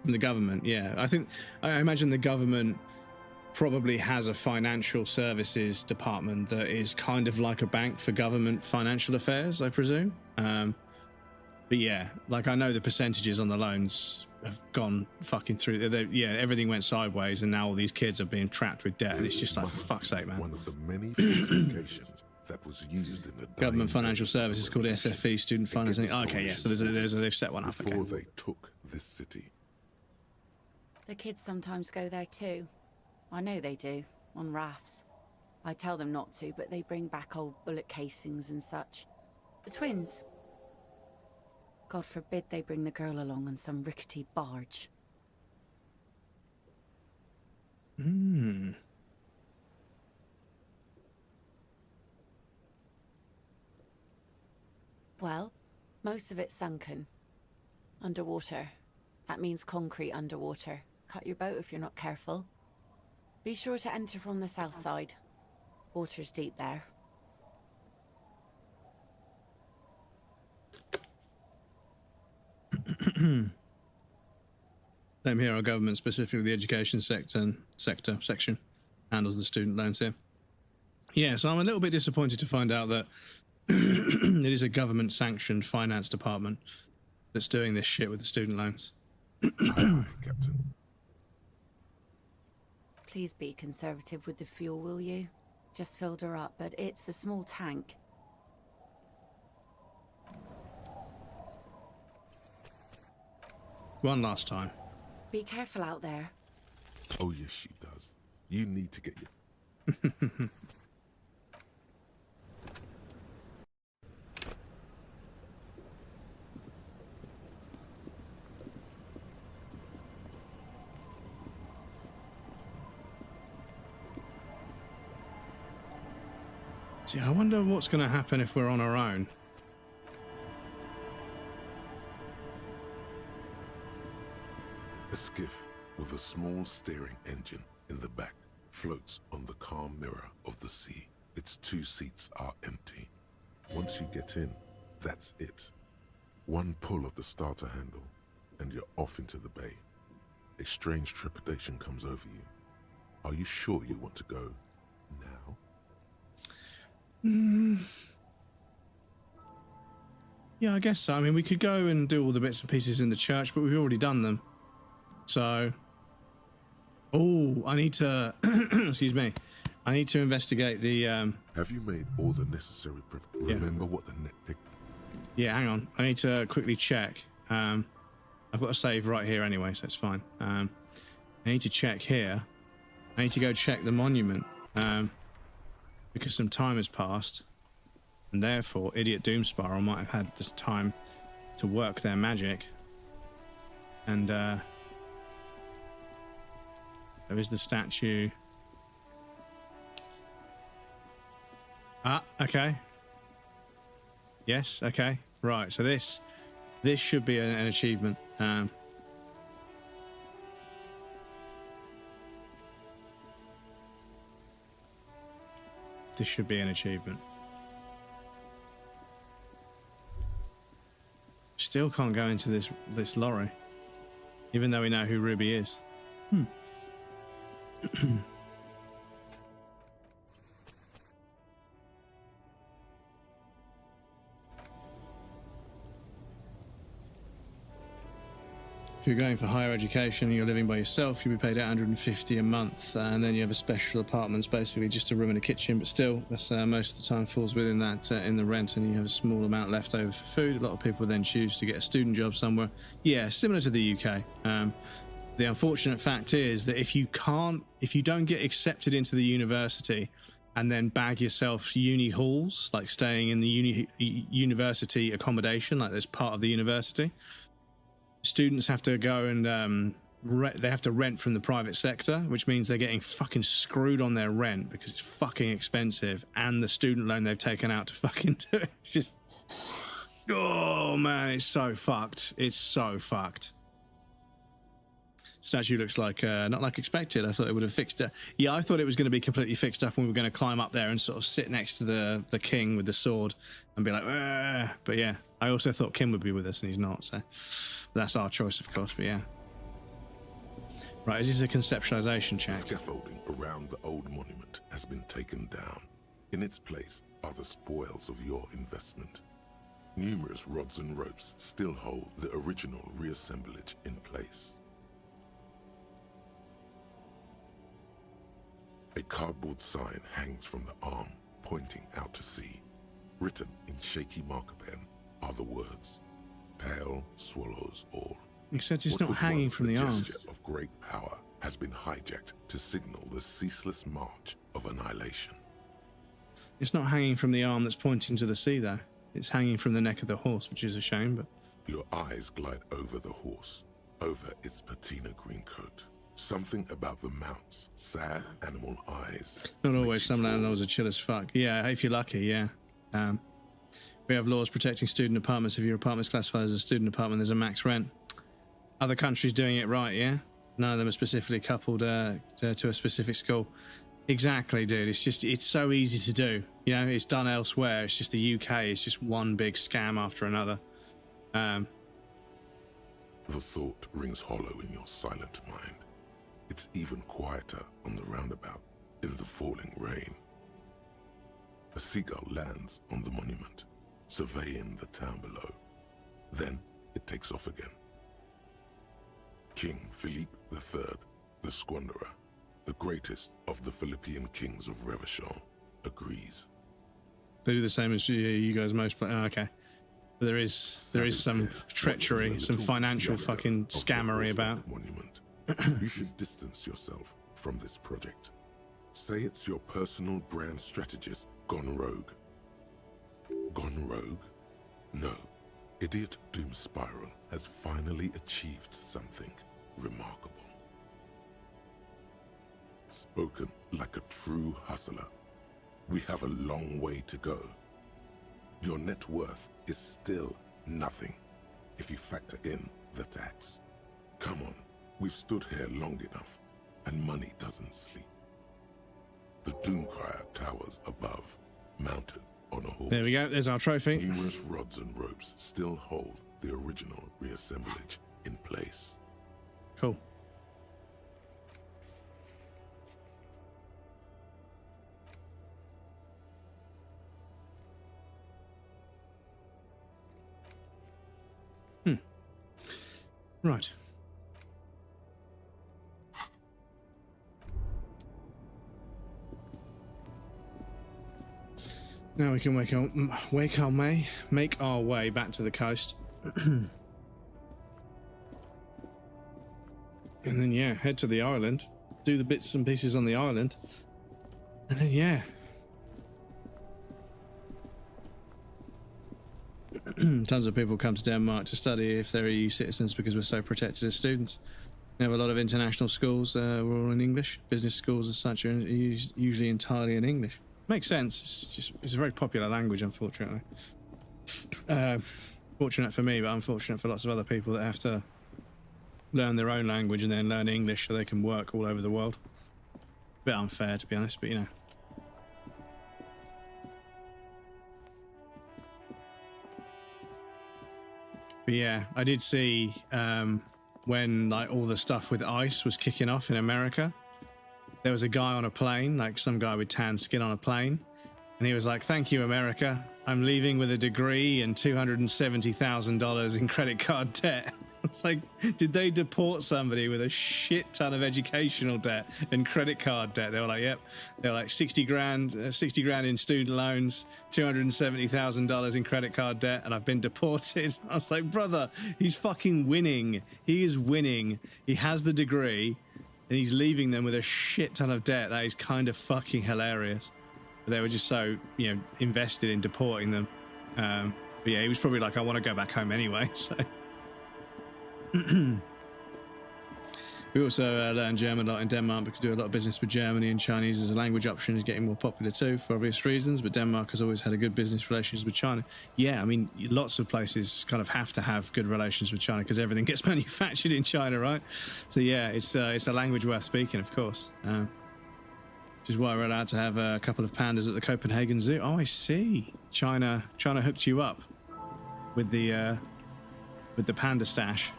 from the government. Yeah, I imagine the government probably has a financial services department that is kind of like a bank for government financial affairs, I presume. But yeah, like I know the percentages on the loans have gone fucking through. Yeah, everything went sideways, and now all these kids are being trapped with debt. And it's just like, for fuck's sake, man. One of the many fortifications that was used in the Government Financial Services called SFE, Student Financing. Okay, yeah, so they've set one up. Before Okay. they took this city. The kids sometimes go there too. I know they do, on rafts. I tell them not to, but they bring back old bullet casings and such. The twins. God forbid they bring the girl along on some rickety barge. Hmm. Well, most of it's sunken. Underwater. That means concrete underwater. Cut your boat if you're not careful. Be sure to enter from the south side. Water's deep there. Same here, our government, specifically the education section, handles the student loans here. Yeah, so I'm a little bit disappointed to find out that it is a government-sanctioned finance department that's doing this shit with the student loans. Captain. Please be conservative with the fuel, will you? Just filled her up, but it's a small tank. One last time. Be careful out there. Oh, yes, she does. You need to get your... See, I wonder what's going to happen if we're on our own. A skiff with a small steering engine in the back floats on the calm mirror of the sea. Its 2 seats are empty. Once you get in, that's it. One pull of the starter handle, and you're off into the bay. A strange trepidation comes over you. Are you sure you want to go now? Yeah, I guess so. I mean, we could go and do all the bits and pieces in the church, but we've already done them. So... Oh, I need to... excuse me. I need to investigate the... Have you made all the necessary Remember what the net pick... Yeah, hang on. I need to quickly check. I've got a save right here anyway, so it's fine. I need to check here. I need to go check the monument. Because some time has passed. And therefore, Idiot Doomspiral might have had this time to work their magic. And, there is the statue. Ah, okay. Yes, okay. Right, so this should be an achievement. This should be an achievement. Still can't go into this lorry, even though we know who Ruby is. If you're going for higher education and you're living by yourself, you'll be paid $150 a month, and then you have a special apartment, basically just a room and a kitchen. But still, that's most of the time falls within that in the rent, and you have a small amount left over for food. A lot of people then choose to get a student job somewhere. Yeah, similar to the UK. The unfortunate fact is that if you don't get accepted into the university and then bag yourself uni halls, like staying in the university accommodation, like there's part of the university, students have to go and they have to rent from the private sector, which means they're getting fucking screwed on their rent because it's fucking expensive, and the student loan they've taken out to fucking do it. It's just, oh man, it's so fucked. It's so fucked. Statue looks like not like expected. I thought it would have fixed it. Yeah, I thought it was going to be completely fixed up and we were going to climb up there and sort of sit next to the king with the sword and be like, "Argh." But yeah, I also thought Kim would be with us and he's not, so that's our choice, of course. But yeah, right, is this a conceptualization check? Scaffolding around the old monument has been taken down. In its place are the spoils of your investment. Numerous rods and ropes still hold the original reassemblage in place. A cardboard sign hangs from the arm, pointing out to sea. Written in shaky marker pen are the words, "Pale swallows all." Except it's not hanging from the arm. The gesture of great power has been hijacked to signal the ceaseless march of annihilation. It's not hanging from the arm that's pointing to the sea, though. It's hanging from the neck of the horse, which is a shame, but... Your eyes glide over the horse, over its patina green coat. Something about the mount's sad animal eyes. Not always. Some landlords are chill as fuck. Yeah, if you're lucky, yeah. We have laws protecting student apartments. If your apartment's classified as a student apartment, there's a max rent. Other countries doing it right, yeah? None of them are specifically coupled to a specific school. Exactly, dude. It's so easy to do. You know, it's done elsewhere. It's just the UK. It's just one big scam after another. The thought rings hollow in your silent mind. It's even quieter on the roundabout in the falling rain. A seagull lands on the monument, surveying the town below. Then it takes off again. King Philippe III, the Squanderer, the greatest of the Philippian kings of Revachol, agrees. They do the same as you guys most play. Oh, okay. But there is some treachery, some financial fucking scammery about. Monument. You should distance yourself from this project. Say it's your personal brand strategist gone rogue. Gone rogue? No. Idiot Doom Spiral has finally achieved something remarkable. Spoken like a true hustler. We have a long way to go. Your net worth is still nothing if you factor in the tax. Come on. We've stood here long enough, and money doesn't sleep. The Doomcrier towers above, mounted on a horse. There we go, there's our trophy. Numerous rods and ropes still hold the original reassemblage in place. Cool. Right. Now we can make our way back to the coast. And then, yeah, head to the island. Do the bits and pieces on the island. And then, yeah. Tons of people come to Denmark to study if they're EU citizens because we're so protected as students. We have a lot of international schools. We're all in English. Business schools as such are usually entirely in English. Makes sense. It's a very popular language, unfortunately. Fortunate for me, but unfortunate for lots of other people that have to learn their own language and then learn English so they can work all over the world. Bit unfair, to be honest, but you know. But yeah, I did see when like all the stuff with ICE was kicking off in America, there was a guy on a plane, like some guy with tan skin on a plane, and he was like, "Thank you, America. I'm leaving with a degree and $270,000 in credit card debt." It's like, did they deport somebody with a shit ton of educational debt and credit card debt? They were like, yep. They were like 60 grand in student loans, $270,000 in credit card debt, and I've been deported. I was like, brother, he's fucking winning. He is winning. He has the degree, and he's leaving them with a shit ton of debt. That is kind of fucking hilarious. But they were just so, you know, invested in deporting them. But yeah, he was probably like, I want to go back home anyway, so... We also learn German a lot in Denmark because we do a lot of business with Germany, and Chinese as a language option is getting more popular too for obvious reasons, but Denmark has always had a good business relations with China. Yeah, I mean, lots of places kind of have to have good relations with China because everything gets manufactured in China, right? So yeah, it's a language worth speaking, of course. Which is why we're allowed to have a couple of pandas at the Copenhagen Zoo. Oh, I see. China hooked you up with the panda stash.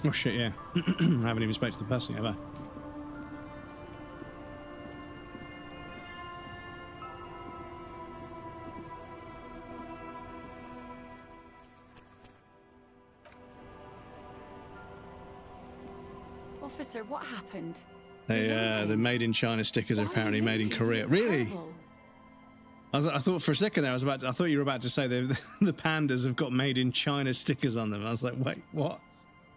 Oh shit, yeah. I haven't even spoken to the person yet, have I? Officer, what happened? The made in China stickers are apparently made in Korea. Really? I thought for a second there, I thought you were about to say the pandas have got made in China stickers on them. I was like, wait, what?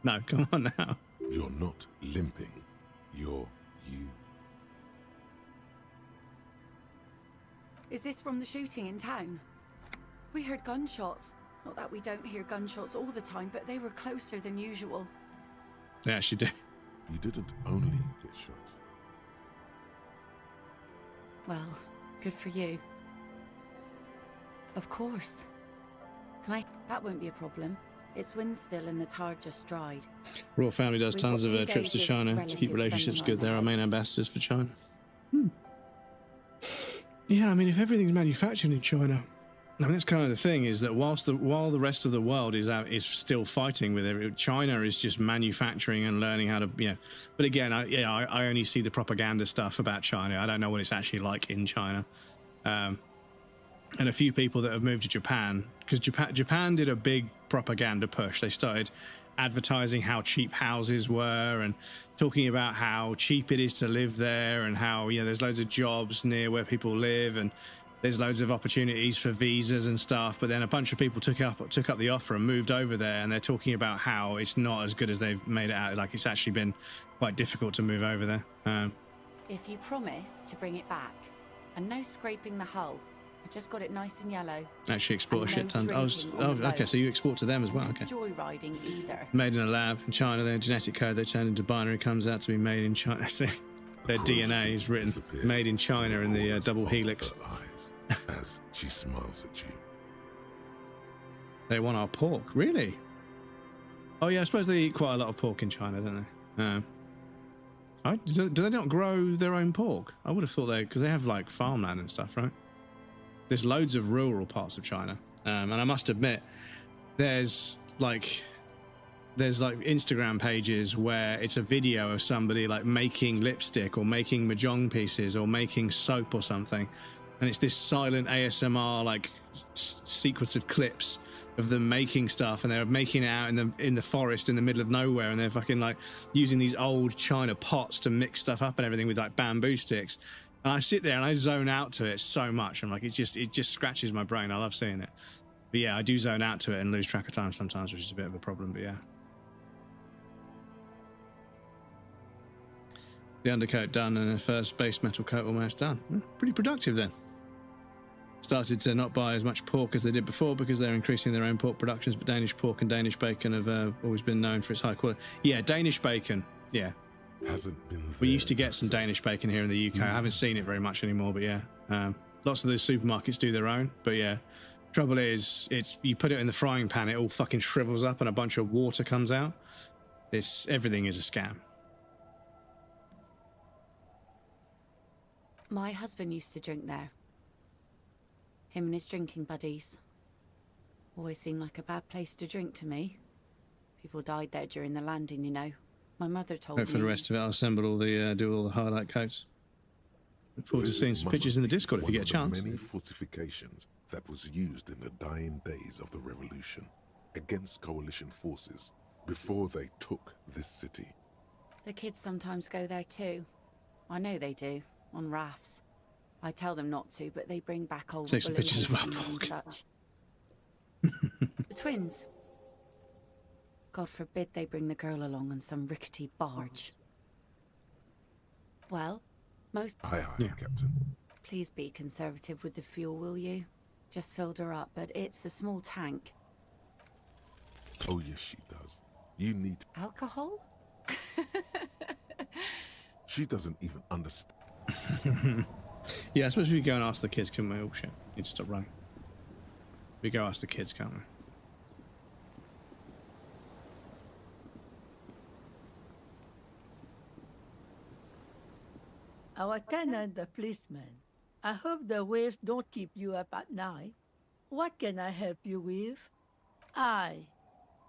No, come on now. You're not limping. You're you. Is this from the shooting in town? We heard gunshots. Not that we don't hear gunshots all the time, but they were closer than usual. They actually do. You didn't only get shot. Well, good for you. Of course. That won't be a problem. It's wind still and the tar just dried. Royal family does We've tons got of 2 trips to days of China to relatives keep relationships sending good. They're our around. main ambassadors for China. Yeah, I mean, if everything's manufactured in China, I mean, that's kind of the thing, is that while the rest of the world is still fighting with it, China is just manufacturing and learning how to, you know. But again, I only see the propaganda stuff about China. I don't know what it's actually like in China. And a few people that have moved to Japan, because Japan did a big propaganda push. They started advertising how cheap houses were and talking about how cheap it is to live there and how, you know, there's loads of jobs near where people live and there's loads of opportunities for visas and stuff. But then a bunch of people took up the offer and moved over there, and they're talking about how it's not as good as they've made it out. Like, it's actually been quite difficult to move over there. If you promise to bring it back, and no scraping the hull. I just got it nice and yellow. Actually export a And shit no ton. Okay, so you export to them as well. Okay. Joyriding either. Made in a lab in China. Their genetic code they turn into binary comes out to be made in China. See, their DNA is written made in China in the double helix. As she smiles at you. They want our pork, really? Oh yeah, I suppose they eat quite a lot of pork in China, don't they? Do they not grow their own pork? I would have thought because they have like farmland and stuff, right? There's loads of rural parts of China, and I must admit, there's like Instagram pages where it's a video of somebody like making lipstick or making mahjong pieces or making soap or something, and it's this silent ASMR like sequence of clips of them making stuff, and they're making it out in the forest in the middle of nowhere, and they're fucking like using these old China pots to mix stuff up and everything with like bamboo sticks. And I sit there and I zone out to it so much. I'm like, it just scratches my brain. I love seeing it. But yeah, I do zone out to it and lose track of time sometimes, which is a bit of a problem, but yeah. The undercoat done and the first base metal coat almost done. Pretty productive then. Started to not buy as much pork as they did before because they're increasing their own pork productions, but Danish pork and Danish bacon have always been known for its high quality. Yeah, Danish bacon. Yeah. Hasn't been We used to get some Danish bacon here in the UK. I haven't seen it very much anymore, but yeah. Lots of the supermarkets do their own, but yeah. Trouble is, you put it in the frying pan, it all fucking shrivels up and a bunch of water comes out. Everything is a scam. My husband used to drink there. Him and his drinking buddies. Always seemed like a bad place to drink to me. People died there during the landing, you know. My mother told me. For the rest of it, I'll assemble do all the highlight coats. Look forward to seeing some pictures in the Discord if you get a chance. Many fortifications that was used in the dying days of the revolution against coalition forces before they took this city. The kids sometimes go there too. I know they do, on rafts. I tell them not to, but they bring back old Take some bullet pictures of our casings and dog. such. The twins. God forbid they bring the girl along on some rickety barge. Well, most... Aye, Captain. Please be conservative with the fuel, will you? Just filled her up, but it's a small tank. Oh, yes, she does. You need... Alcohol? She doesn't even understand. Yeah, I suppose we go and ask the kids, can we? Oh, shit. Need to stop running. We go ask the kids, can't we? Our tenant, the policeman. I hope the waves don't keep you up at night. What can I help you with?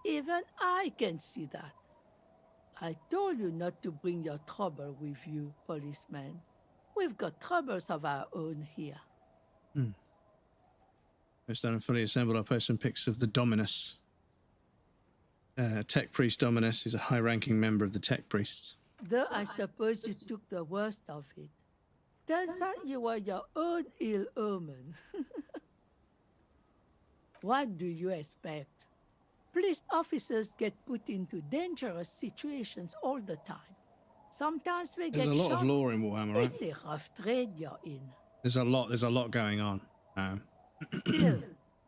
Even I can see that. I told you not to bring your trouble with you, policeman. We've got troubles of our own here. It's done and fully assembled. I'll post some pics of the Dominus. Tech Priest Dominus is a high-ranking member of the Tech Priests. Though I suppose you took the worst of it. Turns out you were your own ill omen. What do you expect? Police officers get put into dangerous situations all the time. Sometimes they get shot. There's a lot of law in Warhammer, right? It's a rough trade you're in. There's a lot going on. Still,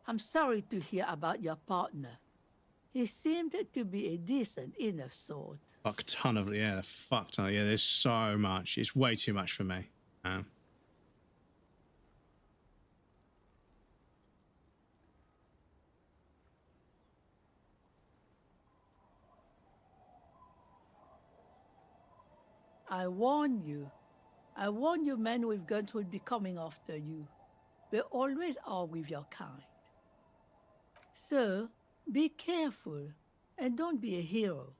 I'm sorry to hear about your partner. He seemed to be a decent enough sort. Fuck ton of yeah, fuck ton. Yeah, there's so much. It's way too much for me. I warn you. I warn you, men with guns will be coming after you. They always are with your kind. So, be careful, and don't be a hero.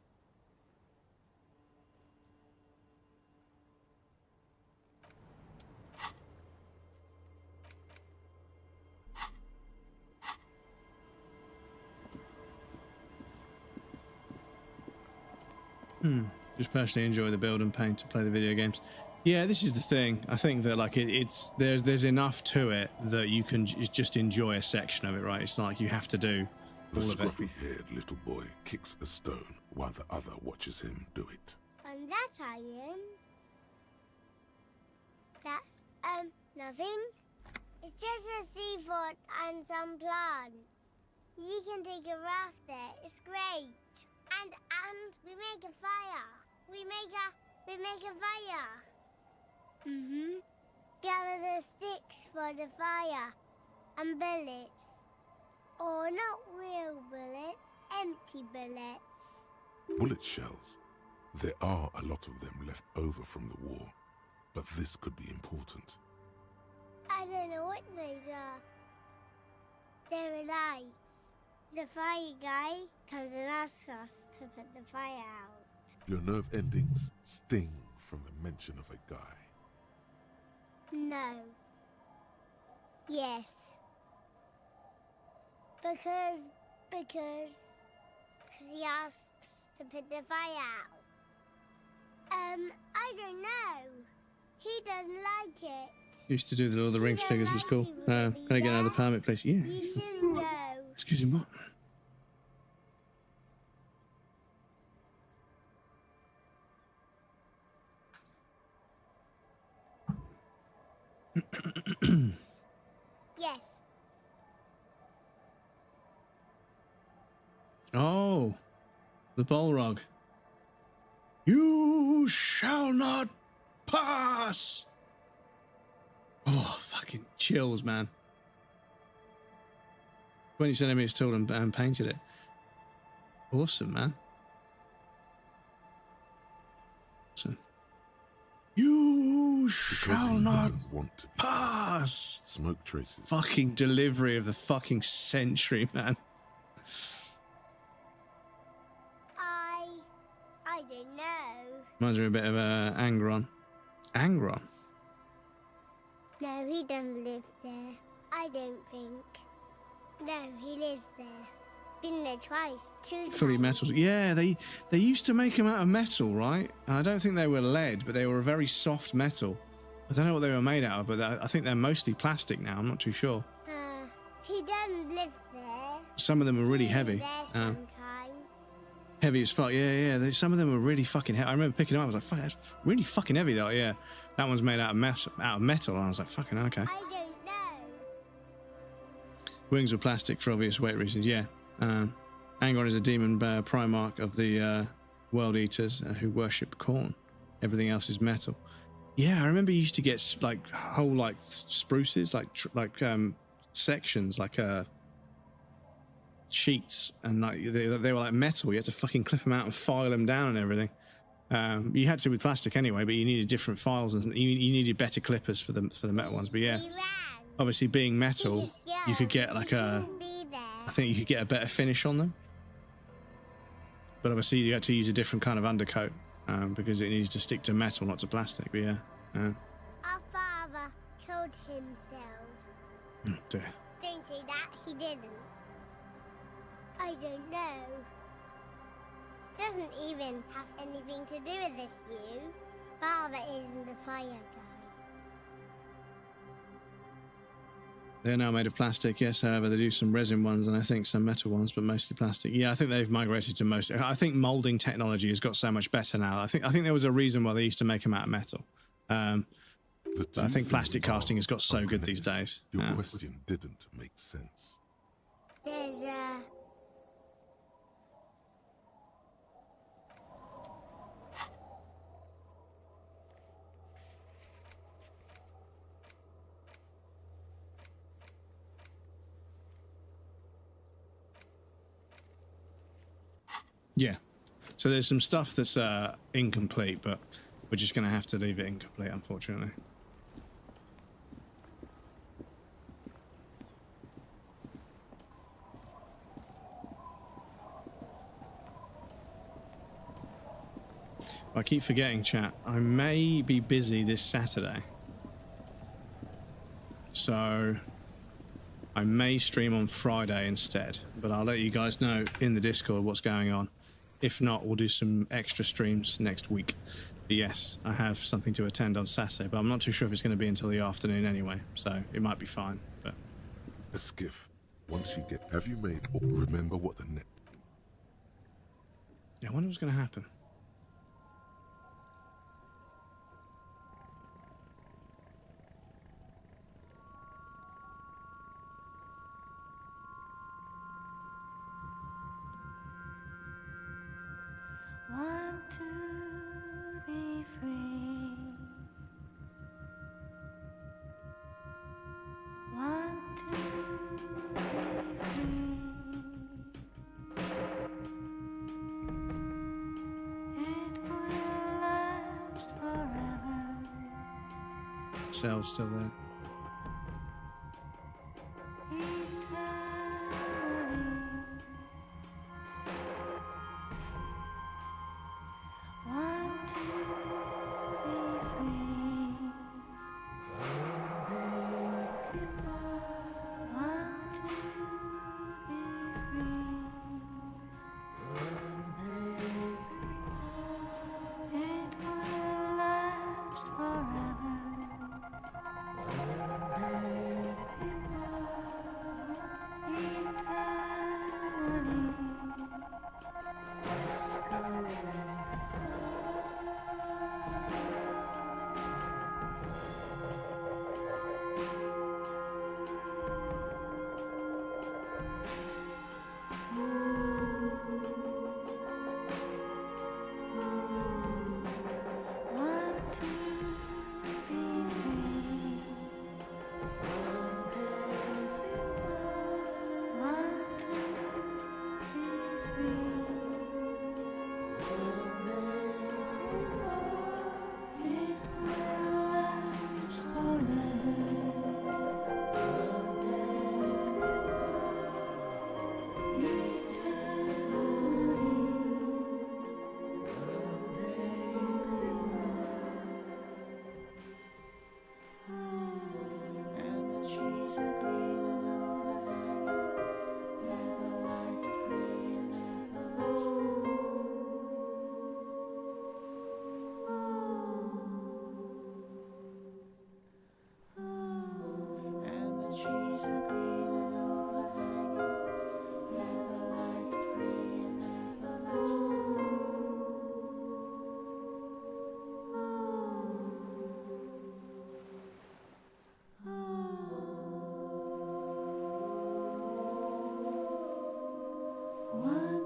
Just personally enjoy the build and paint to play the video games. Yeah, this is the thing. I think that like there's enough to it that you can just enjoy a section of it, right? It's not like you have to do all of it. The scruffy-haired little boy kicks a stone while the other watches him do it. And that iron. That's nothing. It's just a seafort and some plants. You can take a raft there. It's great. And we make a fire. We make a fire. Gather the sticks for the fire. And bullets. Or not real bullets, empty bullets. Bullet shells. There are a lot of them left over from the war, but this could be important. I don't know what those are. They're lights. The fire guy comes and asks us to put the fire out. Your nerve endings sting from the mention of a guy. No. Yes. Because he asks to put the fire out. I don't know. He doesn't like it. Used to do the Lord of the Rings figures was cool. Can I get another permit, please? Yeah. You shouldn't go. Excuse me, what? Yes. Oh, the Balrog. You shall not pass. Oh, fucking chills, man. 20 centimeters tall and painted it. Awesome, man. Awesome. You shall not pass. Smoke traces. Fucking delivery of the fucking century, man. I don't know. Reminds me a bit of Angron. Angron? No, he doesn't live there. I don't think. No, he lives there. Been there twice, 2 times. Fully metal. Yeah, they used to make them out of metal, right? And I don't think they were lead, but they were a very soft metal. I don't know what they were made out of, but I think they're mostly plastic now. I'm not too sure. He doesn't live there. Some of them are really heavy. There sometimes. Heavy as fuck. Yeah. Some of them were really fucking heavy. I remember picking them up. I was like, fuck, that's really fucking heavy, though. Yeah, that one's made out of metal. And I was like, fucking okay. I don't know. Wings were plastic for obvious weight reasons. Yeah. Angron is a demon primarch of the world eaters who worship corn. Everything else is metal. Yeah, I remember you used to get like whole like spruces, like sections, like sheets, and like they were like metal. You had to fucking clip them out and file them down and everything. You had to with plastic anyway, but you needed different files and you needed better clippers for the metal ones. But yeah, obviously being metal, you could get like I think you could get a better finish on them. But obviously you had to use a different kind of undercoat because it needed to stick to metal, not to plastic. But yeah. Our father killed himself. Oh dear. Don't say that, he didn't. I don't know. Doesn't even have anything to do with this, you. Father isn't the fire guy. They're now made of plastic, yes. However, they do some resin ones and I think some metal ones, but mostly plastic. Yeah, I think they've migrated to most. I think molding technology has got so much better now. I think there was a reason why they used to make them out of metal. But I think plastic casting has got so good these days. Your question didn't make sense. There's Yeah. So there's some stuff that's incomplete, but we're just going to have to leave it incomplete, unfortunately. I keep forgetting, chat. I may be busy this Saturday. So I may stream on Friday instead, but I'll let you guys know in the Discord what's going on. If not, we'll do some extra streams next week. But yes, I have something to attend on Saturday, but I'm not too sure if it's going to be until the afternoon anyway, so it might be fine. But a skiff. Once you get, have you made? Or remember what the net? Yeah, I wonder what's going to happen. Want to be free. Want to be free. It will last forever. Cell's still there.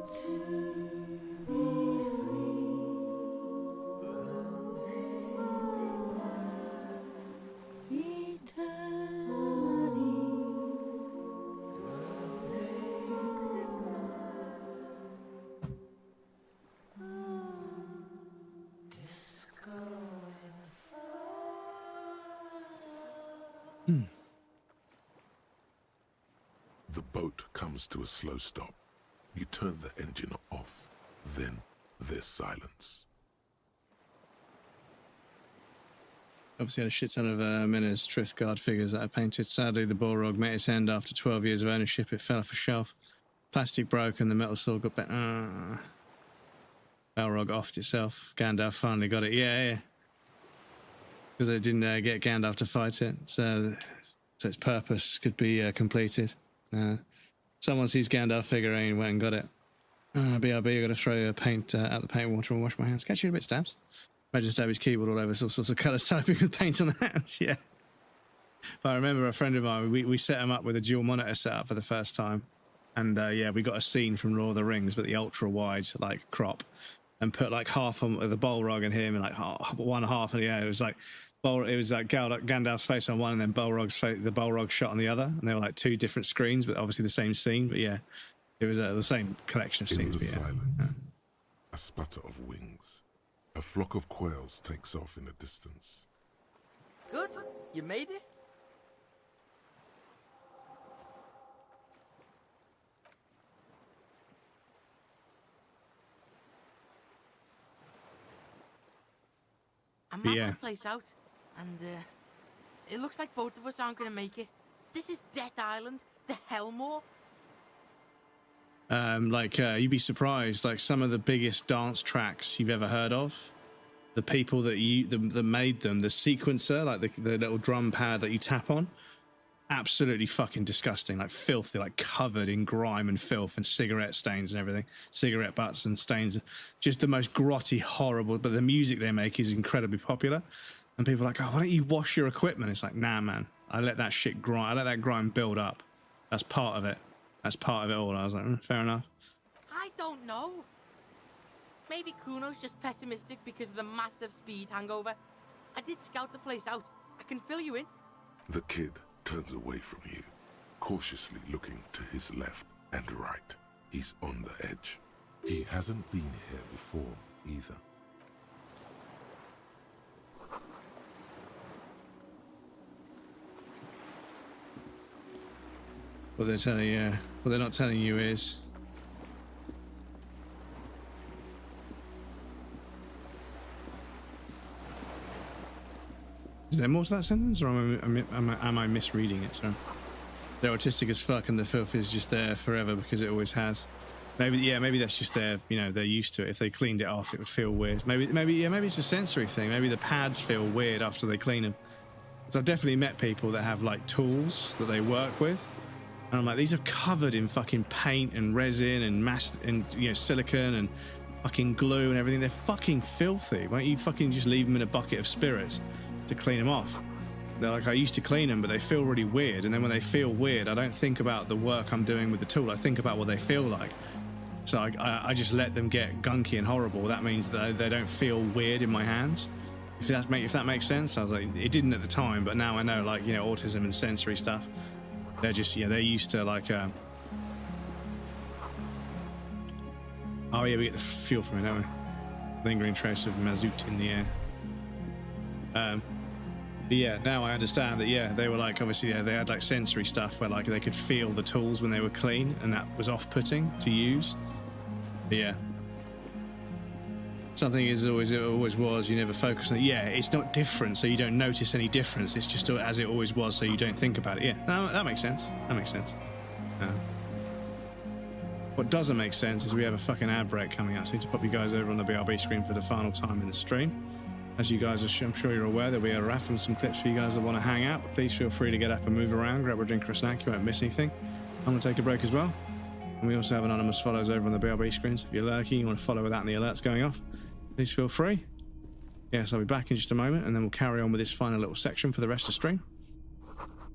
The boat comes to a slow stop. You turn the engine off. Then there's silence. Obviously had a shit ton of Minas Trithgard figures that I painted. Sadly, the Balrog met its end after 12 years of ownership. It fell off a shelf. Plastic broke and the metal sword got back. Balrog offed itself. Gandalf finally got it. Yeah. Because they didn't get Gandalf to fight it. So its purpose could be completed. Someone sees Gandalf figurine, went and got it. BRB, I got to throw paint at the paint water and wash my hands. Catch you in a bit, Stabs. Imagine Stabby's keyboard all over, all sorts of colours typing with paint on the hands, yeah. But I remember a friend of mine, we set him up with a dual monitor setup for the first time. And yeah, we got a scene from Lord of the Rings, but the ultra wide like crop, and put like half on the Balrog and him, and like one half, and yeah, it was like Gandalf's face on one, and then the Balrog shot on the other, and they were like two different screens, but obviously the same scene. But yeah, it was the same collection of scenes. But yeah. Silence, a sputter of wings. A flock of quails takes off in the distance. Good, you made it. I'm mapping the place out, and it looks like both of us aren't going to make it. This is Death Island, the Hellmore. You'd be surprised, like some of the biggest dance tracks you've ever heard of, the people that made them, the sequencer, like the little drum pad that you tap on, absolutely fucking disgusting, like filthy, like covered in grime and filth and cigarette stains and everything, cigarette butts and stains, just the most grotty, horrible, but the music they make is incredibly popular. And people are like, oh, why don't you wash your equipment? It's like, nah, man, I let that shit grind, I let that grime build up. That's part of it. That's part of it all. I was like, fair enough. I don't know. Maybe Kuno's just pessimistic because of the massive speed hangover. I did scout the place out. I can fill you in. The kid turns away from you, cautiously looking to his left and right. He's on the edge. He hasn't been here before, either. What they're telling you, what they're not telling you is... Is there more to that sentence, or am I misreading it? Sorry. They're autistic as fuck, and the filth is just there forever because it always has. Maybe that's just they're used to it. If they cleaned it off, it would feel weird. Maybe it's a sensory thing. Maybe the pads feel weird after they clean them. So I've definitely met people that have like tools that they work with, and I'm like, these are covered in fucking paint and resin and silicone and fucking glue and everything. They're fucking filthy. Why don't you fucking just leave them in a bucket of spirits to clean them off? They're like, I used to clean them, but they feel really weird. And then when they feel weird, I don't think about the work I'm doing with the tool. I think about what they feel like. So I just let them get gunky and horrible. That means that they don't feel weird in my hands. If that makes sense. I was like, it didn't at the time, but now I know, like, autism and sensory stuff. They're just, they're used to like, oh yeah, we get the fuel from it, don't we? Lingering trace of mazout in the air. But yeah, now I understand that, they were like, obviously, they had like sensory stuff where like they could feel the tools when they were clean, and that was off-putting to use. But yeah. Something it always was, you never focus on it. Yeah, it's not different, so you don't notice any difference. It's just as it always was, so you don't think about it. Yeah, no, that makes sense. That makes sense. What doesn't make sense is we have a fucking ad break coming up. So I need to pop you guys over on the BRB screen for the final time in the stream. As you guys I'm sure you're aware, there'll be a raffle and some clips for you guys that want to hang out. But please feel free to get up and move around, grab a drink or a snack. You won't miss anything. I'm going to take a break as well. And we also have anonymous follows over on the BRB screen. So if you're lurking, you want to follow without any alerts going off, please feel free. Yes, I'll be back in just a moment, and then we'll carry on with this final little section for the rest of the stream.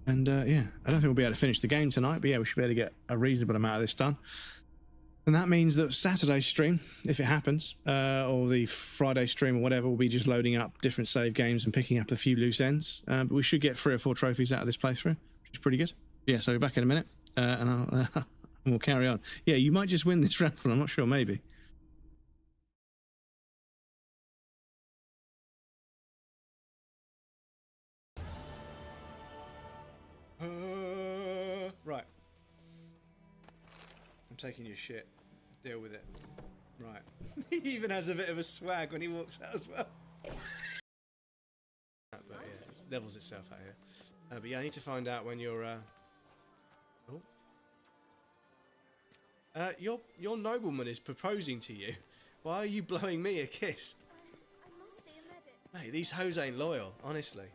And I don't think we'll be able to finish the game tonight, but yeah, we should be able to get a reasonable amount of this done. And that means that Saturday's stream, if it happens, or the Friday stream or whatever, will be just loading up different save games and picking up a few loose ends. But we should get 3 or 4 trophies out of this playthrough, which is pretty good. Yeah, so we're back in a minute, and and we'll carry on. Yeah, you might just win this raffle. I'm not sure, maybe. Right. I'm taking your shit. Deal with it. Right. He even has a bit of a swag when he walks out as well. But yeah, it levels itself out here. But yeah, I need to find out when you're... your nobleman is proposing to you. Why are you blowing me a kiss? Mate, these hoes ain't loyal, honestly.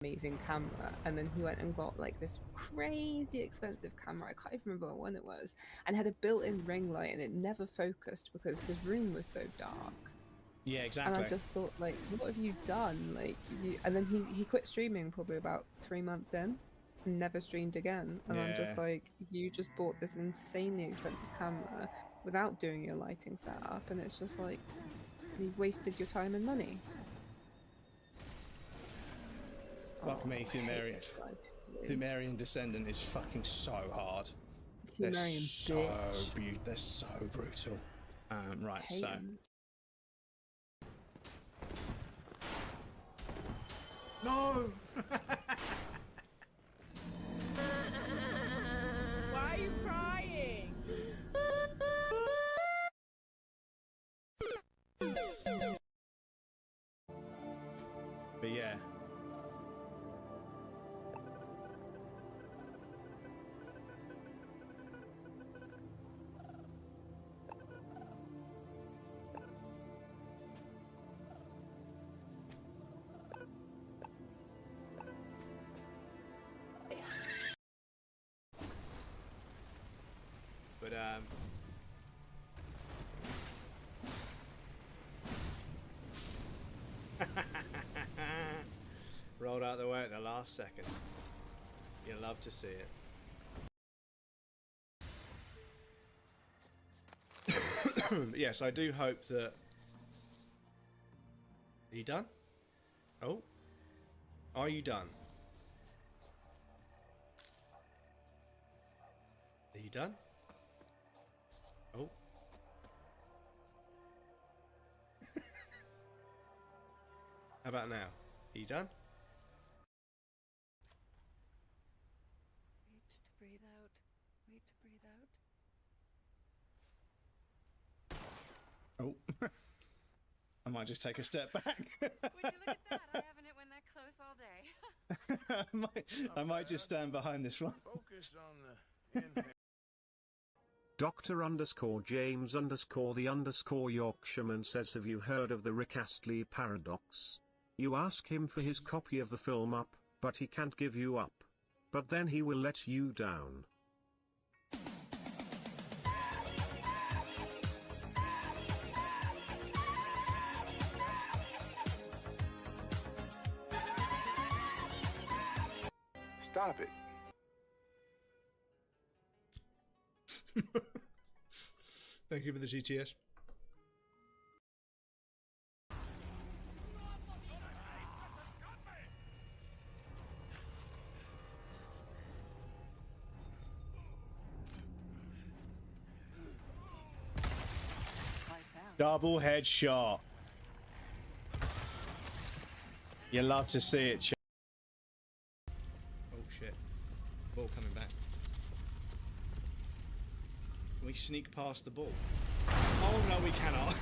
Amazing camera, and then he went and got like this crazy expensive camera, I can't even remember what one it was, and had a built-in ring light, and it never focused because his room was so dark. Yeah, exactly. And I just thought, like, what have you done? Like, and then he quit streaming probably about 3 months in and never streamed again. And I'm just like, you just bought this insanely expensive camera without doing your lighting setup, and it's just like, you've wasted your time and money. Fuck me, Sumerian Descendant is fucking so hard. They're so brutal. Right, so... No! Why are you crying? But yeah. But rolled out the way at the last second. You love to see it. Yes, I do hope that... Are you done? Oh. Are you done? Are you done? Oh. How about now? Are you done? Wait to breathe out. Wait to breathe out. Oh. I might just take a step back. Would you look at that? I haven't hit when they're close all day. I might just stand behind this one. Focus on the inhale. Dr_James_the_ Yorkshireman says, have you heard of the Rick Astley paradox? You ask him for his copy of the film Up, but he can't give you up. But then he will let you down. Stop it. Thank you for the GTS. Double headshot. You love to see it. Oh shit. Ball coming back. Can we sneak past the ball? Oh no, we cannot.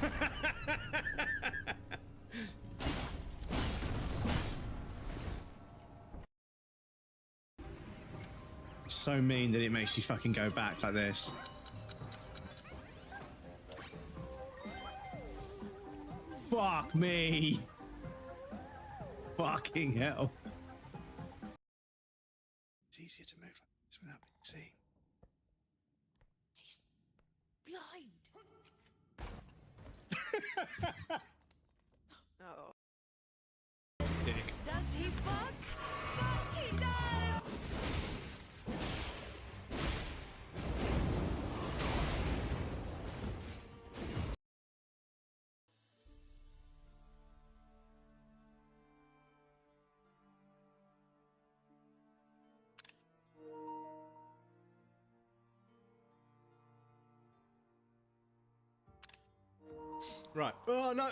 It's so mean that it makes you fucking go back like this. Fuck me. Fucking hell. It's easier to move like this without being seen. Oh. Dick. Does he fuck? Fuck, he does! Right. Oh, no.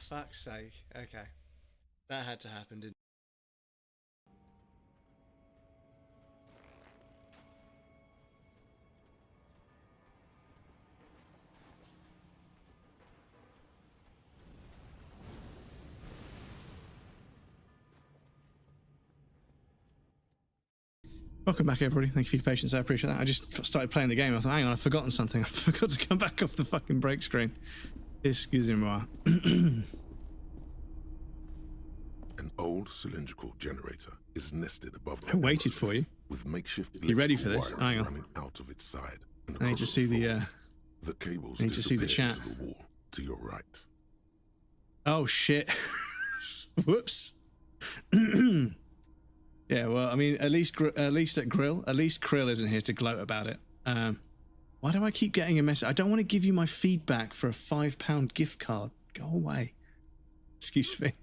Fuck's sake. Okay. That had to happen, didn't it? Welcome back, everybody. Thank you for your patience. I appreciate that. I just started playing the game. I thought, hang on, I've forgotten something. I forgot to come back off the fucking break screen. Excusez-moi. An old cylindrical generator is nested above the I waited for you. with makeshift You ready for this? electrical Hang wiring on. running out of its side and I need to across see floor. the The cables I need to see the disappear chat. into the wall to your right. Oh shit. Whoops. Yeah, well, I mean, at least Krill isn't here to gloat about it. Why do I keep getting a message? I don't want to give you my feedback for a £5 gift card. Go away. Excuse me.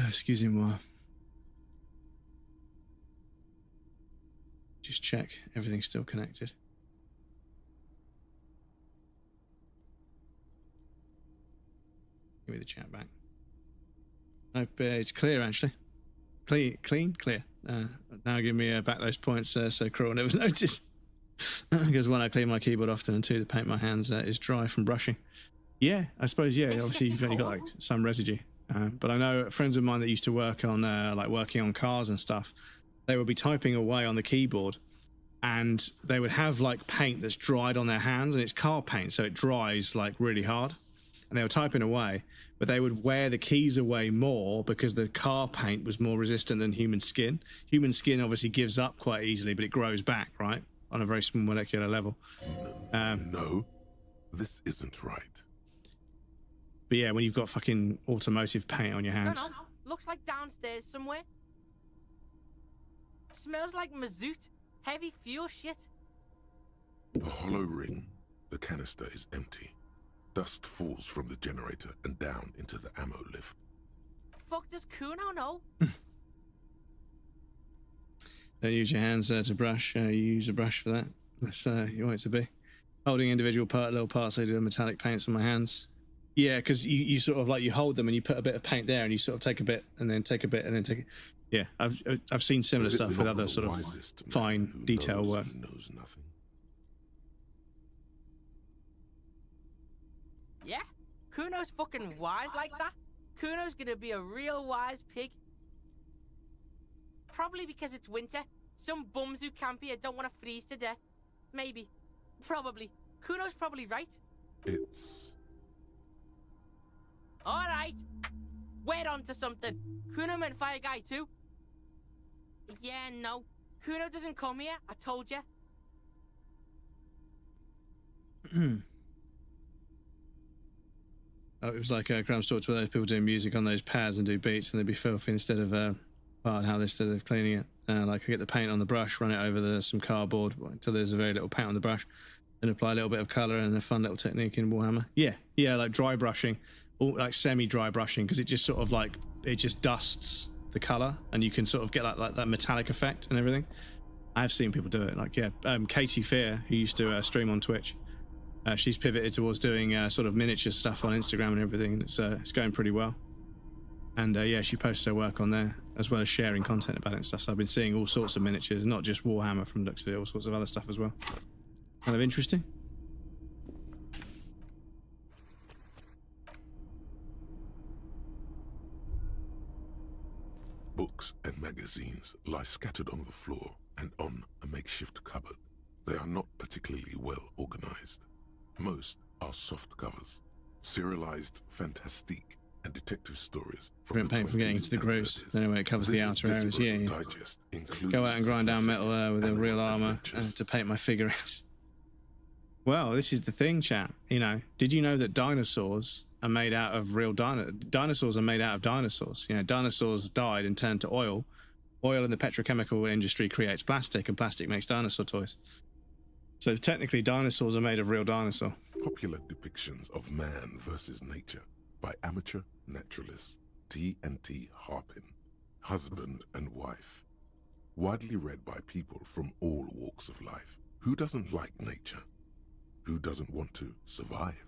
Excusez-moi. Just check everything's still connected. Give me the chat back. Nope, it's clear actually. Clean, clear. Now give me back those points, so Krill will never notice. Because one, I clean my keyboard often, and two, the paint my hands is dry from brushing. Yeah, I suppose. Yeah, obviously you've only got like some residue. But I know friends of mine that used to work on like working on cars and stuff. They would be typing away on the keyboard, and they would have like paint that's dried on their hands, and it's car paint, so it dries like really hard. And they were typing away, but they would wear the keys away more because the car paint was more resistant than human skin. Human skin obviously gives up quite easily, but it grows back, right? On a very small molecular level. No, this isn't right. But yeah, when you've got fucking automotive paint on your hands. Don't know. Looks like downstairs somewhere. Smells like mazout. Heavy fuel shit. A hollow ring. The canister is empty. Dust falls from the generator and down into the ammo lift. Fuck does Kuno know? Don't use your hands to brush. You use a brush for that. That's you want it to be. Holding individual little parts, I do metallic paints on my hands. Yeah, because you sort of like you hold them and you put a bit of paint there and you sort of take a bit and then take a bit and then take it. Yeah, I've seen similar stuff with other sort of fine detail work. Knows nothing. Yeah? Kuno's fucking wise like that? Kuno's gonna be a real wise pig. Probably because it's winter. Some bums who camp here don't want to freeze to death. Maybe. Probably. Kuno's probably right. It's... Alright. We're on to something. Kuno meant fire guy too. Yeah, no. Kuno doesn't come here. I told you. Oh, it was like Grams talked about those people doing music on those pads and do beats and they'd be filthy instead of instead of cleaning it. Like I get the paint on the brush, run it over some cardboard until there's a very little paint on the brush, then apply a little bit of colour and a fun little technique in Warhammer. Yeah, like dry brushing, or like semi-dry brushing, because it just sort of like it just dusts the colour and you can sort of get like that metallic effect and everything. I've seen people do it. Like Katie Fear, who used to stream on Twitch. She's pivoted towards doing sort of miniature stuff on Instagram and everything, and it's going pretty well. And yeah, she posts her work on there as well as sharing content about it and stuff. So I've been seeing all sorts of miniatures, not just Warhammer from the looks of it, all sorts of other stuff as well. Kind of interesting. Books and magazines lie scattered on the floor and on a makeshift cupboard. They are not particularly well organized. Most are soft covers, serialized fantastique and detective stories Prevent paint from getting into the grooves. Anyway, it covers the outer areas. Yeah. Go out and grind down metal with a real armor to paint my figurines. Well, this is the thing, chat. You know, did you know that dinosaurs are made out of real dinosaurs are made out of dinosaurs? You know, dinosaurs died and turned to oil. Oil in the petrochemical industry creates plastic, and plastic makes dinosaur toys. So technically, dinosaurs are made of real dinosaur. Popular depictions of man versus nature by amateur naturalists T&T Harpin, husband and wife. widely read by people from all walks of life. Who doesn't like nature? Who doesn't want to survive?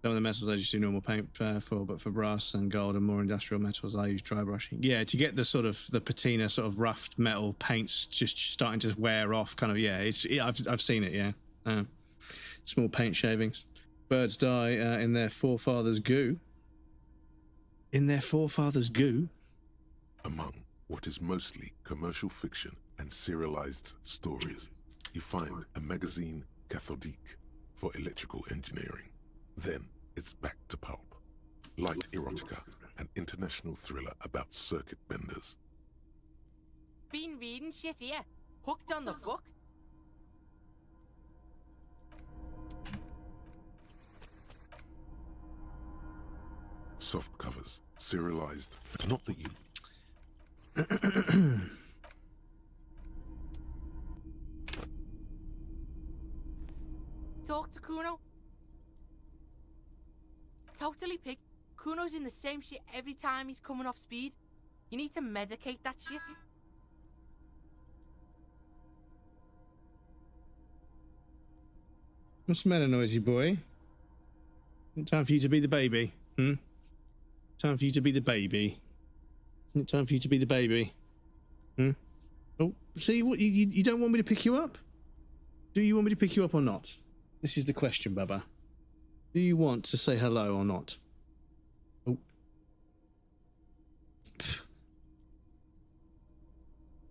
Some of the metals I just do normal paint for, but for brass and gold and more industrial metals, I use dry brushing. Yeah, to get the sort of the patina sort of roughed metal paints just starting to wear off, kind of. Yeah, I've seen it. Yeah, small paint shavings. Birds die in their forefathers' goo. In their forefathers' goo. Among what is mostly commercial fiction and serialized stories, you find a magazine cathodique for electrical engineering. Then it's back to pulp. Light erotica, an international thriller about circuit benders. Been reading shit here. Hooked on the book. Soft covers, serialized. Not that you... Talk to Kuno. Totally pig. Kuno's in the same shit every time he's coming off speed. You need to medicate that shit. What's the matter, noisy boy? Time for you to be the baby, Time for you to be the baby. Isn't it time for you to be the baby? Oh, see, what you don't want me to pick you up? Do you want me to pick you up or not? This is the question, Bubba. Do you want to say hello or not? Oh.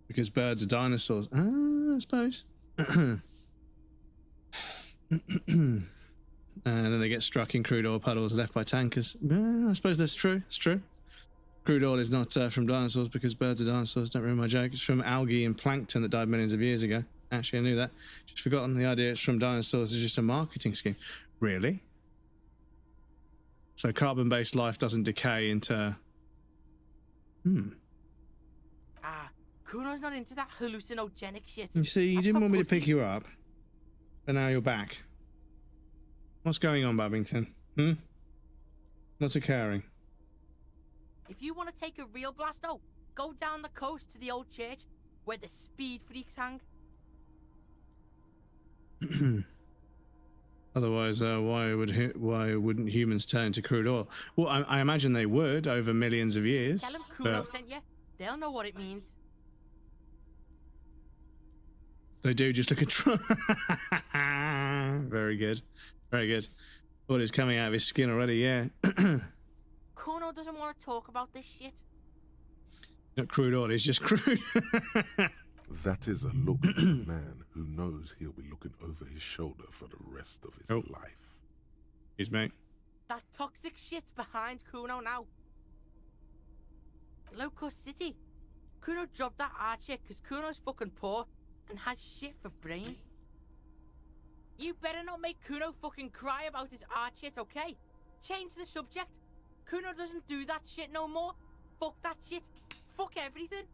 Because birds are dinosaurs. I suppose. And then they get struck in crude oil puddles left by tankers. I suppose that's true. It's true. Crude oil is not from dinosaurs because birds are dinosaurs. Don't ruin my joke. It's from algae and plankton that died millions of years ago. Actually, I knew that. Just forgotten the idea it's from dinosaurs is just a marketing scheme. Really? So carbon-based life doesn't decay into... Kuno's not into that hallucinogenic shit. You see, you didn't want me to pick you up. But now you're back. What's going on, Babington? What's occurring? If you want to take a real blasto, go down the coast to the old church where the speed freaks hang. Otherwise, why wouldn't humans turn to crude oil? Well, I imagine they would over millions of years. Tell them Kuno sent you. They'll know what it means. They do just look at... Very good. Very good. What is coming out of his skin already, yeah. Kuno doesn't want to talk about this shit. Not crude oil, it's just crude. That is a look of a man who knows he'll be looking over his shoulder for the rest of his life. Excuse me. That toxic shit's behind Kuno now. Low-cost city. Kuno dropped that art shit because Kuno's fucking poor and has shit for brains. You better not make Kuno fucking cry about his art shit, okay? Change the subject. Kuno doesn't do that shit no more. Fuck that shit. Fuck everything.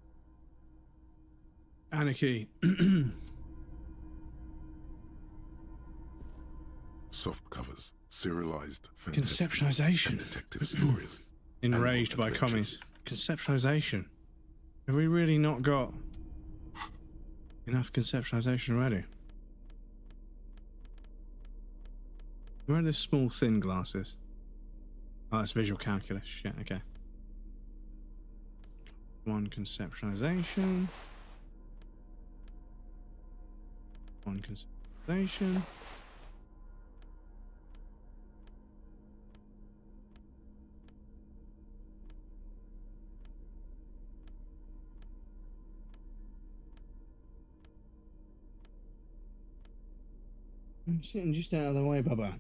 Anarchy. Soft covers, serialized, fantastic, Conceptualization. and detective stories. Enraged by commies. Conceptualization. Have we really not got enough conceptualization already? Where are the small thin glasses? Oh, that's visual calculus. Shit, okay. One conceptualization. One conceptualization. I'm sitting just out of the way, Bubba.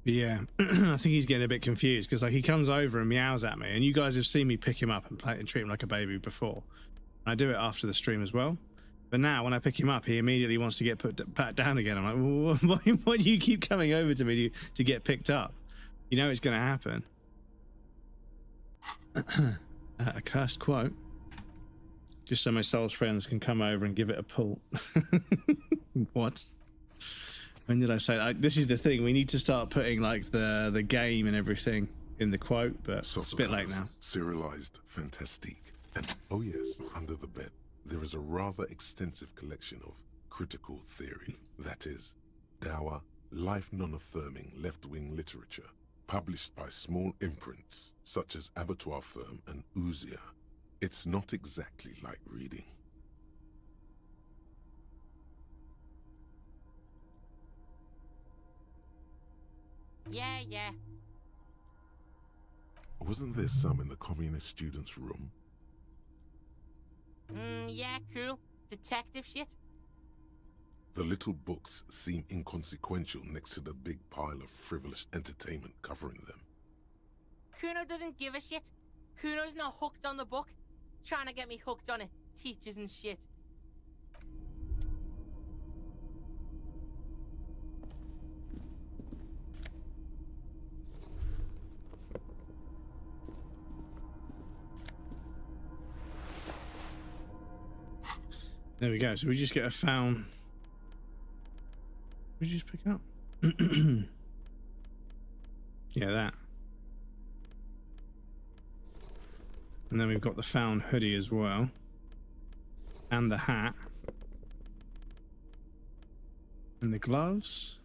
Yeah, I think he's getting a bit confused because like he comes over and meows at me, and you guys have seen me pick him up and play and treat him like a baby before. I do it after the stream as well. But now when I pick him up, he immediately wants to get pat down again. I'm like, well, why do you keep coming over to me to get picked up? You know it's going to happen. A cursed quote. Just so my soul's friends can come over and give it a pull. What? When did I say that? This is the thing. We need to start putting like the game and everything in the quote, but it's a bit late now. Serialized Fantastique. And oh yes, under the bed, there is a rather extensive collection of critical theory. That is, dour, life non-affirming left-wing literature, published by small imprints such as Abattoir Firm and Ouzia. It's not exactly like reading. Yeah. Wasn't there some in the communist students' room? Yeah, cool. Detective shit. The little books seem inconsequential next to the big pile of frivolous entertainment covering them. Kuno doesn't give a shit. Kuno's not hooked on the book. Trying to get me hooked on it. Teachers and shit. There we go. So we just get a found. We just pick up. Yeah, that. And then we've got the found hoodie as well. And the hat. And the gloves.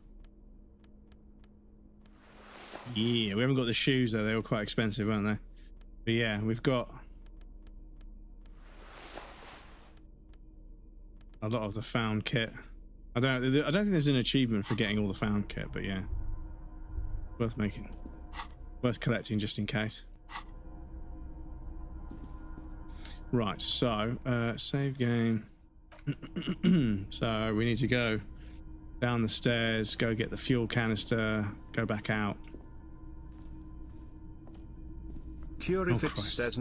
Yeah, we haven't got the shoes though. They were quite expensive, weren't they? But yeah, we've got a lot of the found kit. I don't think there's an achievement for getting all the found kit, but yeah, worth collecting just in case. Right, so save game. So we need to go down the stairs, go get the fuel canister, go back out. Curifit says,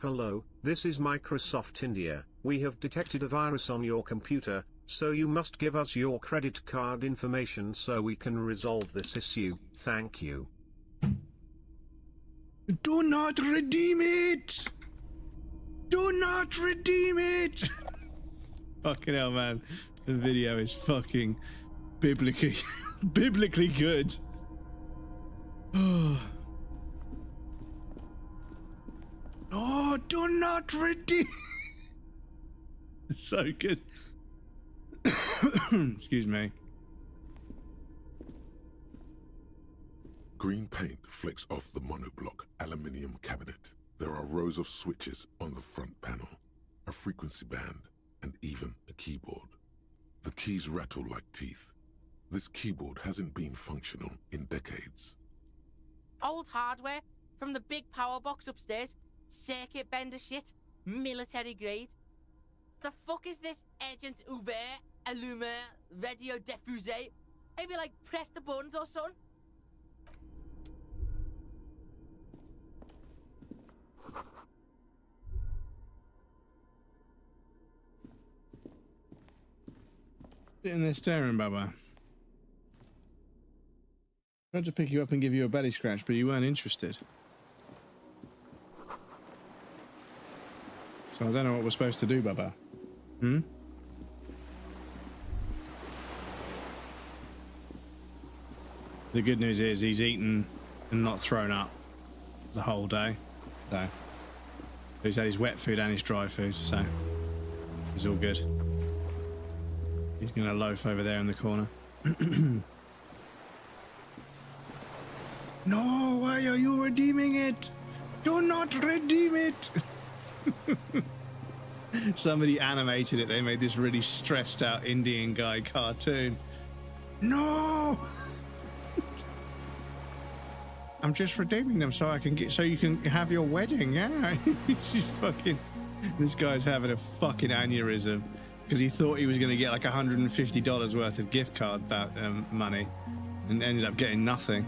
hello, this is Microsoft India. We have detected a virus on your computer, so you must give us your credit card information so we can resolve this issue. Thank you. Do not redeem it! Do not redeem it! Fucking hell, man. The video is fucking biblically good. Oh, do not redeem. It's so good. Excuse me. Green paint flecks off the monoblock aluminium cabinet. There are rows of switches on the front panel, a frequency band, and even a keyboard. The keys rattle like teeth. This keyboard hasn't been functional in decades. Old hardware from the big power box upstairs. Circuit bender shit. Military grade. The fuck is this Agent Ouvert, Allumer, Radio Diffusé? Maybe like press the buttons or something? Sitting there staring, Baba. Tried to pick you up and give you a belly scratch, but you weren't interested. So I don't know what we're supposed to do, Baba. Hmm? The good news is he's eaten and not thrown up the whole day. So he's had his wet food and his dry food, so he's all good. He's gonna loaf over there in the corner. No, why are you redeeming it? Do not redeem it! Somebody animated it. They made this really stressed out Indian guy cartoon. No! I'm just redeeming them so I can get, so you can have your wedding. Yeah. This guy's having a fucking aneurysm because he thought he was going to get like $150 worth of gift card money and ended up getting nothing.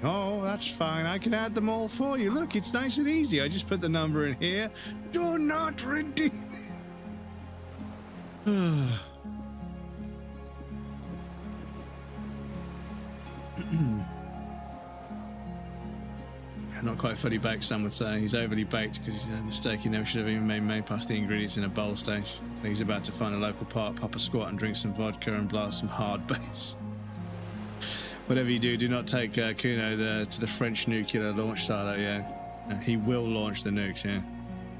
Oh, that's fine. I can add them all for you. Look, it's nice and easy. I just put the number in here. Do not redeem. I'm not quite fully baked, some would say. He's overly baked because he's a mistake he never should have even made past the ingredients in a bowl stage. So he's about to find a local park, pop a squat and drink some vodka and blast some hard bass. Whatever you do, do not take Kuno to the French nuclear launch silo, yeah. He will launch the nukes, yeah.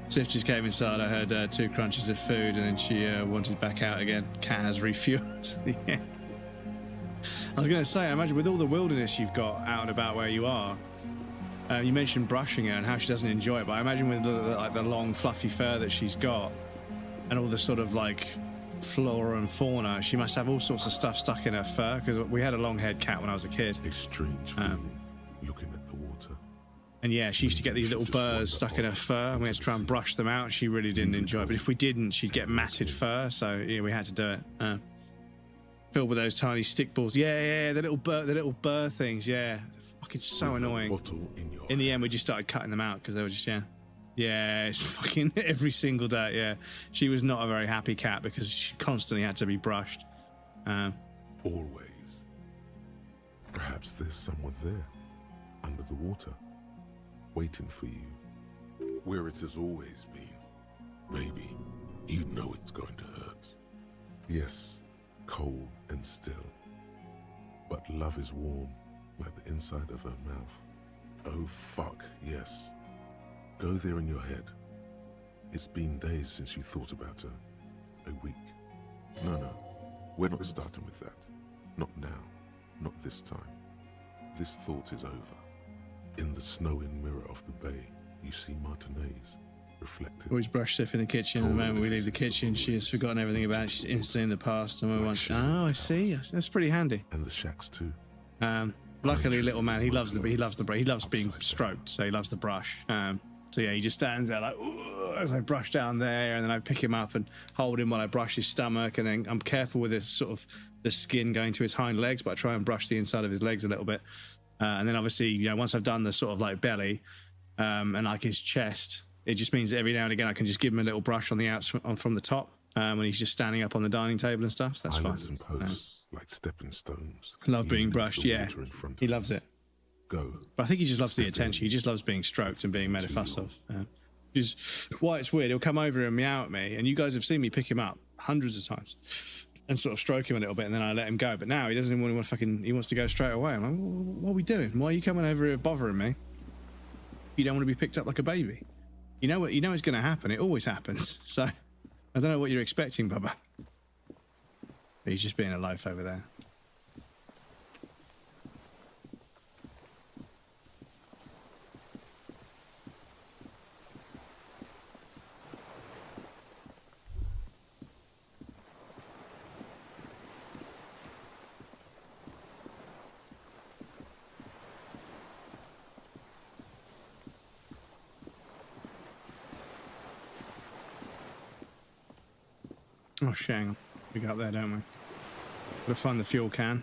Sif just came inside, I heard 2 crunches of food and then she wanted back out again. Cat has refueled. Yeah. I was going to say, I imagine with all the wilderness you've got out and about where you are, you mentioned brushing her and how she doesn't enjoy it, but I imagine with the long fluffy fur that she's got and all the sort of like flora and fauna, she must have all sorts of stuff stuck in her fur, because we had a long-haired cat when I was a kid. A strange feeling looking at the water. And yeah, she used to get these little burrs stuck in her fur, and we had to try and brush them out. She really didn't enjoy it, but if we didn't, she'd get matted fur, so yeah, we had to do it. Filled with those tiny stick balls. Yeah, the little burr things, yeah. Fucking so annoying. In the end, we just started cutting them out because they were just, yeah, it's fucking every single day, yeah. She was not a very happy cat because she constantly had to be brushed. Always. Perhaps there's someone there, under the water, waiting for you, where it has always been. Maybe you know it's going to hurt. Yes, cold and still, but love is warm like the inside of her mouth. Oh fuck, yes. Go there in your head. It's been days since you thought about her. A week. No, we're not starting with that. Not now. Not this time. This thought is over. In the snowing mirror of the bay, you see Martinez reflected. Always brush Sif in the kitchen, and the moment we leave the kitchen, she has forgotten everything about it. She's instantly in the past, and we're once. Oh, I see. That's pretty handy. And the shacks too. Luckily, little man, he loves being stroked, so he loves the brush. So yeah, he just stands there like, ooh, as I brush down there, and then I pick him up and hold him while I brush his stomach, and then I'm careful with his sort of the skin going to his hind legs, but I try and brush the inside of his legs a little bit. And then obviously, you know, once I've done the sort of like belly and like his chest, it just means that every now and again I can just give him a little brush on the outs from the top when he's just standing up on the dining table and stuff. So that's fine. And posts, like stepping stones. Love being brushed, yeah. He loves it. Go. But I think he just loves the attention. He just loves being stroked and being made a fuss of. Why it's weird, he'll come over and meow at me, and you guys have seen me pick him up hundreds of times and sort of stroke him a little bit, and then I let him go. But now he doesn't even want to he wants to go straight away. I'm like, what are we doing? Why are you coming over here bothering me? You don't want to be picked up like a baby. You know it's going to happen. It always happens. So I don't know what you're expecting, Bubba. But he's just being a loaf over there. Oh, shang. We got there, don't we? Gotta find the fuel can.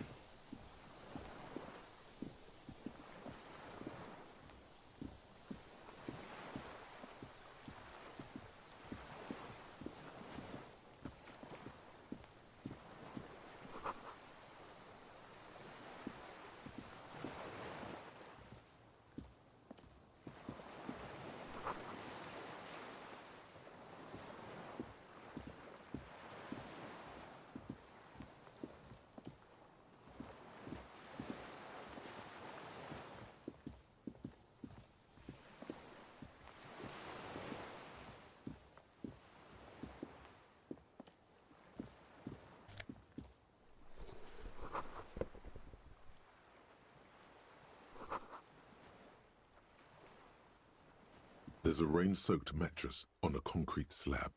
There's a rain-soaked mattress on a concrete slab,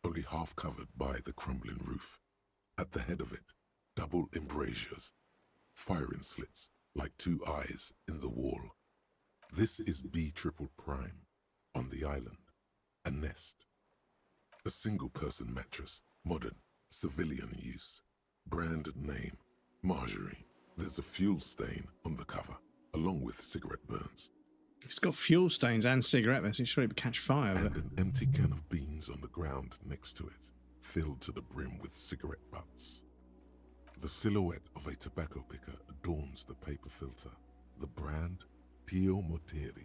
only half covered by the crumbling roof. At the head of it, double embrasures, firing slits like 2 eyes in the wall. This is B triple prime on the island, a nest. A single-person mattress, modern, civilian use. Brand name, Marjorie. There's a fuel stain on the cover, along with cigarette burns. It's got fuel stains and cigarette burns. It's sure it would catch fire. And an empty can of beans on the ground next to it, filled to the brim with cigarette butts. The silhouette of a tobacco picker adorns the paper filter. The brand, Tio Moteri.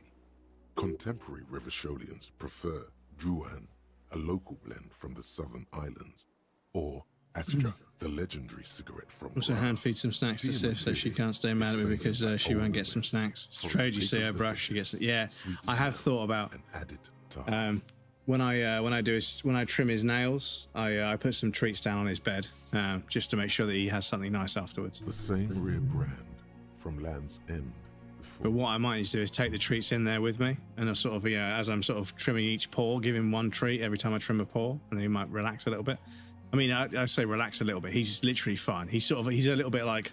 Contemporary Revacholians prefer Druan, a local blend from the southern islands, or Astra, the legendary cigarette from Also hand feed some snacks to Sif so she can't stay mad at me because she won't get some snacks. It's trade, you see her brush, she gets it. Yeah, I have thought about when I trim his nails, I put some treats down on his bed just to make sure that he has something nice afterwards. The same rare brand from Land's End. But what I might need to do is take the treats in there with me, and I'll sort of, you know, as I'm sort of trimming each paw, give him one treat every time I trim a paw, and then he might relax a little bit. I mean, I say relax a little bit. He's literally fine. He's a little bit like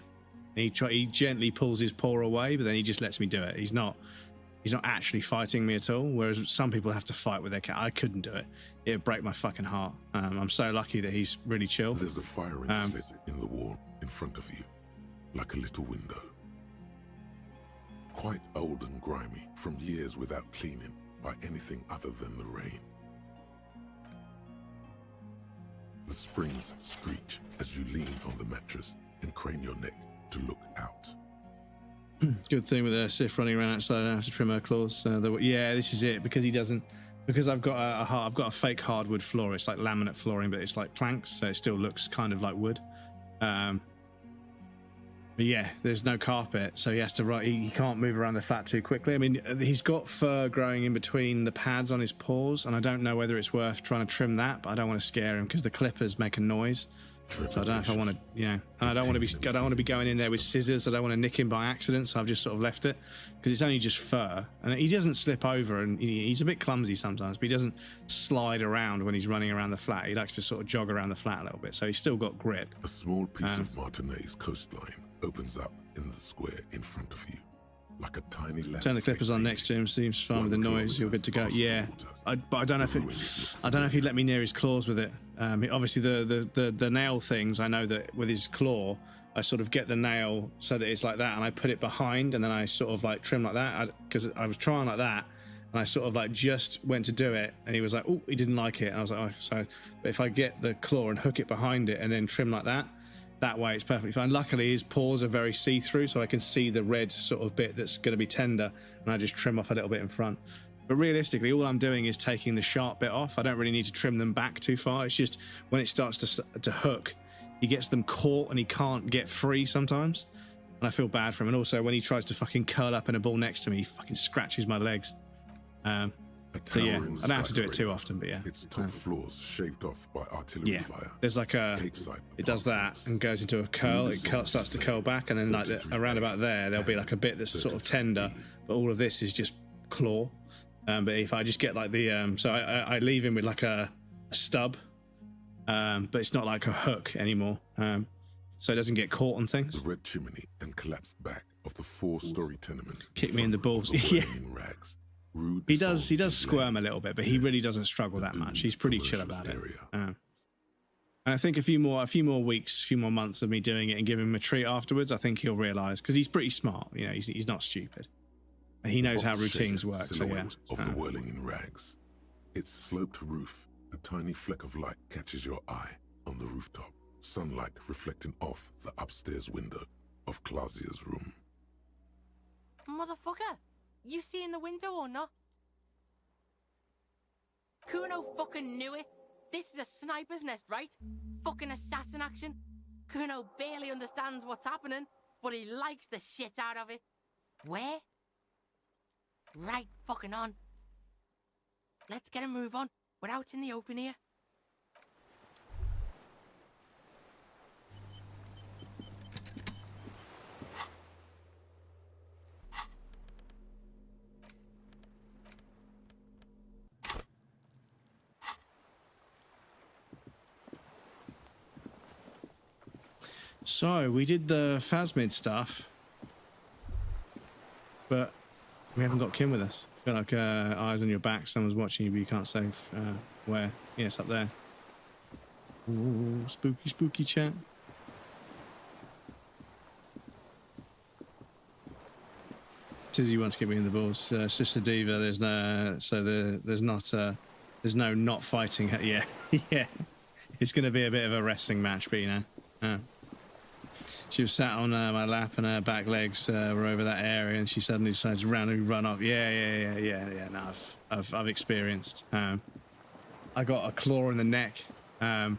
he gently pulls his paw away, but then he just lets me do it. He's not actually fighting me at all. Whereas some people have to fight with their cat. I couldn't do it. It'd break my fucking heart. I'm so lucky that he's really chill. There's a firing slit in the wall in front of you, like a little window. Quite old and grimy from years without cleaning by anything other than the rain. The springs screech as you lean on the mattress and crane your neck to look out. Good thing with Sif running around outside, I don't have to trim her claws. Yeah, this is it, because he doesn't. Because I've got a fake hardwood floor. It's like laminate flooring, but it's like planks, so it still looks kind of like wood. But yeah, there's no carpet, so he has to he can't move around the flat too quickly. I mean, he's got fur growing in between the pads on his paws, and I don't know whether it's worth trying to trim that, but I don't want to scare him because the clippers make a noise. So I don't know if I want to, you know, and I don't want to be going in there with scissors. I don't want to nick him by accident, so I've just sort of left it because it's only just fur, and he doesn't slip over, and he's a bit clumsy sometimes, but he doesn't slide around when he's running around the flat. He likes to sort of jog around the flat a little bit, so he's still got grip. A small piece of Martinez coastline opens up in the square in front of you, like a tiny landscape. Turn the clippers on next to him. Seems fine with the noise. You're good to go. Yeah, but I don't know if he'd let me near his claws with it. Obviously, the nail things. I know that with his claw, I sort of get the nail so that it's like that, and I put it behind, and then I sort of like trim like that because I was trying like that, and I sort of like just went to do it, and he was like, oh, he didn't like it, and I was like, oh, so. But if I get the claw and hook it behind it, and then trim like that. That way it's perfectly fine. Luckily his paws are very see-through, so I can see the red sort of bit that's going to be tender, and I just trim off a little bit in front. But realistically, all I'm doing is taking the sharp bit off. I don't really need to trim them back too far. It's just when it starts to hook, he gets them caught and he can't get free sometimes, and I feel bad for him. And also when he tries to fucking curl up in a ball next to me, he fucking scratches my legs. So yeah, I don't have to do it too often, but yeah. Its top floors shaved off by artillery fire. There's like it does that and goes into a curl. It starts to curl back, and then like around about there'll be like a bit that's sort of tender, but all of this is just claw. But if I just get like the so I leave him with like a stub, but it's not like a hook anymore, so it doesn't get caught on things. The red chimney and collapsed back of the 4-story tenement. Kick me in the balls. Yeah. He does squirm a little bit, but he really doesn't struggle that much. He's pretty chill about it. And I think a few more weeks, a few more months of me doing it and giving him a treat afterwards, I think he'll realise, because he's pretty smart. You know, he's not stupid. He knows how routines work. So yeah. Of the whirling in rags, its sloped roof, a tiny fleck of light catches your eye on the rooftop. Sunlight reflecting off the upstairs window of Clausia's room. Motherfucker! You see in the window or not? Kuno fucking knew it. This is a sniper's nest, right? Fucking assassin action. Kuno barely understands what's happening, but he likes the shit out of it. Where? Right fucking on. Let's get a move on. We're out in the open here. So we did the Phasmid stuff, but we haven't got Kim with us. I feel like eyes on your back, someone's watching you, but you can't say where. Yeah, it's up there. Ooh, spooky, spooky chat. Tizzy wants to get me in the balls. Sister Diva, there's no not fighting. Yeah, yeah. It's going to be a bit of a wrestling match, but you know. She was sat on my lap and her back legs were over that area, and she suddenly decides to randomly run off. Yeah. No, I've experienced. I got a claw in the neck. I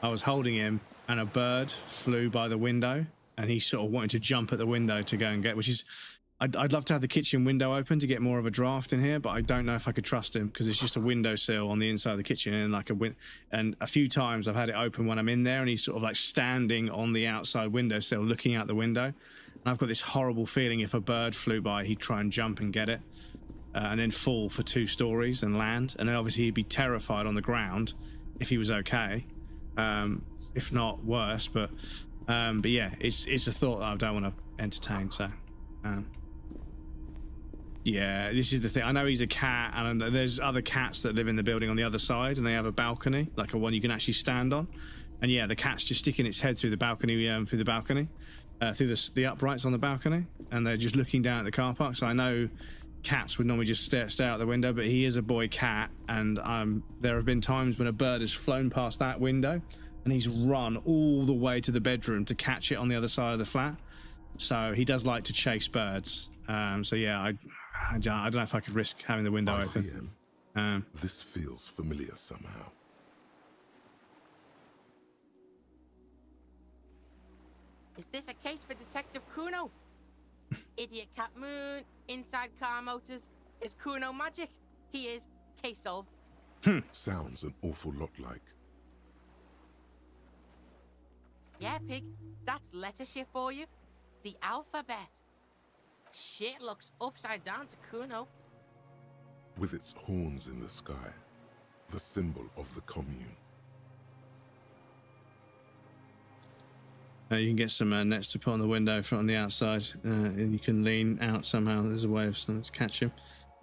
was holding him, and a bird flew by the window, and he sort of wanted to jump at the window to go and get, which is, I'd love to have the kitchen window open to get more of a draft in here, but I don't know if I could trust him because it's just a windowsill on the inside of the kitchen, and like and a few times I've had it open when I'm in there, and he's sort of like standing on the outside windowsill looking out the window, and I've got this horrible feeling if a bird flew by, he'd try and jump and get it, and then fall for 2 stories and land, and then obviously he'd be terrified on the ground if he was okay, if not worse, but yeah, it's a thought that I don't want to entertain. So yeah, this is the thing. I know he's a cat, and there's other cats that live in the building on the other side, and they have a balcony, like a one you can actually stand on. And yeah, the cat's just sticking its head through the balcony, through the uprights on the balcony, and they're just looking down at the car park. So I know cats would normally just stare out the window, but he is a boy cat, and there have been times when a bird has flown past that window, and he's run all the way to the bedroom to catch it on the other side of the flat. So he does like to chase birds. So yeah, I don't know if I could risk having the window open. This feels familiar somehow. Is this a case for Detective Kuno? Idiot Cat Moon, inside car motors. Is Kuno magic? He is. Case solved. Sounds an awful lot like. Yeah, Pig. That's letter shit for you. The alphabet. Shit looks upside down to Kuno. With its horns in the sky, the symbol of the commune. You can get some nets to put on the window from the outside, and you can lean out somehow. There's a way of something to catch him.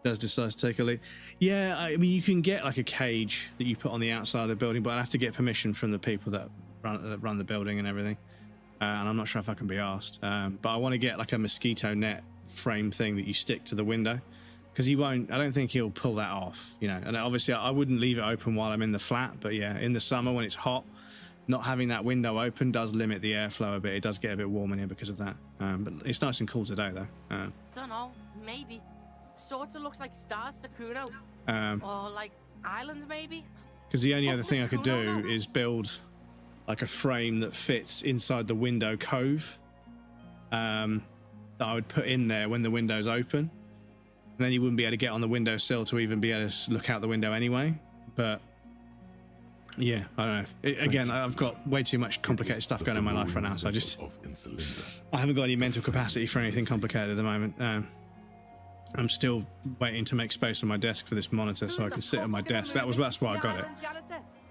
Does decide to take a leap. Yeah, I mean, you can get like a cage that you put on the outside of the building, but I'd have to get permission from the people that run the building and everything. And I'm not sure if I can be asked. But I want to get like a mosquito net frame thing that you stick to the window, because he won't. I don't think he'll pull that off. You know, and obviously I wouldn't leave it open while I'm in the flat. But yeah, in the summer when it's hot, not having that window open does limit the airflow a bit. It does get a bit warm in here because of that. But it's nice and cool today, though. Don't know. Maybe. Sorta looks like stars to Kuno. Or like islands, maybe. Because the only other thing I could do is build like a frame that fits inside the window cove. That I would put in there when the window's open. And then you wouldn't be able to get on the windowsill to even be able to look out the window anyway. But yeah, I don't know. Again, I've got way too much complicated stuff going on in my life right now, so I haven't got any mental capacity for anything complicated at the moment. I'm still waiting to make space on my desk for this monitor so I can sit at my desk. That's why I got it.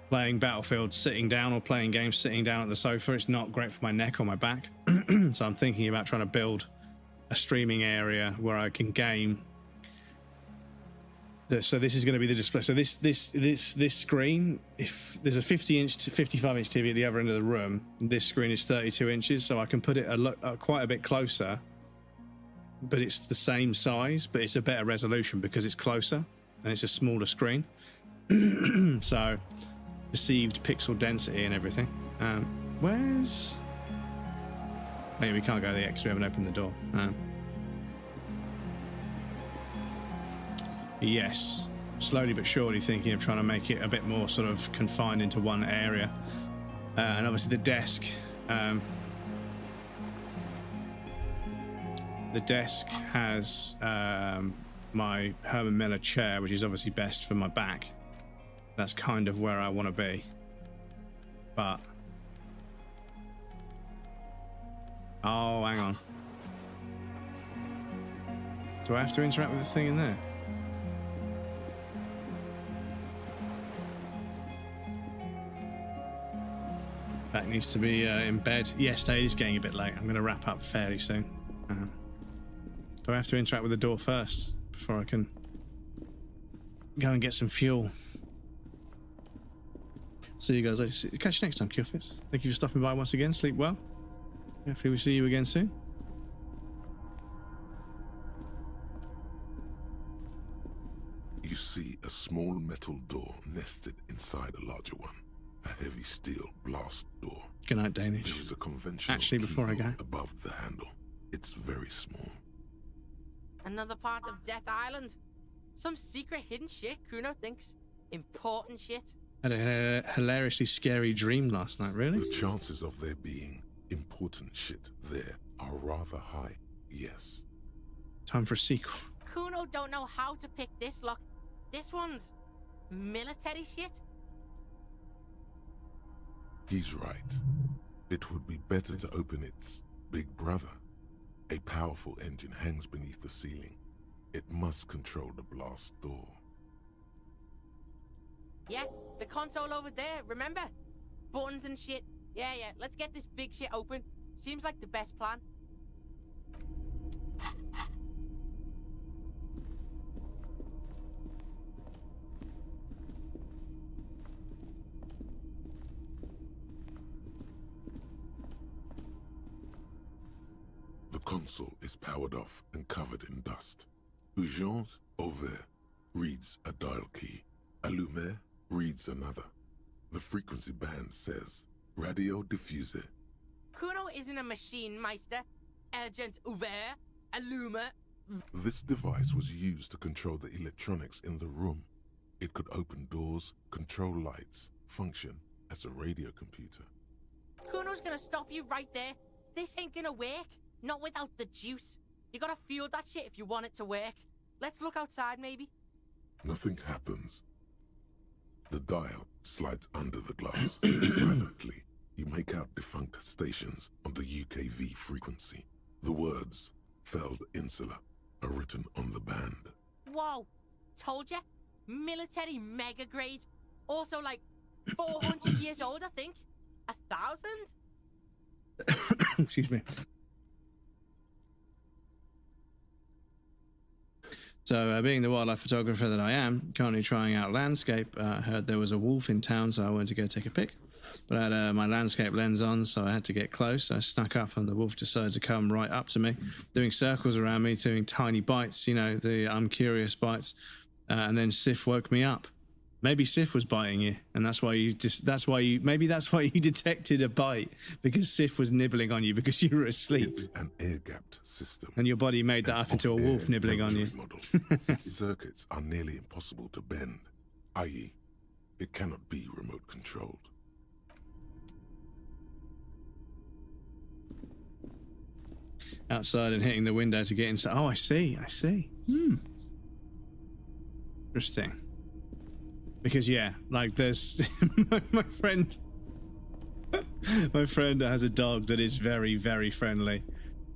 Playing Battlefield sitting down or playing games sitting down at the sofa, it's not great for my neck or my back. So I'm thinking about trying to build a streaming area where I can game. So this is going to be the display. So this screen, if there's a 50-inch to 55-inch TV at the other end of the room, this screen is 32 inches, so I can put it quite a bit closer. But it's the same size, but it's a better resolution because it's closer and it's a smaller screen. So perceived pixel density and everything. Where's? Oh, yeah, we can't go there because we haven't opened the door. Yes, slowly but surely thinking of trying to make it a bit more sort of confined into one area. And obviously the desk. The desk has my Herman Miller chair, which is obviously best for my back. That's kind of where I want to be. But... oh, hang on. Do I have to interact with the thing in there? That needs to be in bed. Yes, it is getting a bit late. I'm going to wrap up fairly soon. Do I have to interact with the door first before I can go and get some fuel? See you guys later. Catch you next time, Killfits. Thank you for stopping by once again. Sleep well. Hopefully we'll see you again soon. You see a small metal door nested inside a larger one. a heavy steel blast door. Good night, Danish. There is a conventional Actually, before I go. keyhole above the handle. It's very small. Another part of Death Island. Some secret hidden shit Kuno thinks important shit. I had a hilariously scary dream last night, really? The chances of there being important shit there are rather high, yes. Time for a sequel. Kuno don't know how to pick this lock. This one's military shit. He's right. It would be better to open its big brother. A powerful engine hangs beneath the ceiling. It must control the blast door. Yeah, the console over there, remember? Buttons and shit. Yeah, let's get this big shit open. Seems like the best plan. The console is powered off and covered in dust. Urgence, over, reads a dial key. Allumer reads another. The frequency band says, Radio diffuser. Kuno isn't a machine, Meister. Urgent ouvert, allumer. This device was used to control the electronics in the room. It could open doors, control lights, function as a radio computer. Kuno's gonna stop you right there. This ain't gonna work. Not without the juice. You gotta fuel that shit if you want it to work. Let's look outside, maybe. Nothing happens. The dial slides under the glass. Silently, you make out defunct stations on the UKV frequency. The words, Feld Insula, are written on the band. Whoa, told ya. Military mega grade. Also like 400 years old, I think. 1,000? Excuse me. So, being the wildlife photographer that I am, currently trying out landscape, I heard there was a wolf in town, so I went to go take a pic. But I had my landscape lens on, so I had to get close. I snuck up, and the wolf decided to come right up to me, doing circles around me, doing tiny bites, you know, the I'm curious bites. And then Sif woke me up. Maybe Sif was biting you, and that's why you detected a bite, because Sif was nibbling on you because you were asleep. It's an air-gapped system. And your body made that up into a wolf nibbling on you. Model. Its circuits are nearly impossible to bend, i.e., it cannot be remote controlled. Outside and hitting the window to get inside. Oh, I see. Interesting. Because yeah, like there's my friend has a dog that is very, very friendly.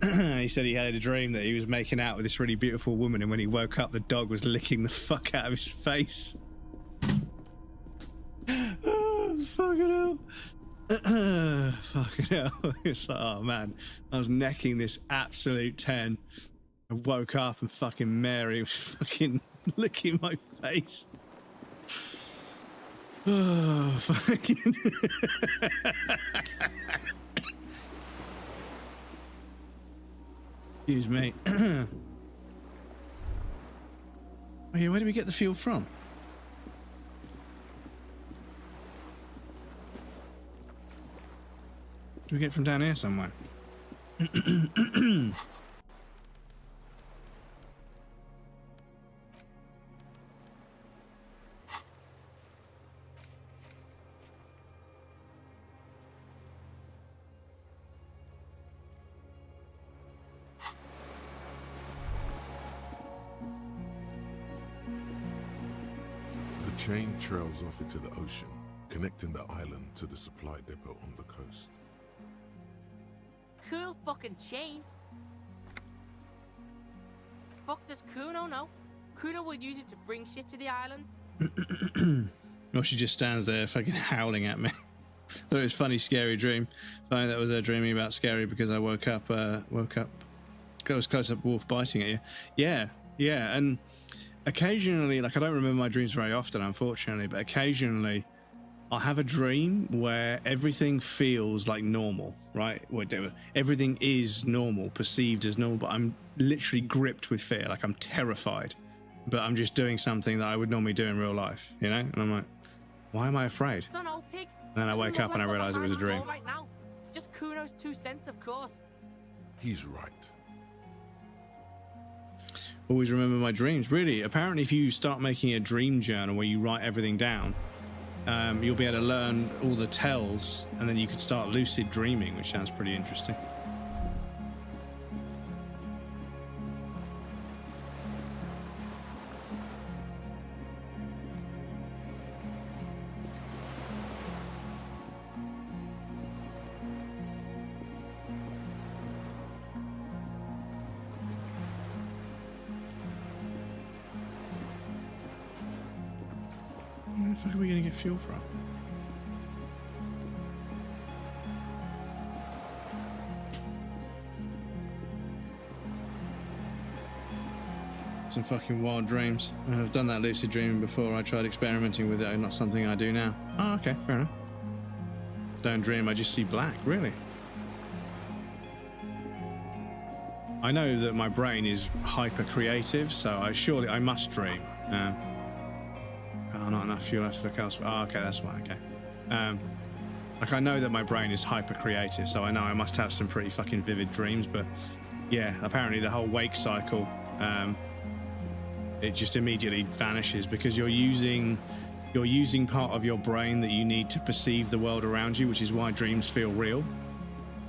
He said he had a dream that he was making out with this really beautiful woman, and when he woke up, the dog was licking the fuck out of his face. Oh, fucking hell. Fucking hell. It's like, oh man, I was necking this absolute 10. I woke up and fucking Mary was fucking licking my face. Oh, fucking. Excuse me. Oh yeah, where did we get the fuel from? Did we get it from down here somewhere? The chain trails off into the ocean, connecting the island to the supply depot on the coast. Cool fucking chain. Fuck does Kuno know? Kuno would use it to bring shit to the island. Or she just stands there fucking howling at me. Thought it was funny, scary dream. Funny that was her dreaming about scary because I woke up close up wolf biting at you. Yeah, and occasionally, like I don't remember my dreams very often, unfortunately, but occasionally I'll have a dream where everything feels like normal, right? Whatever. Everything is normal, perceived as normal, but I'm literally gripped with fear, like I'm terrified, but I'm just doing something that I would normally do in real life, you know? And I'm like, why am I afraid? Dunno, pig. then I wake up and I realise it was a dream. Right now. Just Kuno's 2 cents, of course. He's right. Always remember my dreams. Really, apparently if you start making a dream journal where you write everything down, you'll be able to learn all the tells, and then you can start lucid dreaming, which sounds pretty interesting. Where the fuck are we going to get fuel from? Some fucking wild dreams. I've done that lucid dreaming before. I tried experimenting with it, not something I do now. Oh, okay, fair enough. Don't dream, I just see black, really. I know that my brain is hyper creative, so I must dream. Oh, not enough fuel, I have to look elsewhere. Oh, okay, that's why, okay. Like, I know that my brain is hyper creative, so I know I must have some pretty fucking vivid dreams, but yeah, apparently the whole wake cycle, it just immediately vanishes because you're using part of your brain that you need to perceive the world around you, which is why dreams feel real.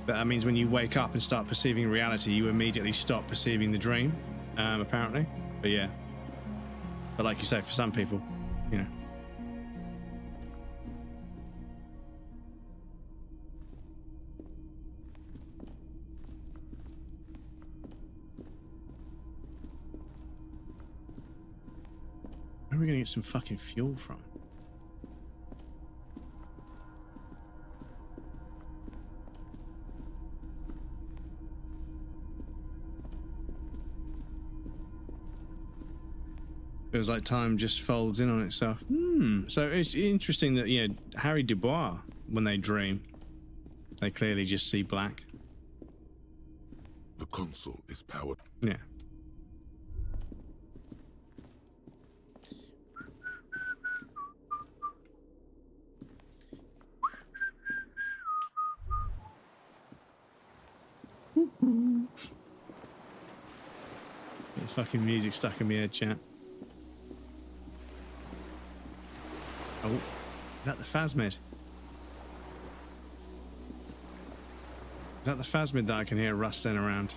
But that means when you wake up and start perceiving reality, you immediately stop perceiving the dream, apparently. But yeah. But like you say, for some people, you know. Where are we going to get some fucking fuel from? Feels like time just folds in on itself. So it's interesting that, you know, Harry Dubois, when they dream, they clearly just see black. The console is powered. Yeah. There's fucking music stuck in my head, chat. Oh, is that the phasmid? Is that the phasmid that I can hear rustling around?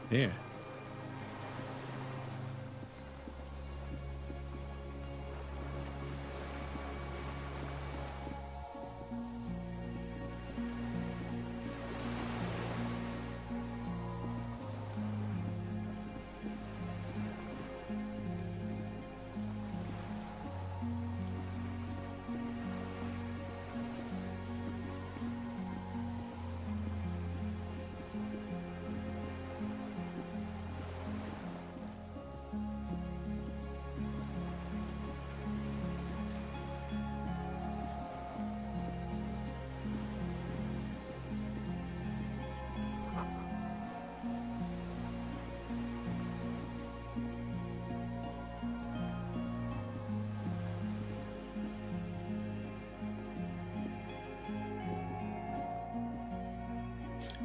Here.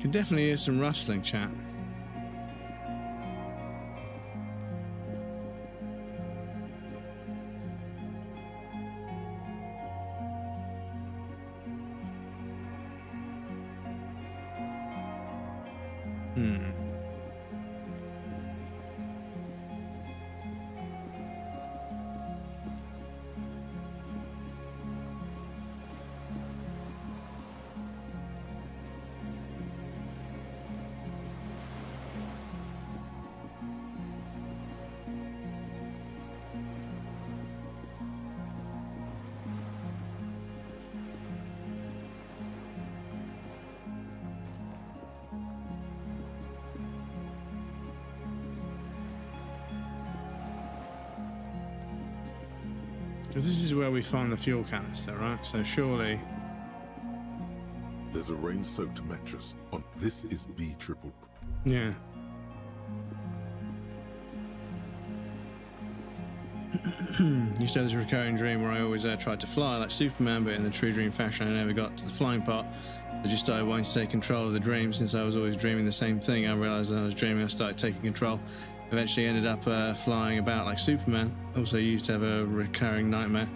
Can definitely hear some rustling, chat. This is where we find the fuel canister, right? So surely... There's a rain-soaked mattress on. This is B triple. Yeah. Used to have this recurring dream where I always tried to fly like Superman, but in the true dream fashion I never got to the flying part. I just started wanting to take control of the dream. Since I was always dreaming the same thing, I realized when I was dreaming I started taking control. Eventually ended up flying about like Superman. Also used to have a recurring nightmare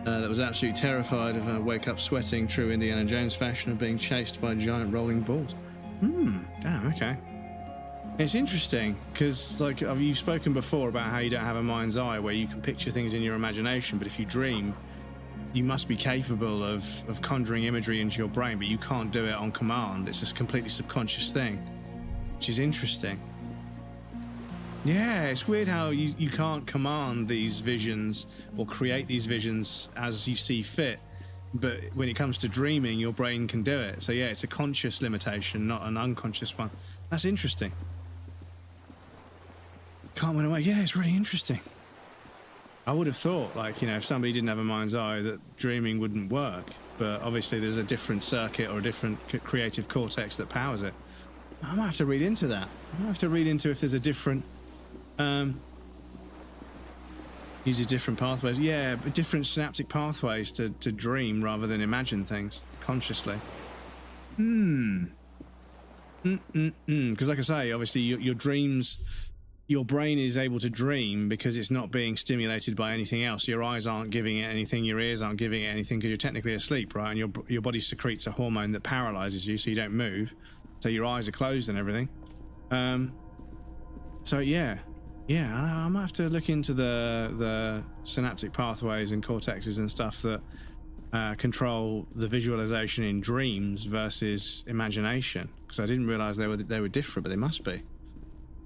that was absolutely terrified of wake up sweating, true Indiana Jones fashion, of being chased by giant rolling balls. Damn, okay. It's interesting because, like, you've spoken before about how you don't have a mind's eye where you can picture things in your imagination, but if you dream, you must be capable of conjuring imagery into your brain, but you can't do it on command. It's just a completely subconscious thing, which is interesting. Yeah, it's weird how you can't command these visions or create these visions as you see fit, but when it comes to dreaming, your brain can do it. So yeah, it's a conscious limitation, not an unconscious one. That's interesting. Can't win away. Yeah, it's really interesting. I would have thought, like, you know, if somebody didn't have a mind's eye, that dreaming wouldn't work. But obviously there's a different circuit or a different creative cortex that powers it. I might have to read into that. I might have to read into if there's a different... uses different pathways. Yeah, but different synaptic pathways to dream rather than imagine things consciously. Because like I say, obviously your dreams... Your brain is able to dream because it's not being stimulated by anything else. Your eyes aren't giving it anything, your ears aren't giving it anything, because you're technically asleep, right? And your body secretes a hormone that paralyzes you so you don't move. So your eyes are closed and everything. So yeah, I might have to look into the synaptic pathways and cortexes and stuff that control the visualization in dreams versus imagination, because I didn't realize they were different, but they must be.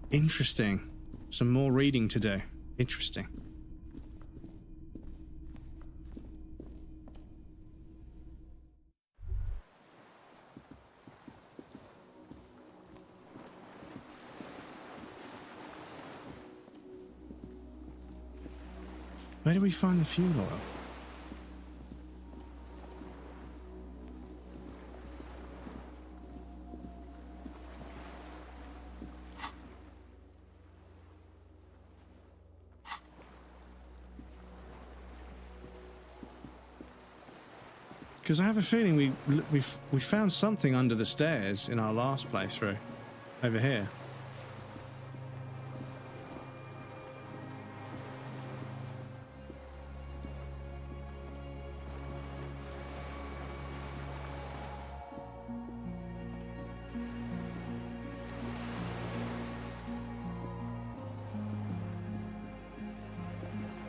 Interesting. Some more reading to do. Interesting. Where do we find the fuel oil? Because I have a feeling we found something under the stairs in our last playthrough, over here.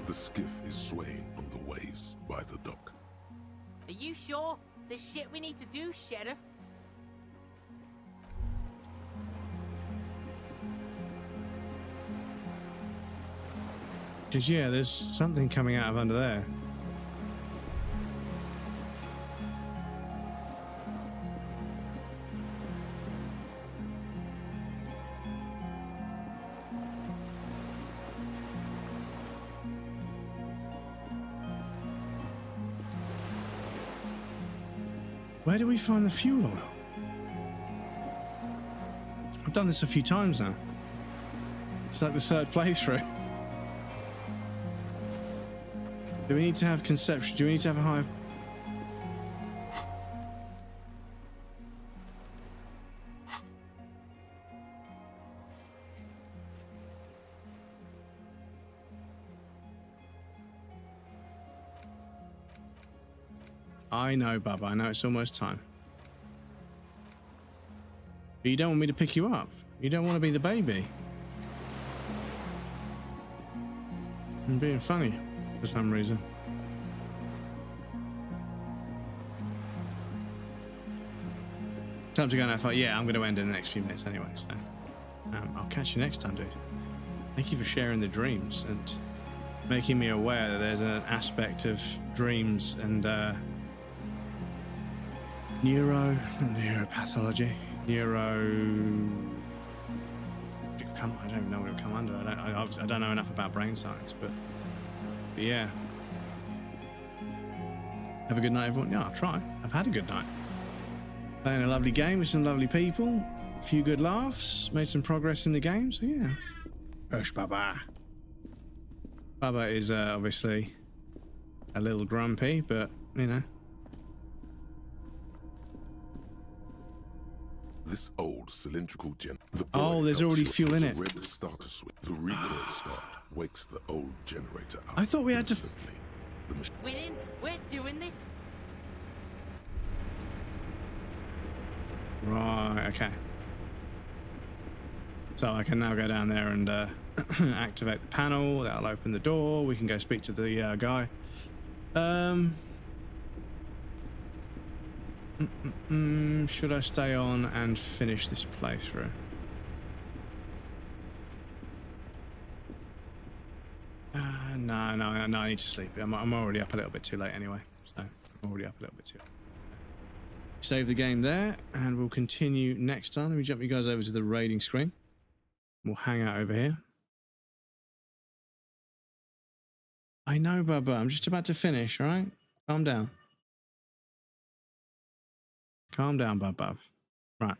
The skiff is swaying on the waves by the dock. Are you sure? There's shit we need to do, Sheriff. Because, yeah, there's something coming out of under there. Where do we find the fuel oil? I've done this a few times now. It's like the third playthrough. Do we need to have conception? Do we need to have a higher... I know, Bubba. I know it's almost time. But you don't want me to pick you up. You don't want to be the baby. I'm being funny for some reason. Time to go now. Yeah, I'm going to end in the next few minutes anyway, so I'll catch you next time, dude. Thank you for sharing the dreams and making me aware that there's an aspect of dreams and neuropathology, I don't know what it would come under. I don't know enough about brain science, but yeah, Have a good night, everyone. Yeah, I'll try. I've had a good night. Playing a lovely game with some lovely people. A few good laughs. Made some progress in the game. So yeah. Hush, Baba. Baba is obviously a little grumpy, but you know. This old cylindrical Oh, there's already fuel in it. Red starter switch. The recoil start wakes the old generator up. I thought we had to. We're in. We're doing this. Right. Okay. So I can now go down there and activate the panel. That'll open the door. We can go speak to the guy. Should I stay on and finish this playthrough? No, I need to sleep. I'm already up a little bit too late anyway. So I'm already up a little bit too late. Save the game there, and we'll continue next time. Let me jump you guys over to the raiding screen. We'll hang out over here. I know, Bubba. I'm just about to finish, all right? Calm down. Calm down, Bub. Right.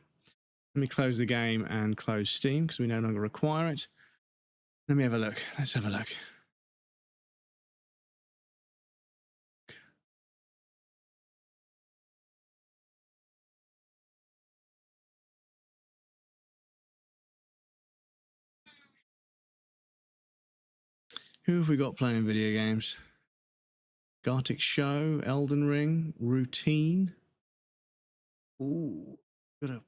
Let me close the game and close Steam because we no longer require it. Let me have a look. Let's have a look. Who have we got playing video games? Gartic Show, Elden Ring, Routine. Ooh, got a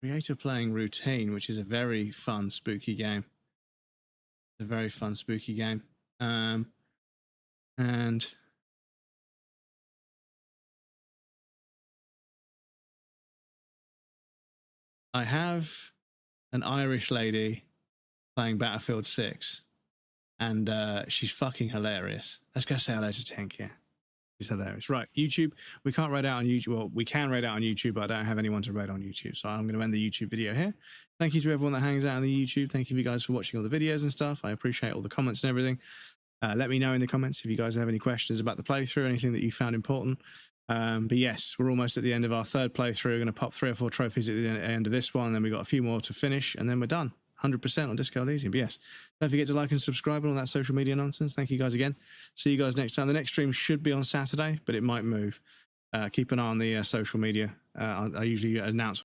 creator playing Routine, which is a very fun, spooky game. It's a very fun, spooky game. And I have an Irish lady playing Battlefield 6. And she's fucking hilarious. Let's go say hello to Tank here. She's hilarious. Right, YouTube. We can't raid out on YouTube. Well, we can raid out on YouTube, but I don't have anyone to raid on YouTube. So I'm going to end the YouTube video here. Thank you to everyone that hangs out on the YouTube. Thank you guys for watching all the videos and stuff. I appreciate all the comments and everything. Let me know in the comments if you guys have any questions about the playthrough, anything that you found important. But yes, we're almost at the end of our third playthrough. We're going to pop 3 or 4 trophies at the end of this one. And then we've got a few more to finish, and then we're done. 100% on Disco Elysium. But yes, don't forget to like and subscribe and all that social media nonsense. Thank you guys again. See you guys next time. The next stream should be on Saturday, but it might move. Keep an eye on the social media. I usually announce